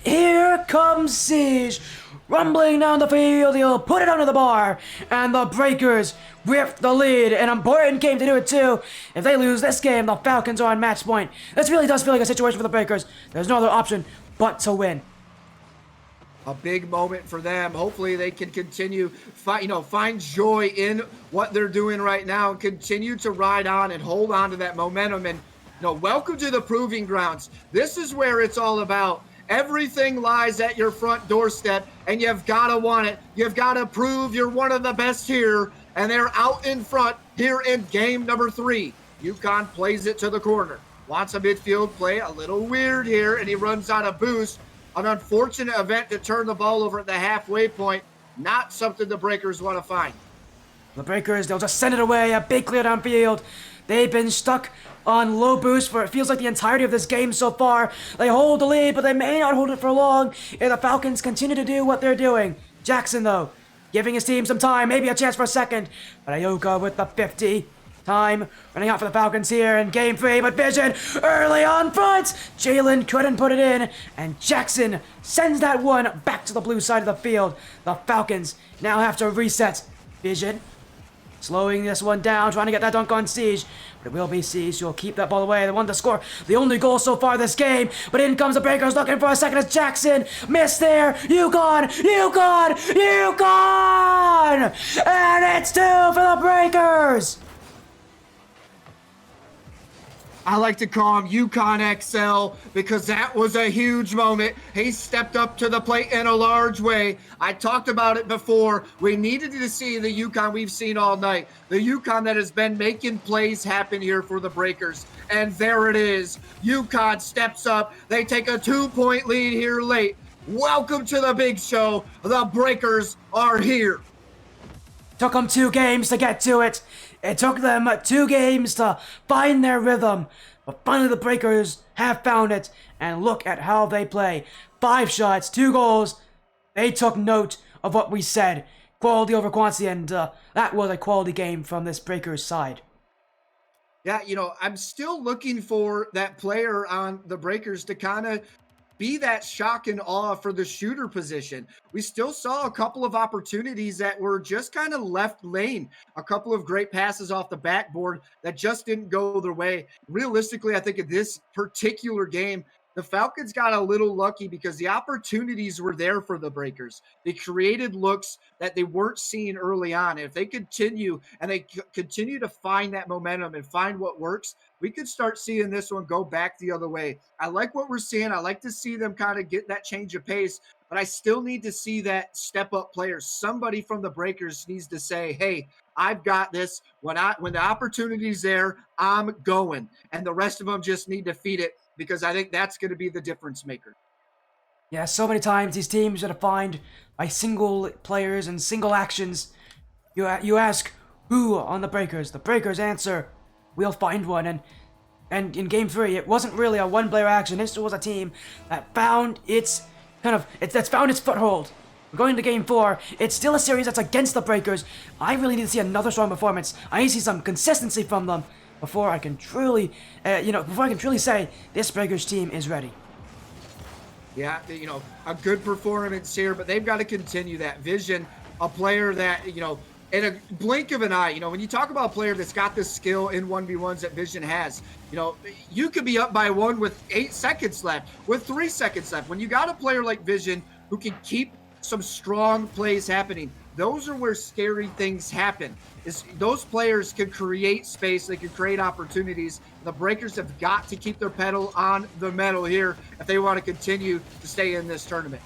Here comes Siege, rumbling down the field. He'll put it under the bar, and the Breakers rip the lead. An important game to do it too. If they lose this game, the Falcons are on match point. This really does feel like a situation for the Breakers. There's no other option but to win. A big moment for them. Hopefully they can continue, find joy in what they're doing right now and continue to ride on and hold on to that momentum. And welcome to the proving grounds. This is where it's all about. Everything lies at your front doorstep, and you've got to want it. You've got to prove you're one of the best here, and they're out in front here in game number 3. UConn plays it to the corner. Wants a midfield play, a little weird here, and he runs out of boost. An unfortunate event to turn the ball over at the halfway point. Not something the Breakers want to find. The Breakers, they'll just send it away. A big clear downfield. They've been stuck on low boost for it feels like the entirety of this game so far. They hold the lead, but they may not hold it for long if the Falcons continue to do what they're doing. Jackson, though, giving his team some time, maybe a chance for a second. But Ayoka with the 50. Time running out for the Falcons here in game 3, but Vision early on front. Jalen couldn't put it in, and Jackson sends that one back to the blue side of the field. The Falcons now have to reset. Vision slowing this one down, trying to get that dunk on Siege. But it will be Siege who will keep that ball away. They want to score the only goal so far this game. But in comes the Breakers looking for a second as Jackson. Missed there. UConn! And it's 2 for the Breakers! I like to call him Yukon XL because that was a huge moment. He stepped up to the plate in a large way. I talked about it before. We needed to see the Yukon we've seen all night. The Yukon that has been making plays happen here for the Breakers. And there it is. Yukon steps up. They take a 2-point lead here late. Welcome to the big show. The Breakers are here. Took them 2 games to get to it. It took them 2 games to find their rhythm. But finally the Breakers have found it. And look at how they play. 5 shots, 2 goals. They took note of what we said. Quality over quantity, and that was a quality game from this Breakers side. Yeah, I'm still looking for that player on the Breakers to kind of be that shock and awe for the shooter position. We still saw a couple of opportunities that were just kind of left lane. A couple of great passes off the backboard that just didn't go their way. Realistically, I think in this particular game, the Falcons got a little lucky because the opportunities were there for the Breakers. They created looks that they weren't seeing early on. If they continue and they continue to find that momentum and find what works, we could start seeing this one go back the other way. I like what we're seeing. I like to see them kind of get that change of pace, but I still need to see that step up player. Somebody from the Breakers needs to say, hey, I've got this. When the opportunity's there, I'm going. And the rest of them just need to feed it, because I think that's going to be the difference maker. Yeah, so many times these teams are defined by single players and single actions. You ask who on the Breakers. The Breakers answer, we'll find one. And in Game 3, it wasn't really a one-player action. This was a team that found that's found its foothold. We're going to Game 4. It's still a series that's against the Breakers. I really need to see another strong performance. I need to see some consistency from them before I can truly, say this Breakers team is ready. Yeah, a good performance here, but they've got to continue that vision. A player that, in a blink of an eye, when you talk about a player that's got this skill in 1v1s that Vision has, you could be up by 1 with 8 seconds left, with 3 seconds left. When you got a player like Vision who can keep some strong plays happening, those are where scary things happen. Is those players can create space, they can create opportunities. The Breakers have got to keep their pedal on the metal here if they want to continue to stay in this tournament.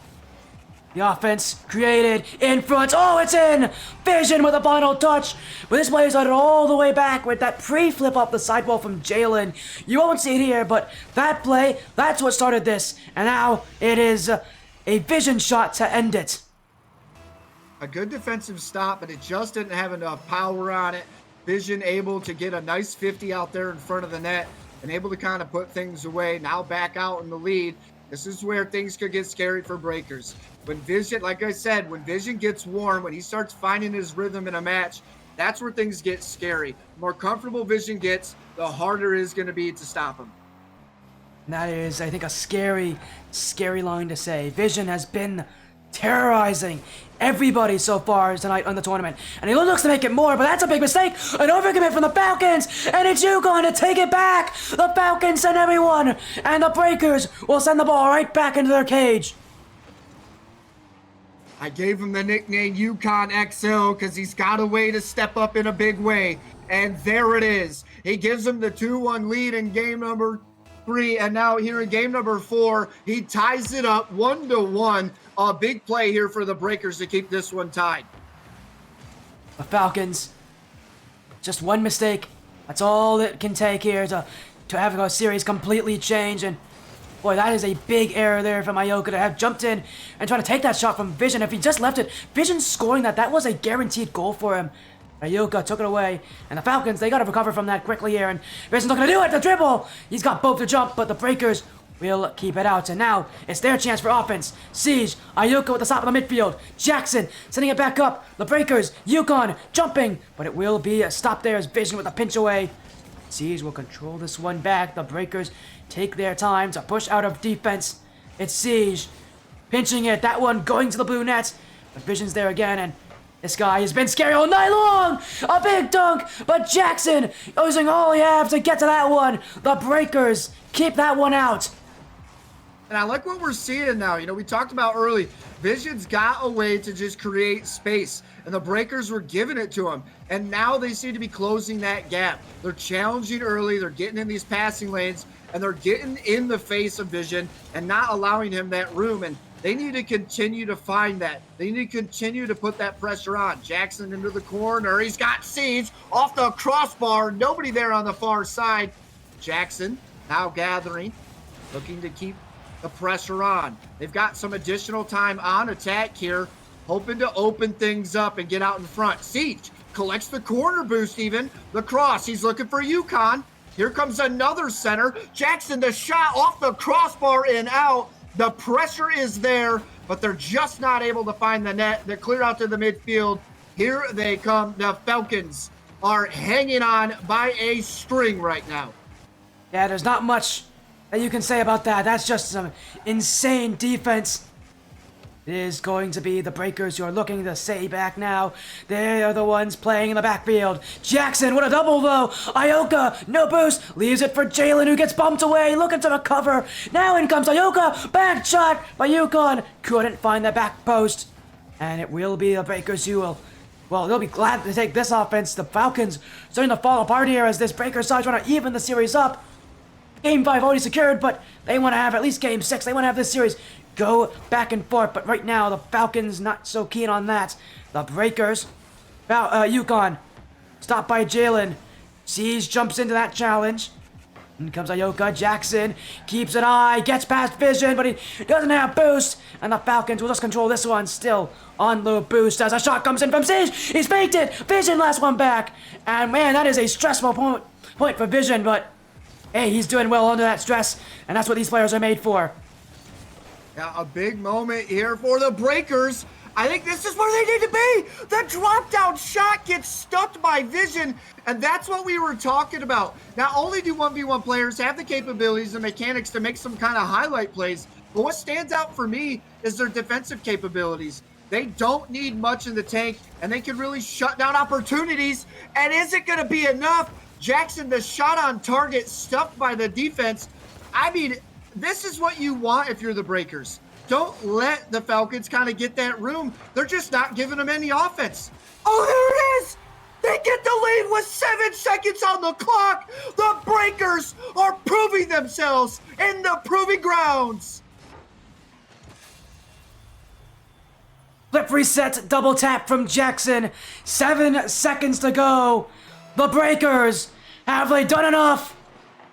The offense created in front. Oh, it's in! Vision with a final touch. But this play is started all the way back with that pre-flip off the sidewall from Jalen. You won't see it here, but that play, that's what started this. And now it is a Vision shot to end it. A good defensive stop, but it just didn't have enough power on it. Vision able to get a nice 50 out there in front of the net and able to kind of put things away. Now back out in the lead. This is where things could get scary for Breakers. When Vision, like I said, when Vision gets warm, when he starts finding his rhythm in a match, that's where things get scary. The more comfortable Vision gets, the harder it is going to be to stop him. And that is, I think, a scary, scary line to say. Vision has been terrorizing everybody so far tonight on the tournament. And he looks to make it more, but that's a big mistake. An overcommit from the Falcons, and it's Yukon to take it back. The Falcons send everyone, and the Breakers will send the ball right back into their cage. I gave him the nickname Yukon XL because he's got a way to step up in a big way. And there it is. He gives him the 2-1 lead in game number 3. And now here in game number 4, he ties it up 1-1. A big play here for the Breakers to keep this one tied. The Falcons, just one mistake. That's all it can take here to have a series completely change. And boy, that is a big error there from Ioka to have jumped in and try to take that shot from Vision. If he just left it, Vision scoring that was a guaranteed goal for him. Ioka took it away, and the Falcons, they got to recover from that quickly here, and Vision's not going to do it, the dribble! He's got both to jump, but the Breakers will keep it out, and now it's their chance for offense. Siege, Ioka with the stop of the midfield, Jackson sending it back up, the Breakers, Yukon jumping, but it will be a stop there as Vision with a pinch away. Siege will control this one back, the Breakers take their time to push out of defense. It's Siege pinching it, that one going to the blue net, but Vision's there again, and this guy has been scary all night long! A big dunk, but Jackson using all he has to get to that one. The Breakers keep that one out. And I like what we're seeing now. You know, we talked about early, Vision's got a way to just create space, and the breakers were giving it to him. And now they seem to be closing that gap. They're challenging early, they're getting in these passing lanes, and they're getting in the face of Vision and not allowing him that room. And they need to continue to find that. They need to continue to put that pressure on. Jackson into the corner. He's got Siege off the crossbar. Nobody there on the far side. Jackson now gathering, looking to keep the pressure on. They've got some additional time on attack here, hoping to open things up and get out in front. Siege collects the corner boost even. The cross, he's looking for Yukon. Here comes another center. Jackson, the shot off the crossbar and out. The pressure is there, but they're just not able to find the net. They're clear out to the midfield. Here they come. The Falcons are hanging on by a string right now. Yeah, there's not much that you can say about that. That's just some insane defense. It is going to be the Breakers who are looking to stay back now. They are the ones playing in the backfield. Jackson, what a double though! Ioka, no boost, leaves it for Jalen who gets bumped away, looking to recover. Now in comes Ioka, back shot by Yukon. Couldn't find the back post. And it will be the Breakers who will, well, they'll be glad to take this offense. The Falcons starting to fall apart here as this Breakers side trying to even the series up. Game 5 already secured, but they want to have at least Game 6. They want to have this series go back and forth, but right now the Falcons not so keen on that. The Breakers, Yukon, stopped by Jalen. Siege jumps into that challenge. In comes Ioka. Jackson keeps it high, gets past Vision, but he doesn't have boost. And the Falcons will just control this one, still on low boost as a shot comes in from Siege. He's faked it. Vision last one back. And man, that is a stressful point for Vision, but hey, he's doing well under that stress, and that's what these players are made for. Now, a big moment here for the Breakers. I think this is where they need to be. The drop-down shot gets stuck by Vision, and that's what we were talking about. Not only do 1v1 players have the capabilities and mechanics to make some kind of highlight plays, but what stands out for me is their defensive capabilities. They don't need much in the tank, and they can really shut down opportunities. And is it going to be enough? Jackson, the shot on target, stuffed by the defense. I mean, this is what you want if you're the Breakers. Don't let the Falcons kind of get that room. They're just not giving them any offense. Oh, there it is! They get the lead with 7 seconds on the clock. The Breakers are proving themselves in the proving grounds. Flip reset, double tap from Jackson. 7 seconds to go. The Breakers, have they done enough?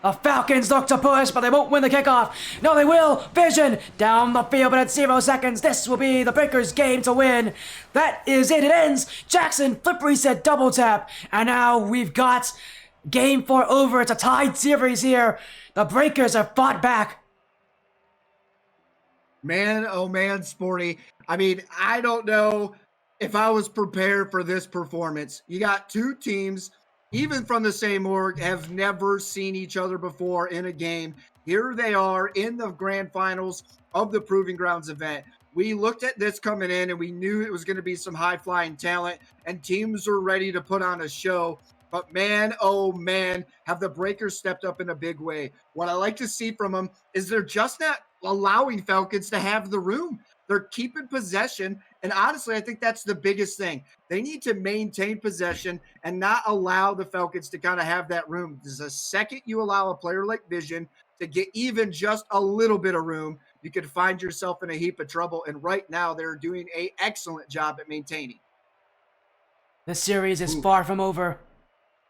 The Falcons look to push, but they won't win the kickoff. No, they will. Vision down the field, but at 0 seconds, this will be the Breakers' game to win. That is it. It ends. Jackson, flip reset, double tap. And now we've got Game 4 over. It's a tied series here. The Breakers have fought back. Man, oh man, Sporty. I mean, I don't know if I was prepared for this performance. You got two teams, even from the same org, have never seen each other before in a game. Here they are in the grand finals of the Proving Grounds event. We looked at this coming in and we knew it was going to be some high-flying talent and teams were ready to put on a show. But man, oh man, have the Breakers stepped up in a big way. What I like to see from them is they're just not allowing Falcons to have the room. They're keeping possession. And honestly, I think that's the biggest thing. They need to maintain possession and not allow the Falcons to kind of have that room. Because the second you allow a player like Vision to get even just a little bit of room, you could find yourself in a heap of trouble. And right now, they're doing an excellent job at maintaining. The series is far from over.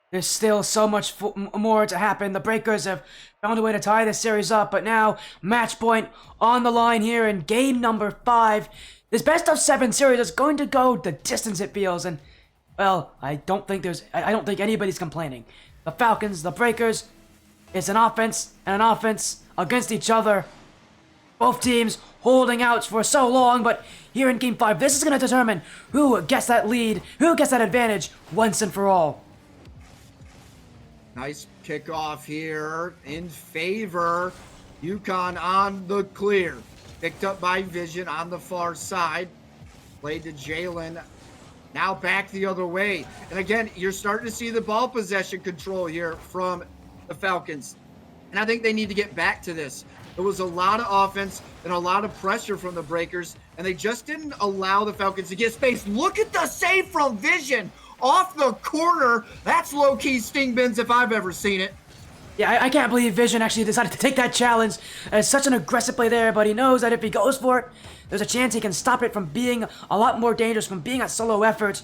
There's still so much more to happen. The Breakers have found a way to tie this series up, but now match point on the line here in game number 5. This best of 7 series is going to go the distance, it feels, and well, I don't think anybody's complaining. The Falcons, the Breakers, it's an offense and an offense against each other. Both teams holding out for so long, but here in game 5, this is going to determine who gets that lead, who gets that advantage once and for all. Nice kickoff here in favor. Yukon on the clear. Picked up by Vision on the far side. Played to Jalen. Now back the other way. And again, you're starting to see the ball possession control here from the Falcons. And I think they need to get back to this. It was a lot of offense and a lot of pressure from the Breakers, and they just didn't allow the Falcons to get space. Look at the save from Vision off the corner. That's low-key sting bins if I've ever seen it. Yeah, I can't believe Vision actually decided to take that challenge. It's such an aggressive play there, but he knows that if he goes for it, there's a chance he can stop it from being a lot more dangerous, from being a solo effort.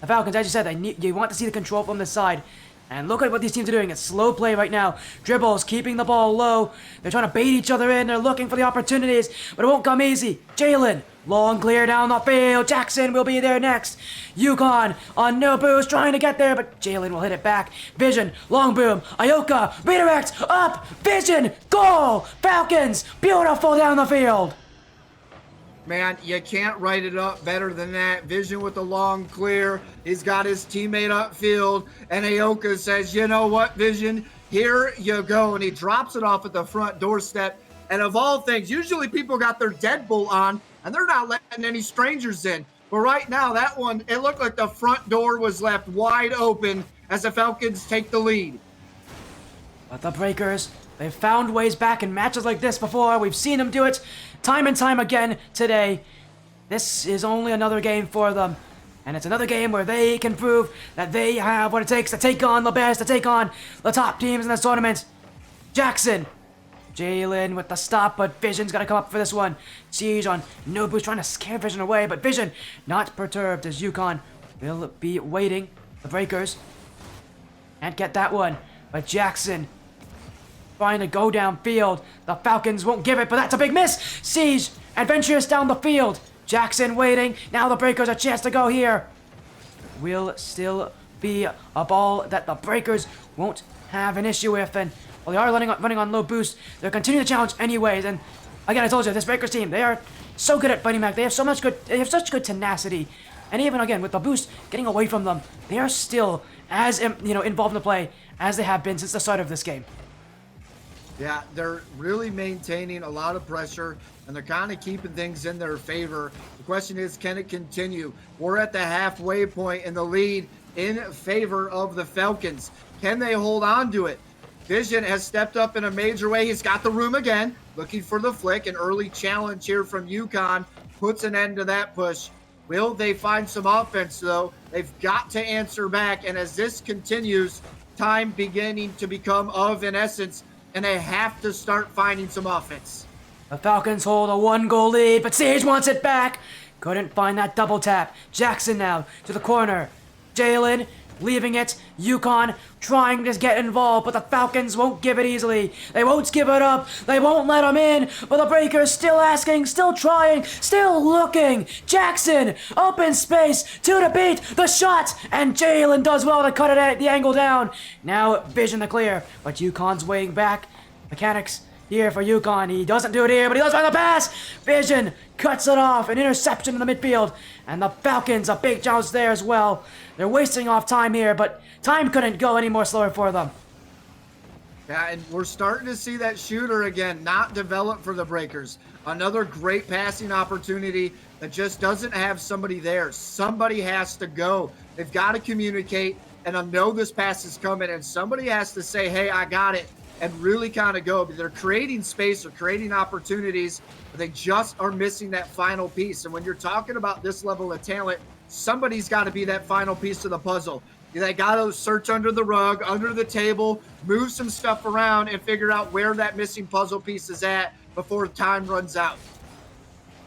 The Falcons, as you said, you want to see the control from the side. And look at what these teams are doing. It's slow play right now. Dribbles, keeping the ball low. They're trying to bait each other in. They're looking for the opportunities, but it won't come easy. Jalen, long clear down the field. Jackson will be there next. Yukon on no boost, trying to get there, but Jalen will hit it back. Vision, long boom. Ioka, redirect, up. Vision, goal. Falcons, beautiful down the field. Man, you can't write it up better than that. Vision with the long clear. He's got his teammate upfield, and Aoka says, you know what, Vision? Here you go. And he drops it off at the front doorstep. And of all things, usually people got their deadbolt on, and they're not letting any strangers in. But right now, that one, it looked like the front door was left wide open as the Falcons take the lead. But the Breakers, they've found ways back in matches like this before. We've seen them do it time and time again today. This is only another game for them. And it's another game where they can prove that they have what it takes to take on the best, to take on the top teams in this tournament. Jackson. Jalen with the stop, but Vision's got to come up for this one. Siege on Nobu's trying to scare Vision away, but Vision not perturbed as Yukon will be waiting. The Breakers can't get that one, but Jackson trying to go downfield. The Falcons won't give it, but that's a big miss. Siege, adventurous down the field. Jackson waiting. Now the Breakers a chance to go here. Will still be a ball that the Breakers won't have an issue with. And while they are running on low boost, they're continuing the challenge anyways. And again, I told you, this Breakers team, they are so good at fighting back. They have such good tenacity. And even again, with the boost getting away from them, they are still as involved in the play as they have been since the start of this game. Yeah, they're really maintaining a lot of pressure, and they're kind of keeping things in their favor. The question is, can it continue? We're at the halfway point in the lead in favor of the Falcons. Can they hold on to it? Vision has stepped up in a major way. He's got the room again, looking for the flick. An early challenge here from Yukon puts an end to that push. Will they find some offense, though? They've got to answer back, and as this continues, time beginning to become of an essence, and they have to start finding some offense. The Falcons hold a 1-goal lead, but Sage wants it back. Couldn't find that double tap. Jackson now to the corner. Jalen leaving it. Yukon trying to get involved, but the Falcons won't give it easily. They won't give it up. They won't let them in, but the Breakers still asking, still trying, still looking. Jackson, open space, 2 to beat, the shot, and Jalen does well to cut it at the angle down. Now Vision the clear, but Yukon's waiting back. Mechanics here for Yukon. He doesn't do it here, but he does find the pass. Vision cuts it off, an interception in the midfield, and the Falcons, a big challenge there as well. They're wasting off time here, but time couldn't go any more slower for them. Yeah, and we're starting to see that shooter again not develop for the Breakers. Another great passing opportunity that just doesn't have somebody there. Somebody has to go. They've got to communicate, and I know this pass is coming, and somebody has to say, hey, I got it, and really kind of go. But they're creating space, they're creating opportunities, but they just are missing that final piece. And when you're talking about this level of talent, somebody's got to be that final piece of the puzzle. They got to search under the rug, under the table, move some stuff around, and figure out where that missing puzzle piece is at before time runs out.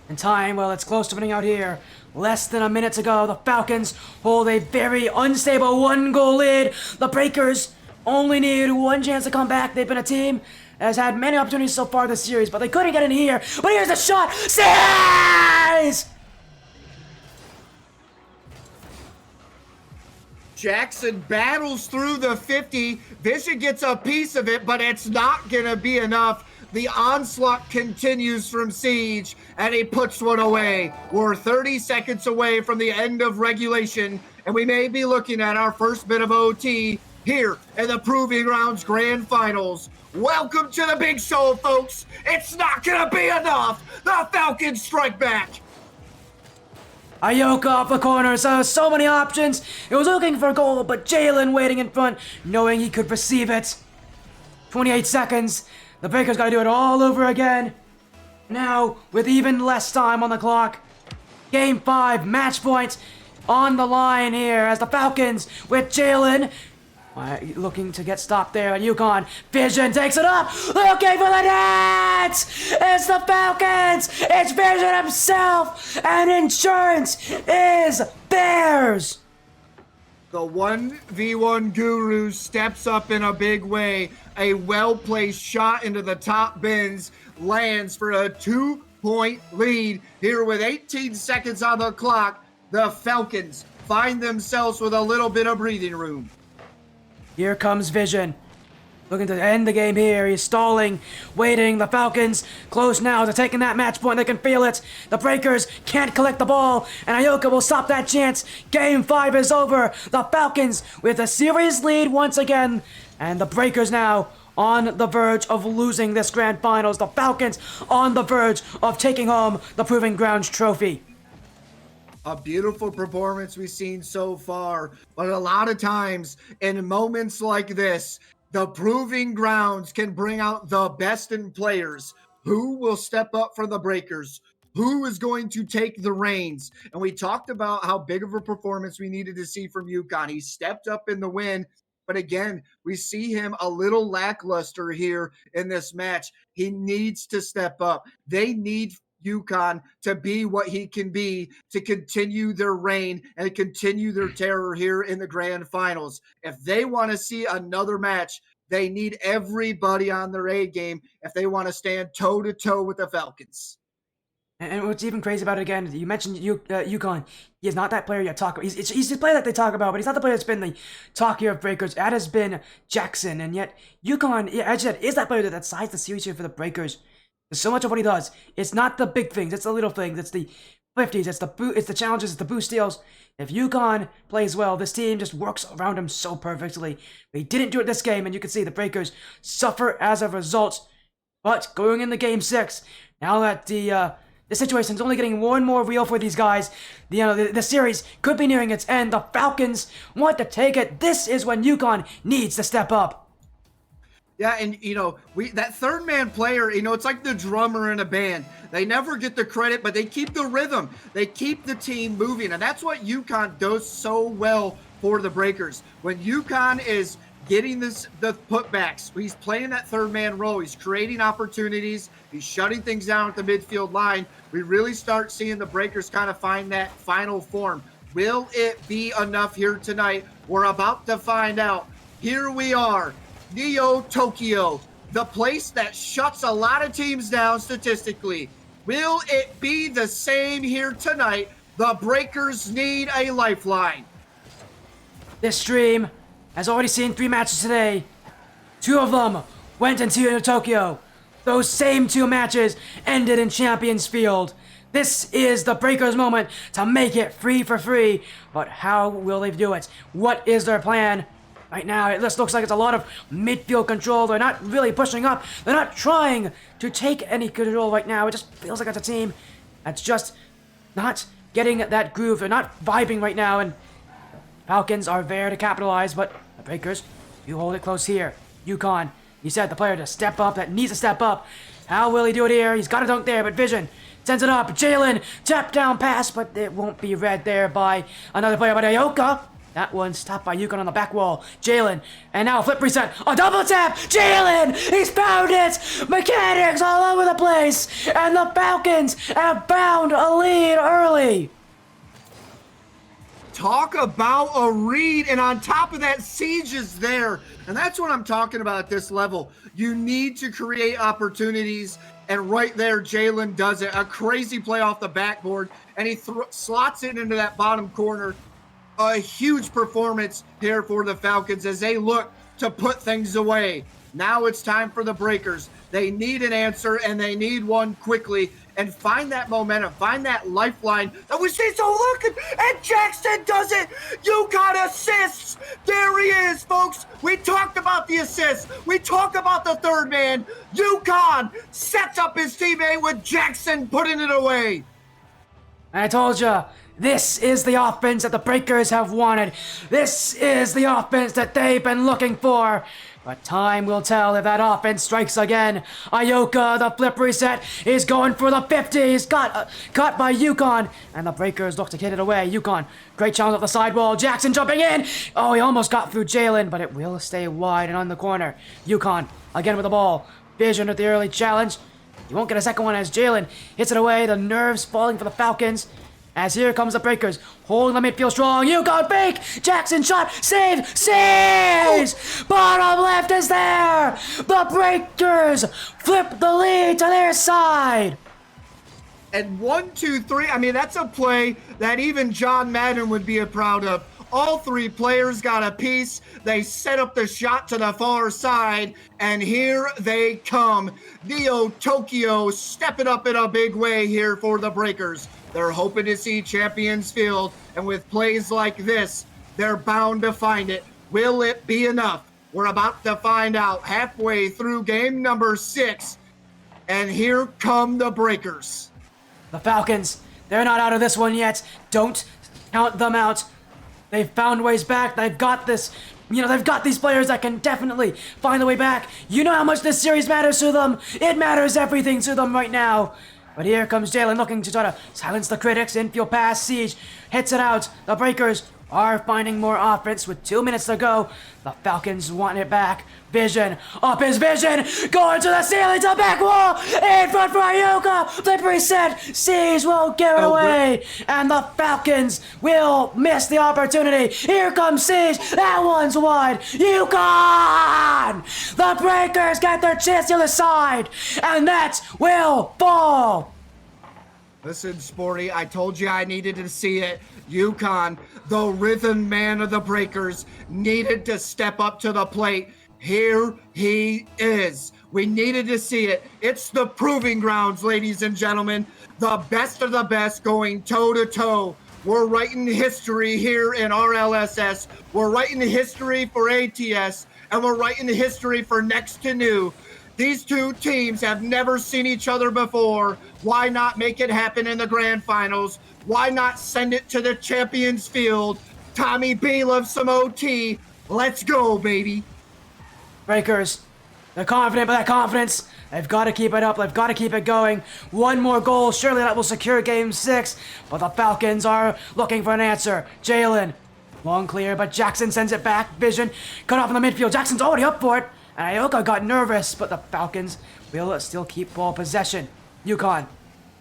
And time, well, it's close to running out here. Less than a minute to go. The Falcons hold a very unstable 1-goal lead. The Breakers only need one chance to come back. They've been a team that has had many opportunities so far this series, but they couldn't get in here. But here's the shot. Size! Jackson battles through the 50. Vision gets a piece of it, but it's not going to be enough. The onslaught continues from Siege, and he puts one away. We're 30 seconds away from the end of regulation, and we may be looking at our first bit of OT here in the Proving Grounds Grand Finals. Welcome to the big show, folks. It's not going to be enough. The Falcons strike back. Ioka off the corner, so many options. He was looking for a goal, but Jalen waiting in front, knowing he could receive it. 28 seconds. The Breakers gotta do it all over again. Now, with even less time on the clock. Game 5, match point on the line here as the Falcons with Jalen looking to get stopped there at UConn. Vision takes it up, looking for the net! It's the Falcons! It's Vision himself! And insurance is theirs! The 1v1 guru steps up in a big way. A well-placed shot into the top bins lands for a 2-point lead. Here with 18 seconds on the clock, the Falcons find themselves with a little bit of breathing room. Here comes Vision. Looking to end the game here. He's stalling, waiting. The Falcons close now to taking that match point. They can feel it. The Breakers can't collect the ball, and Ayoka will stop that chance. Game 5 is over. The Falcons with a series lead once again, and the Breakers now on the verge of losing this grand finals. The Falcons on the verge of taking home the Proving Grounds trophy. A beautiful performance we've seen so far, but a lot of times in moments like this, the Proving Grounds can bring out the best in players. Who will step up for the Breakers? Who is going to take the reins? And we talked about how big of a performance we needed to see from UConn. He stepped up in the win, but again, we see him a little lackluster here in this match. He needs to step up. They need UConn to be what he can be, to continue their reign and continue their terror here in the grand finals. If they want to see another match, they need everybody on their A game if they want to stand toe to toe with the Falcons. And what's even crazy about it again, you mentioned UConn. He is not that player you talk about. He's the player that they talk about, but he's not the player that's been the talk here of Breakers. That has been Jackson, and yet UConn, as you said, is that player that decides the series here for the Breakers. So much of what he does, it's not the big things, it's the little things, it's the 50s, it's the challenges, it's the boost steals. If UConn plays well, this team just works around him so perfectly. They didn't do it this game, and you can see the Breakers suffer as a result. But going into Game 6, now that the situation is only getting more and more real for these guys, the series could be nearing its end. The Falcons want to take it. This is when UConn needs to step up. Yeah, and that third man player, it's like the drummer in a band. They never get the credit, but they keep the rhythm. They keep the team moving, and that's what UConn does so well for the Breakers. When UConn is getting the putbacks, he's playing that third man role. He's creating opportunities. He's shutting things down at the midfield line. We really start seeing the Breakers kind of find that final form. Will it be enough here tonight? We're about to find out. Here we are. Neo Tokyo, the place that shuts a lot of teams down statistically. Will it be the same here tonight? The Breakers need a lifeline. This stream has already seen 3 matches today. 2 of them went into Tokyo. Those same 2 matches ended in Champions Field. This is the Breakers' moment to make it free for free. But how will they do it? What is their plan? Right now, it just looks like it's a lot of midfield control. They're not really pushing up. They're not trying to take any control right now. It just feels like it's a team that's just not getting that groove. They're not vibing right now, and Falcons are there to capitalize, but the Breakers, you hold it close here. UConn, you said the player to step up, that needs to step up. How will he do it here? He's got a dunk there, but Vision sends it up. Jalen, tap down pass, but it won't be read there by another player, but Ayoka. That one stopped by UConn on the back wall. Jalen, and now a flip reset. A double tap. Jalen, he's found it. Mechanics all over the place. And the Falcons have found a lead early. Talk about a read, and on top of that, Siege is there. And that's what I'm talking about at this level. You need to create opportunities, and right there, Jalen does it. A crazy play off the backboard, and he slots it into that bottom corner. A huge performance here for the Falcons as they look to put things away. Now it's time for the Breakers. They need an answer, and they need one quickly. And find that momentum, find that lifeline that we see. So look, and Jackson does it. UConn assists. There he is, folks. We talked about the assists. We talked about the third man. UConn sets up his teammate with Jackson putting it away. I told ya. This is the offense that the Breakers have wanted. This is the offense that they've been looking for. But time will tell if that offense strikes again. Ioka, the flip reset, is going for the 50. He's got caught by Yukon. And the Breakers look to get it away. Yukon, great challenge off the sidewall. Jackson jumping in. Oh, he almost got through Jalen, but it will stay wide and on the corner. Yukon, again with the ball. Vision with the early challenge. You won't get a second one as Jalen hits it away. The nerves falling for the Falcons. As here comes the Breakers, holding the midfield strong. You got fake! Jackson shot, save, saves! Bottom left is there! The Breakers flip the lead to their side! And 1, 2, 3, I mean, that's a play that even John Madden would be proud of. All three players got a piece. They set up the shot to the far side, and here they come. Neo Tokyo stepping up in a big way here for the Breakers. They're hoping to see Champions Field, and with plays like this, they're bound to find it. Will it be enough? We're about to find out halfway through game number 6, and here come the Breakers. The Falcons, they're not out of this one yet. Don't count them out. They've found ways back. They've got this. They've got these players that can definitely find the way back. You know how much this series matters to them. It matters everything to them right now. But here comes Jalen looking to try to silence the critics. Infield pass, Siege hits it out. The Breakers are finding more offense with 2 minutes to go. The Falcons want it back. Vision, up his vision, going to the ceiling, to back wall, in front for Ayuka, flip reset, Siege will give it away, and the Falcons will miss the opportunity. Here comes Siege, that one's wide, Yukon! The Breakers get their chance to the side, and that will fall. Listen, Sporty, I told you I needed to see it. Yukon, the rhythm man of the Breakers, needed to step up to the plate. Here he is. We needed to see it. It's the proving grounds, ladies and gentlemen. The best of the best going toe-to-toe. We're writing history here in RLSS. We're writing history for ATS, and we're writing history for next to new. These two teams have never seen each other before. Why not make it happen in the grand finals? Why not send it to the Champions Field? Tommy B loves some OT. Let's go, baby. Breakers, they're confident, but that confidence, they've got to keep it up. They've got to keep it going. One more goal, surely that will secure game 6. But the Falcons are looking for an answer. Jalen, long clear, but Jackson sends it back. Vision, cut off in the midfield. Jackson's already up for it. And Ioka got nervous, but the Falcons will still keep ball possession. Yukon,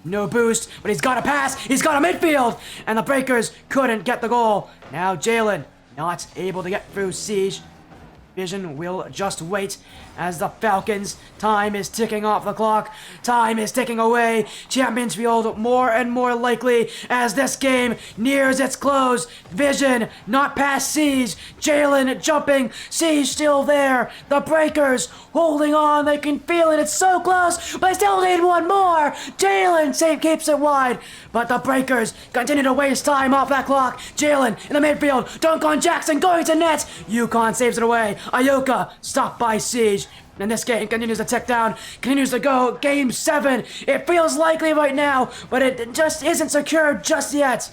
no boost, but he's got a pass. He's got a midfield. And the Breakers couldn't get the goal. Now Jalen, not able to get through Siege. Vision will just wait as the Falcons, time is ticking off the clock. Time is ticking away. Champions Field more and more likely as this game nears its close. Vision not past Siege. Jalen jumping. Siege still there. The Breakers holding on. They can feel it. It's so close, but they still need one more. Jalen keeps it wide, but the Breakers continue to waste time off that clock. Jalen in the midfield. Dunk on Jackson going to net. Yukon saves it away. Ioka stopped by Siege. And this game continues to tick down, continues to go. Game 7. It feels likely right now, but it just isn't secured just yet.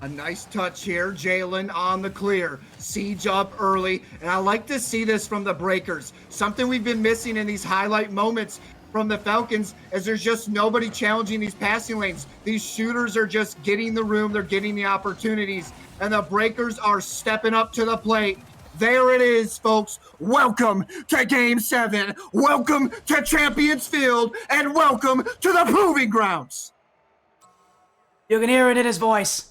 A nice touch here. Jalen on the clear. Siege up early. And I like to see this from the Breakers. Something we've been missing in these highlight moments from the Falcons is there's just nobody challenging these passing lanes. These shooters are just getting the room. They're getting the opportunities. And the Breakers are stepping up to the plate. There it is, folks. Welcome to Game 7. Welcome to Champions Field. And welcome to the Proving Grounds. You can hear it in his voice.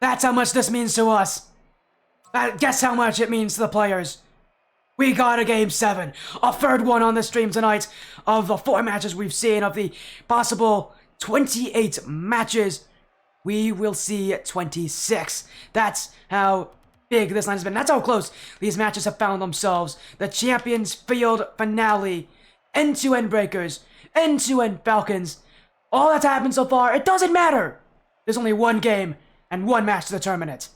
That's how much this means to us. Guess how much it means to the players. We got a Game 7. A third one on the stream tonight of the 4 matches we've seen. Of the possible 28 matches, we will see 26. That's how big this line has been. That's how close these matches have found themselves. The Champions Field finale. End-to-end Breakers. End-to-end Falcons. All that's happened so far, it doesn't matter. There's only one game and one match to determine it.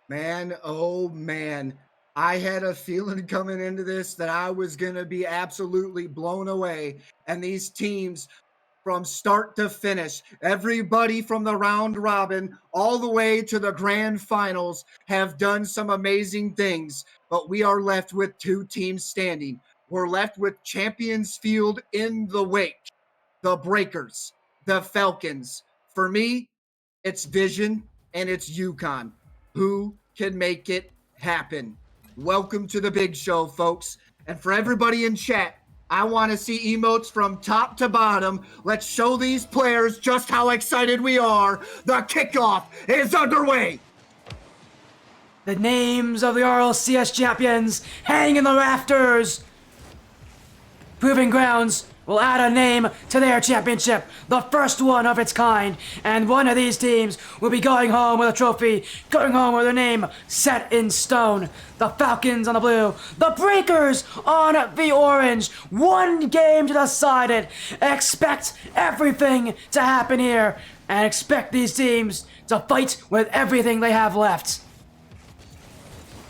Man, oh man. I had a feeling coming into this that I was going to be absolutely blown away. And these teams from start to finish. Everybody from the round robin all the way to the grand finals have done some amazing things, but we are left with two teams standing. We're left with Champions Field in the wake. The Breakers, the Falcons. For me, it's Vision and it's UConn. Who can make it happen? Welcome to the big show, folks. And for everybody in chat, I want to see emotes from top to bottom. Let's show these players just how excited we are. The kickoff is underway. The names of the RLCS champions hang in the rafters. Proving Grounds will add a name to their championship, the first one of its kind, and one of these teams will be going home with a trophy, going home with their name set in stone. The Falcons on the blue, the Breakers on the orange. One game to decide it. Expect everything to happen here, and expect these teams to fight with everything they have left.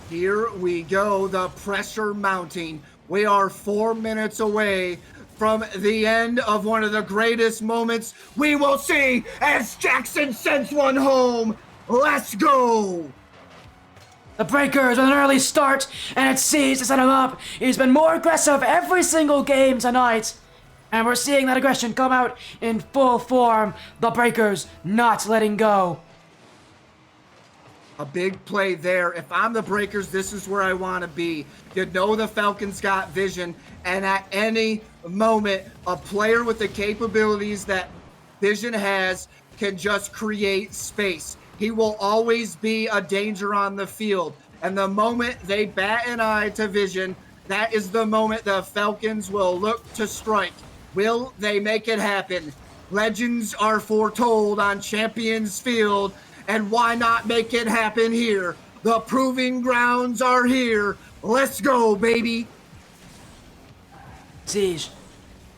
Here we go, the pressure mounting. We are 4 minutes away from the end of one of the greatest moments we will see as Jackson sends one home. Let's go. The Breakers with an early start, and it's Siege to set him up. He's been more aggressive every single game tonight. And we're seeing that aggression come out in full form. The Breakers not letting go. A big play there. If I'm the Breakers, this is where I want to be. You know the Falcons got vision, and at any moment, a player with the capabilities that Vision has can just create space. He will always be a danger on the field. And the moment they bat an eye to Vision, that is the moment the Falcons will look to strike. Will they make it happen? Legends are foretold on Champions Field, and why not make it happen here? The proving grounds are here. Let's go, baby. Siege.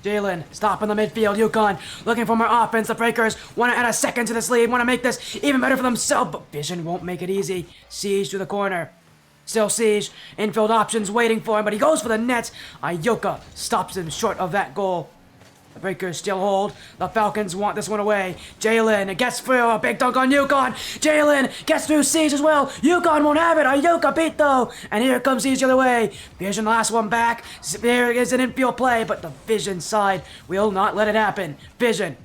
Jalen, stop in the midfield. UConn looking for more offense. The Breakers want to add a second to this lead. Want to make this even better for themselves, but Vision won't make it easy. Siege to the corner. Still Siege. Infield options waiting for him, but he goes for the net. Ioka stops him short of that goal. The Breakers still hold. The Falcons want this one away. Jalen gets through. A big dunk on UConn. Jalen gets through Siege as well. UConn won't have it. Ioka beat though. And here comes Siege the other way. Vision the last one back. There is an infield play, but the Vision side will not let it happen. Vision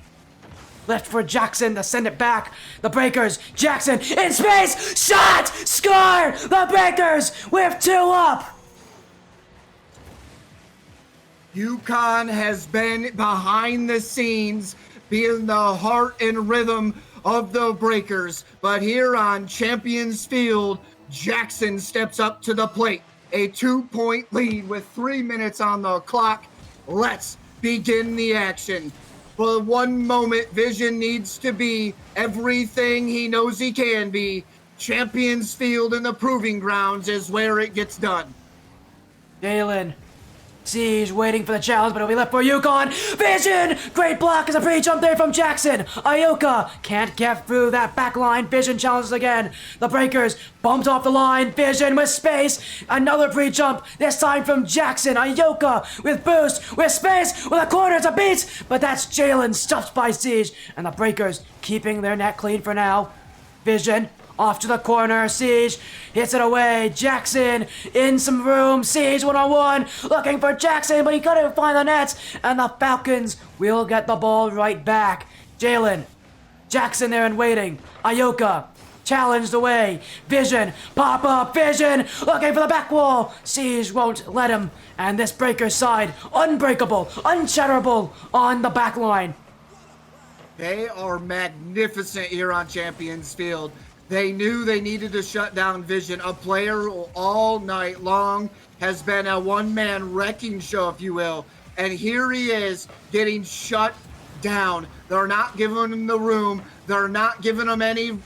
left for Jackson to send it back. The Breakers. Jackson in space. Shot! Score! The Breakers with 2 up. UConn has been behind the scenes, being the heart and rhythm of the Breakers. But here on Champions Field, Jackson steps up to the plate. A 2-point lead with 3 minutes on the clock. Let's begin the action. For one moment, Vision needs to be everything he knows he can be. Champions Field and the Proving Grounds is where it gets done. Jalen. Siege waiting for the challenge, but it'll be left for UConn. Vision! Great block as a pre-jump there from Jackson. Ioka can't get through that back line. Vision challenges again. The Breakers bumped off the line. Vision with space. Another pre-jump, this time from Jackson. Ioka with boost, with space, with a corner to beat. But that's Jalen stuffed by Siege. And the Breakers keeping their net clean for now. Vision off to the corner. Siege hits it away. Jackson in some room. Siege 1-on-1 looking for Jackson, but he couldn't find the net. And the Falcons will get the ball right back. Jalen. Jackson there and waiting. Ioka challenged away. Vision. Pop up. Vision looking for the back wall. Siege won't let him. And this Breaker side unbreakable, unshatterable on the back line. They are magnificent here on Champions Field. They knew they needed to shut down Vision. A player who all night long has been a one-man wrecking show, if you will. And here he is getting shut down. They're not giving him the room. They're not giving him any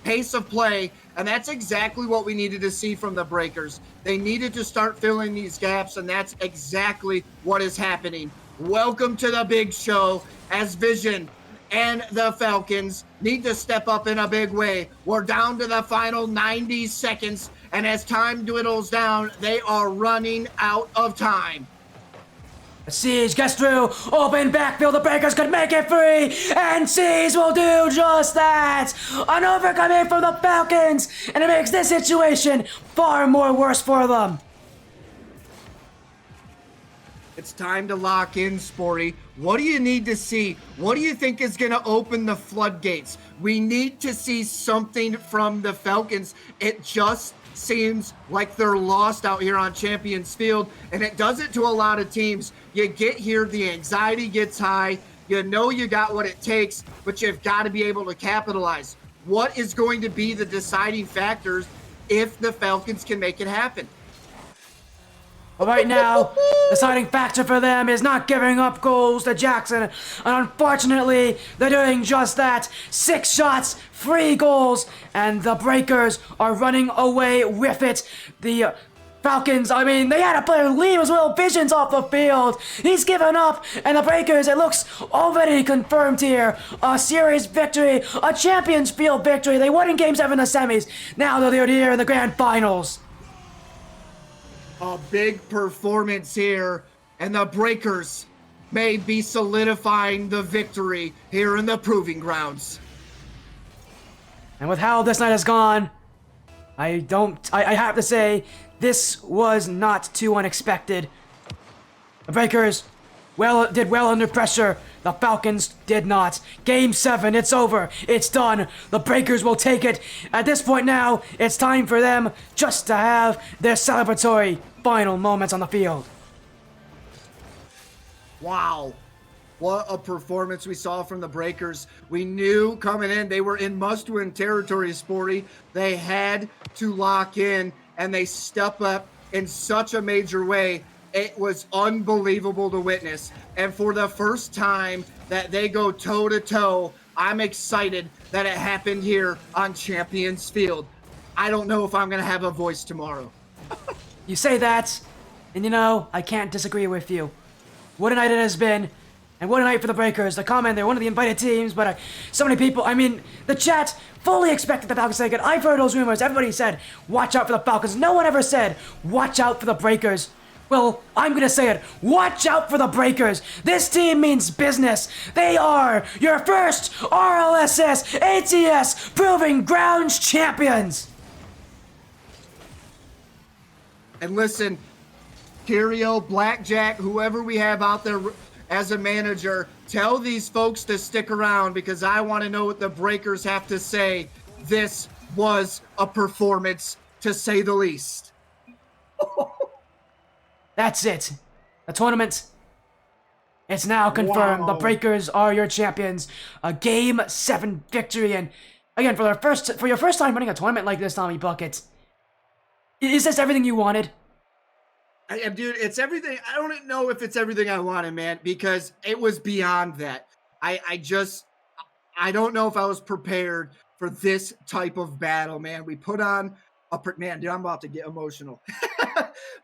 pace of play. And that's exactly what we needed to see from the Breakers. They needed to start filling these gaps, and that's exactly what is happening. Welcome to the big show as Vision and the Falcons need to step up in a big way. We're down to the final 90 seconds, and as time dwindles down, they are running out of time. Siege gets through, open backfield, the Breakers could make it free, and Siege will do just that! An overcoming from the Falcons, and it makes this situation far more worse for them. It's time to lock in, Sporty. What do you need to see? What do you think is going to open the floodgates? We need to see something from the Falcons. It just seems like they're lost out here on Champions Field, and it does it to a lot of teams. You get here, the anxiety gets high. You know you got what it takes, but you've got to be able to capitalize. What is going to be the deciding factors if the Falcons can make it happen? But right now, the deciding factor for them is not giving up goals to Jackson. And unfortunately, they're doing just that. 6 shots, 3 goals, and the Breakers are running away with it. The Falcons, I mean, they had a player leave his little visions off the field. He's given up, and the Breakers, it looks already confirmed here. A series victory, a Champions Field victory. They won in Game 7 in the semis. Now they're here in the grand finals. A big performance here, and the Breakers may be solidifying the victory here in the Proving Grounds. And with how this night has gone, I have to say, this was not too unexpected. The Breakers did well under pressure. The Falcons did not. Game 7, it's over. It's done. The Breakers will take it. At this point now, it's time for them just to have their celebratory final moments on the field. Wow. What a performance we saw from the Breakers. We knew coming in they were in must-win territory, Sporty. They had to lock in, and they step up in such a major way. It was unbelievable to witness. And for the first time that they go toe-to-toe, I'm excited that it happened here on Champions Field. I don't know if I'm going to have a voice tomorrow. You say that, and you know, I can't disagree with you. What a night it has been, and what a night for the Breakers. The comment, they're one of the invited teams, but so many people, I mean, the chat fully expected the Falcons to take it. I've heard those rumors. Everybody said, watch out for the Falcons. No one ever said, watch out for the Breakers. Well, I'm gonna say it. Watch out for the Breakers. This team means business. They are your first RLSS ATS Proving Grounds champions. And listen, Curio, Blackjack, whoever we have out there as a manager, tell these folks to stick around because I want to know what the Breakers have to say. This was a performance, to say the least. That's it. The tournament, it's now confirmed. Wow. The Breakers are your champions. A Game 7 victory. And again, for your first time running a tournament like this, TommyBuckets, is this everything you wanted? Dude, it's everything. I don't know if it's everything I wanted, man, because it was beyond that. I don't know if I was prepared for this type of battle, man. We put on man, dude, I'm about to get emotional.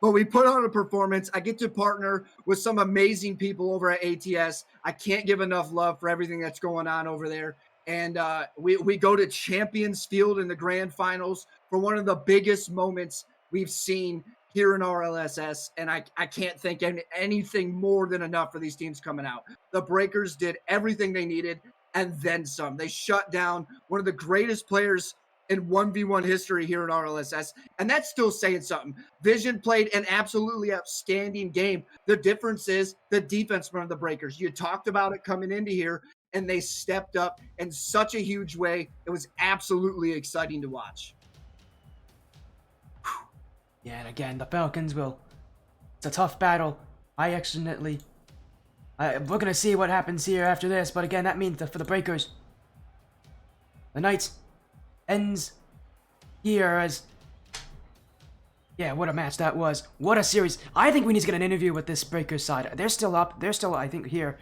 But we put on a performance. I get to partner with some amazing people over at ATS. I can't give enough love for everything that's going on over there. And we go to Champions Field in the grand finals for one of the biggest moments we've seen here in RLSS. And I can't think anything more than enough for these teams coming out. The Breakers did everything they needed and then some. They shut down one of the greatest players in 1v1 history here in RLSS, and that's still saying something. Vision played an absolutely outstanding game. The difference is the defense from the Breakers. You talked about it coming into here, and they stepped up in such a huge way. It was absolutely exciting to watch. Yeah, and again, the Falcons it's a tough battle. We're gonna see what happens here after this, but again, that means that for the Breakers, the night ends here as... Yeah, what a match that was. What a series. I think we need to get an interview with this Breakers side. They're still up. They're still, I think, here.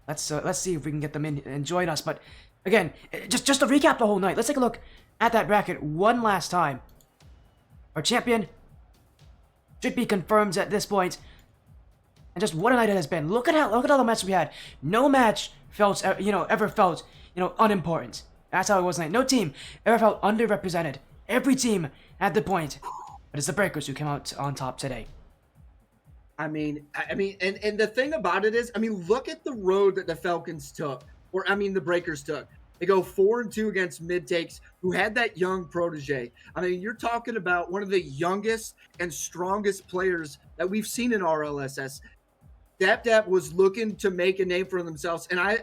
Let's see if we can get them in and join us. But again, just to recap the whole night, let's take a look at that bracket one last time. Our champion should be confirmed at this point. And just what a night it has been. Look at all the matches we had. No match ever felt unimportant. That's how it was tonight. No team ever felt underrepresented. Every team had the point. But it's the Breakers who came out on top today. And the thing about it is, look at the road that the Falcons took, the Breakers took. They go 4-2 against MidTakes, who had that young protege. You're talking about one of the youngest and strongest players that we've seen in RLSS. Dap was looking to make a name for themselves, and I,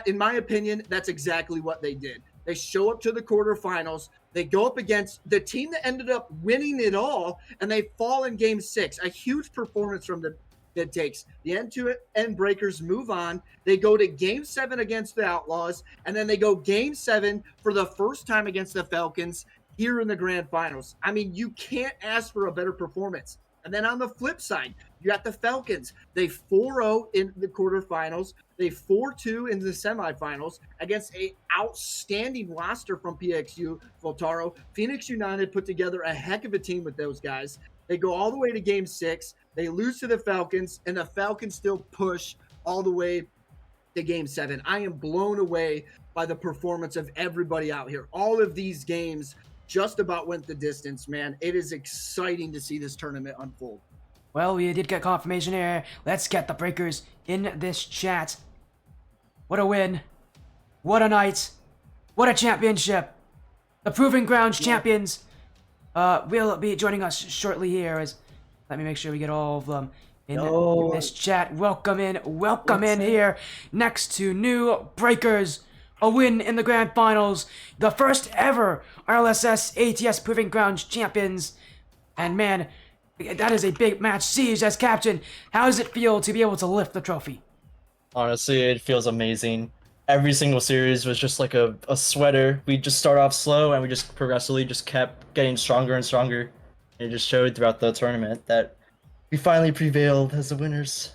in my opinion, that's exactly what they did. They show up to the quarterfinals. They go up against the team that ended up winning it all, and they fall in Game 6. A huge performance from the MidTakes. The end-to-end Breakers move on. They go to Game 7 against the Outlaws, and then they go Game 7 for the first time against the Falcons here in the Grand Finals. You can't ask for a better performance. And then on the flip side, you got the Falcons. They 4-0 in the quarterfinals. They 4-2 in the semifinals against a outstanding roster from PXU, Fultaro. Phoenix United put together a heck of a team with those guys. They go all the way to Game 6. They lose to the Falcons, and the Falcons still push all the way to Game 7. I am blown away by the performance of everybody out here. All of these games just about went the distance, man. It is exciting to see this tournament unfold. Well, we did get confirmation here. Let's get the Breakers in this chat. What a win. What a night. What a championship. The Proving Grounds champions will be joining us shortly here. Let me make sure we get all of them in this chat. Welcome in here next to new Breakers. A win in the Grand Finals, the first ever RLSS ATS Proving Grounds champions. And man, that is a big match. Siege, as captain, how does it feel to be able to lift the trophy? Honestly, it feels amazing. Every single series was just like a sweater. We just start off slow and we just progressively just kept getting stronger and stronger. It just showed throughout the tournament that we finally prevailed as the winners.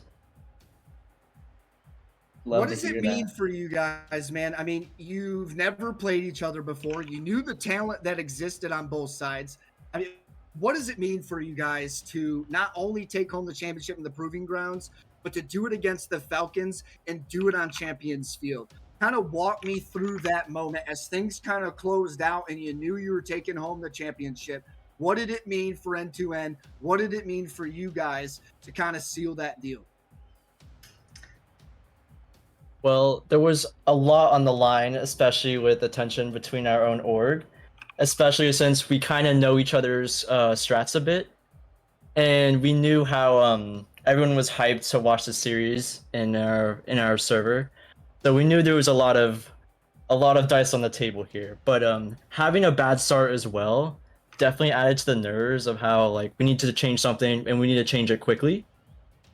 What does it mean for you guys, man? You've never played each other before. You knew the talent that existed on both sides. What does it mean for you guys to not only take home the championship in the Proving Grounds, but to do it against the Falcons and do it on Champions Field? Kind of walk me through that moment as things kind of closed out and you knew you were taking home the championship. What did it mean for N2N? What did it mean for you guys to kind of seal that deal? Well, there was a lot on the line, especially with the tension between our own org, especially since we kind of know each other's strats a bit, and we knew how everyone was hyped to watch the series in our server, so we knew there was a lot of dice on the table here. But having a bad start as well definitely added to the nerves of how like we need to change something and we need to change it quickly,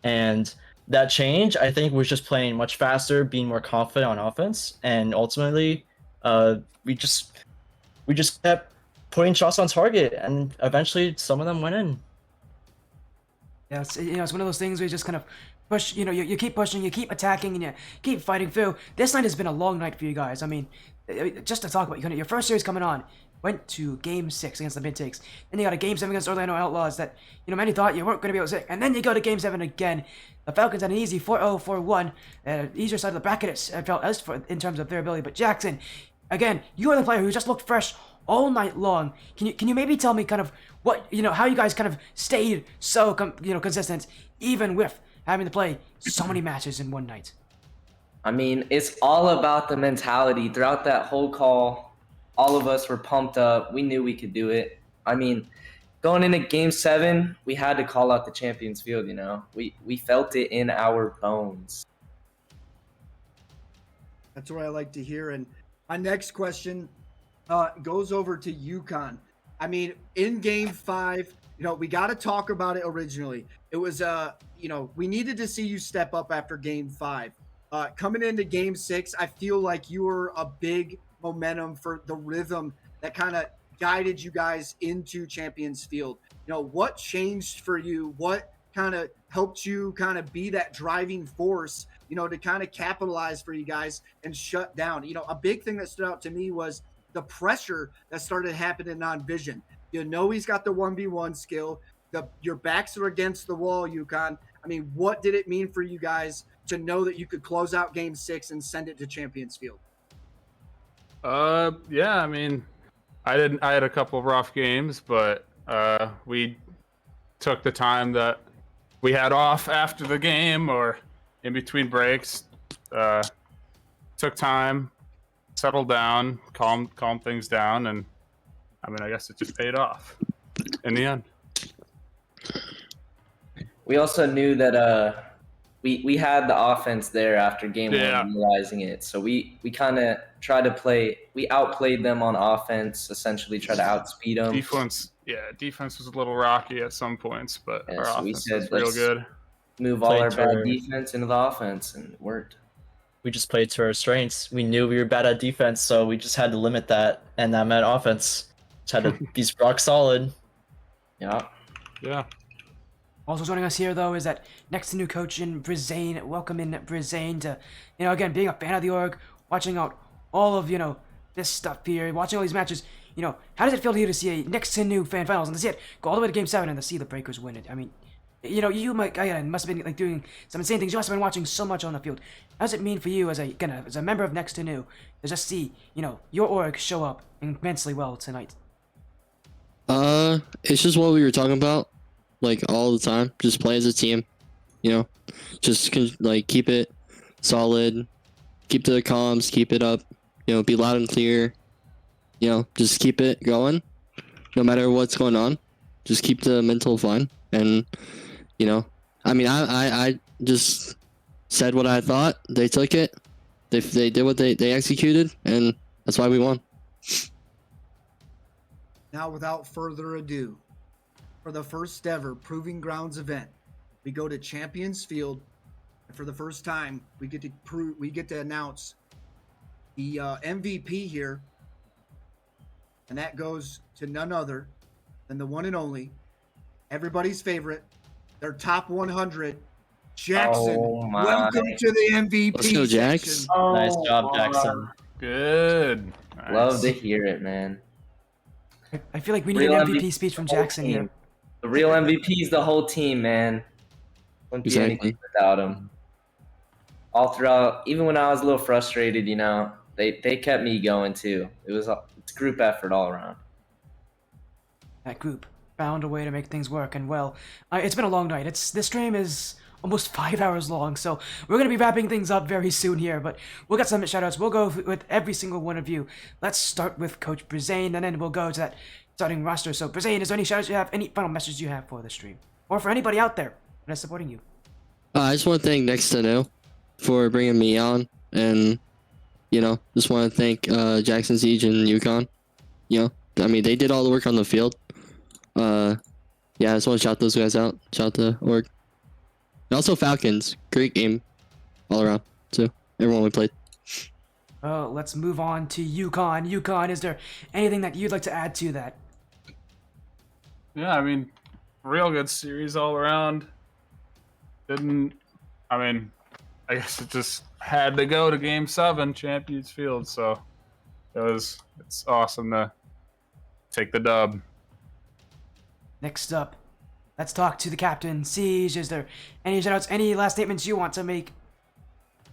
and that change, I think, was just playing much faster, being more confident on offense, and ultimately, we just kept putting shots on target, and eventually, some of them went in. Yeah, it's one of those things where you just kind of push. You keep pushing, you keep attacking, and you keep fighting through. This night has been a long night for you guys. Just to talk about your first series coming on. Went to Game 6 against the MidTakes. Then you got a Game 7 against Orlando Outlaws that, many thought you weren't going to be able to take. And then you go to Game 7 again. The Falcons had an easy 4-0, 4-1. Easier side of the bracket, it felt as for in terms of their ability. But Jackson, again, you are the player who just looked fresh all night long. Can you maybe tell me kind of what, how you guys kind of stayed so, consistent, even with having to play so many matches in one night? It's all about the mentality. Throughout that whole call, all of us were pumped up. We knew we could do it. Going into Game 7, we had to call out the Champions Field, We felt it in our bones. That's what I like to hear. And my next question goes over to UConn. In Game 5, we got to talk about it originally. It was, we needed to see you step up after Game 5. Coming into Game 6, I feel like you were a big momentum for the rhythm that kind of guided you guys into Champions Field. What changed for you? What kind of helped you kind of be that driving force, to kind of capitalize for you guys and shut down? A big thing that stood out to me was the pressure that started happening on Vision. He's got the 1v1 skill. Your backs are against the wall, UConn. What did it mean for you guys to know that you could close out Game 6 and send it to Champions Field? Yeah, I had a couple of rough games, but we took the time that we had off after the game or in between breaks. Took time, settled down, calm things down, and I mean, I guess it just paid off in the end. We also knew that we had the offense there after game one, realizing it. So we kind of tried to play. We outplayed them on offense, essentially try to outspeed them. Defense was a little rocky at some points, but our so offense was real good. Move all our bad defense into the offense, and it worked. We just played to our strengths. We knew we were bad at defense, so we just had to limit that, and that meant offense. Just had to be rock solid. Yeah. Yeah. Also joining us here, though, is that next to new coach in Brizane. Welcome in Brizane to, again, being a fan of the org, watching out all of, this stuff here, watching all these matches. How does it feel to you to see a next to new fan finals and to see it go all the way to Game 7 and to see the Breakers win it? I mean, you must have been like doing some insane things. You must have been watching so much on the field. How does it mean for you as a member of Next to New to just see, your org show up immensely well tonight? It's just what we were talking about, like all the time. Just play as a team, just like keep it solid, keep the comms, keep it up, be loud and clear, just keep it going, no matter what's going on. Just keep the mental fun, and I mean, I just said what I thought. They took it. They did what they executed, and that's why we won. Now, without further ado, for the first ever Proving Grounds event, we go to Champions Field, and for the first time, we get to announce the MVP here, and that goes to none other than the one and only, everybody's favorite, their top 100, Jackson. Oh my. Welcome to the MVP. Let's go, Jax. section. Nice job, Jackson. Good. Nice. Love to hear it, man. I feel like we need an MVP speech from Jackson here. The real MVP is the whole team, man. Wouldn't be anything without him. All throughout, even when I was a little frustrated, they kept me going too. It's group effort all around. That group found a way to make things work, and well, it's been a long night. This stream is almost 5 hours long, so we're gonna be wrapping things up very soon here. But we'll get some shoutouts. We'll go with every single one of you. Let's start with Coach Brizane, and then we'll go to that starting roster. So Brizane, is there any shoutouts you have? Any final messages you have for the stream, or for anybody out there that's supporting you? I just want to thank Next to New for bringing me on, and just want to thank Jackson Siege and Yukon. I mean, they did all the work on the field. I just want to shout those guys out. Shout the org. And also Falcons, great game all around too. Everyone we played. Let's move on to Yukon. Yukon, is there anything that you'd like to add to that? Yeah, I mean, real good series all around. I guess it just had to go to Game 7, Champions Field, so it's awesome to take the dub. Next up, let's talk to the captain, Siege. Is there any shoutouts, any last statements you want to make?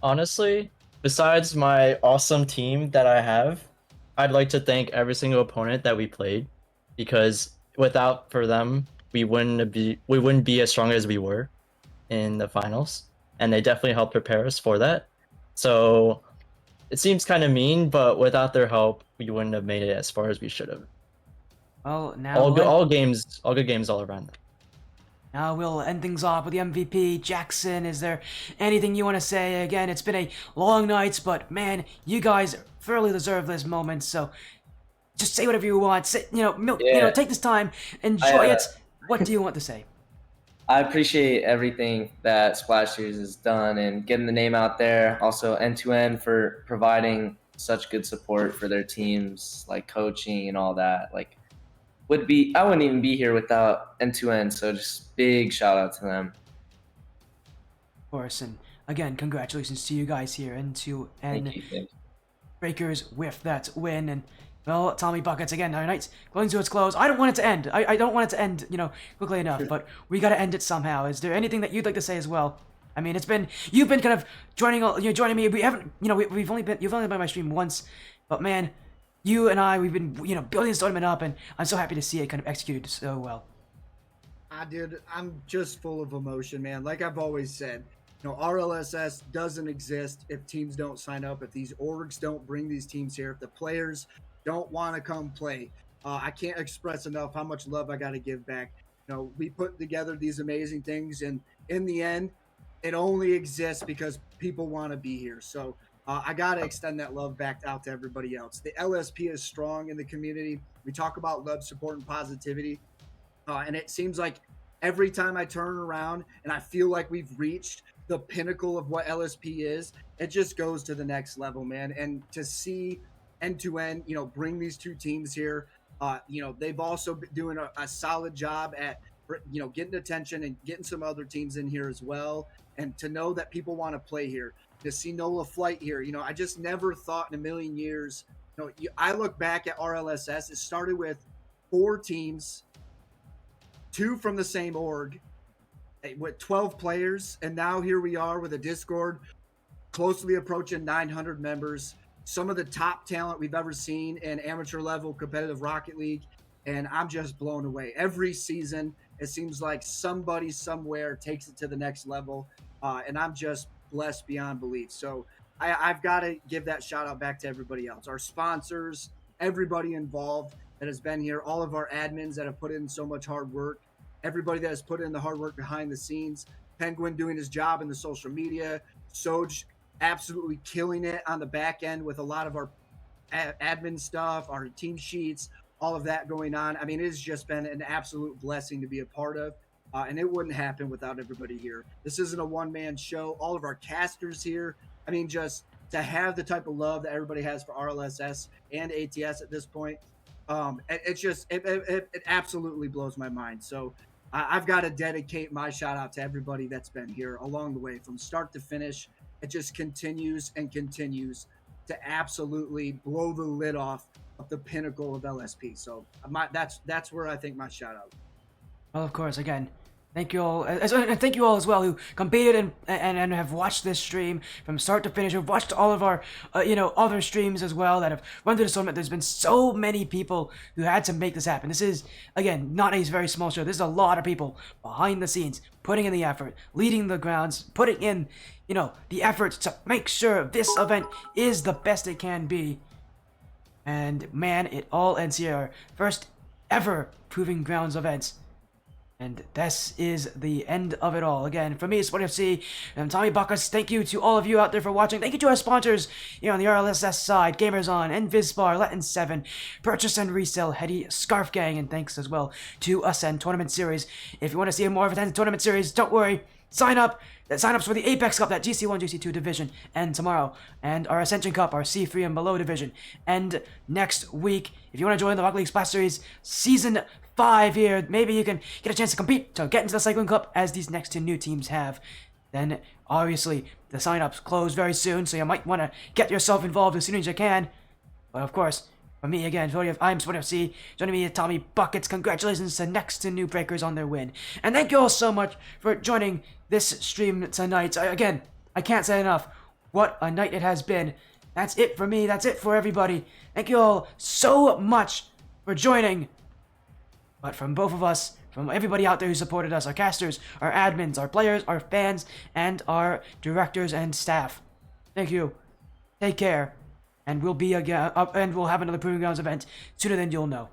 Honestly, besides my awesome team that I have, I'd like to thank every single opponent that we played, because without for them, we wouldn't be as strong as we were in the finals, and they definitely helped prepare us for that. So it seems kind of mean, but without their help, we wouldn't have made it as far as we should have. Well, now all good games all around. Now we'll end things off with the MVP. Jackson, is there anything you want to say? Again, it's been a long night, but man, you guys thoroughly deserve this moment. So just say whatever you want. Say, take this time, enjoy it. What do you want to say? I appreciate everything that Splash Series has done and getting the name out there. Also, N2N for providing such good support for their teams, like coaching and all that. I wouldn't even be here without N2N, so just big shout out to them. Of course, and again, congratulations to you guys here, N2N Thank you. Breakers with that win. And well, TommyBuckets, again, our night's going to its close. I don't want it to end. I don't want it to end, quickly enough, but we gotta end it somehow. Is there anything that you'd like to say as well? I mean, you've been kind of joining me. We haven't, you've only been by my stream once, but man, you and I, we've been, building this tournament up, and I'm so happy to see it kind of executed so well. Dude, I'm just full of emotion, man. Like I've always said, RLSS doesn't exist if teams don't sign up, if these orgs don't bring these teams here, if the players don't want to come play. I can't express enough how much love I got to give back. We put together these amazing things, and in the end, it only exists because people want to be here. So I got to extend that love back out to everybody else. The LSP is strong in the community. We talk about love, support, and positivity. And it seems like every time I turn around and I feel like we've reached the pinnacle of what LSP is, it just goes to the next level, man. And to see end to end, bring these two teams here, they've also been doing a solid job at, getting attention and getting some other teams in here as well. And to know that people want to play here, to see NOLA Flight here, I just never thought in a million years, I look back at RLSS, it started with 4 teams, 2 from the same org with 12 players, and now here we are with a Discord closely approaching 900 members, some of the top talent we've ever seen in amateur level competitive Rocket League, and I'm just blown away. Every season it seems like somebody somewhere takes it to the next level, and I'm just blessed beyond belief. So I've got to give that shout out back to everybody else, our sponsors, everybody involved that has been here, all of our admins that have put in so much hard work, everybody that has put in the hard work behind the scenes, Penguin doing his job in the social media, Soj absolutely killing it on the back end with a lot of our admin stuff, our team sheets, all of that going on. I mean, it has just been an absolute blessing to be a part of, and it wouldn't happen without everybody here. This isn't a one-man show. All of our casters here, I mean, just to have the type of love that everybody has for RLSS and ATS at this point, it absolutely blows my mind. So I've got to dedicate my shout out to everybody that's been here along the way from start to finish. It just continues and continues to absolutely blow the lid off of the pinnacle of LSP. So that's where I think my shout out. Well, of course, again, thank you all, and thank you all as well who competed and have watched this stream from start to finish. Who've watched all of our, other streams as well that have run through the tournament. There's been so many people who had to make this happen. This is, again, not a very small show. This is a lot of people behind the scenes, putting in the effort, leading the grounds, putting in, the effort to make sure this event is the best it can be. And man, it all ends here. Our first ever Proving Grounds event. And this is the end of it all. Again, from me, Sport FC, and TommyBuckets, thank you to all of you out there for watching. Thank you to our sponsors on the RLSS side, GamersOn, NVizBar, Latin7, Purchase and Resale, Heady, Scarf Gang, and thanks as well to Ascend Tournament Series. If you want to see more of Ascend Tournament Series, don't worry. Sign up. Sign-ups for the Apex Cup, that GC1, GC2 division, and tomorrow. And our Ascension Cup, our C3 and below division. And next week, if you want to join the Rocket League Splash Series Season 5 here, maybe you can get a chance to compete to get into the Cycling Cup as these next 2 new teams have. Then, obviously, the sign-ups close very soon, so you might want to get yourself involved as soon as you can. But of course, for me again, I'm Sport FC, joining me at TommyBuckets. Congratulations to next to New Breakers on their win. And thank you all so much for joining this stream tonight. Again, I can't say enough what a night it has been. That's it for me. That's it for everybody. Thank you all so much for joining. But from both of us, from everybody out there who supported us, our casters, our admins, our players, our fans, and our directors and staff, thank you. Take care. And we'll be again, and we'll have another Proving Grounds event sooner than you'll know.